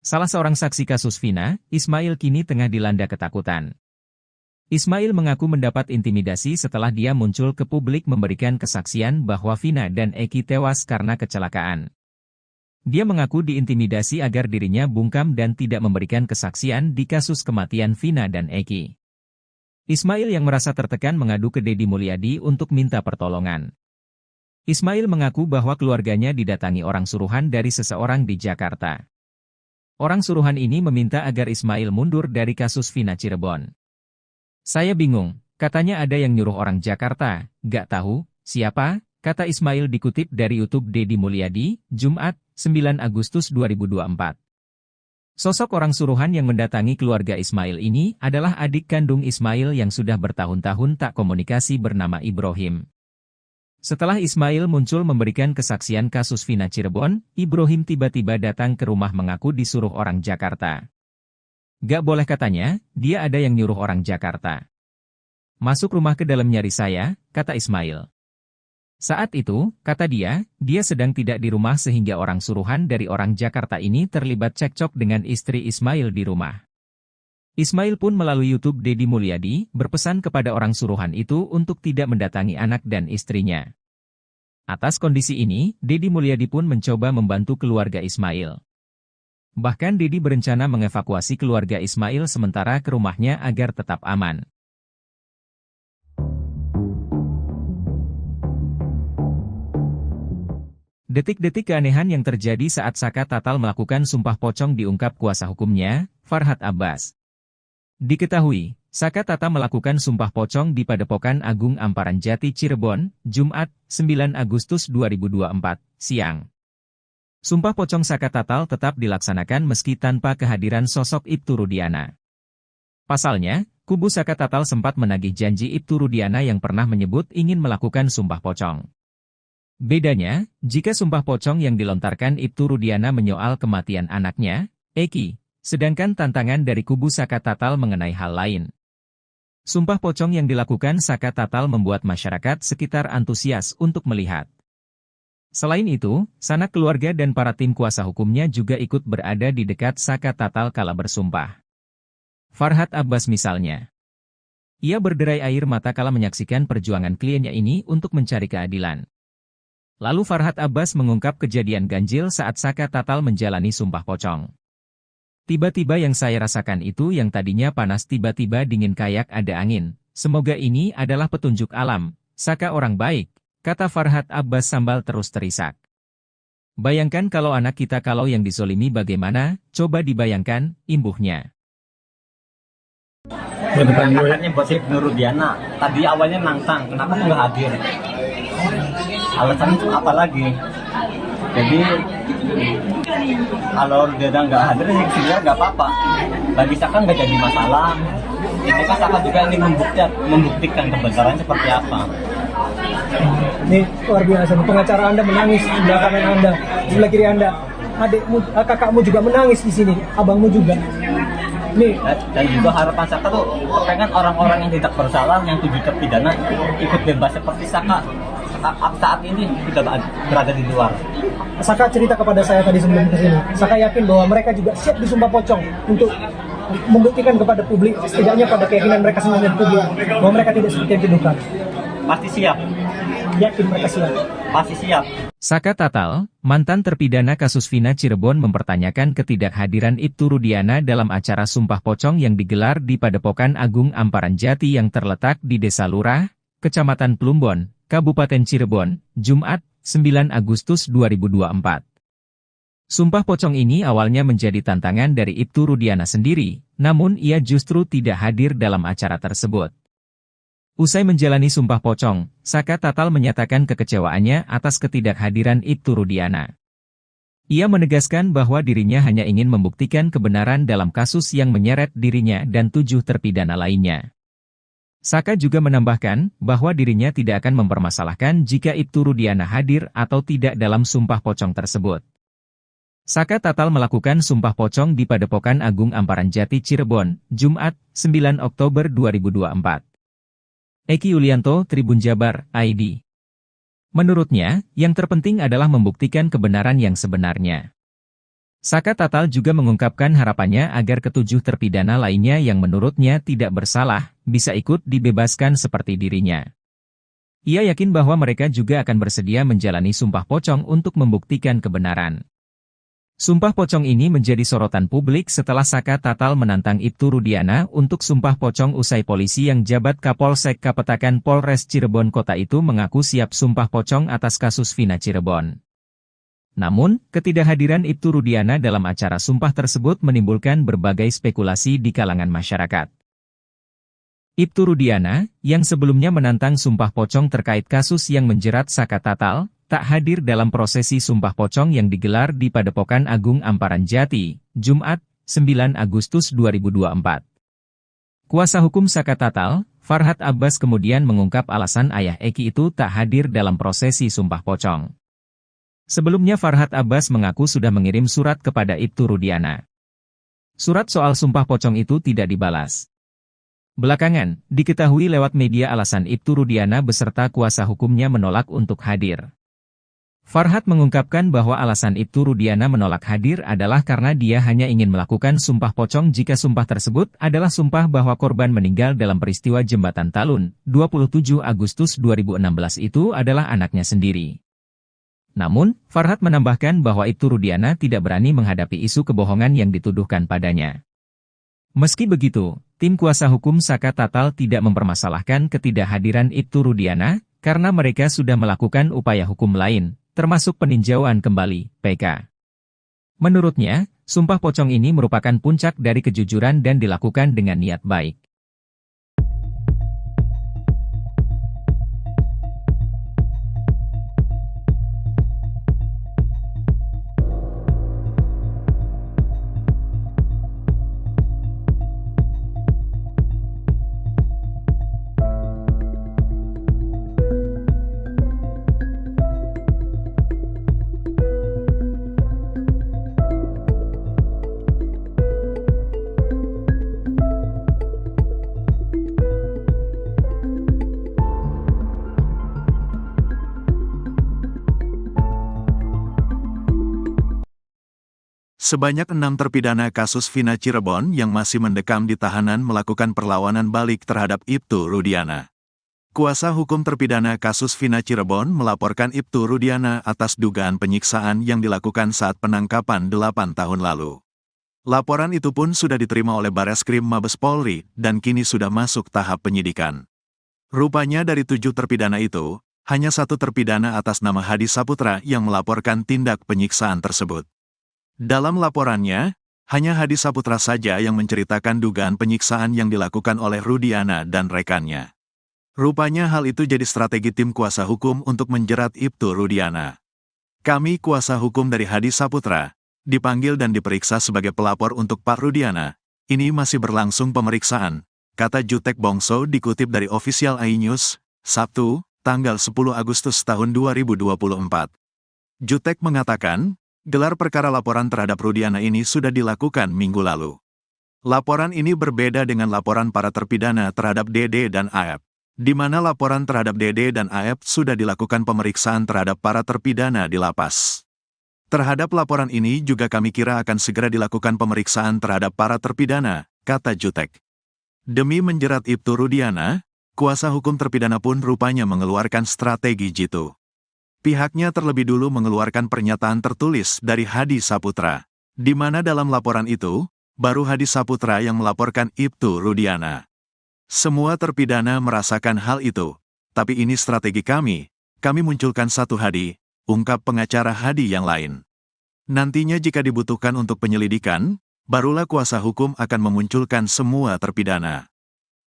S2: Salah seorang saksi kasus Vina, Ismail kini tengah dilanda ketakutan. Ismail mengaku mendapat intimidasi setelah dia muncul ke publik memberikan kesaksian bahwa Vina dan Eki tewas karena kecelakaan. Dia mengaku diintimidasi agar dirinya bungkam dan tidak memberikan kesaksian di kasus kematian Vina dan Eki. Ismail yang merasa tertekan mengadu ke Deddy Mulyadi untuk minta pertolongan. Ismail mengaku bahwa keluarganya didatangi orang suruhan dari seseorang di Jakarta. Orang suruhan ini meminta agar Ismail mundur dari kasus Vina Cirebon. Saya bingung, katanya ada yang nyuruh orang Jakarta, gak tahu, siapa, kata Ismail dikutip dari YouTube Deddy Mulyadi, Jumat, 9 Agustus 2024. Sosok orang suruhan yang mendatangi keluarga Ismail ini adalah adik kandung Ismail yang sudah bertahun-tahun tak komunikasi bernama Ibrahim. Setelah Ismail muncul memberikan kesaksian kasus Vina Cirebon, Ibrahim tiba-tiba datang ke rumah mengaku disuruh orang Jakarta. Gak boleh katanya, dia ada yang nyuruh orang Jakarta. Masuk rumah ke dalam nyari saya, kata Ismail. Saat itu, kata dia sedang tidak di rumah sehingga orang suruhan dari orang Jakarta ini terlibat cekcok dengan istri Ismail di rumah. Ismail pun melalui YouTube Deddy Mulyadi berpesan kepada orang suruhan itu untuk tidak mendatangi anak dan istrinya. Atas kondisi ini, Deddy Mulyadi pun mencoba membantu keluarga Ismail. Bahkan Deddy berencana mengevakuasi keluarga Ismail sementara ke rumahnya agar tetap aman. Detik-detik keanehan yang terjadi saat Saka Tatal melakukan sumpah pocong diungkap kuasa hukumnya, Farhad Abbas. Diketahui, Saka Tatal melakukan sumpah pocong di Padepokan Agung Amparan Jati Cirebon, Jumat, 9 Agustus 2024, siang. Sumpah pocong Saka Tatal tetap dilaksanakan meski tanpa kehadiran sosok Ibtu Rudiana. Pasalnya, kubu Saka Tatal sempat menagih janji Ibtu Rudiana yang pernah menyebut ingin melakukan sumpah pocong. Bedanya, jika sumpah pocong yang dilontarkan Ibtu Rudiana menyoal kematian anaknya, Eki, sedangkan tantangan dari kubu Saka Tatal mengenai hal lain. Sumpah pocong yang dilakukan Saka Tatal membuat masyarakat sekitar antusias untuk melihat. Selain itu, sanak keluarga dan para tim kuasa hukumnya juga ikut berada di dekat Saka Tatal kala bersumpah. Farhad Abbas misalnya. Ia berderai air mata kala menyaksikan perjuangan kliennya ini untuk mencari keadilan. Lalu Farhad Abbas mengungkap kejadian ganjil saat Saka Tatal menjalani sumpah pocong. Tiba-tiba yang saya rasakan itu yang tadinya panas tiba-tiba dingin kayak ada angin. Semoga ini adalah petunjuk alam. Saka orang baik, kata Farhad Abbas sambil terus terisak. Bayangkan kalau anak kita kalau yang dizolimi bagaimana, coba dibayangkan, imbuhnya.
S3: Katanya buat si Nurudiana, tadi awalnya nantang, kenapa tuh nggak hadir? Alasannya apa lagi? Jadi kalau dia nggak hadir sih sebenarnya nggak apa-apa. Bagi Saka nggak jadi masalah. Ini kan Saka juga ingin membuktikan kebenaran seperti apa.
S4: Ini luar biasa. Pengacara Anda menangis di belakang Anda, di sebelah kiri Anda. Adikmu, kakakmu juga menangis di sini, abangmu juga. Nih.
S3: Dan juga harapan Saka tuh pengen orang-orang yang tidak bersalah, yang tujuh terpidana ikut bebas seperti Saka. Saat ini tidak berada di luar.
S4: Saka cerita kepada saya tadi sebelum kesini. Saka yakin bahwa mereka juga siap disumpah pocong untuk membuktikan kepada publik, setidaknya pada keyakinan mereka sendiri dan publik, bahwa mereka tidak seperti yang dituduhkan.
S3: Pasti siap.
S4: Yakin mereka siap.
S3: Pasti siap.
S2: Saka Tatal, mantan terpidana kasus Vina Cirebon mempertanyakan ketidakhadiran Ibtu Rudiana dalam acara sumpah pocong yang digelar di Padepokan Agung Amparan Jati yang terletak di Desa Lurah, Kecamatan Plumbon, Kabupaten Cirebon, Jumat, 9 Agustus 2024. Sumpah pocong ini awalnya menjadi tantangan dari Ibtu Rudiana sendiri, namun ia justru tidak hadir dalam acara tersebut. Usai menjalani sumpah pocong, Saka Tatal menyatakan kekecewaannya atas ketidakhadiran Ibtu Rudiana. Ia menegaskan bahwa dirinya hanya ingin membuktikan kebenaran dalam kasus yang menyeret dirinya dan 7 terpidana lainnya. Saka juga menambahkan bahwa dirinya tidak akan mempermasalahkan jika Ibtu Rudiana hadir atau tidak dalam sumpah pocong tersebut. Saka Tatal melakukan sumpah pocong di Padepokan Agung Amparan Jati Cirebon, Jumat, 9 Oktober 2024. Eki Yulianto, Tribun Jabar, ID. Menurutnya, yang terpenting adalah membuktikan kebenaran yang sebenarnya. Saka Tatal juga mengungkapkan harapannya agar ke-7 terpidana lainnya yang menurutnya tidak bersalah, bisa ikut dibebaskan seperti dirinya. Ia yakin bahwa mereka juga akan bersedia menjalani sumpah pocong untuk membuktikan kebenaran. Sumpah pocong ini menjadi sorotan publik setelah Saka Tatal menantang Ibtu Rudiana untuk sumpah pocong usai polisi yang jabat Kapolsek Kapetakan Polres Cirebon Kota itu mengaku siap sumpah pocong atas kasus Vina Cirebon. Namun, ketidakhadiran Ibtu Rudiana dalam acara sumpah tersebut menimbulkan berbagai spekulasi di kalangan masyarakat. Ibtu Rudiana, yang sebelumnya menantang sumpah pocong terkait kasus yang menjerat Saka Tatal, tak hadir dalam prosesi sumpah pocong yang digelar di Padepokan Agung Amparan Jati, Jumat, 9 Agustus 2024. Kuasa hukum Saka Tatal, Farhad Abbas kemudian mengungkap alasan ayah Eki itu tak hadir dalam prosesi sumpah pocong. Sebelumnya Farhad Abbas mengaku sudah mengirim surat kepada Ibtu Rudiana. Surat soal sumpah pocong itu tidak dibalas. Belakangan, diketahui lewat media alasan Ibtu Rudiana beserta kuasa hukumnya menolak untuk hadir. Farhad mengungkapkan bahwa alasan Ibtu Rudiana menolak hadir adalah karena dia hanya ingin melakukan sumpah pocong jika sumpah tersebut adalah sumpah bahwa korban meninggal dalam peristiwa Jembatan Talun, 27 Agustus 2016 itu adalah anaknya sendiri. Namun, Farhad menambahkan bahwa Ibtu Rudiana tidak berani menghadapi isu kebohongan yang dituduhkan padanya. Meski begitu, tim kuasa hukum Saka Tatal tidak mempermasalahkan ketidakhadiran Ibtu Rudiana, karena mereka sudah melakukan upaya hukum lain, termasuk peninjauan kembali, PK. Menurutnya, sumpah pocong ini merupakan puncak dari kejujuran dan dilakukan dengan niat baik.
S1: Sebanyak 6 terpidana kasus Vina Cirebon yang masih mendekam di tahanan melakukan perlawanan balik terhadap Ibtu Rudiana. Kuasa hukum terpidana kasus Vina Cirebon melaporkan Ibtu Rudiana atas dugaan penyiksaan yang dilakukan saat penangkapan 8 tahun lalu. Laporan itu pun sudah diterima oleh Bareskrim Mabes Polri dan kini sudah masuk tahap penyidikan. Rupanya dari 7 terpidana itu, hanya 1 terpidana atas nama Hadi Saputra yang melaporkan tindak penyiksaan tersebut. Dalam laporannya, hanya Hadi Saputra saja yang menceritakan dugaan penyiksaan yang dilakukan oleh Rudiana dan rekannya. Rupanya hal itu jadi strategi tim kuasa hukum untuk menjerat Ibtu Rudiana. Kami kuasa hukum dari Hadi Saputra, dipanggil dan diperiksa sebagai pelapor untuk Pak Rudiana. Ini masih berlangsung pemeriksaan, kata Jutek Bongso dikutip dari Official iNews, Sabtu, tanggal 10 Agustus tahun 2024. Jutek mengatakan, gelar perkara laporan terhadap Rudiana ini sudah dilakukan minggu lalu. Laporan ini berbeda dengan laporan para terpidana terhadap Dede dan Aep, di mana laporan terhadap Dede dan Aep sudah dilakukan pemeriksaan terhadap para terpidana di lapas. Terhadap laporan ini juga kami kira akan segera dilakukan pemeriksaan terhadap para terpidana, kata Jutek. Demi menjerat Ibtu Rudiana, kuasa hukum terpidana pun rupanya mengeluarkan strategi jitu. Pihaknya terlebih dulu mengeluarkan pernyataan tertulis dari Hadi Saputra, di mana dalam laporan itu, baru Hadi Saputra yang melaporkan Ibtu Rudiana. Semua terpidana merasakan hal itu, tapi ini strategi kami munculkan satu Hadi, ungkap pengacara Hadi yang lain. Nantinya jika dibutuhkan untuk penyelidikan, barulah kuasa hukum akan memunculkan semua terpidana.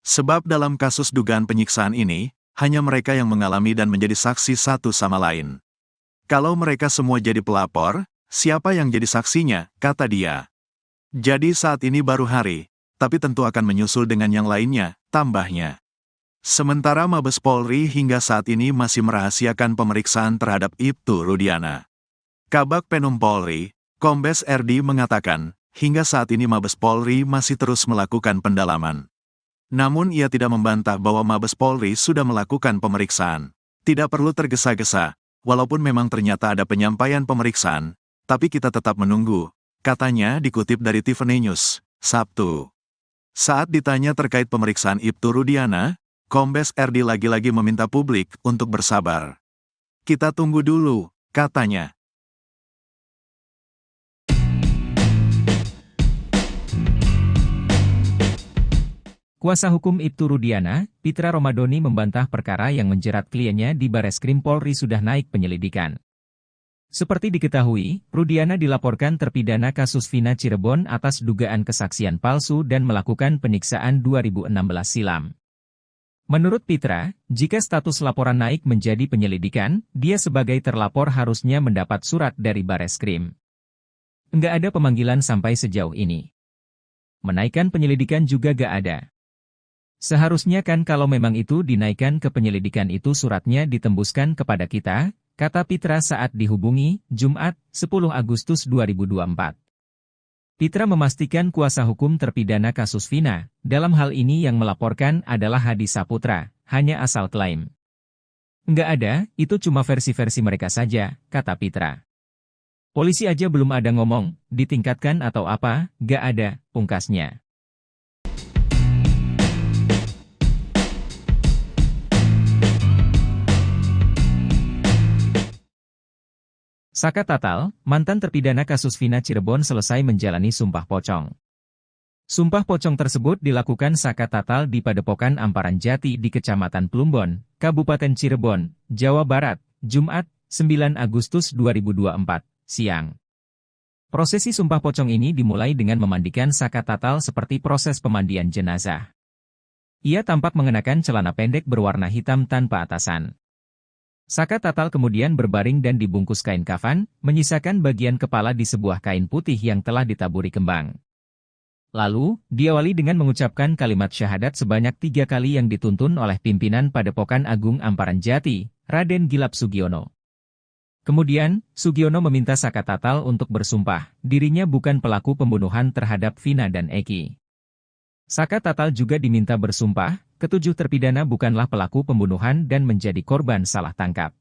S1: Sebab dalam kasus dugaan penyiksaan ini, hanya mereka yang mengalami dan menjadi saksi satu sama lain. Kalau mereka semua jadi pelapor, Siapa yang jadi saksinya, kata dia. Jadi saat ini baru hari, tapi tentu akan menyusul dengan yang lainnya, tambahnya. Sementara Mabes Polri hingga saat ini masih merahasiakan pemeriksaan terhadap Ibtu Rudiana. Kabag Penum Polri, Kombes RD mengatakan, hingga saat ini Mabes Polri masih terus melakukan pendalaman. Namun ia tidak membantah bahwa Mabes Polri sudah melakukan pemeriksaan. Tidak perlu tergesa-gesa, walaupun memang ternyata ada penyampaian pemeriksaan, tapi kita tetap menunggu, katanya dikutip dari Tiffany News, Sabtu. Saat ditanya terkait pemeriksaan Ibtu Rudiana, Kombes RD lagi-lagi meminta publik untuk bersabar. Kita tunggu dulu, katanya.
S2: Kuasa hukum Ibtu Rudiana, Pitra Romadoni membantah perkara yang menjerat kliennya di Bareskrim Polri sudah naik penyelidikan. Seperti diketahui, Rudiana dilaporkan terpidana kasus Vina Cirebon atas dugaan kesaksian palsu dan melakukan penyiksaan 2016 silam. Menurut Pitra, jika status laporan naik menjadi penyelidikan, dia sebagai terlapor harusnya mendapat surat dari Bareskrim. Enggak ada pemanggilan sampai sejauh ini. Menaikkan penyelidikan juga gak ada. Seharusnya kan kalau memang itu dinaikkan ke penyelidikan itu suratnya ditembuskan kepada kita, kata Pitra saat dihubungi, Jumat, 10 Agustus 2024. Pitra memastikan kuasa hukum terpidana kasus Vina, dalam hal ini yang melaporkan adalah Hadi Saputra, hanya asal klaim. Enggak ada, itu cuma versi-versi mereka saja, kata Pitra. Polisi aja belum ada ngomong, ditingkatkan atau apa, gak ada, pungkasnya. Saka Tatal, mantan terpidana kasus Vina Cirebon selesai menjalani sumpah pocong. Sumpah pocong tersebut dilakukan Saka Tatal di Padepokan Amparan Jati di Kecamatan Plumbon, Kabupaten Cirebon, Jawa Barat, Jumat, 9 Agustus 2024, siang. Prosesi sumpah pocong ini dimulai dengan memandikan Saka Tatal seperti proses pemandian jenazah. Ia tampak mengenakan celana pendek berwarna hitam tanpa atasan. Saka Tatal kemudian berbaring dan dibungkus kain kafan, menyisakan bagian kepala di sebuah kain putih yang telah ditaburi kembang. Lalu, diawali dengan mengucapkan kalimat syahadat sebanyak 3 kali yang dituntun oleh pimpinan Padepokan Agung Amparan Jati, Raden Gilap Sugiono. Kemudian, Sugiono meminta Saka Tatal untuk bersumpah, dirinya bukan pelaku pembunuhan terhadap Vina dan Eki. Saka Tatal juga diminta bersumpah, ketujuh terpidana bukanlah pelaku pembunuhan dan menjadi korban salah tangkap.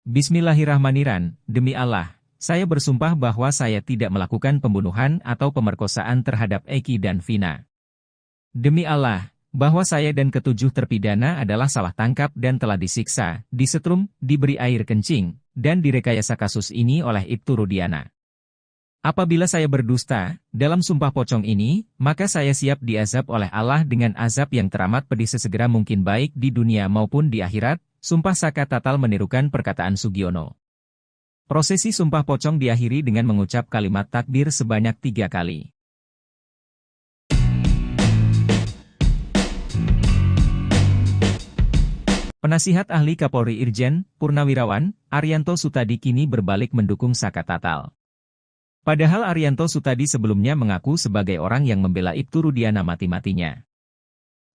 S2: Bismillahirrahmanirrahim, demi Allah, saya bersumpah bahwa saya tidak melakukan pembunuhan atau pemerkosaan terhadap Eki dan Vina. Demi Allah, bahwa saya dan ketujuh terpidana adalah salah tangkap dan telah disiksa, disetrum, diberi air kencing, dan direkayasa kasus ini oleh Ibtu Rudiana. Apabila saya berdusta, dalam sumpah pocong ini, maka saya siap diazab oleh Allah dengan azab yang teramat pedih sesegera mungkin baik di dunia maupun di akhirat, sumpah Saka Tatal menirukan perkataan Sugiono. Prosesi sumpah pocong diakhiri dengan mengucap kalimat takbir sebanyak 3 kali. Penasihat ahli Kapolri Irjen, Purnawirawan, Arianto Sutadi kini berbalik mendukung Saka Tatal. Padahal Arianto Sutadi sebelumnya mengaku sebagai orang yang membela Ibtu Rudiana mati-matinya.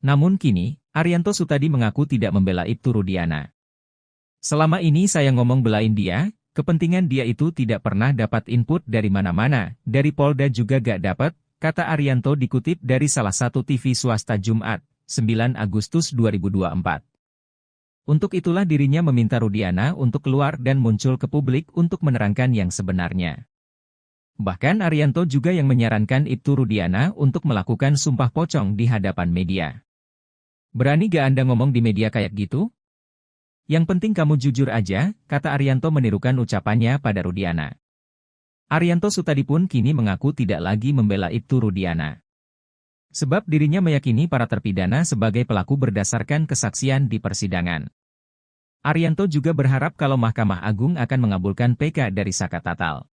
S2: Namun kini, Arianto Sutadi mengaku tidak membela Ibtu Rudiana. Selama ini saya ngomong belain dia, kepentingan dia itu tidak pernah dapat input dari mana-mana, dari Polda juga gak dapat, kata Arianto dikutip dari salah satu TV swasta Jumat, 9 Agustus 2024. Untuk itulah dirinya meminta Rudiana untuk keluar dan muncul ke publik untuk menerangkan yang sebenarnya. Bahkan Arianto juga yang menyarankan Ibtu Rudiana untuk melakukan sumpah pocong di hadapan media. Berani gak Anda ngomong di media kayak gitu? Yang penting kamu jujur aja, kata Arianto menirukan ucapannya pada Rudiana. Arianto Sutadi pun kini mengaku tidak lagi membela Ibtu Rudiana. Sebab dirinya meyakini para terpidana sebagai pelaku berdasarkan kesaksian di persidangan. Arianto juga berharap kalau Mahkamah Agung akan mengabulkan PK dari Saka Tatal.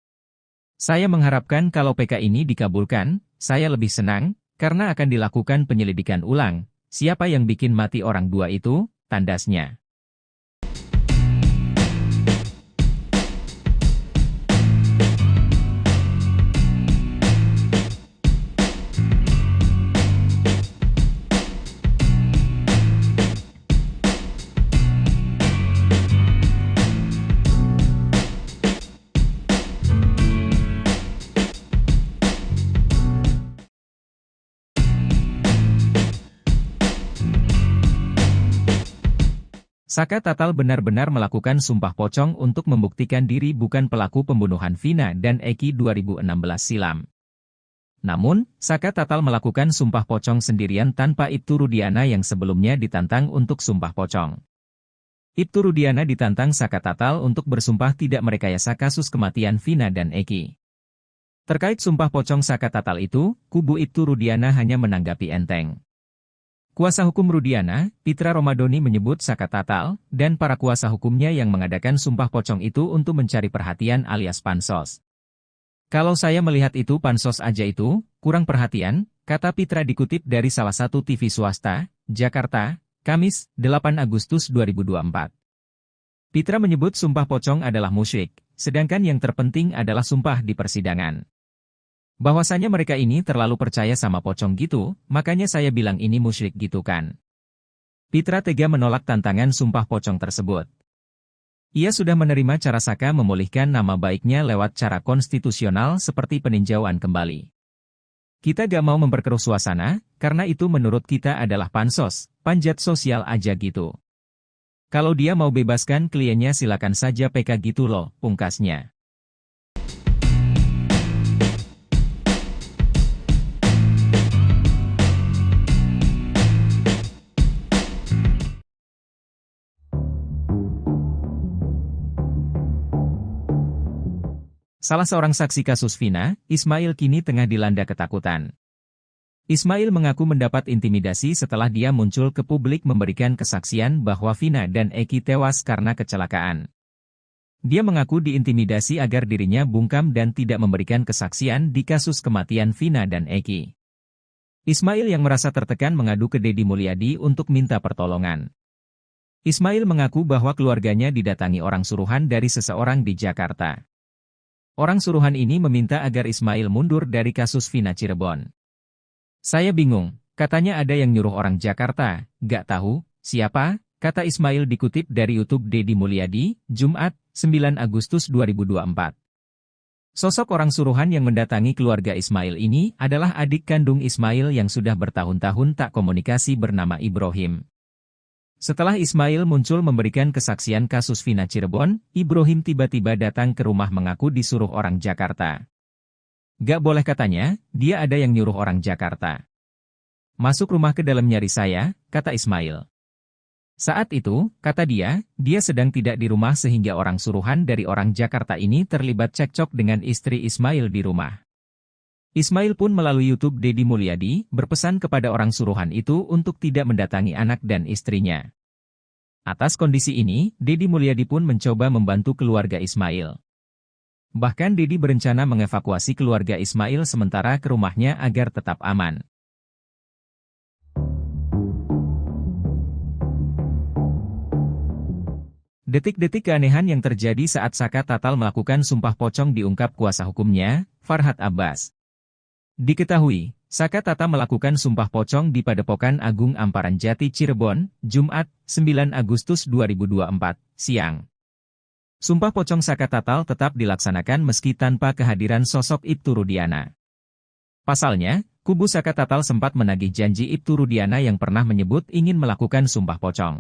S2: Saya mengharapkan kalau PK ini dikabulkan, saya lebih senang, karena akan dilakukan penyelidikan ulang. Siapa yang bikin mati orang dua itu, tandasnya. Saka Tatal benar-benar melakukan sumpah pocong untuk membuktikan diri bukan pelaku pembunuhan Vina dan Eki 2016 silam. Namun, Saka Tatal melakukan sumpah pocong sendirian tanpa Ibtu Rudiana yang sebelumnya ditantang untuk sumpah pocong. Ibtu Rudiana ditantang Saka Tatal untuk bersumpah tidak merekayasa kasus kematian Vina dan Eki. Terkait sumpah pocong Saka Tatal itu, kubu Ibtu Rudiana hanya menanggapi enteng. Kuasa hukum Rudiana, Pitra Romadoni menyebut Saka Tatal, dan para kuasa hukumnya yang mengadakan sumpah pocong itu untuk mencari perhatian alias pansos. Kalau saya melihat itu pansos aja itu, kurang perhatian, kata Pitra dikutip dari salah satu TV swasta, Jakarta, Kamis, 8 Agustus 2024. Pitra menyebut sumpah pocong adalah musyrik, sedangkan yang terpenting adalah sumpah di persidangan. Bahwasanya mereka ini terlalu percaya sama pocong gitu, makanya saya bilang ini musyrik gitu kan. Pitra tega menolak tantangan sumpah pocong tersebut. Ia sudah menerima cara Saka memulihkan nama baiknya lewat cara konstitusional seperti peninjauan kembali. Kita gak mau memperkeruh suasana, karena itu menurut kita adalah pansos, panjat sosial aja gitu. Kalau dia mau bebaskan kliennya silakan saja PK gitu loh, pungkasnya. Salah seorang saksi kasus Vina, Ismail kini tengah dilanda ketakutan. Ismail mengaku mendapat intimidasi setelah dia muncul ke publik memberikan kesaksian bahwa Vina dan Eki tewas karena kecelakaan. Dia mengaku diintimidasi agar dirinya bungkam dan tidak memberikan kesaksian di kasus kematian Vina dan Eki. Ismail yang merasa tertekan mengadu ke Deddy Mulyadi untuk minta pertolongan. Ismail mengaku bahwa keluarganya didatangi orang suruhan dari seseorang di Jakarta. Orang suruhan ini meminta agar Ismail mundur dari kasus Vina Cirebon. Saya bingung, katanya ada yang nyuruh orang Jakarta, gak tahu, siapa, kata Ismail dikutip dari YouTube Deddy Mulyadi, Jumat, 9 Agustus 2024. Sosok orang suruhan yang mendatangi keluarga Ismail ini adalah adik kandung Ismail yang sudah bertahun-tahun tak komunikasi bernama Ibrahim. Setelah Ismail muncul memberikan kesaksian kasus Vina Cirebon, Ibrahim tiba-tiba datang ke rumah mengaku disuruh orang Jakarta. Gak boleh katanya, dia ada yang nyuruh orang Jakarta. Masuk rumah ke dalam nyari saya, kata Ismail. Saat itu, kata dia sedang tidak di rumah sehingga orang suruhan dari orang Jakarta ini terlibat cekcok dengan istri Ismail di rumah. Ismail pun melalui YouTube Deddy Mulyadi berpesan kepada orang suruhan itu untuk tidak mendatangi anak dan istrinya. Atas kondisi ini, Deddy Mulyadi pun mencoba membantu keluarga Ismail. Bahkan Deddy berencana mengevakuasi keluarga Ismail sementara ke rumahnya agar tetap aman. Detik-detik keanehan yang terjadi saat Saka Tatal melakukan sumpah pocong diungkap kuasa hukumnya, Farhad Abbas. Diketahui, Saka Tatal melakukan sumpah pocong di Padepokan Agung Amparan Jati Cirebon, Jumat, 9 Agustus 2024, siang. Sumpah pocong Saka Tatal tetap dilaksanakan meski tanpa kehadiran sosok Ibtu Rudiana. Pasalnya, kubu Saka Tatal sempat menagih janji Ibtu Rudiana yang pernah menyebut ingin melakukan sumpah pocong.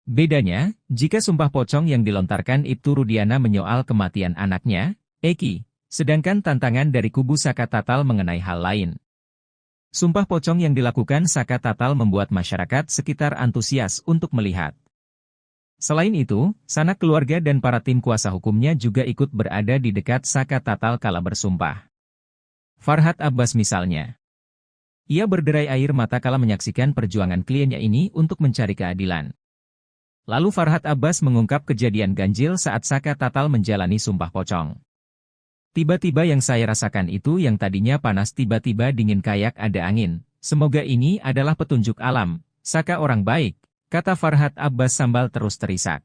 S2: Bedanya, jika sumpah pocong yang dilontarkan Ibtu Rudiana menyoal kematian anaknya, Eki, sedangkan tantangan dari kubu Saka Tatal mengenai hal lain. Sumpah pocong yang dilakukan Saka Tatal membuat masyarakat sekitar antusias untuk melihat. Selain itu, sanak keluarga dan para tim kuasa hukumnya juga ikut berada di dekat Saka Tatal kala bersumpah. Farhad Abbas misalnya. Ia berderai air mata kala menyaksikan perjuangan kliennya ini untuk mencari keadilan. Lalu Farhad Abbas mengungkap kejadian ganjil saat Saka Tatal menjalani sumpah pocong. Tiba-tiba yang saya rasakan itu yang tadinya panas tiba-tiba dingin kayak ada angin. Semoga ini adalah petunjuk alam. Saka orang baik, kata Farhad Abbas sambil terus terisak.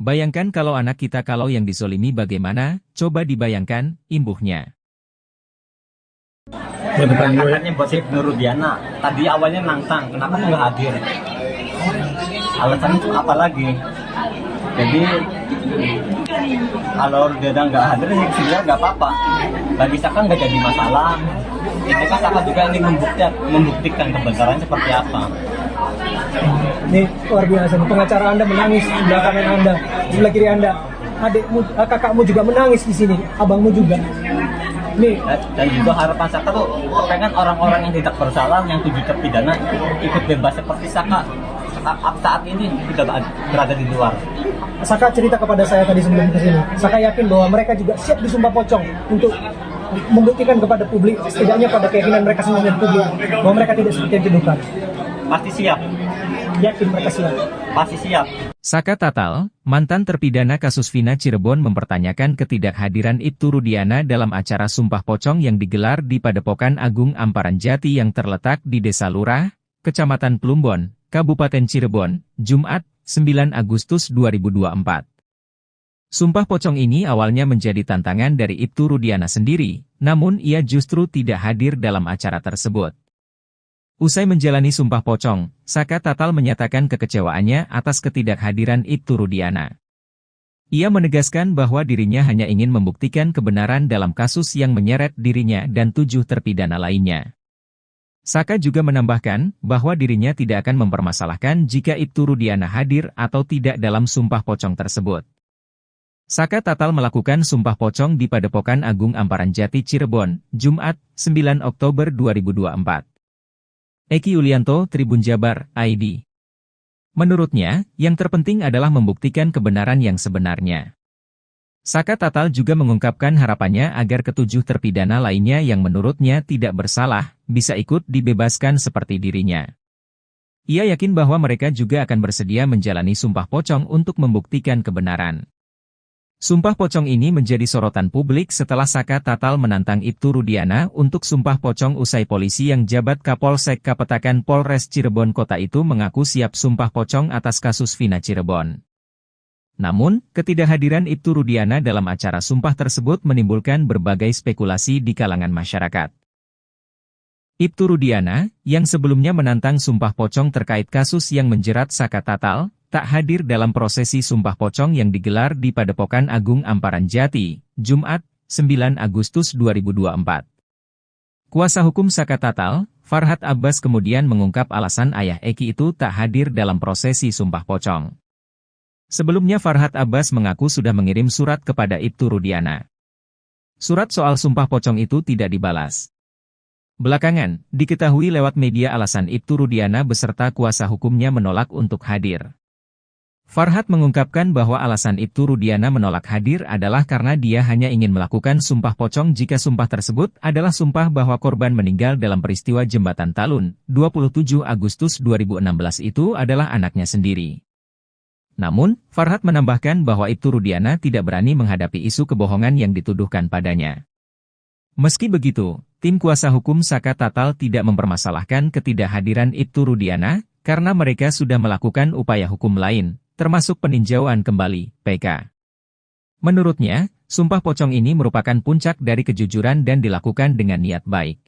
S2: Bayangkan kalau anak kita kalau yang dizolimi bagaimana, coba dibayangkan, imbuhnya.
S3: Katanya buat Ibtu Rudiana, tadi awalnya nantang, kenapa nggak hadir? Alasannya itu apa lagi? Jadi kalau Rudiana nggak hadir, sebenarnya nggak apa-apa. Bagi Saka nggak jadi masalah. Ini kan Saka juga ingin membuktikan kebenaran seperti apa.
S4: Ini luar biasa, nih. Pengacara Anda menangis di sebelah kanan Anda, di sebelah kiri Anda. Adikmu, kakakmu juga menangis di sini, abangmu juga. Nih,
S3: Dan juga harapan Saka tuh pengen orang-orang yang tidak bersalah, yang tujuh terpidana ikut bebas seperti Saka saat ini tidak berada di luar.
S4: Saka cerita kepada saya tadi sebelum ke sini. Saka yakin bahwa mereka juga siap disumpah pocong untuk membuktikan kepada publik, setidaknya pada keyakinan mereka sendiri dan publik, bahwa mereka tidak seperti yang dituduhkan.
S3: Pasti siap,
S4: Yakin mereka siap.
S3: pasti siap.
S2: Saka Tatal, mantan terpidana kasus Vina Cirebon mempertanyakan ketidakhadiran Ibtu Rudiana dalam acara Sumpah Pocong yang digelar di Padepokan Agung Amparan Jati yang terletak di Desa Lurah, Kecamatan Plumbon, Kabupaten Cirebon, Jumat, 9 Agustus 2024. Sumpah pocong ini awalnya menjadi tantangan dari Ibtu Rudiana sendiri, namun ia justru tidak hadir dalam acara tersebut. Usai menjalani sumpah pocong, Saka Tatal menyatakan kekecewaannya atas ketidakhadiran Ibtu Rudiana. Ia menegaskan bahwa dirinya hanya ingin membuktikan kebenaran dalam kasus yang menyeret dirinya dan 7 terpidana lainnya. Saka juga menambahkan bahwa dirinya tidak akan mempermasalahkan jika Ibtu Rudiana hadir atau tidak dalam sumpah pocong tersebut. Saka Tatal melakukan sumpah pocong di Padepokan Agung Amparan Jati Cirebon, Jumat, 9 Oktober 2024. Eki Yulianto, Tribun Jabar, ID. Menurutnya, yang terpenting adalah membuktikan kebenaran yang sebenarnya. Saka Tatal juga mengungkapkan harapannya agar ketujuh terpidana lainnya yang menurutnya tidak bersalah, bisa ikut dibebaskan seperti dirinya. Ia yakin bahwa mereka juga akan bersedia menjalani sumpah pocong untuk membuktikan kebenaran. Sumpah pocong ini menjadi sorotan publik setelah Saka Tatal menantang Ibtu Rudiana untuk sumpah pocong usai polisi yang jabat Kapolsek Kapetakan Polres Cirebon Kota itu mengaku siap sumpah pocong atas kasus Vina Cirebon. Namun, ketidakhadiran Ibtu Rudiana dalam acara sumpah tersebut menimbulkan berbagai spekulasi di kalangan masyarakat. Ibtu Rudiana, yang sebelumnya menantang sumpah pocong terkait kasus yang menjerat Saka Tatal, tak hadir dalam prosesi sumpah pocong yang digelar di Padepokan Agung Amparan Jati, Jumat, 9 Agustus 2024. Kuasa hukum Saka Tatal, Farhat Abbas kemudian mengungkap alasan ayah Eki itu tak hadir dalam prosesi sumpah pocong. Sebelumnya Farhat Abbas mengaku sudah mengirim surat kepada Ibtu Rudiana. Surat soal sumpah pocong itu tidak dibalas. Belakangan, diketahui lewat media alasan Ibtu Rudiana beserta kuasa hukumnya menolak untuk hadir. Farhat mengungkapkan bahwa alasan Ibtu Rudiana menolak hadir adalah karena dia hanya ingin melakukan sumpah pocong jika sumpah tersebut adalah sumpah bahwa korban meninggal dalam peristiwa Jembatan Talun, 27 Agustus 2016 itu adalah anaknya sendiri. Namun, Farhat menambahkan bahwa Ibtu Rudiana tidak berani menghadapi isu kebohongan yang dituduhkan padanya. Meski begitu, tim kuasa hukum Saka Tatal tidak mempermasalahkan ketidakhadiran Ibtu Rudiana, karena mereka sudah melakukan upaya hukum lain, termasuk peninjauan kembali, PK. Menurutnya, sumpah pocong ini merupakan puncak dari kejujuran dan dilakukan dengan niat baik.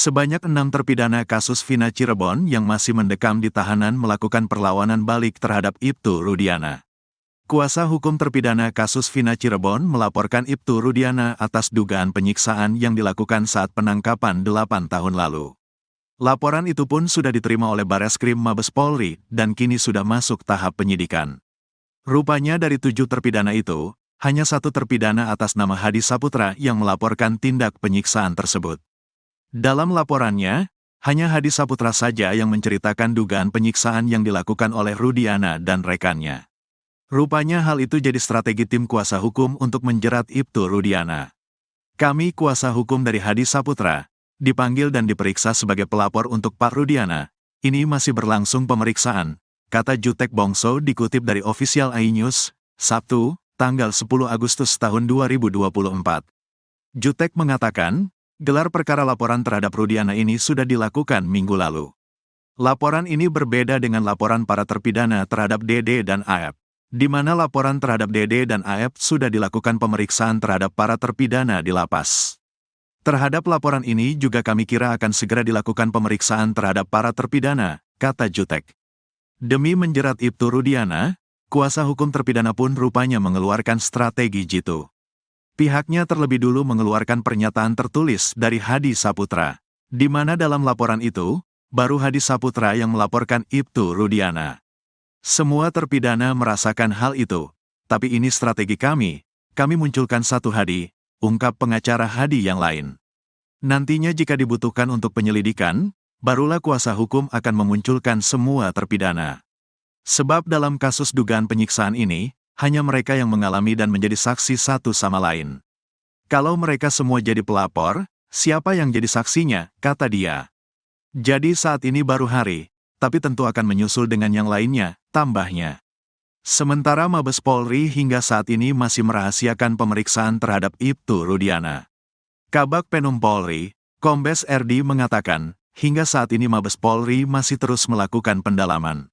S1: Sebanyak 6 terpidana kasus Vina Cirebon yang masih mendekam di tahanan melakukan perlawanan balik terhadap Ibtu Rudiana. Kuasa hukum terpidana kasus Vina Cirebon melaporkan Ibtu Rudiana atas dugaan penyiksaan yang dilakukan saat penangkapan 8 tahun lalu. Laporan itu pun sudah diterima oleh Bareskrim Mabes Polri dan kini sudah masuk tahap penyidikan. Rupanya dari 7 terpidana itu, hanya 1 terpidana atas nama Hadi Saputra yang melaporkan tindak penyiksaan tersebut. Dalam laporannya, hanya Hadi Saputra saja yang menceritakan dugaan penyiksaan yang dilakukan oleh Rudiana dan rekannya. Rupanya hal itu jadi strategi tim kuasa hukum untuk menjerat Ibtu Rudiana. Kami kuasa hukum dari Hadi Saputra, dipanggil dan diperiksa sebagai pelapor untuk Pak Rudiana. Ini masih berlangsung pemeriksaan, kata Jutek Bongso dikutip dari Official iNews, Sabtu, tanggal 10 Agustus tahun 2024. Jutek mengatakan, gelar perkara laporan terhadap Rudiana ini sudah dilakukan minggu lalu. Laporan ini berbeda dengan laporan para terpidana terhadap DD dan AF, di mana laporan terhadap DD dan AF sudah dilakukan pemeriksaan terhadap para terpidana di lapas. Terhadap laporan ini juga kami kira akan segera dilakukan pemeriksaan terhadap para terpidana, kata Jutek. Demi menjerat Ibtu Rudiana, kuasa hukum terpidana pun rupanya mengeluarkan strategi jitu. Pihaknya terlebih dulu mengeluarkan pernyataan tertulis dari Hadi Saputra, di mana dalam laporan itu, baru Hadi Saputra yang melaporkan Ibtu Rudiana. Semua terpidana merasakan hal itu, tapi ini strategi kami munculkan satu Hadi, ungkap pengacara Hadi yang lain. Nantinya jika dibutuhkan untuk penyelidikan, barulah kuasa hukum akan memunculkan semua terpidana. Sebab dalam kasus dugaan penyiksaan ini, hanya mereka yang mengalami dan menjadi saksi satu sama lain. Kalau mereka semua jadi pelapor, siapa yang jadi saksinya, kata dia. Jadi saat ini baru Hari, tapi tentu akan menyusul dengan yang lainnya, tambahnya. Sementara Mabes Polri hingga saat ini masih merahasiakan pemeriksaan terhadap Ibtu Rudiana. Kabag Penum Polri, Kombes RD mengatakan, hingga saat ini Mabes Polri masih terus melakukan pendalaman.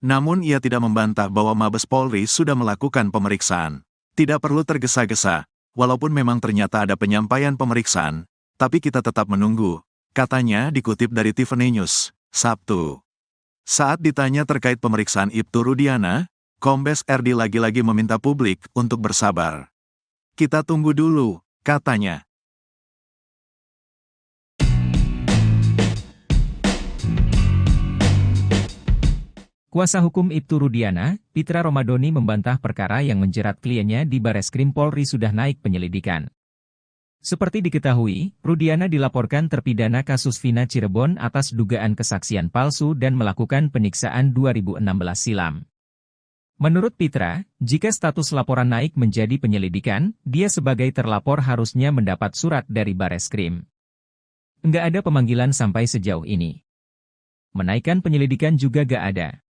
S1: Namun ia tidak membantah bahwa Mabes Polri sudah melakukan pemeriksaan. Tidak perlu tergesa-gesa, walaupun memang ternyata ada penyampaian pemeriksaan, tapi kita tetap menunggu, katanya dikutip dari Tiffany News, Sabtu. Saat ditanya terkait pemeriksaan Ibtu Rudiana, Kombes RD lagi-lagi meminta publik untuk bersabar. Kita tunggu dulu, katanya.
S2: Kuasa hukum Ibtu Rudiana, Pitra Romadoni membantah perkara yang menjerat kliennya di Bareskrim Polri sudah naik penyelidikan. Seperti diketahui, Rudiana dilaporkan terpidana kasus Vina Cirebon atas dugaan kesaksian palsu dan melakukan penyiksaan 2016 silam. Menurut Pitra, jika status laporan naik menjadi penyelidikan, dia sebagai terlapor harusnya mendapat surat dari Bareskrim. Nggak ada pemanggilan sampai sejauh ini. Menaikkan penyelidikan juga nggak ada.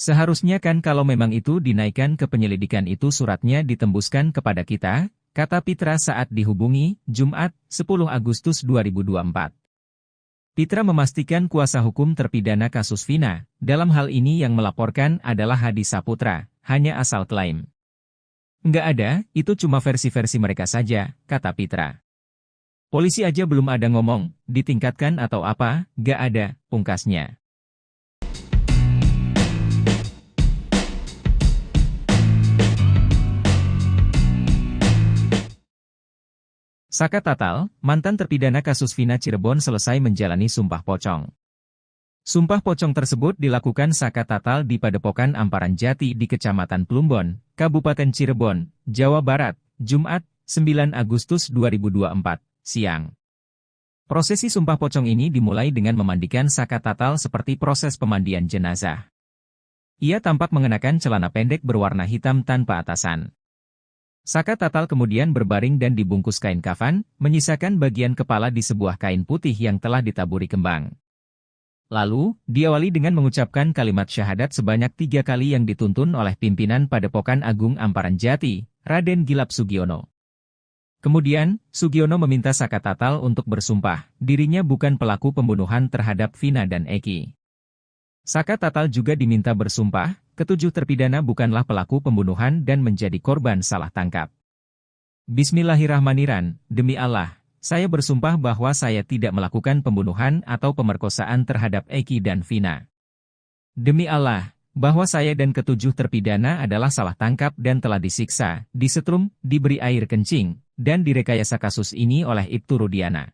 S2: Seharusnya kan kalau memang itu dinaikkan ke penyelidikan itu suratnya ditembuskan kepada kita, kata Pitra saat dihubungi, Jumat, 10 Agustus 2024. Pitra memastikan kuasa hukum terpidana kasus Vina, dalam hal ini yang melaporkan adalah Hadi Saputra, hanya asal klaim. Nggak ada, itu cuma versi-versi mereka saja, kata Pitra. Polisi aja belum ada ngomong, ditingkatkan atau apa, nggak ada, pungkasnya. Saka Tatal, mantan terpidana kasus Vina Cirebon selesai menjalani sumpah pocong. Sumpah pocong tersebut dilakukan Saka Tatal di Padepokan Amparan Jati di Kecamatan Plumbon, Kabupaten Cirebon, Jawa Barat, Jumat, 9 Agustus 2024, siang. Prosesi sumpah pocong ini dimulai dengan memandikan Saka Tatal seperti proses pemandian jenazah. Ia tampak mengenakan celana pendek berwarna hitam tanpa atasan. Saka Tatal kemudian berbaring dan dibungkus kain kafan, menyisakan bagian kepala di sebuah kain putih yang telah ditaburi kembang. Lalu, diawali dengan mengucapkan kalimat syahadat sebanyak 3 kali yang dituntun oleh pimpinan Padepokan Agung Amparan Jati, Raden Gilap Sugiono. Kemudian, Sugiono meminta Saka Tatal untuk bersumpah, dirinya bukan pelaku pembunuhan terhadap Vina dan Eki. Saka Tatal juga diminta bersumpah, ketujuh terpidana bukanlah pelaku pembunuhan dan menjadi korban salah tangkap. Bismillahirrahmanirrahim, demi Allah, saya bersumpah bahwa saya tidak melakukan pembunuhan atau pemerkosaan terhadap Eki dan Vina. Demi Allah, bahwa saya dan ketujuh terpidana adalah salah tangkap dan telah disiksa, disetrum, diberi air kencing, dan direkayasa kasus ini oleh Ibtu Rudiana.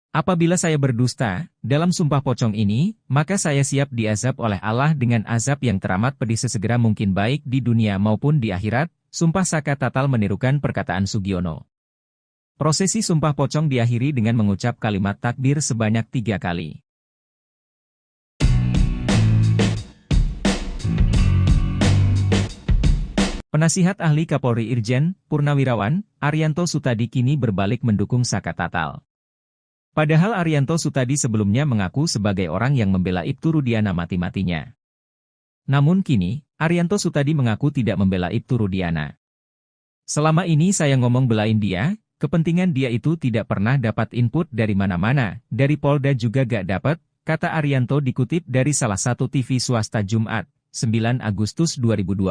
S2: Apabila saya berdusta, dalam sumpah pocong ini, maka saya siap diazab oleh Allah dengan azab yang teramat pedih sesegera mungkin baik di dunia maupun di akhirat, sumpah Saka Tatal menirukan perkataan Sugiono. Prosesi sumpah pocong diakhiri dengan mengucap kalimat takbir sebanyak 3 kali. Penasihat Ahli Kapolri Irjen, Purnawirawan, Arianto Sutadi kini berbalik mendukung Saka Tatal. Padahal Arianto Sutadi sebelumnya mengaku sebagai orang yang membela Ibtu Rudiana mati-matinya. Namun kini, Arianto Sutadi mengaku tidak membela Ibtu Rudiana. Selama ini saya ngomong belain dia, kepentingan dia itu tidak pernah dapat input dari mana-mana, dari Polda juga gak dapat, kata Arianto dikutip dari salah satu TV swasta Jumat, 9 Agustus 2024.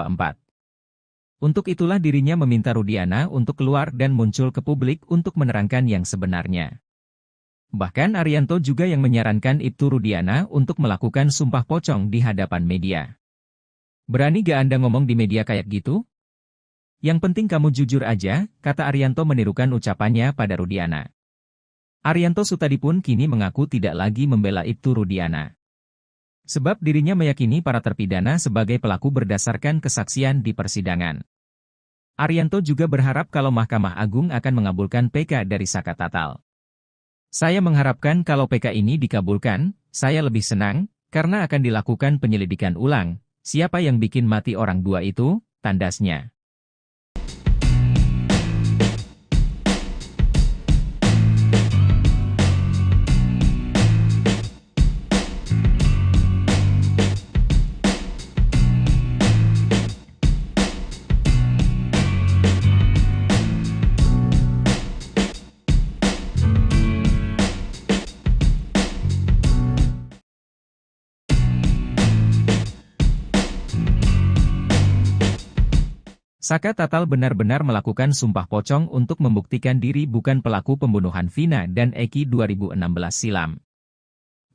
S2: Untuk itulah dirinya meminta Rudiana untuk keluar dan muncul ke publik untuk menerangkan yang sebenarnya. Bahkan Arianto juga yang menyarankan Ibtu Rudiana untuk melakukan sumpah pocong di hadapan media. Berani gak Anda ngomong di media kayak gitu? Yang penting kamu jujur aja, kata Arianto menirukan ucapannya pada Rudiana. Arianto Sutadi pun kini mengaku tidak lagi membela Ibtu Rudiana. Sebab dirinya meyakini para terpidana sebagai pelaku berdasarkan kesaksian di persidangan. Arianto juga berharap kalau Mahkamah Agung akan mengabulkan PK dari Saka Tatal. Saya mengharapkan kalau PK ini dikabulkan, saya lebih senang, karena akan dilakukan penyelidikan ulang. Siapa yang bikin mati orang dua itu, tandasnya. Saka Tatal benar-benar melakukan sumpah pocong untuk membuktikan diri bukan pelaku pembunuhan Vina dan Eki 2016 silam.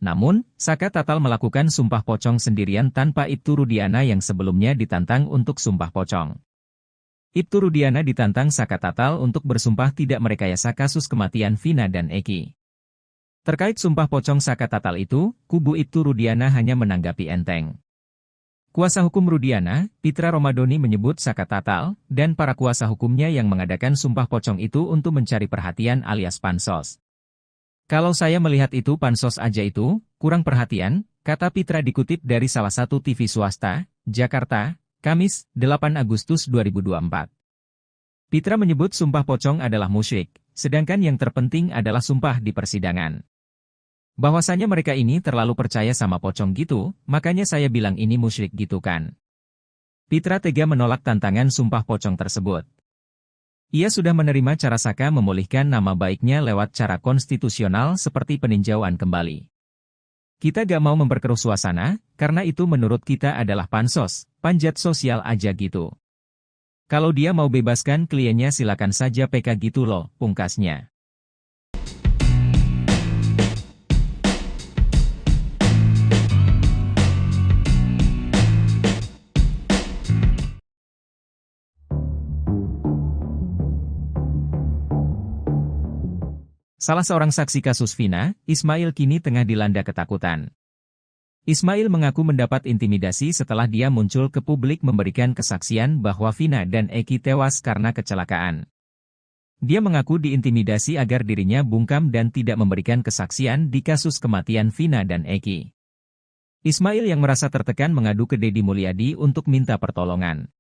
S2: Namun, Saka Tatal melakukan sumpah pocong sendirian tanpa Ibtu Rudiana yang sebelumnya ditantang untuk sumpah pocong. Ibtu Rudiana ditantang Saka Tatal untuk bersumpah tidak merekayasa kasus kematian Vina dan Eki. Terkait sumpah pocong Saka Tatal itu, kubu Ibtu Rudiana hanya menanggapi enteng. Kuasa hukum Rudiana, Pitra Romadoni menyebut Saka Tatal, dan para kuasa hukumnya yang mengadakan sumpah pocong itu untuk mencari perhatian alias pansos. Kalau saya melihat itu pansos aja itu, kurang perhatian, kata Pitra dikutip dari salah satu TV swasta, Jakarta, Kamis, 8 Agustus 2024. Pitra menyebut sumpah pocong adalah musyrik, sedangkan yang terpenting adalah sumpah di persidangan. Bahwasanya mereka ini terlalu percaya sama pocong gitu, makanya saya bilang ini musyrik gitu kan. Pitra tega menolak tantangan sumpah pocong tersebut. Ia sudah menerima cara Saka memulihkan nama baiknya lewat cara konstitusional seperti peninjauan kembali. Kita gak mau memperkeruh suasana, karena itu menurut kita adalah pansos, panjat sosial aja gitu. Kalau dia mau bebaskan kliennya silakan saja PK gitu loh, pungkasnya. Salah seorang saksi kasus Vina, Ismail kini tengah dilanda ketakutan. Ismail mengaku mendapat intimidasi setelah dia muncul ke publik memberikan kesaksian bahwa Vina dan Eki tewas karena kecelakaan. Dia mengaku diintimidasi agar dirinya bungkam dan tidak memberikan kesaksian di kasus kematian Vina dan Eki. Ismail yang merasa tertekan mengadu ke Deddy Mulyadi untuk minta pertolongan.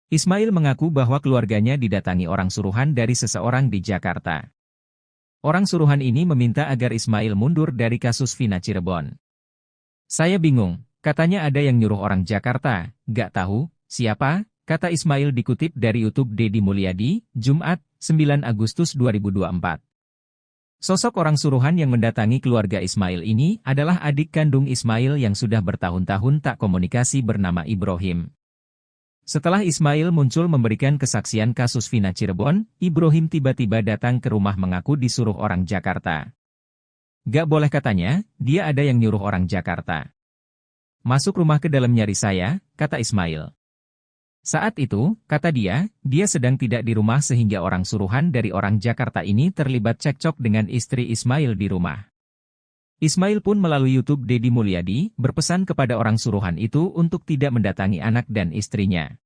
S2: Ismail mengaku bahwa keluarganya didatangi orang suruhan dari seseorang di Jakarta. Orang suruhan ini meminta agar Ismail mundur dari kasus Vina Cirebon. Saya bingung, katanya ada yang nyuruh orang Jakarta, gak tahu, siapa, kata Ismail dikutip dari YouTube Deddy Mulyadi, Jumat, 9 Agustus 2024. Sosok orang suruhan yang mendatangi keluarga Ismail ini adalah adik kandung Ismail yang sudah bertahun-tahun tak komunikasi bernama Ibrahim. Setelah Ismail muncul memberikan kesaksian kasus Vina Cirebon, Ibrahim tiba-tiba datang ke rumah mengaku disuruh orang Jakarta. Gak boleh katanya, dia ada yang nyuruh orang Jakarta. Masuk rumah ke dalam nyari saya, kata Ismail. Saat itu, kata dia sedang tidak di rumah sehingga orang suruhan dari orang Jakarta ini terlibat cekcok dengan istri Ismail di rumah. Ismail pun melalui YouTube Deddy Mulyadi berpesan kepada orang suruhan itu untuk tidak mendatangi anak dan istrinya.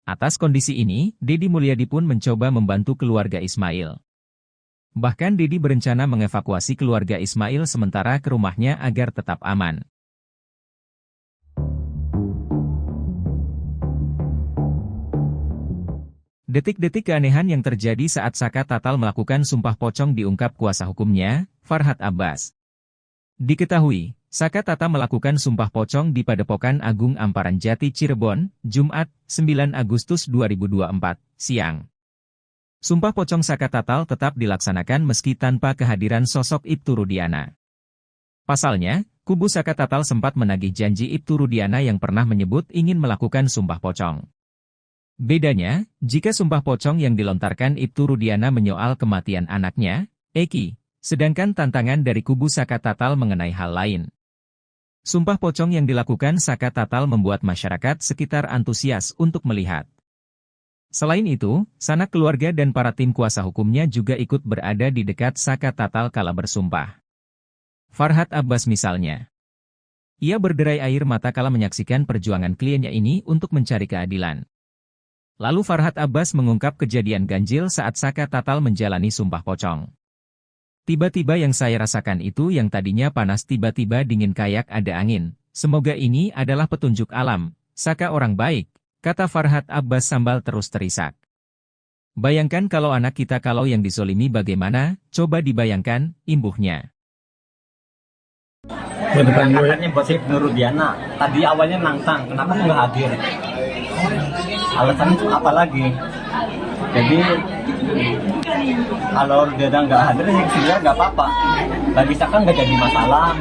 S2: Atas kondisi ini, Deddy Mulyadi pun mencoba membantu keluarga Ismail. Bahkan Deddy berencana mengevakuasi keluarga Ismail sementara ke rumahnya agar tetap aman. Detik-detik keanehan yang terjadi saat Saka Tatal melakukan sumpah pocong diungkap kuasa hukumnya, Farhad Abbas. Diketahui, Saka Tata melakukan sumpah pocong di Padepokan Agung Amparan Jati Cirebon, Jumat, 9 Agustus 2024, siang. Sumpah pocong Saka Tatal tetap dilaksanakan meski tanpa kehadiran sosok Ibtu Rudiana. Pasalnya, kubu Saka Tatal sempat menagih janji Ibtu Rudiana yang pernah menyebut ingin melakukan sumpah pocong. Bedanya, jika sumpah pocong yang dilontarkan Ibtu Rudiana menyoal kematian anaknya, Eki, sedangkan tantangan dari kubu Saka Tatal mengenai hal lain. Sumpah pocong yang dilakukan Saka Tatal membuat masyarakat sekitar antusias untuk melihat. Selain itu, sanak keluarga dan para tim kuasa hukumnya juga ikut berada di dekat Saka Tatal kala bersumpah. Farhad Abbas misalnya. Ia berderai air mata kala menyaksikan perjuangan kliennya ini untuk mencari keadilan. Lalu Farhad Abbas mengungkap kejadian ganjil saat Saka Tatal menjalani sumpah pocong. Tiba-tiba yang saya rasakan itu yang tadinya panas tiba-tiba dingin kayak ada angin. Semoga ini adalah petunjuk alam. Saka orang baik, kata Farhad Abbas sambil terus terisak. Bayangkan kalau anak kita kalau yang disolimi bagaimana, coba dibayangkan, imbuhnya.
S3: Kakaknya buat si Ibtu Rudiana, tadi awalnya nantang, kenapa aku nggak hadir? Alasannya apa lagi? Jadi kalau Rudiana nggak hadir, ya sebenarnya nggak apa-apa. Bagi Saka nggak jadi masalah.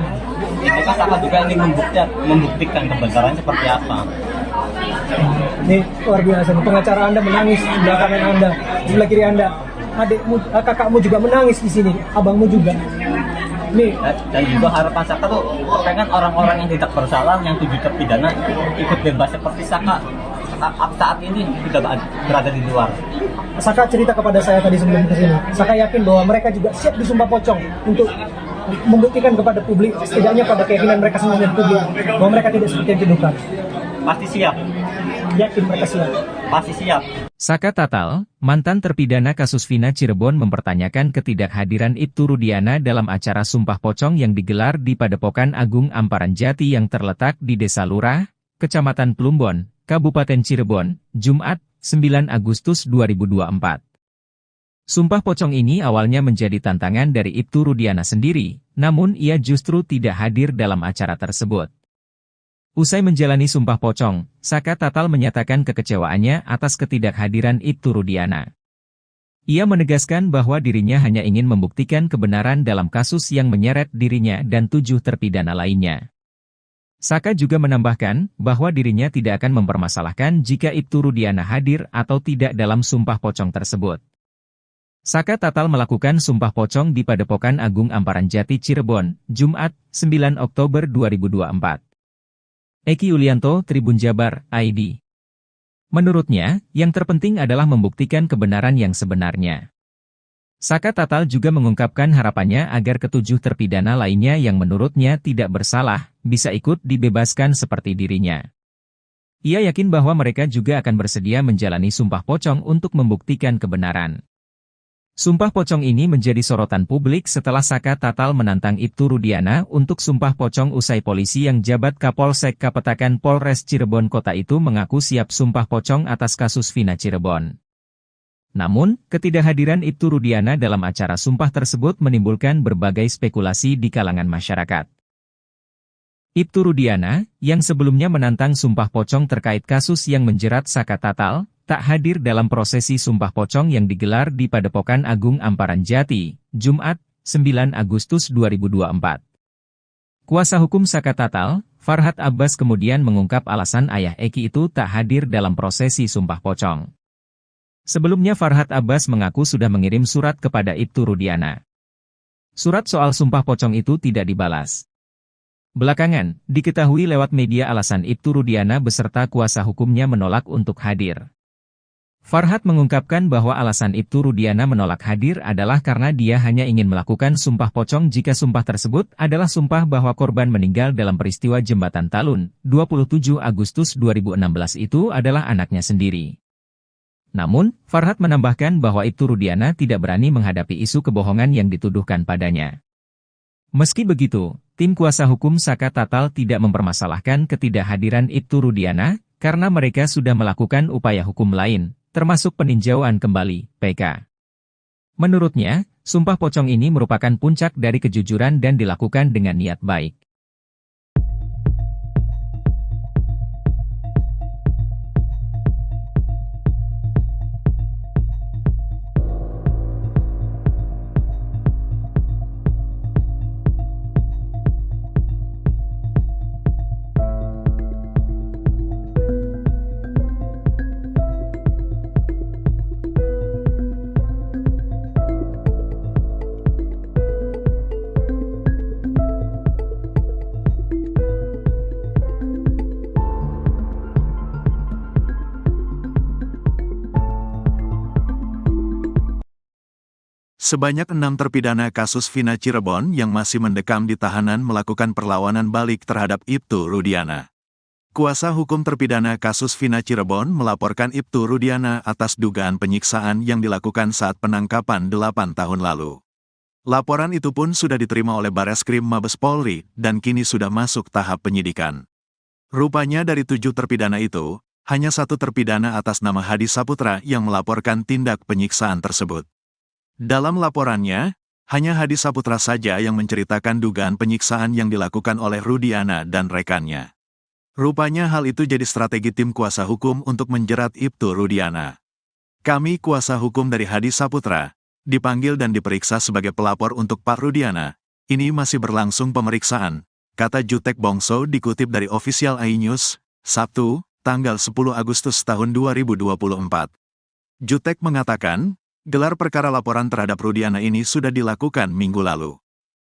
S3: Ini kan Saka juga ingin membuktikan kebenaran seperti apa.
S4: Ini luar biasa. Pengacara Anda menangis di sebelah kanan Anda, di sebelah kiri Anda. Adikmu, kakakmu juga menangis di sini, abangmu juga. Nih.
S3: Dan juga harapan Saka tuh pengen orang-orang yang tidak bersalah, yang 7 terpidana ikut bebas seperti Saka. Saat ini tidak berada di luar.
S4: Saka cerita kepada saya tadi sebelum kesini. Saka yakin bahwa mereka juga siap disumpah pocong untuk membuktikan kepada publik, setidaknya pada keyakinan mereka sendiri dan publik, bahwa mereka tidak seperti yang dituduhkan.
S3: Pasti siap.
S4: Yakin mereka siap.
S3: Pasti siap.
S2: Saka Tatal, mantan terpidana kasus Vina Cirebon mempertanyakan ketidakhadiran Ibtu Rudiana dalam acara sumpah pocong yang digelar di Padepokan Agung Amparan Jati yang terletak di Desa Lurah, Kecamatan Plumbon, Kabupaten Cirebon, Jumat, 9 Agustus 2024. Sumpah pocong ini awalnya menjadi tantangan dari Ibtu Rudiana sendiri, namun ia justru tidak hadir dalam acara tersebut. Usai menjalani sumpah pocong, Saka Tatal menyatakan kekecewaannya atas ketidakhadiran Ibtu Rudiana. Ia menegaskan bahwa dirinya hanya ingin membuktikan kebenaran dalam kasus yang menyeret dirinya dan 7 terpidana lainnya. Saka juga menambahkan bahwa dirinya tidak akan mempermasalahkan jika Ibtu Rudiana hadir atau tidak dalam sumpah pocong tersebut. Saka Tatal melakukan sumpah pocong di Padepokan Agung Amparan Jati Cirebon, Jumat, 9 Oktober 2024. Eki Yulianto, Tribun Jabar, ID. Menurutnya, yang terpenting adalah membuktikan kebenaran yang sebenarnya. Saka Tatal juga mengungkapkan harapannya agar ke-7 terpidana lainnya yang menurutnya tidak bersalah, bisa ikut dibebaskan seperti dirinya. Ia yakin bahwa mereka juga akan bersedia menjalani sumpah pocong untuk membuktikan kebenaran. Sumpah pocong ini menjadi sorotan publik setelah Saka Tatal menantang Ibtu Rudiana untuk sumpah pocong usai polisi yang jabat Kapolsek Kapetakan Polres Cirebon Kota itu mengaku siap sumpah pocong atas kasus Vina Cirebon. Namun, ketidakhadiran Ibtu Rudiana dalam acara sumpah tersebut menimbulkan berbagai spekulasi di kalangan masyarakat. Ibtu Rudiana, yang sebelumnya menantang sumpah pocong terkait kasus yang menjerat Saka Tatal, tak hadir dalam prosesi sumpah pocong yang digelar di Padepokan Agung Amparan Jati, Jumat, 9 Agustus 2024. Kuasa hukum Saka Tatal, Farhad Abbas kemudian mengungkap alasan ayah Eki itu tak hadir dalam prosesi sumpah pocong. Sebelumnya Farhad Abbas mengaku sudah mengirim surat kepada Ibtu Rudiana. Surat soal sumpah pocong itu tidak dibalas. Belakangan, diketahui lewat media alasan Ibtu Rudiana beserta kuasa hukumnya menolak untuk hadir. Farhad mengungkapkan bahwa alasan Ibtu Rudiana menolak hadir adalah karena dia hanya ingin melakukan sumpah pocong jika sumpah tersebut adalah sumpah bahwa korban meninggal dalam peristiwa Jembatan Talun, 27 Agustus 2016 itu adalah anaknya sendiri. Namun, Farhad menambahkan bahwa Ibtu Rudiana tidak berani menghadapi isu kebohongan yang dituduhkan padanya. Meski begitu, tim kuasa hukum Saka Tatal tidak mempermasalahkan ketidakhadiran Ibtu Rudiana, karena mereka sudah melakukan upaya hukum lain, termasuk peninjauan kembali, PK. Menurutnya, sumpah pocong ini merupakan puncak dari kejujuran dan dilakukan dengan niat baik.
S1: Sebanyak 6 terpidana kasus Vina Cirebon yang masih mendekam di tahanan melakukan perlawanan balik terhadap Ibtu Rudiana. Kuasa hukum terpidana kasus Vina Cirebon melaporkan Ibtu Rudiana atas dugaan penyiksaan yang dilakukan saat penangkapan 8 tahun lalu. Laporan itu pun sudah diterima oleh Bareskrim Mabes Polri dan kini sudah masuk tahap penyidikan. Rupanya dari 7 terpidana itu, hanya 1 terpidana atas nama Hadi Saputra yang melaporkan tindak penyiksaan tersebut. Dalam laporannya, hanya Hadi Saputra saja yang menceritakan dugaan penyiksaan yang dilakukan oleh Rudiana dan rekannya. Rupanya hal itu jadi strategi tim kuasa hukum untuk menjerat Ibtu Rudiana. Kami kuasa hukum dari Hadi Saputra, dipanggil dan diperiksa sebagai pelapor untuk Pak Rudiana. Ini masih berlangsung pemeriksaan, kata Jutek Bongso dikutip dari Official iNews, Sabtu, tanggal 10 Agustus tahun 2024. Jutek mengatakan, gelar perkara laporan terhadap Rudiana ini sudah dilakukan minggu lalu.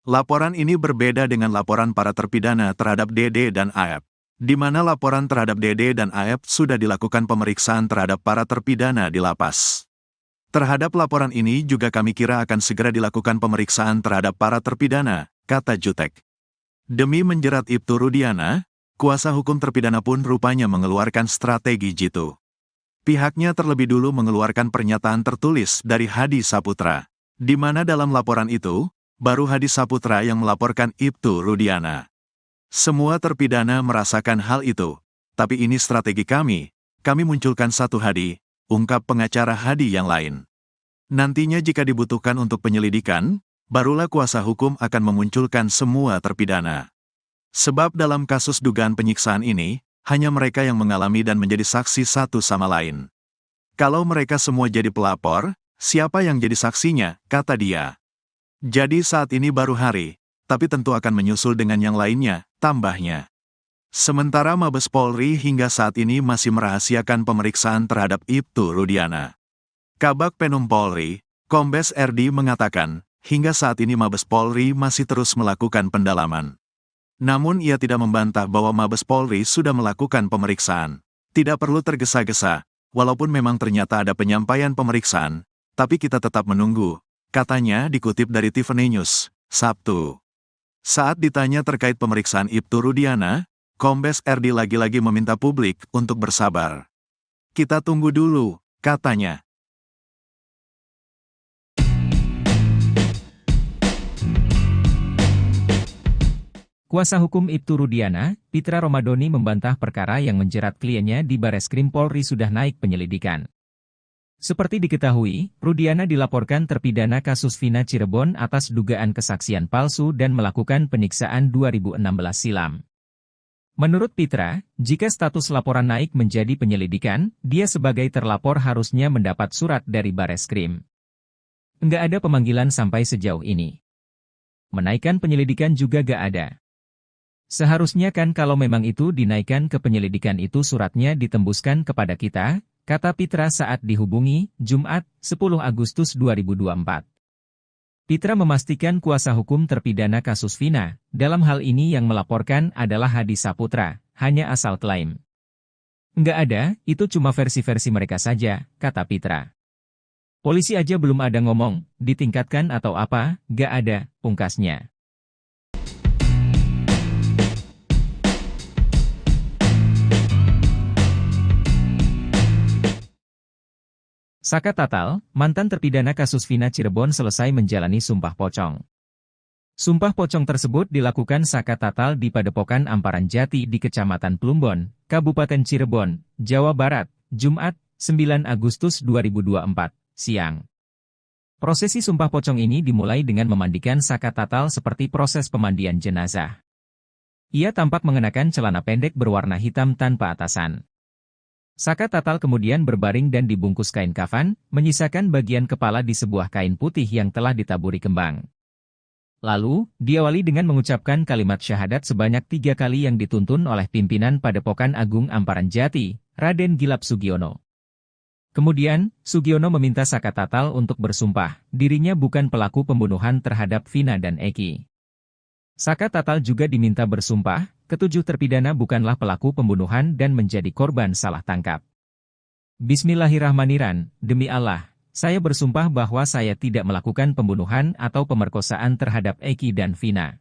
S1: Laporan ini berbeda dengan laporan para terpidana terhadap Dede dan Aep, di mana laporan terhadap Dede dan Aep sudah dilakukan pemeriksaan terhadap para terpidana di lapas. Terhadap laporan ini juga kami kira akan segera dilakukan pemeriksaan terhadap para terpidana, kata Jutek. Demi menjerat Ibtu Rudiana, kuasa hukum terpidana pun rupanya mengeluarkan strategi jitu. Pihaknya terlebih dulu mengeluarkan pernyataan tertulis dari Hadi Saputra, di mana dalam laporan itu, baru Hadi Saputra yang melaporkan Ibtu Rudiana. Semua terpidana merasakan hal itu, tapi ini strategi kami munculkan satu Hadi, ungkap pengacara Hadi yang lain. Nantinya jika dibutuhkan untuk penyelidikan, barulah kuasa hukum akan memunculkan semua terpidana. Sebab dalam kasus dugaan penyiksaan ini, hanya mereka yang mengalami dan menjadi saksi satu sama lain. Kalau mereka semua jadi pelapor, siapa yang jadi saksinya, kata dia. Jadi saat ini baru hari, tapi tentu akan menyusul dengan yang lainnya, tambahnya. Sementara Mabes Polri hingga saat ini masih merahasiakan pemeriksaan terhadap Ibtu Rudiana. Kabag Penum Polri, Kombes RD mengatakan, hingga saat ini Mabes Polri masih terus melakukan pendalaman. Namun ia tidak membantah bahwa Mabes Polri sudah melakukan pemeriksaan. Tidak perlu tergesa-gesa, walaupun memang ternyata ada penyampaian pemeriksaan, tapi kita tetap menunggu, katanya dikutip dari Tiffany News, Sabtu. Saat ditanya terkait pemeriksaan Ibtu Rudiana, Kombes RD lagi-lagi meminta publik untuk bersabar. Kita tunggu dulu, katanya.
S2: Kuasa hukum Ibtu Rudiana, Pitra Romadoni membantah perkara yang menjerat kliennya di Bareskrim Polri sudah naik penyelidikan. Seperti diketahui, Rudiana dilaporkan terpidana kasus Vina Cirebon atas dugaan kesaksian palsu dan melakukan penyiksaan 2016 silam. Menurut Pitra, jika status laporan naik menjadi penyelidikan, dia sebagai terlapor harusnya mendapat surat dari Bareskrim. Nggak ada pemanggilan sampai sejauh ini. Menaikkan penyelidikan juga nggak ada. Seharusnya kan kalau memang itu dinaikkan ke penyelidikan itu suratnya ditembuskan kepada kita, kata Pitra saat dihubungi, Jumat, 10 Agustus 2024. Pitra memastikan kuasa hukum terpidana kasus Vina, dalam hal ini yang melaporkan adalah Hadi Saputra, hanya asal klaim. Nggak ada, itu cuma versi-versi mereka saja, kata Pitra. Polisi aja belum ada ngomong, ditingkatkan atau apa, nggak ada, pungkasnya. Saka Tatal, mantan terpidana kasus Vina Cirebon selesai menjalani sumpah pocong. Sumpah pocong tersebut dilakukan Saka Tatal di Padepokan Amparan Jati di Kecamatan Plumbon, Kabupaten Cirebon, Jawa Barat, Jumat, 9 Agustus 2024, siang. Prosesi sumpah pocong ini dimulai dengan memandikan Saka Tatal seperti proses pemandian jenazah. Ia tampak mengenakan celana pendek berwarna hitam tanpa atasan. Saka Tatal kemudian berbaring dan dibungkus kain kafan, menyisakan bagian kepala di sebuah kain putih yang telah ditaburi kembang. Lalu, diawali dengan mengucapkan kalimat syahadat sebanyak 3 kali yang dituntun oleh pimpinan Padepokan Agung Amparan Jati, Raden Gilap Sugiono. Kemudian, Sugiono meminta Saka Tatal untuk bersumpah, dirinya bukan pelaku pembunuhan terhadap Vina dan Eki. Saka Tatal juga diminta bersumpah, ketujuh terpidana bukanlah pelaku pembunuhan dan menjadi korban salah tangkap. Bismillahirrahmanirrahim, demi Allah, saya bersumpah bahwa saya tidak melakukan pembunuhan atau pemerkosaan terhadap Eki dan Vina.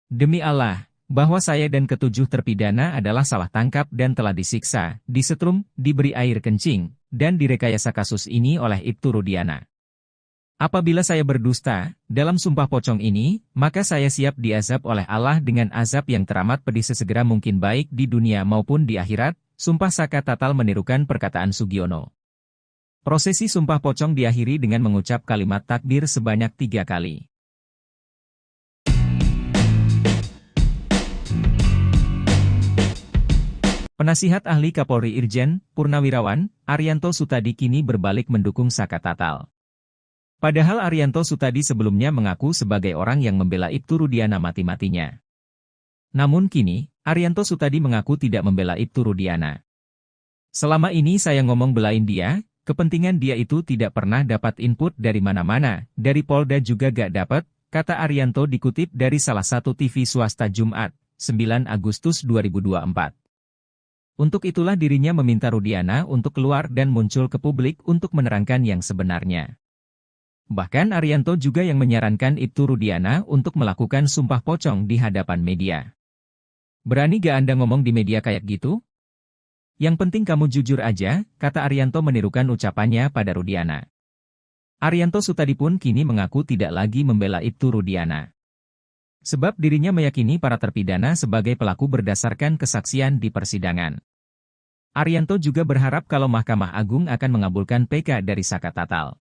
S2: Demi Allah, bahwa saya dan ketujuh terpidana adalah salah tangkap dan telah disiksa, disetrum, diberi air kencing, dan direkayasa kasus ini oleh Ibtu Rudiana. Apabila saya berdusta, dalam sumpah pocong ini, maka saya siap diazab oleh Allah dengan azab yang teramat pedih sesegera mungkin baik di dunia maupun di akhirat. Sumpah Saka Tatal menirukan perkataan Sugiono. Prosesi sumpah pocong diakhiri dengan mengucap kalimat takbir sebanyak 3 kali. Penasihat ahli Kapolri Irjen Purnawirawan Arianto Sutadi kini berbalik mendukung Saka Tatal. Padahal Arianto Sutadi sebelumnya mengaku sebagai orang yang membela Ibtu Rudiana mati-matinya. Namun kini, Arianto Sutadi mengaku tidak membela Ibtu Rudiana. Selama ini saya ngomong belain dia, kepentingan dia itu tidak pernah dapat input dari mana-mana, dari Polda juga gak dapat, kata Arianto dikutip dari salah satu TV swasta Jumat, 9 Agustus 2024. Untuk itulah dirinya meminta Rudiana untuk keluar dan muncul ke publik untuk menerangkan yang sebenarnya. Bahkan Arianto juga yang menyarankan Ibtu Rudiana untuk melakukan sumpah pocong di hadapan media. Berani gak Anda ngomong di media kayak gitu? Yang penting kamu jujur aja, kata Arianto menirukan ucapannya pada Rudiana. Arianto Sutadi pun kini mengaku tidak lagi membela Ibtu Rudiana. Sebab dirinya meyakini para terpidana sebagai pelaku berdasarkan kesaksian di persidangan. Arianto juga berharap kalau Mahkamah Agung akan mengabulkan PK dari Saka Tatal.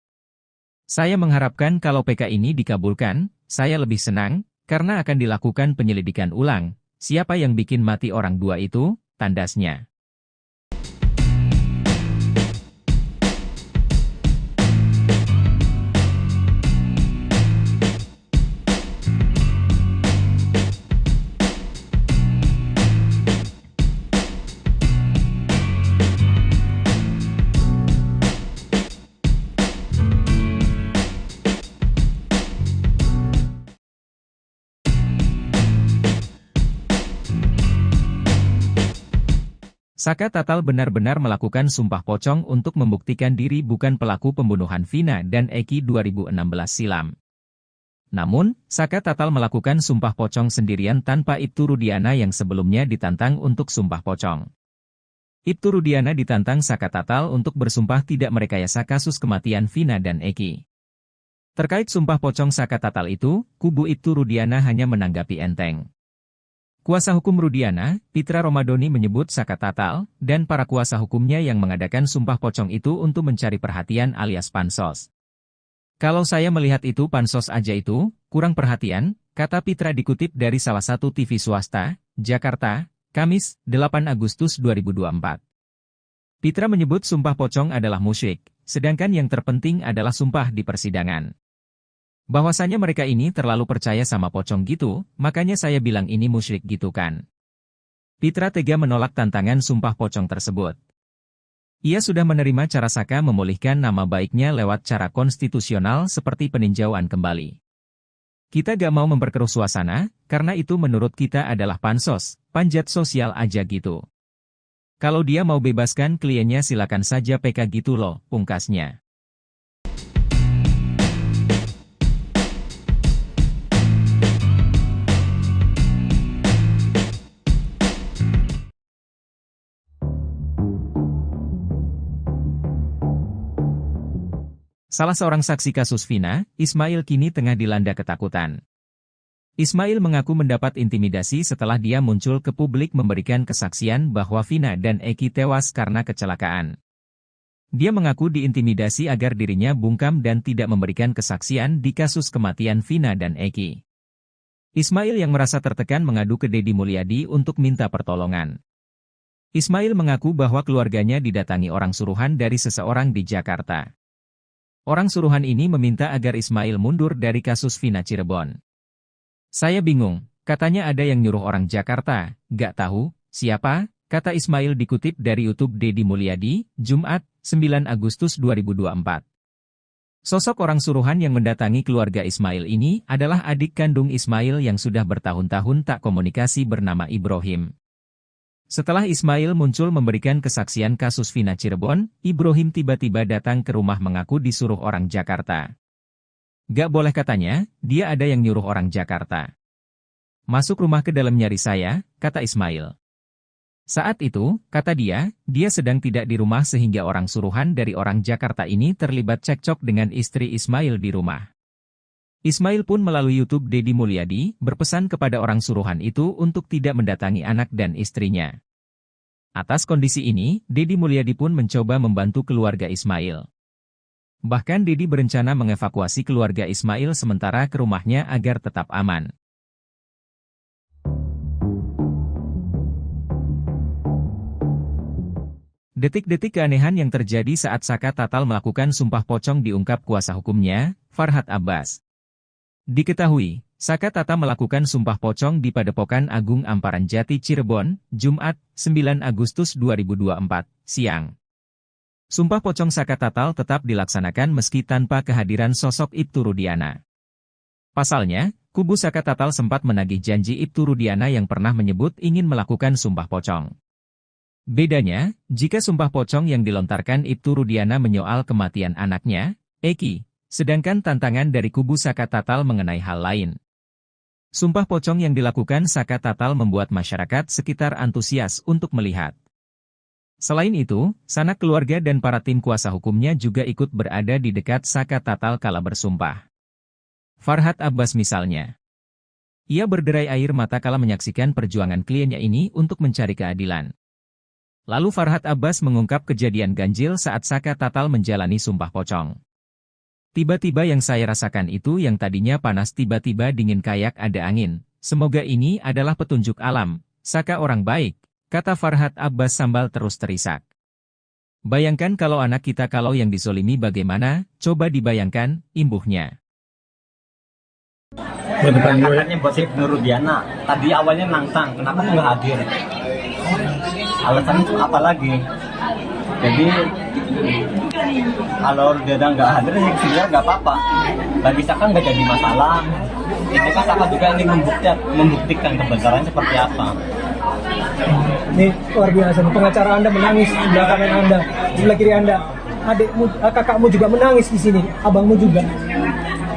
S2: Saya mengharapkan kalau PK ini dikabulkan, saya lebih senang, karena akan dilakukan penyelidikan ulang. Siapa yang bikin mati orang dua itu, tandasnya. Saka Tatal benar-benar melakukan sumpah pocong untuk membuktikan diri bukan pelaku pembunuhan Vina dan Eki 2016 silam. Namun, Saka Tatal melakukan sumpah pocong sendirian tanpa Ibtu Rudiana yang sebelumnya ditantang untuk sumpah pocong. Ibtu Rudiana ditantang Saka Tatal untuk bersumpah tidak merekayasa kasus kematian Vina dan Eki. Terkait sumpah pocong Saka Tatal itu, kubu Ibtu Rudiana hanya menanggapi enteng. Kuasa hukum Rudiana, Pitra Romadoni menyebut Saka Tatal, dan para kuasa hukumnya yang mengadakan sumpah pocong itu untuk mencari perhatian alias pansos. Kalau saya melihat itu pansos aja itu, kurang perhatian, kata Pitra dikutip dari salah satu TV swasta, Jakarta, Kamis, 8 Agustus 2024. Pitra menyebut sumpah pocong adalah musyrik, sedangkan yang terpenting adalah sumpah di persidangan. Bahwasanya mereka ini terlalu percaya sama pocong gitu, makanya saya bilang ini musyrik gitu kan. Pitra tega menolak tantangan sumpah pocong tersebut. Ia sudah menerima cara Saka memulihkan nama baiknya lewat cara konstitusional seperti peninjauan kembali. Kita gak mau memperkeruh suasana, karena itu menurut kita adalah pansos, panjat sosial aja gitu. Kalau dia mau bebaskan kliennya silakan saja PK gitu loh, pungkasnya. Salah seorang saksi kasus Vina, Ismail kini tengah dilanda ketakutan. Ismail mengaku mendapat intimidasi setelah dia muncul ke publik memberikan kesaksian bahwa Vina dan Eki tewas karena kecelakaan. Dia mengaku diintimidasi agar dirinya bungkam dan tidak memberikan kesaksian di kasus kematian Vina dan Eki. Ismail yang merasa tertekan mengadu ke Deddy Mulyadi untuk minta pertolongan. Ismail mengaku bahwa keluarganya didatangi orang suruhan dari seseorang di Jakarta. Orang suruhan ini meminta agar Ismail mundur dari kasus Vina Cirebon. Saya bingung, katanya ada yang nyuruh orang Jakarta, gak tahu, siapa, kata Ismail dikutip dari YouTube Deddy Mulyadi, Jumat, 9 Agustus 2024. Sosok orang suruhan yang mendatangi keluarga Ismail ini adalah adik kandung Ismail yang sudah bertahun-tahun tak komunikasi bernama Ibrahim. Setelah Ismail muncul memberikan kesaksian kasus Vina Cirebon, Ibrahim tiba-tiba datang ke rumah mengaku disuruh orang Jakarta. Gak boleh katanya, dia ada yang nyuruh orang Jakarta. Masuk rumah ke dalam nyari saya, kata Ismail. Saat itu, kata dia sedang tidak di rumah sehingga orang suruhan dari orang Jakarta ini terlibat cekcok dengan istri Ismail di rumah. Ismail pun melalui YouTube Deddy Mulyadi berpesan kepada orang suruhan itu untuk tidak mendatangi anak dan istrinya. Atas kondisi ini, Deddy Mulyadi pun mencoba membantu keluarga Ismail. Bahkan Deddy berencana mengevakuasi keluarga Ismail sementara ke rumahnya agar tetap aman. Detik-detik keanehan yang terjadi saat Saka Tatal melakukan sumpah pocong diungkap kuasa hukumnya, Farhad Abbas. Diketahui, Saka Tatal melakukan sumpah pocong di Padepokan Agung Amparan Jati Cirebon, Jumat, 9 Agustus 2024, siang. Sumpah pocong Saka Tatal tetap dilaksanakan meski tanpa kehadiran sosok Ibtu Rudiana. Pasalnya, kubu Saka Tatal sempat menagih janji Ibtu Rudiana yang pernah menyebut ingin melakukan sumpah pocong. Bedanya, jika sumpah pocong yang dilontarkan Ibtu Rudiana menyoal kematian anaknya, Eki, sedangkan tantangan dari kubu Saka Tatal mengenai hal lain. Sumpah pocong yang dilakukan Saka Tatal membuat masyarakat sekitar antusias untuk melihat. Selain itu, sanak keluarga dan para tim kuasa hukumnya juga ikut berada di dekat Saka Tatal kala bersumpah. Farhad Abbas misalnya. Ia berderai air mata kala menyaksikan perjuangan kliennya ini untuk mencari keadilan. Lalu Farhad Abbas mengungkap kejadian ganjil saat Saka Tatal menjalani sumpah pocong. Tiba-tiba yang saya rasakan itu yang tadinya panas tiba-tiba dingin kayak ada angin. Semoga ini adalah petunjuk alam. Saka orang baik, kata Farhad Abbas sambil terus terisak. Bayangkan kalau anak kita kalau yang disolimi bagaimana, coba dibayangkan, imbuhnya.
S3: Katanya buat si Rudiana, tadi awalnya nantang, kenapa nggak hadir? Alasannya itu apa lagi? Jadi kalau Rudiana nggak hadir, sebenarnya nggak apa-apa. Bagi Saka nggak jadi masalah. Ini kan Saka juga ingin membuktikan kebenaran seperti apa.
S4: Ini luar biasa, pengacara Anda menangis di sebelah kanan Anda, di sebelah kiri Anda. Adikmu, kakakmu juga menangis di sini, abangmu juga.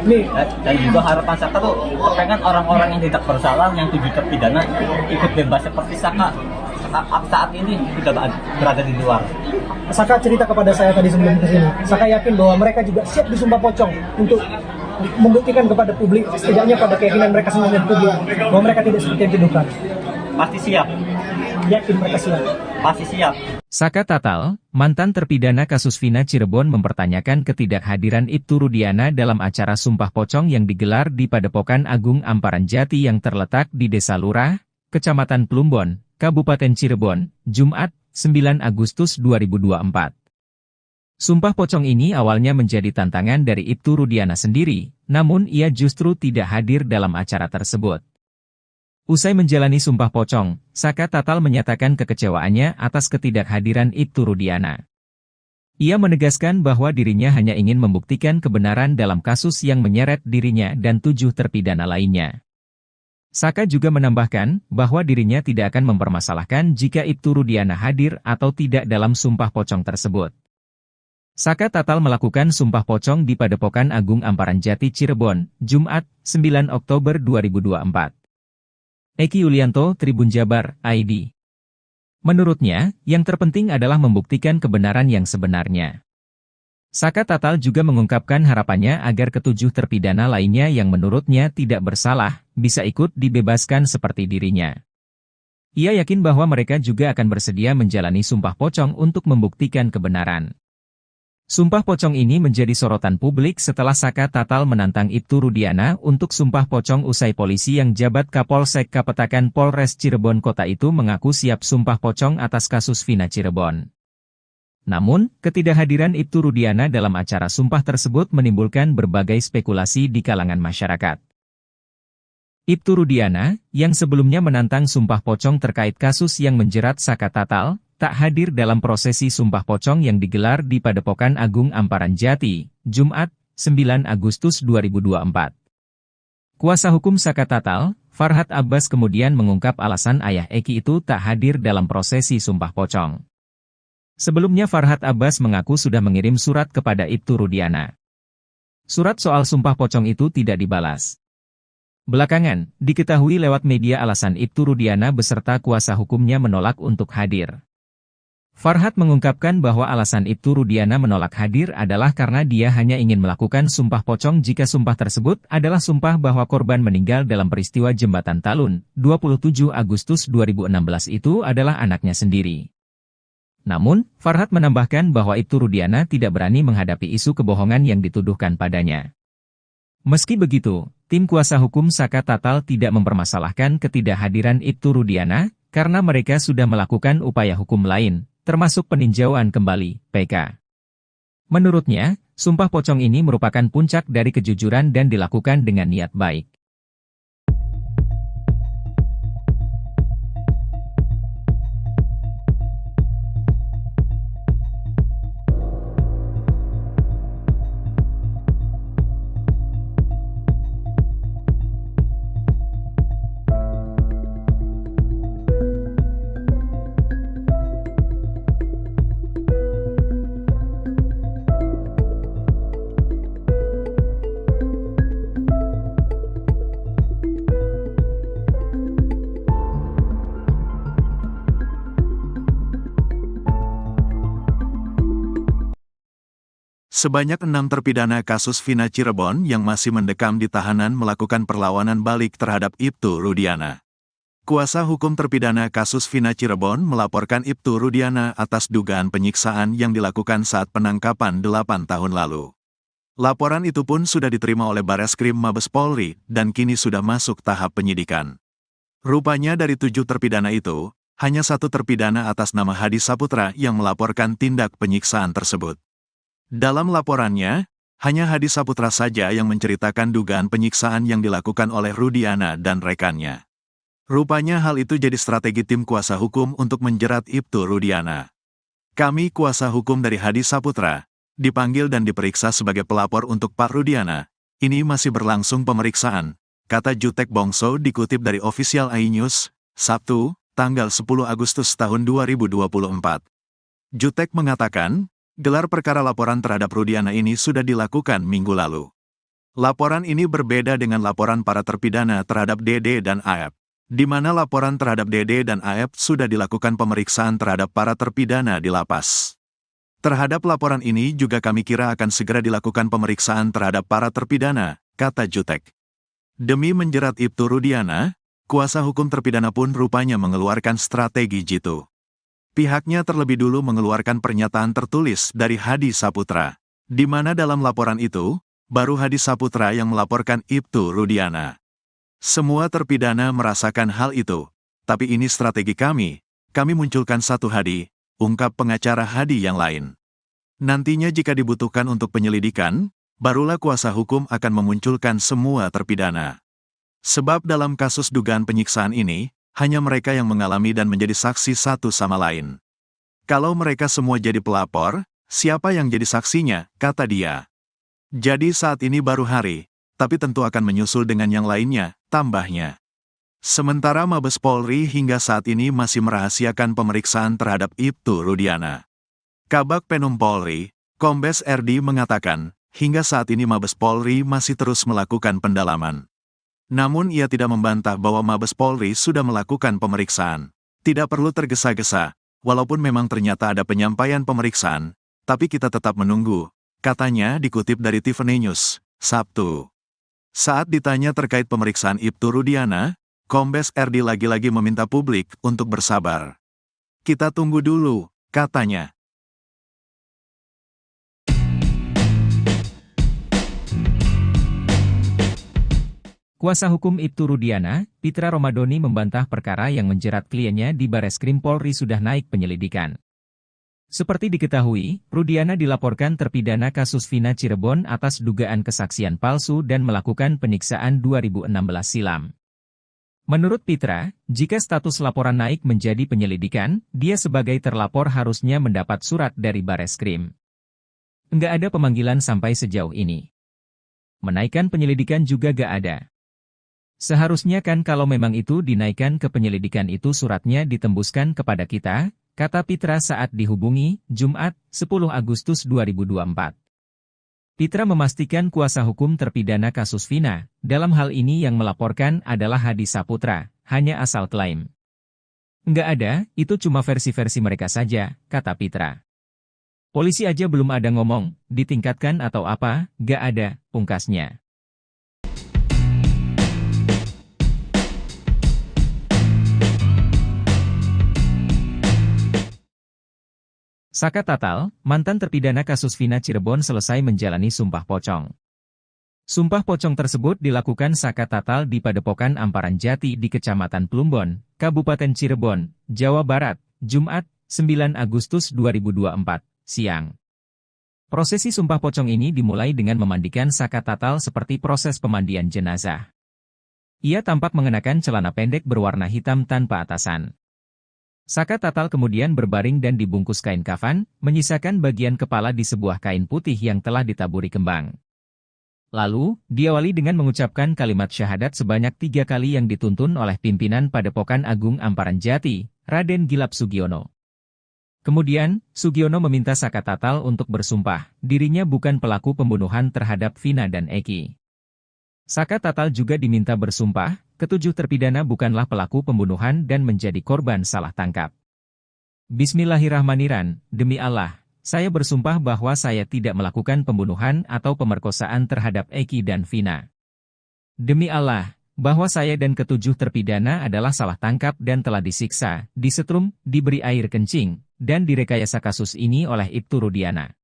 S4: Nih.
S3: Dan juga harapan Saka tuh pengen orang-orang yang tidak bersalah, yang tujuh terpidana ikut bebas seperti Saka. Saat ini sudah berada di luar.
S4: Saka cerita kepada saya tadi sebelum kesini. Saka yakin bahwa mereka juga siap disumpah pocong untuk membuktikan kepada publik, setidaknya pada keyakinan mereka sendiri dan publik, bahwa mereka tidak seperti yang dituduhkan.
S3: Pasti siap.
S4: Yakin mereka siap.
S3: Pasti siap.
S2: Saka Tatal, mantan terpidana kasus Vina Cirebon mempertanyakan ketidakhadiran Ibtu Rudiana dalam acara sumpah pocong yang digelar di Padepokan Agung Amparan Jati yang terletak di Desa Lurah, Kecamatan Plumbon, Kabupaten Cirebon, Jumat, 9 Agustus 2024. Sumpah pocong ini awalnya menjadi tantangan dari Ibtu Rudiana sendiri, namun ia justru tidak hadir dalam acara tersebut. Usai menjalani sumpah pocong, Saka Tatal menyatakan kekecewaannya atas ketidakhadiran Ibtu Rudiana. Ia menegaskan bahwa dirinya hanya ingin membuktikan kebenaran dalam kasus yang menyeret dirinya dan 7 terpidana lainnya. Saka juga menambahkan bahwa dirinya tidak akan mempermasalahkan jika Ibtu Rudiana hadir atau tidak dalam sumpah pocong tersebut. Saka Tatal melakukan sumpah pocong di Padepokan Agung Amparan Jati Cirebon, Jumat, 9 Oktober 2024. Eki Yulianto, Tribun Jabar, ID. Menurutnya, yang terpenting adalah membuktikan kebenaran yang sebenarnya. Saka Tatal juga mengungkapkan harapannya agar ketujuh terpidana lainnya yang menurutnya tidak bersalah, bisa ikut dibebaskan seperti dirinya. Ia yakin bahwa mereka juga akan bersedia menjalani sumpah pocong untuk membuktikan kebenaran. Sumpah pocong ini menjadi sorotan publik setelah Saka Tatal menantang Ibtu Rudiana untuk sumpah pocong usai polisi yang jabat Kapolsek Kapetakan Polres Cirebon Kota itu mengaku siap sumpah pocong atas kasus Vina Cirebon. Namun, ketidakhadiran Ibtu Rudiana dalam acara sumpah tersebut menimbulkan berbagai spekulasi di kalangan masyarakat. Ibtu Rudiana, yang sebelumnya menantang sumpah pocong terkait kasus yang menjerat Saka Tatal, tak hadir dalam prosesi sumpah pocong yang digelar di Padepokan Agung Amparan Jati, Jumat, 9 Agustus 2024. Kuasa hukum Saka Tatal, Farhad Abbas kemudian mengungkap alasan ayah Eki itu tak hadir dalam prosesi sumpah pocong. Sebelumnya Farhad Abbas mengaku sudah mengirim surat kepada Ibtu Rudiana. Surat soal sumpah pocong itu tidak dibalas. Belakangan, diketahui lewat media alasan Ibtu Rudiana beserta kuasa hukumnya menolak untuk hadir. Farhad mengungkapkan bahwa alasan Ibtu Rudiana menolak hadir adalah karena dia hanya ingin melakukan sumpah pocong jika sumpah tersebut adalah sumpah bahwa korban meninggal dalam peristiwa Jembatan Talun, 27 Agustus 2016 itu adalah anaknya sendiri. Namun, Farhad menambahkan bahwa Ibtu Rudiana tidak berani menghadapi isu kebohongan yang dituduhkan padanya. Meski begitu, tim kuasa hukum Saka Tatal tidak mempermasalahkan ketidakhadiran Ibtu Rudiana, karena mereka sudah melakukan upaya hukum lain, termasuk peninjauan kembali, PK. Menurutnya, sumpah pocong ini merupakan puncak dari kejujuran dan dilakukan dengan niat baik.
S1: Sebanyak 6 terpidana kasus Vina Cirebon yang masih mendekam di tahanan melakukan perlawanan balik terhadap Ibtu Rudiana. Kuasa hukum terpidana kasus Vina Cirebon melaporkan Ibtu Rudiana atas dugaan penyiksaan yang dilakukan saat penangkapan 8 tahun lalu. Laporan itu pun sudah diterima oleh Bareskrim Mabes Polri dan kini sudah masuk tahap penyidikan. Rupanya dari 7 terpidana itu, hanya 1 terpidana atas nama Hadi Saputra yang melaporkan tindak penyiksaan tersebut. Dalam laporannya, hanya Hadi Saputra saja yang menceritakan dugaan penyiksaan yang dilakukan oleh Rudiana dan rekannya. Rupanya hal itu jadi strategi tim kuasa hukum untuk menjerat Ibtu Rudiana. Kami kuasa hukum dari Hadi Saputra, dipanggil dan diperiksa sebagai pelapor untuk Pak Rudiana. Ini masih berlangsung pemeriksaan, kata Jutek Bongso dikutip dari Official iNews, Sabtu, tanggal 10 Agustus tahun 2024. Jutek mengatakan, gelar perkara laporan terhadap Rudiana ini sudah dilakukan minggu lalu. Laporan ini berbeda dengan laporan para terpidana terhadap Dede dan Aep, di mana laporan terhadap Dede dan Aep sudah dilakukan pemeriksaan terhadap para terpidana di lapas. Terhadap laporan ini juga kami kira akan segera dilakukan pemeriksaan terhadap para terpidana, kata Jutek. Demi menjerat Ibtu Rudiana, kuasa hukum terpidana pun rupanya mengeluarkan strategi jitu. Pihaknya terlebih dulu mengeluarkan pernyataan tertulis dari Hadi Saputra, di mana dalam laporan itu, baru Hadi Saputra yang melaporkan Ibtu Rudiana. Semua terpidana merasakan hal itu, tapi ini strategi kami munculkan satu Hadi, ungkap pengacara Hadi yang lain. Nantinya jika dibutuhkan untuk penyelidikan, barulah kuasa hukum akan memunculkan semua terpidana. Sebab dalam kasus dugaan penyiksaan ini, hanya mereka yang mengalami dan menjadi saksi satu sama lain. Kalau mereka semua jadi pelapor, siapa yang jadi saksinya, kata dia. Jadi saat ini baru Hari, tapi tentu akan menyusul dengan yang lainnya, tambahnya. Sementara Mabes Polri hingga saat ini masih merahasiakan pemeriksaan terhadap Ibtu Rudiana. Kabag Penum Polri, Kombes RD mengatakan, hingga saat ini Mabes Polri masih terus melakukan pendalaman. Namun ia tidak membantah bahwa Mabes Polri sudah melakukan pemeriksaan. Tidak perlu tergesa-gesa, walaupun memang ternyata ada penyampaian pemeriksaan, tapi kita tetap menunggu, katanya dikutip dari Tiffany News, Sabtu. Saat ditanya terkait pemeriksaan Ibtu Rudiana, Kombes RD lagi-lagi meminta publik untuk bersabar. Kita tunggu dulu, katanya.
S2: Kuasa hukum Ibtu Rudiana, Pitra Romadoni membantah perkara yang menjerat kliennya di Bareskrim Polri sudah naik penyelidikan. Seperti diketahui, Rudiana dilaporkan terpidana kasus Vina Cirebon atas dugaan kesaksian palsu dan melakukan penyiksaan 2016 silam. Menurut Pitra, jika status laporan naik menjadi penyelidikan, dia sebagai terlapor harusnya mendapat surat dari Bareskrim. Nggak ada pemanggilan sampai sejauh ini. Menaikkan penyelidikan juga gak ada. Seharusnya kan kalau memang itu dinaikkan ke penyelidikan itu suratnya ditembuskan kepada kita, kata Pitra saat dihubungi, Jumat, 10 Agustus 2024. Pitra memastikan kuasa hukum terpidana kasus Vina, dalam hal ini yang melaporkan adalah Hadi Saputra, hanya asal klaim. Nggak ada, itu cuma versi-versi mereka saja, kata Pitra. Polisi aja belum ada ngomong, ditingkatkan atau apa, nggak ada, pungkasnya. Saka Tatal, mantan terpidana kasus Vina Cirebon selesai menjalani sumpah pocong. Sumpah pocong tersebut dilakukan Saka Tatal di Padepokan Amparan Jati di Kecamatan Plumbon, Kabupaten Cirebon, Jawa Barat, Jumat, 9 Agustus 2024, siang. Prosesi sumpah pocong ini dimulai dengan memandikan Saka Tatal seperti proses pemandian jenazah. Ia tampak mengenakan celana pendek berwarna hitam tanpa atasan. Saka Tatal kemudian berbaring dan dibungkus kain kafan, menyisakan bagian kepala di sebuah kain putih yang telah ditaburi kembang. Lalu, diawali dengan mengucapkan kalimat syahadat sebanyak 3 kali yang dituntun oleh pimpinan Padepokan Agung Amparan Jati, Raden Gilap Sugiono. Kemudian, Sugiono meminta Saka Tatal untuk bersumpah, dirinya bukan pelaku pembunuhan terhadap Vina dan Eki. Saka Tatal juga diminta bersumpah, ketujuh terpidana bukanlah pelaku pembunuhan dan menjadi korban salah tangkap. Bismillahirrahmanirrahim, demi Allah, saya bersumpah bahwa saya tidak melakukan pembunuhan atau pemerkosaan terhadap Eki dan Vina. Demi Allah, bahwa saya dan ketujuh terpidana adalah salah tangkap dan telah disiksa, disetrum, diberi air kencing, dan direkayasa kasus ini oleh Ibtu Rudiana.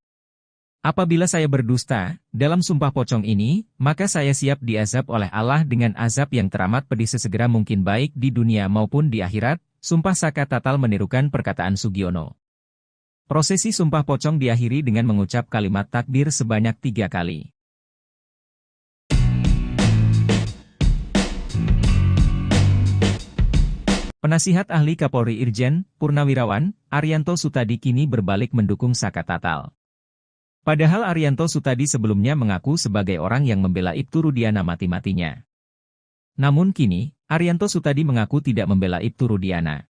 S2: Apabila saya berdusta, dalam sumpah pocong ini, maka saya siap diazab oleh Allah dengan azab yang teramat pedih sesegera mungkin baik di dunia maupun di akhirat, sumpah Saka Tatal menirukan perkataan Sugiono. Prosesi sumpah pocong diakhiri dengan mengucap kalimat takbir sebanyak 3 kali. Penasihat Ahli Kapolri Irjen, Purnawirawan, Arianto Sutadi kini berbalik mendukung Saka Tatal. Padahal Arianto Sutadi sebelumnya mengaku sebagai orang yang membela Ibtu Rudiana mati-matinya. Namun kini, Arianto Sutadi mengaku tidak membela Ibtu Rudiana.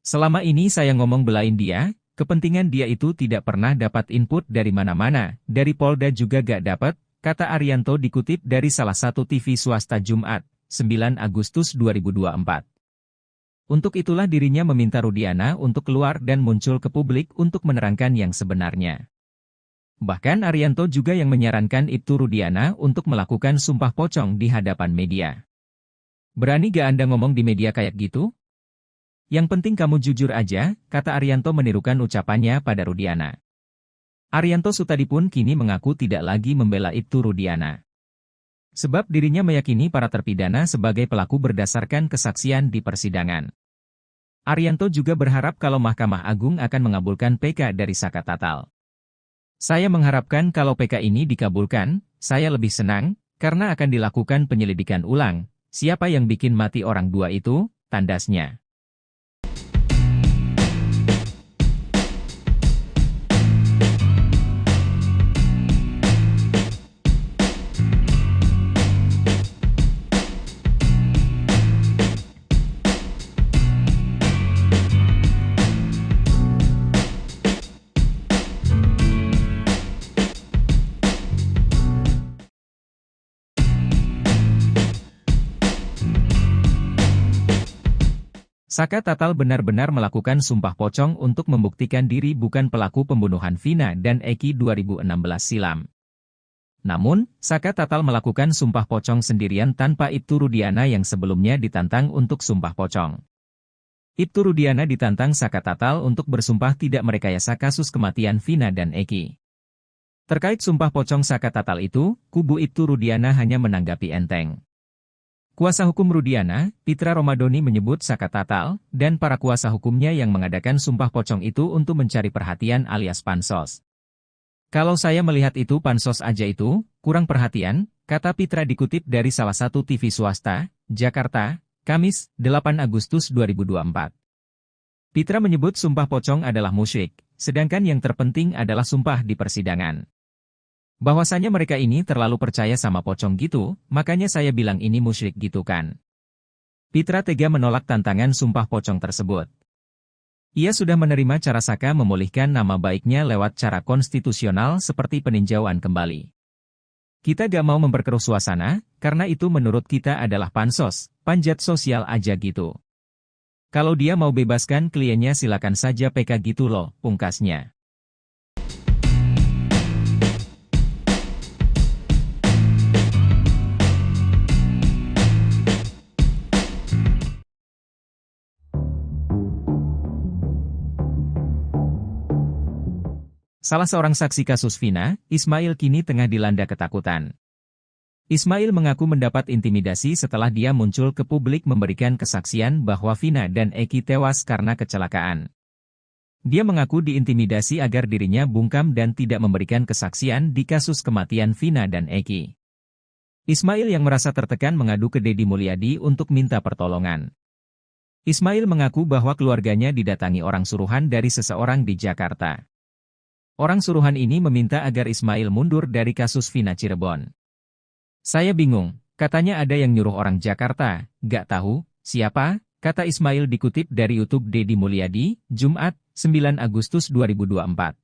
S2: Selama ini saya ngomong belain dia, kepentingan dia itu tidak pernah dapat input dari mana-mana, dari Polda juga gak dapat, kata Arianto dikutip dari salah satu TV swasta Jumat, 9 Agustus 2024. Untuk itulah dirinya meminta Rudiana untuk keluar dan muncul ke publik untuk menerangkan yang sebenarnya. Bahkan Arianto juga yang menyarankan Ibtu Rudiana untuk melakukan sumpah pocong di hadapan media. Berani gak Anda ngomong di media kayak gitu? Yang penting kamu jujur aja, kata Arianto menirukan ucapannya pada Rudiana. Arianto Sutadi pun kini mengaku tidak lagi membela Ibtu Rudiana. Sebab dirinya meyakini para terpidana sebagai pelaku berdasarkan kesaksian di persidangan. Arianto juga berharap kalau Mahkamah Agung akan mengabulkan PK dari Saka Tatal. Saya mengharapkan kalau PK ini dikabulkan, saya lebih senang, karena akan dilakukan penyelidikan ulang. Siapa yang bikin mati orang dua itu, tandasnya. Saka Tatal benar-benar melakukan sumpah pocong untuk membuktikan diri bukan pelaku pembunuhan Vina dan Eki 2016 silam. Namun, Saka Tatal melakukan sumpah pocong sendirian tanpa Ibtu Rudiana yang sebelumnya ditantang untuk sumpah pocong. Ibtu Rudiana ditantang Saka Tatal untuk bersumpah tidak merekayasa kasus kematian Vina dan Eki. Terkait sumpah pocong Saka Tatal itu, kubu Ibtu Rudiana hanya menanggapi enteng. Kuasa hukum Rudiana, Pitra Romadoni menyebut Saka Tatal, dan para kuasa hukumnya yang mengadakan sumpah pocong itu untuk mencari perhatian alias pansos. Kalau saya melihat itu pansos aja itu, kurang perhatian, kata Pitra dikutip dari salah satu TV swasta, Jakarta, Kamis, 8 Agustus 2024. Pitra menyebut sumpah pocong adalah musyrik, sedangkan yang terpenting adalah sumpah di persidangan. Bahwasanya mereka ini terlalu percaya sama pocong gitu, makanya saya bilang ini musyrik gitu kan. Pitra tega menolak tantangan sumpah pocong tersebut. Ia sudah menerima cara Saka memulihkan nama baiknya lewat cara konstitusional seperti peninjauan kembali. Kita gak mau memperkeruh suasana, karena itu menurut kita adalah pansos, panjat sosial aja gitu. Kalau dia mau bebaskan kliennya silakan saja PK gitu loh, pungkasnya. Salah seorang saksi kasus Vina, Ismail kini tengah dilanda ketakutan. Ismail mengaku mendapat intimidasi setelah dia muncul ke publik memberikan kesaksian bahwa Vina dan Eki tewas karena kecelakaan. Dia mengaku diintimidasi agar dirinya bungkam dan tidak memberikan kesaksian di kasus kematian Vina dan Eki. Ismail yang merasa tertekan mengadu ke Deddy Mulyadi untuk minta pertolongan. Ismail mengaku bahwa keluarganya didatangi orang suruhan dari seseorang di Jakarta. Orang suruhan ini meminta agar Ismail mundur dari kasus Vina Cirebon. Saya bingung, katanya ada yang nyuruh orang Jakarta, gak tahu, siapa, kata Ismail dikutip dari YouTube Deddy Mulyadi, Jumat, 9 Agustus 2024.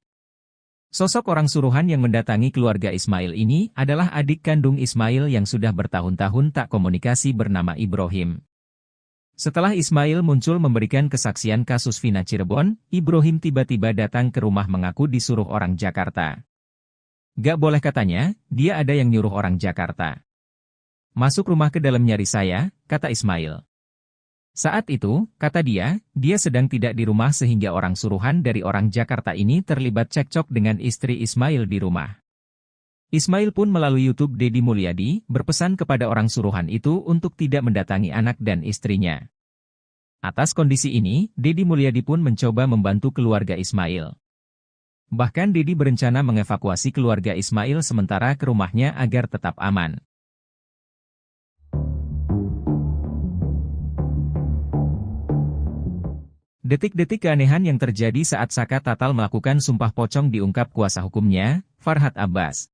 S2: Sosok orang suruhan yang mendatangi keluarga Ismail ini adalah adik kandung Ismail yang sudah bertahun-tahun tak komunikasi bernama Ibrahim. Setelah Ismail muncul memberikan kesaksian kasus Vina Cirebon, Ibrahim tiba-tiba datang ke rumah mengaku disuruh orang Jakarta. Gak boleh katanya, dia ada yang nyuruh orang Jakarta. Masuk rumah ke dalam nyari saya, kata Ismail. Saat itu, kata dia sedang tidak di rumah sehingga orang suruhan dari orang Jakarta ini terlibat cekcok dengan istri Ismail di rumah. Ismail pun melalui YouTube Deddy Mulyadi berpesan kepada orang suruhan itu untuk tidak mendatangi anak dan istrinya. Atas kondisi ini, Deddy Mulyadi pun mencoba membantu keluarga Ismail. Bahkan Deddy berencana mengevakuasi keluarga Ismail sementara ke rumahnya agar tetap aman. Detik-detik keanehan yang terjadi saat Saka Tatal melakukan sumpah pocong diungkap kuasa hukumnya, Farhad Abbas.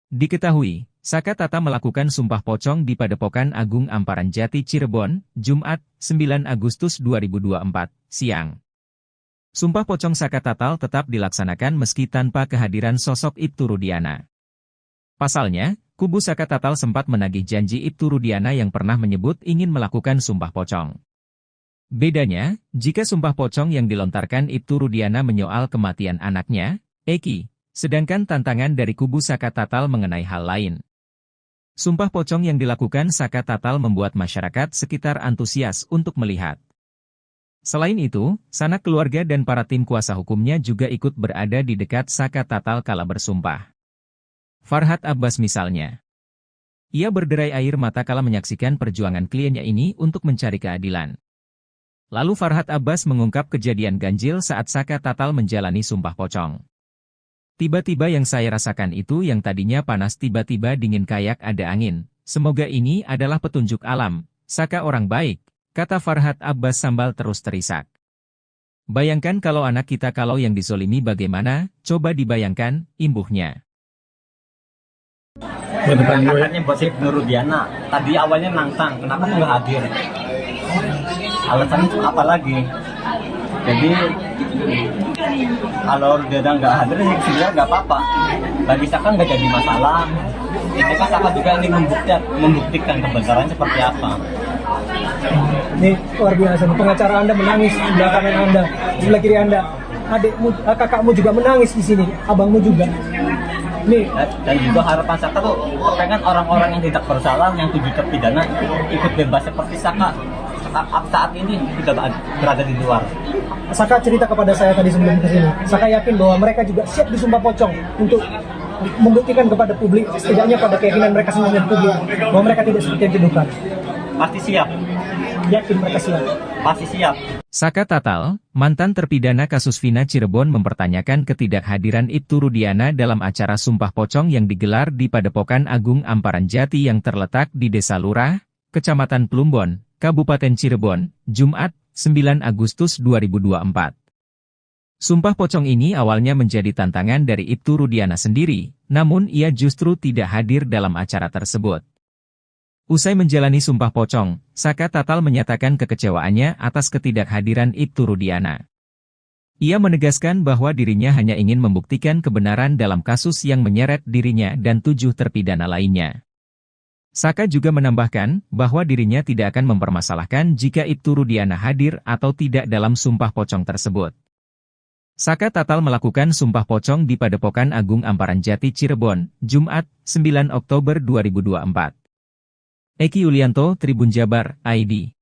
S2: Diketahui, Saka Tatal melakukan sumpah pocong di Padepokan Agung Amparan Jati Cirebon, Jumat, 9 Agustus 2024, siang. Sumpah pocong Saka Tatal tetap dilaksanakan meski tanpa kehadiran sosok Ibtu Rudiana. Pasalnya, kubu Saka Tatal sempat menagih janji Ibtu Rudiana yang pernah menyebut ingin melakukan sumpah pocong. Bedanya, jika sumpah pocong yang dilontarkan Ibtu Rudiana menyoal kematian anaknya, Eki, sedangkan tantangan dari kubu Saka Tatal mengenai hal lain. Sumpah pocong yang dilakukan Saka Tatal membuat masyarakat sekitar antusias untuk melihat. Selain itu, sanak keluarga dan para tim kuasa hukumnya juga ikut berada di dekat Saka Tatal kala bersumpah. Farhad Abbas misalnya. Ia berderai air mata kala menyaksikan perjuangan kliennya ini untuk mencari keadilan. Lalu Farhad Abbas mengungkap kejadian ganjil saat Saka Tatal menjalani sumpah pocong. Tiba-tiba yang saya rasakan itu yang tadinya panas tiba-tiba dingin kayak ada angin. Semoga ini adalah petunjuk alam. Saka orang baik, kata Farhad Abbas sambil terus terisak. Bayangkan kalau anak kita kalau yang dizolimi bagaimana, coba dibayangkan, imbuhnya.
S3: Katanya buat si Nurudiana, tadi awalnya nantang, kenapa tuh nggak hadir? Alasannya apa lagi? Jadi kalau dia nggak hadir sih sebenarnya nggak apa-apa. Bagi Saka nggak jadi masalah. Ini kan Saka juga ingin membuktikan kebenaran seperti apa.
S4: Ini luar biasa. Pengacara Anda menangis di belakang Anda, di sebelah kiri Anda. Adikmu, kakakmu juga menangis di sini, abangmu juga. Nih.
S3: Dan juga harapan Saka tuh pengen orang-orang yang tidak bersalah, yang tujuh terpidana ikut bebas seperti Saka. Saat ini tidak berada di luar.
S4: Saka cerita kepada saya tadi sebelum kesini. Saka yakin bahwa mereka juga siap disumpah pocong untuk membuktikan kepada publik, setidaknya pada keyakinan mereka sendiri dan publik, bahwa mereka tidak seperti yang dituduhkan.
S3: Pasti siap.
S4: Yakin mereka siap.
S3: Pasti siap.
S2: Saka Tatal, mantan terpidana kasus Vina Cirebon mempertanyakan ketidakhadiran Ibtu Rudiana dalam acara sumpah pocong yang digelar di Padepokan Agung Amparan Jati yang terletak di Desa Lurah, Kecamatan Plumbon, Kabupaten Cirebon, Jumat, 9 Agustus 2024. Sumpah pocong ini awalnya menjadi tantangan dari Ibtu Rudiana sendiri, namun ia justru tidak hadir dalam acara tersebut. Usai menjalani sumpah pocong, Saka Tatal menyatakan kekecewaannya atas ketidakhadiran Ibtu Rudiana. Ia menegaskan bahwa dirinya hanya ingin membuktikan kebenaran dalam kasus yang menyeret dirinya dan 7 terpidana lainnya. Saka juga menambahkan bahwa dirinya tidak akan mempermasalahkan jika Ibtu Rudiana hadir atau tidak dalam sumpah pocong tersebut. Saka Tatal melakukan sumpah pocong di Padepokan Agung Amparan Jati Cirebon, Jumat, 9 Oktober 2024. Eki Yulianto, Tribun Jabar, ID.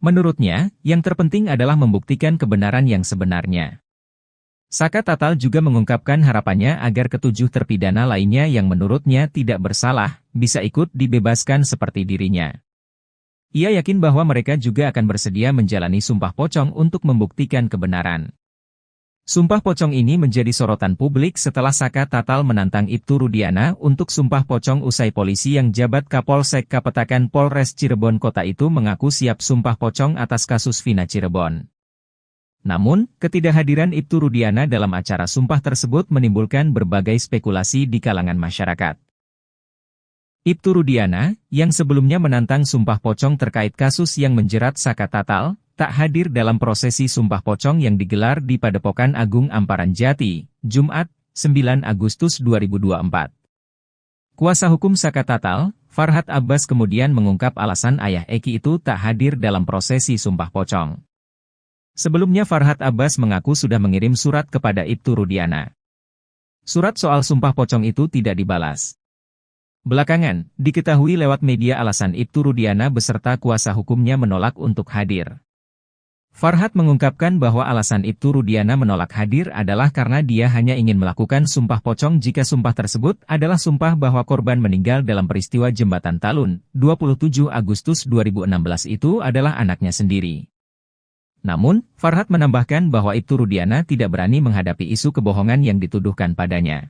S2: Menurutnya, yang terpenting adalah membuktikan kebenaran yang sebenarnya. Saka Tatal juga mengungkapkan harapannya agar ke-7 terpidana lainnya yang menurutnya tidak bersalah, bisa ikut dibebaskan seperti dirinya. Ia yakin bahwa mereka juga akan bersedia menjalani sumpah pocong untuk membuktikan kebenaran. Sumpah pocong ini menjadi sorotan publik setelah Saka Tatal menantang Ibtu Rudiana untuk sumpah pocong usai polisi yang jabat Kapolsek Kapetakan Polres Cirebon Kota itu mengaku siap sumpah pocong atas kasus Vina Cirebon. Namun, ketidakhadiran Ibtu Rudiana dalam acara sumpah tersebut menimbulkan berbagai spekulasi di kalangan masyarakat. Ibtu Rudiana, yang sebelumnya menantang sumpah pocong terkait kasus yang menjerat Saka Tatal, tak hadir dalam prosesi sumpah pocong yang digelar di Padepokan Agung Amparan Jati, Jumat, 9 Agustus 2024. Kuasa hukum Saka Tatal, Farhad Abbas kemudian mengungkap alasan ayah Eki itu tak hadir dalam prosesi sumpah pocong. Sebelumnya Farhad Abbas mengaku sudah mengirim surat kepada Ibtu Rudiana. Surat soal sumpah pocong itu tidak dibalas. Belakangan, diketahui lewat media alasan Ibtu Rudiana beserta kuasa hukumnya menolak untuk hadir. Farhad mengungkapkan bahwa alasan Ibtu Rudiana menolak hadir adalah karena dia hanya ingin melakukan sumpah pocong jika sumpah tersebut adalah sumpah bahwa korban meninggal dalam peristiwa Jembatan Talun, 27 Agustus 2016 itu adalah anaknya sendiri. Namun, Farhad menambahkan bahwa Ibtu Rudiana tidak berani menghadapi isu kebohongan yang dituduhkan padanya.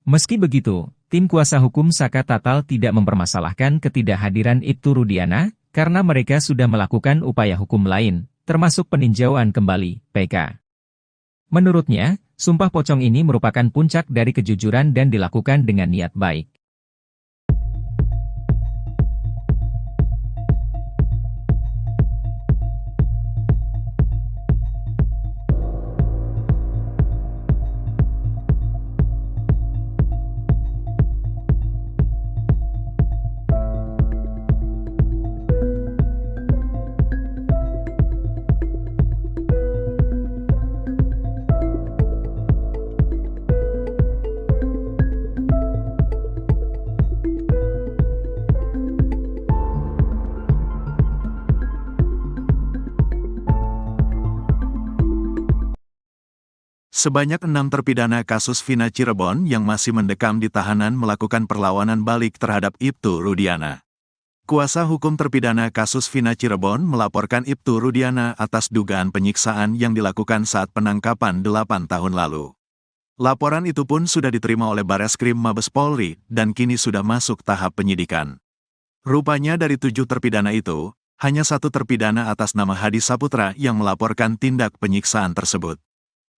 S2: Meski begitu, tim kuasa hukum Saka Tatal tidak mempermasalahkan ketidakhadiran Ibtu Rudiana, karena mereka sudah melakukan upaya hukum lain, termasuk peninjauan kembali, PK. Menurutnya, sumpah pocong ini merupakan puncak dari kejujuran dan dilakukan dengan niat baik.
S1: Sebanyak 6 terpidana kasus Vina Cirebon yang masih mendekam di tahanan melakukan perlawanan balik terhadap Ibtu Rudiana. Kuasa hukum terpidana kasus Vina Cirebon melaporkan Ibtu Rudiana atas dugaan penyiksaan yang dilakukan saat penangkapan 8 tahun lalu. Laporan itu pun sudah diterima oleh Bareskrim Mabes Polri dan kini sudah masuk tahap penyidikan. Rupanya dari 7 terpidana itu, hanya 1 terpidana atas nama Hadi Saputra yang melaporkan tindak penyiksaan tersebut.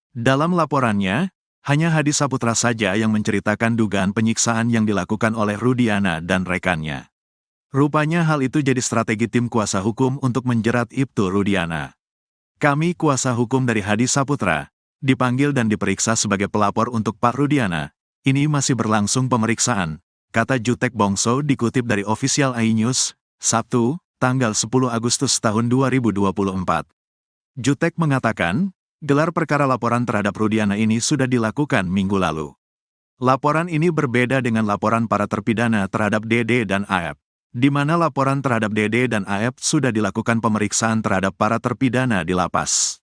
S1: Dalam laporannya, hanya Hadi Saputra saja yang menceritakan dugaan penyiksaan yang dilakukan oleh Rudiana dan rekannya. Rupanya hal itu jadi strategi tim kuasa hukum untuk menjerat Ibtu Rudiana. Kami kuasa hukum dari Hadi Saputra, dipanggil dan diperiksa sebagai pelapor untuk Pak Rudiana. Ini masih berlangsung pemeriksaan, kata Jutek Bongso dikutip dari Official iNews, Sabtu, tanggal 10 Agustus tahun 2024. Jutek mengatakan, gelar perkara laporan terhadap Rudiana ini sudah dilakukan minggu lalu. Laporan ini berbeda dengan laporan para terpidana terhadap Dede dan Aep, di mana laporan terhadap Dede dan Aep sudah dilakukan pemeriksaan terhadap para terpidana di lapas.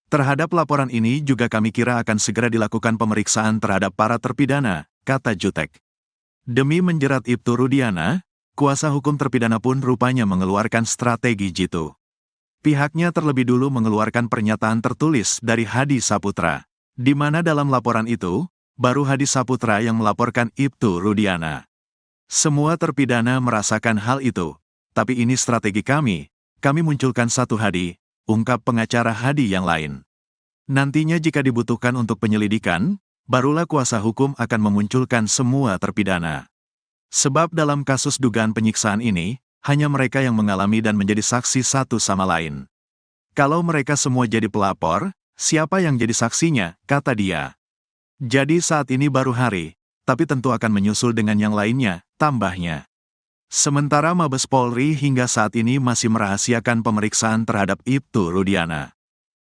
S1: Terhadap laporan ini juga kami kira akan segera dilakukan pemeriksaan terhadap para terpidana, kata Jutek. Demi menjerat Ibtu Rudiana, kuasa hukum terpidana pun rupanya mengeluarkan strategi jitu. Pihaknya terlebih dulu mengeluarkan pernyataan tertulis dari Hadi Saputra, di mana dalam laporan itu, baru Hadi Saputra yang melaporkan Ibtu Rudiana. Semua terpidana merasakan hal itu, tapi ini strategi kami munculkan satu Hadi, ungkap pengacara Hadi yang lain. Nantinya jika dibutuhkan untuk penyelidikan, barulah kuasa hukum akan memunculkan semua terpidana. Sebab dalam kasus dugaan penyiksaan ini, hanya mereka yang mengalami dan menjadi saksi satu sama lain. Kalau mereka semua jadi pelapor, siapa yang jadi saksinya, kata dia. Jadi saat ini baru hari, tapi tentu akan menyusul dengan yang lainnya, tambahnya. Sementara Mabes Polri hingga saat ini masih merahasiakan pemeriksaan terhadap Ibtu Rudiana.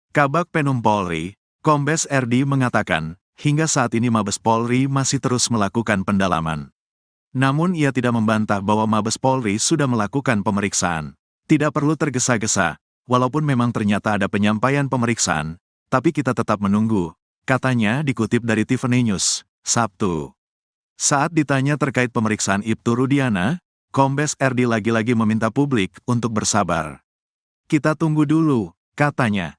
S1: Kabag Penum Polri, Kombes RD mengatakan, hingga saat ini Mabes Polri masih terus melakukan pendalaman. Namun ia tidak membantah bahwa Mabes Polri sudah melakukan pemeriksaan. Tidak perlu tergesa-gesa, walaupun memang ternyata ada penyampaian pemeriksaan, tapi kita tetap menunggu, katanya dikutip dari Tiffany News, Sabtu. Saat ditanya terkait pemeriksaan Ibtu Rudiana, Kombes RD lagi-lagi meminta publik untuk bersabar. Kita tunggu dulu, katanya.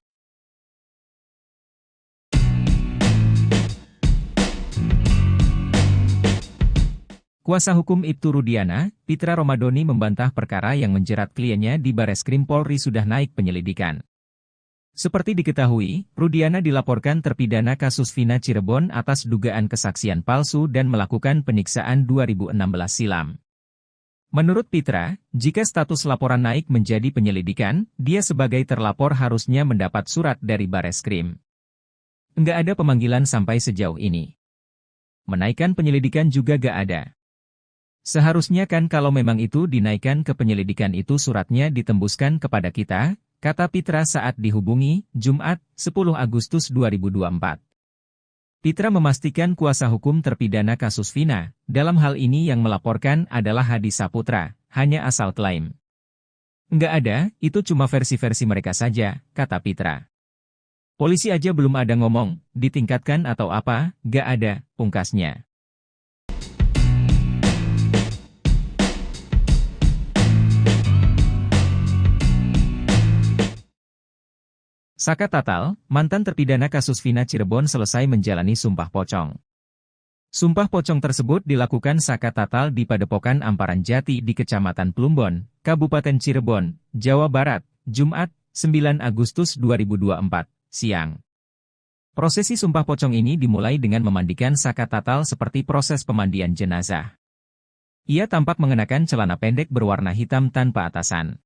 S2: Kuasa hukum Ibtu Rudiana, Pitra Romadoni membantah perkara yang menjerat kliennya di Bareskrim Polri sudah naik penyelidikan. Seperti diketahui, Rudiana dilaporkan terpidana kasus Vina Cirebon atas dugaan kesaksian palsu dan melakukan penyiksaan 2016 silam. Menurut Pitra, jika status laporan naik menjadi penyelidikan, dia sebagai terlapor harusnya mendapat surat dari Bareskrim. Enggak ada pemanggilan sampai sejauh ini. Menaikkan penyelidikan juga gak ada. Seharusnya kan kalau memang itu dinaikkan ke penyelidikan itu suratnya ditembuskan kepada kita, kata Pitra saat dihubungi, Jumat, 10 Agustus 2024. Pitra memastikan kuasa hukum terpidana kasus Vina, dalam hal ini yang melaporkan adalah Hadi Saputra, hanya asal klaim. Enggak ada, itu cuma versi-versi mereka saja, kata Pitra. Polisi aja belum ada ngomong, ditingkatkan atau apa, gak ada, pungkasnya. Saka Tatal, mantan terpidana kasus Vina Cirebon selesai menjalani sumpah pocong. Sumpah pocong tersebut dilakukan Saka Tatal di Padepokan Amparan Jati di Kecamatan Plumbon, Kabupaten Cirebon, Jawa Barat, Jumat, 9 Agustus 2024, siang. Prosesi sumpah pocong ini dimulai dengan memandikan Saka Tatal seperti proses pemandian jenazah. Ia tampak mengenakan celana pendek berwarna hitam tanpa atasan.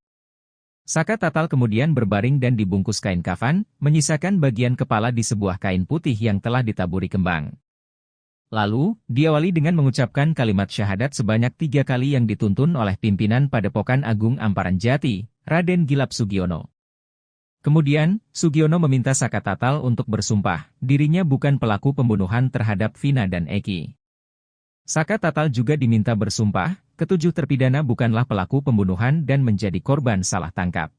S2: Saka Tatal kemudian berbaring dan dibungkus kain kafan, menyisakan bagian kepala di sebuah kain putih yang telah ditaburi kembang. Lalu, diawali dengan mengucapkan kalimat syahadat sebanyak 3 kali yang dituntun oleh pimpinan Padepokan Agung Amparan Jati, Raden Gilap Sugiono. Kemudian, Sugiono meminta Saka Tatal untuk bersumpah, dirinya bukan pelaku pembunuhan terhadap Vina dan Eki. Saka Tatal juga diminta bersumpah, ketujuh terpidana bukanlah pelaku pembunuhan dan menjadi korban salah tangkap.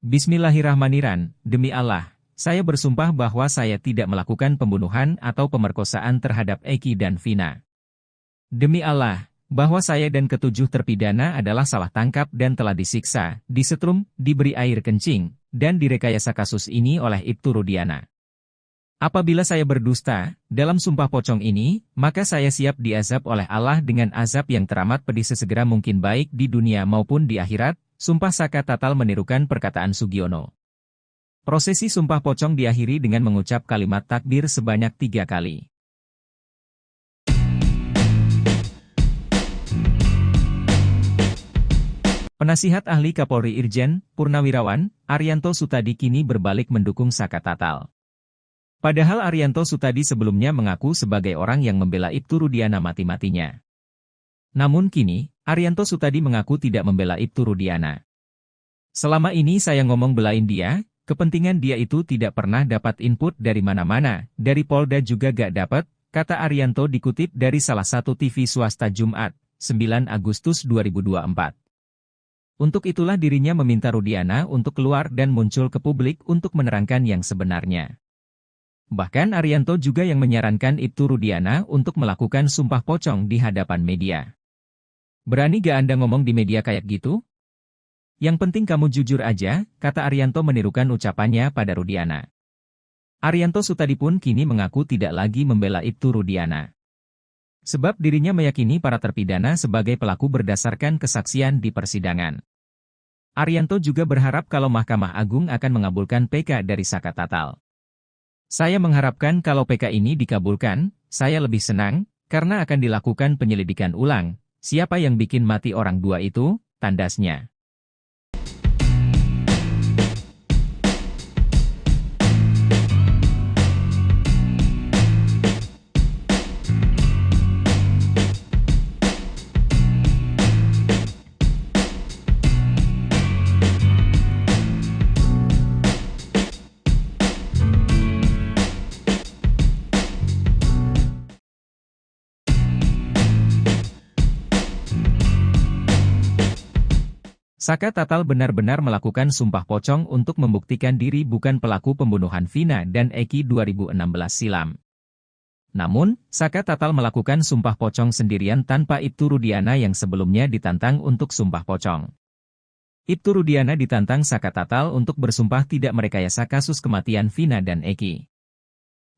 S2: Bismillahirrahmanirrahim, demi Allah, saya bersumpah bahwa saya tidak melakukan pembunuhan atau pemerkosaan terhadap Eki dan Vina. Demi Allah, bahwa saya dan ketujuh terpidana adalah salah tangkap dan telah disiksa, disetrum, diberi air kencing, dan direkayasa kasus ini oleh Ibtu Rudiana. Apabila saya berdusta, dalam sumpah pocong ini, maka saya siap diazab oleh Allah dengan azab yang teramat pedih sesegera mungkin baik di dunia maupun di akhirat, sumpah Saka Tatal menirukan perkataan Sugiono. Prosesi sumpah pocong diakhiri dengan mengucap kalimat takbir sebanyak 3 kali. Penasihat ahli Kapolri Irjen, Purnawirawan, Arianto Sutadi kini berbalik mendukung Saka Tatal. Padahal Arianto Sutadi sebelumnya mengaku sebagai orang yang membela Ibtu Rudiana mati-matinya. Namun kini, Arianto Sutadi mengaku tidak membela Ibtu Rudiana. Selama ini saya ngomong belain dia, kepentingan dia itu tidak pernah dapat input dari mana-mana, dari Polda juga gak dapat, kata Arianto dikutip dari salah satu TV swasta Jumat, 9 Agustus 2024. Untuk itulah dirinya meminta Rudiana untuk keluar dan muncul ke publik untuk menerangkan yang sebenarnya. Bahkan Arianto juga yang menyarankan Ibtu Rudiana untuk melakukan sumpah pocong di hadapan media. Berani gak Anda ngomong di media kayak gitu? Yang penting kamu jujur aja, kata Arianto menirukan ucapannya pada Rudiana. Arianto Sutadi pun kini mengaku tidak lagi membela Ibtu Rudiana. Sebab dirinya meyakini para terpidana sebagai pelaku berdasarkan kesaksian di persidangan. Arianto juga berharap kalau Mahkamah Agung akan mengabulkan PK dari Saka Tatal. Saya mengharapkan kalau PK ini dikabulkan, saya lebih senang, karena akan dilakukan penyelidikan ulang. Siapa yang bikin mati orang dua itu, tandasnya. Saka Tatal benar-benar melakukan sumpah pocong untuk membuktikan diri bukan pelaku pembunuhan Vina dan Eki 2016 silam. Namun, Saka Tatal melakukan sumpah pocong sendirian tanpa Ibtu Rudiana yang sebelumnya ditantang untuk sumpah pocong. Ibtu Rudiana ditantang Saka Tatal untuk bersumpah tidak merekayasa kasus kematian Vina dan Eki.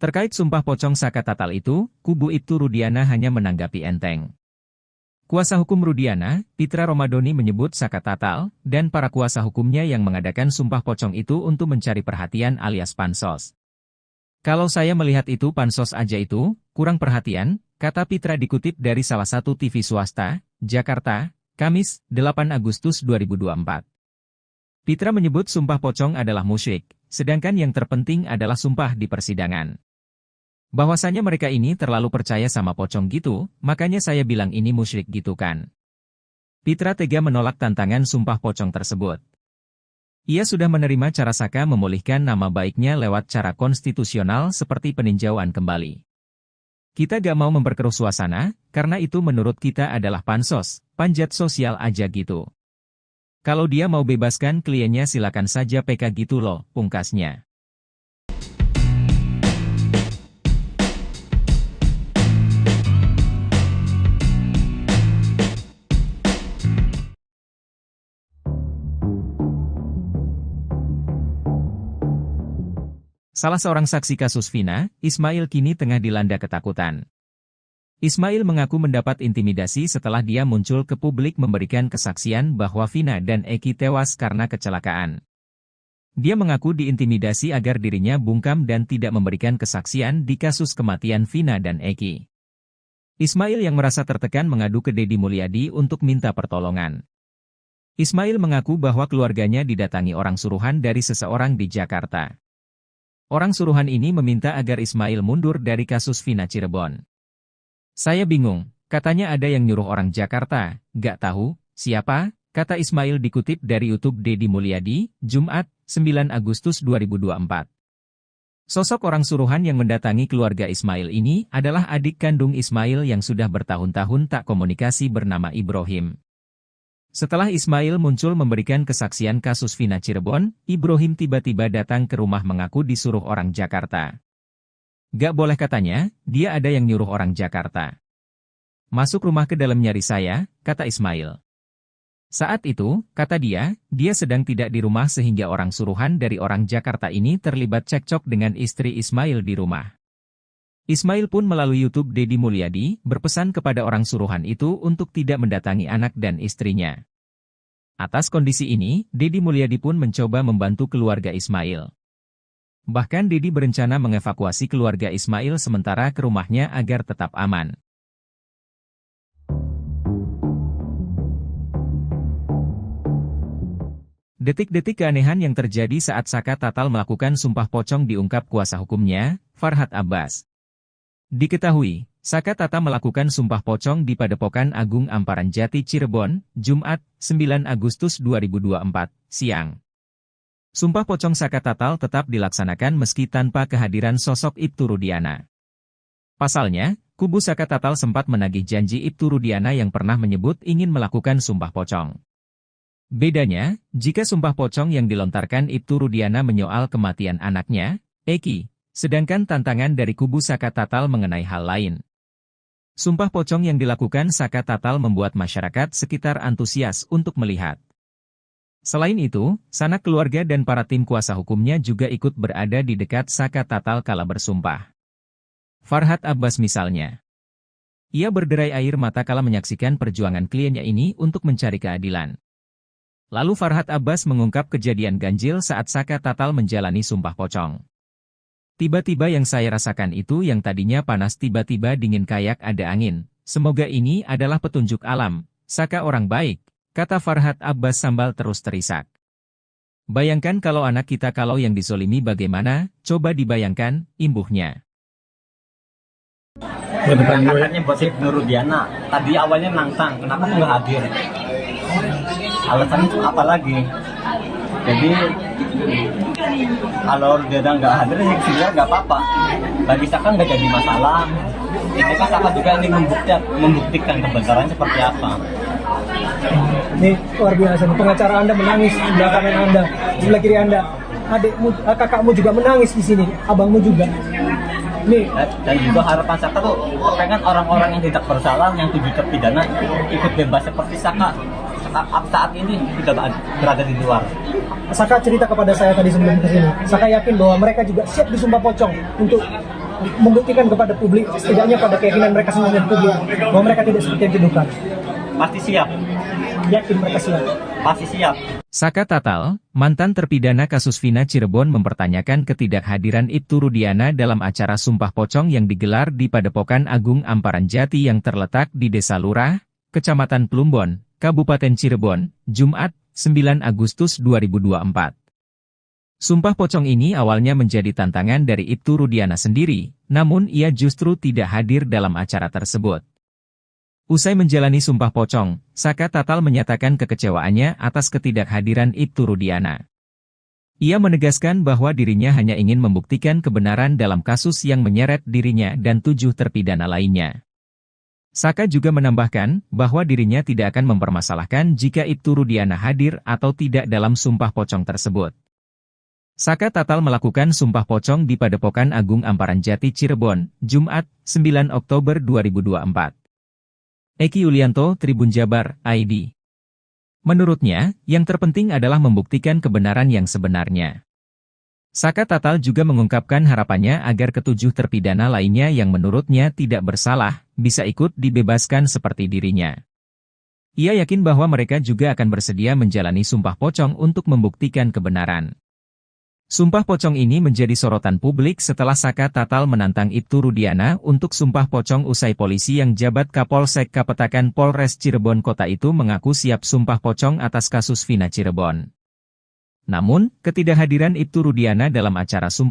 S2: Terkait sumpah pocong Saka Tatal itu, kubu Ibtu Rudiana hanya menanggapi enteng. Kuasa hukum Rudiana, Pitra Romadoni menyebut Saka Tatal, dan para kuasa hukumnya yang mengadakan sumpah pocong itu untuk mencari perhatian alias pansos. Kalau saya melihat itu pansos aja itu, kurang perhatian, kata Pitra dikutip dari salah satu TV swasta, Jakarta, Kamis, 8 Agustus 2024. Pitra menyebut sumpah pocong adalah musyrik, sedangkan yang terpenting adalah sumpah di persidangan. Bahwasanya mereka ini terlalu percaya sama pocong gitu, makanya saya bilang ini musyrik gitu kan. Pitra tega menolak tantangan sumpah pocong tersebut. Ia sudah menerima cara Saka memulihkan nama baiknya lewat cara konstitusional seperti peninjauan kembali. Kita gak mau memperkeruh suasana, karena itu menurut kita adalah pansos, panjat sosial aja gitu. Kalau dia mau bebaskan kliennya silakan saja PK gitu loh, pungkasnya. Salah seorang saksi kasus Vina, Ismail kini tengah dilanda ketakutan. Ismail mengaku mendapat intimidasi setelah dia muncul ke publik memberikan kesaksian bahwa Vina dan Eki tewas karena kecelakaan. Dia mengaku diintimidasi agar dirinya bungkam dan tidak memberikan kesaksian di kasus kematian Vina dan Eki. Ismail yang merasa tertekan mengadu ke Deddy Mulyadi untuk minta pertolongan. Ismail mengaku bahwa keluarganya didatangi orang suruhan dari seseorang di Jakarta. Orang suruhan ini meminta agar Ismail mundur dari kasus Vina Cirebon. Saya bingung, katanya ada yang nyuruh orang Jakarta, gak tahu, siapa, kata Ismail dikutip dari YouTube Deddy Mulyadi, Jumat, 9 Agustus 2024. Sosok orang suruhan yang mendatangi keluarga Ismail ini adalah adik kandung Ismail yang sudah bertahun-tahun tak komunikasi bernama Ibrahim. Setelah Ismail muncul memberikan kesaksian kasus Vina Cirebon, Ibrahim tiba-tiba datang ke rumah mengaku disuruh orang Jakarta. Gak boleh katanya, dia ada yang nyuruh orang Jakarta. Masuk rumah ke dalam nyari saya, kata Ismail. Saat itu, kata dia sedang tidak di rumah sehingga orang suruhan dari orang Jakarta ini terlibat cekcok dengan istri Ismail di rumah. Ismail pun melalui YouTube Deddy Mulyadi berpesan kepada orang suruhan itu untuk tidak mendatangi anak dan istrinya. Atas kondisi ini, Deddy Mulyadi pun mencoba membantu keluarga Ismail. Bahkan Deddy berencana mengevakuasi keluarga Ismail sementara ke rumahnya agar tetap aman. Detik-detik keanehan yang terjadi saat Saka Tatal melakukan sumpah pocong diungkap kuasa hukumnya, Farhad Abbas. Diketahui, Saka Tatal melakukan sumpah pocong di Padepokan Agung Amparan Jati Cirebon, Jumat, 9 Agustus 2024, siang. Sumpah pocong Saka Tatal tetap dilaksanakan meski tanpa kehadiran sosok Ibtu Rudiana. Pasalnya, kubu Saka Tatal sempat menagih janji Ibtu Rudiana yang pernah menyebut ingin melakukan sumpah pocong. Bedanya, jika sumpah pocong yang dilontarkan Ibtu Rudiana menyoal kematian anaknya, Eki, sedangkan tantangan dari kubu Saka Tatal mengenai hal lain. Sumpah pocong yang dilakukan Saka Tatal membuat masyarakat sekitar antusias untuk melihat. Selain itu, sanak keluarga dan para tim kuasa hukumnya juga ikut berada di dekat Saka Tatal kala bersumpah. Farhad Abbas misalnya. Ia berderai air mata kala menyaksikan perjuangan kliennya ini untuk mencari keadilan. Lalu Farhad Abbas mengungkap kejadian ganjil saat Saka Tatal menjalani sumpah pocong. Tiba-tiba yang saya rasakan itu yang tadinya panas tiba-tiba dingin kayak ada angin. Semoga ini adalah petunjuk alam. Saka orang baik, kata Farhad Abbas sambil terus terisak. Bayangkan kalau anak kita kalau yang disolimi bagaimana, coba dibayangkan, imbuhnya.
S3: Katanya buat si Nurudiana, tadi awalnya nantang, kenapa nggak hadir? Alasannya itu apa lagi? Jadi kalau dia nggak hadir, ya sebenarnya nggak apa-apa. Bagi Saka nggak jadi masalah. Ini kan Saka juga ingin membuktikan kebenaran seperti apa.
S4: Ini luar biasa nih, pengacara Anda menangis di belakang Anda, sebelah kiri Anda. Adikmu, kakakmu juga menangis di sini, abangmu juga. Nih,
S3: Dan juga harapan Saka tuh pengen orang-orang yang tidak bersalah, yang tujuh terpidana ikut bebas seperti Saka. Saka saat ini sudah berada di luar.
S4: Saka cerita kepada saya tadi sebelum kesini. Saka yakin bahwa mereka juga siap disumpah pocong untuk membuktikan kepada publik, setidaknya pada keyakinan mereka sendiri dan publik, bahwa mereka tidak seperti yang dituduhkan.
S3: Pasti siap.
S4: Yakin mereka siap.
S3: Pasti siap.
S2: Saka Tatal, mantan terpidana kasus Vina Cirebon mempertanyakan ketidakhadiran Ibtu Rudiana dalam acara Sumpah Pocong yang digelar di Padepokan Agung Amparan Jati yang terletak di Desa Lurah, Kecamatan Plumbon, Kabupaten Cirebon, Jumat, 9 Agustus 2024. Sumpah Pocong ini awalnya menjadi tantangan dari Ibtu Rudiana sendiri, namun ia justru tidak hadir dalam acara tersebut. Usai menjalani Sumpah Pocong, Saka Tatal menyatakan kekecewaannya atas ketidakhadiran Ibtu Rudiana. Ia menegaskan bahwa dirinya hanya ingin membuktikan kebenaran dalam kasus yang menyeret dirinya dan 7 terpidana lainnya. Saka juga menambahkan bahwa dirinya tidak akan mempermasalahkan jika Ibtu Rudiana hadir atau tidak dalam Sumpah Pocong tersebut. Saka Tatal melakukan Sumpah Pocong di Padepokan Agung Amparan Jati Cirebon, Jumat, 9 Oktober 2024. Eki Yulianto, Tribun Jabar, ID. Menurutnya, yang terpenting adalah membuktikan kebenaran yang sebenarnya. Saka Tatal juga mengungkapkan harapannya agar ketujuh terpidana lainnya yang menurutnya tidak bersalah, bisa ikut dibebaskan seperti dirinya. Ia yakin bahwa mereka juga akan bersedia menjalani Sumpah Pocong untuk membuktikan kebenaran. Sumpah Pocong ini menjadi sorotan publik setelah Saka Tatal menantang Ibtu Rudiana untuk Sumpah Pocong usai polisi yang jabat Kapolsek Kapetakan Polres Cirebon Kota itu mengaku siap Sumpah Pocong atas kasus Vina Cirebon. Namun, ketidakhadiran Ibtu Rudiana dalam acara Sumpah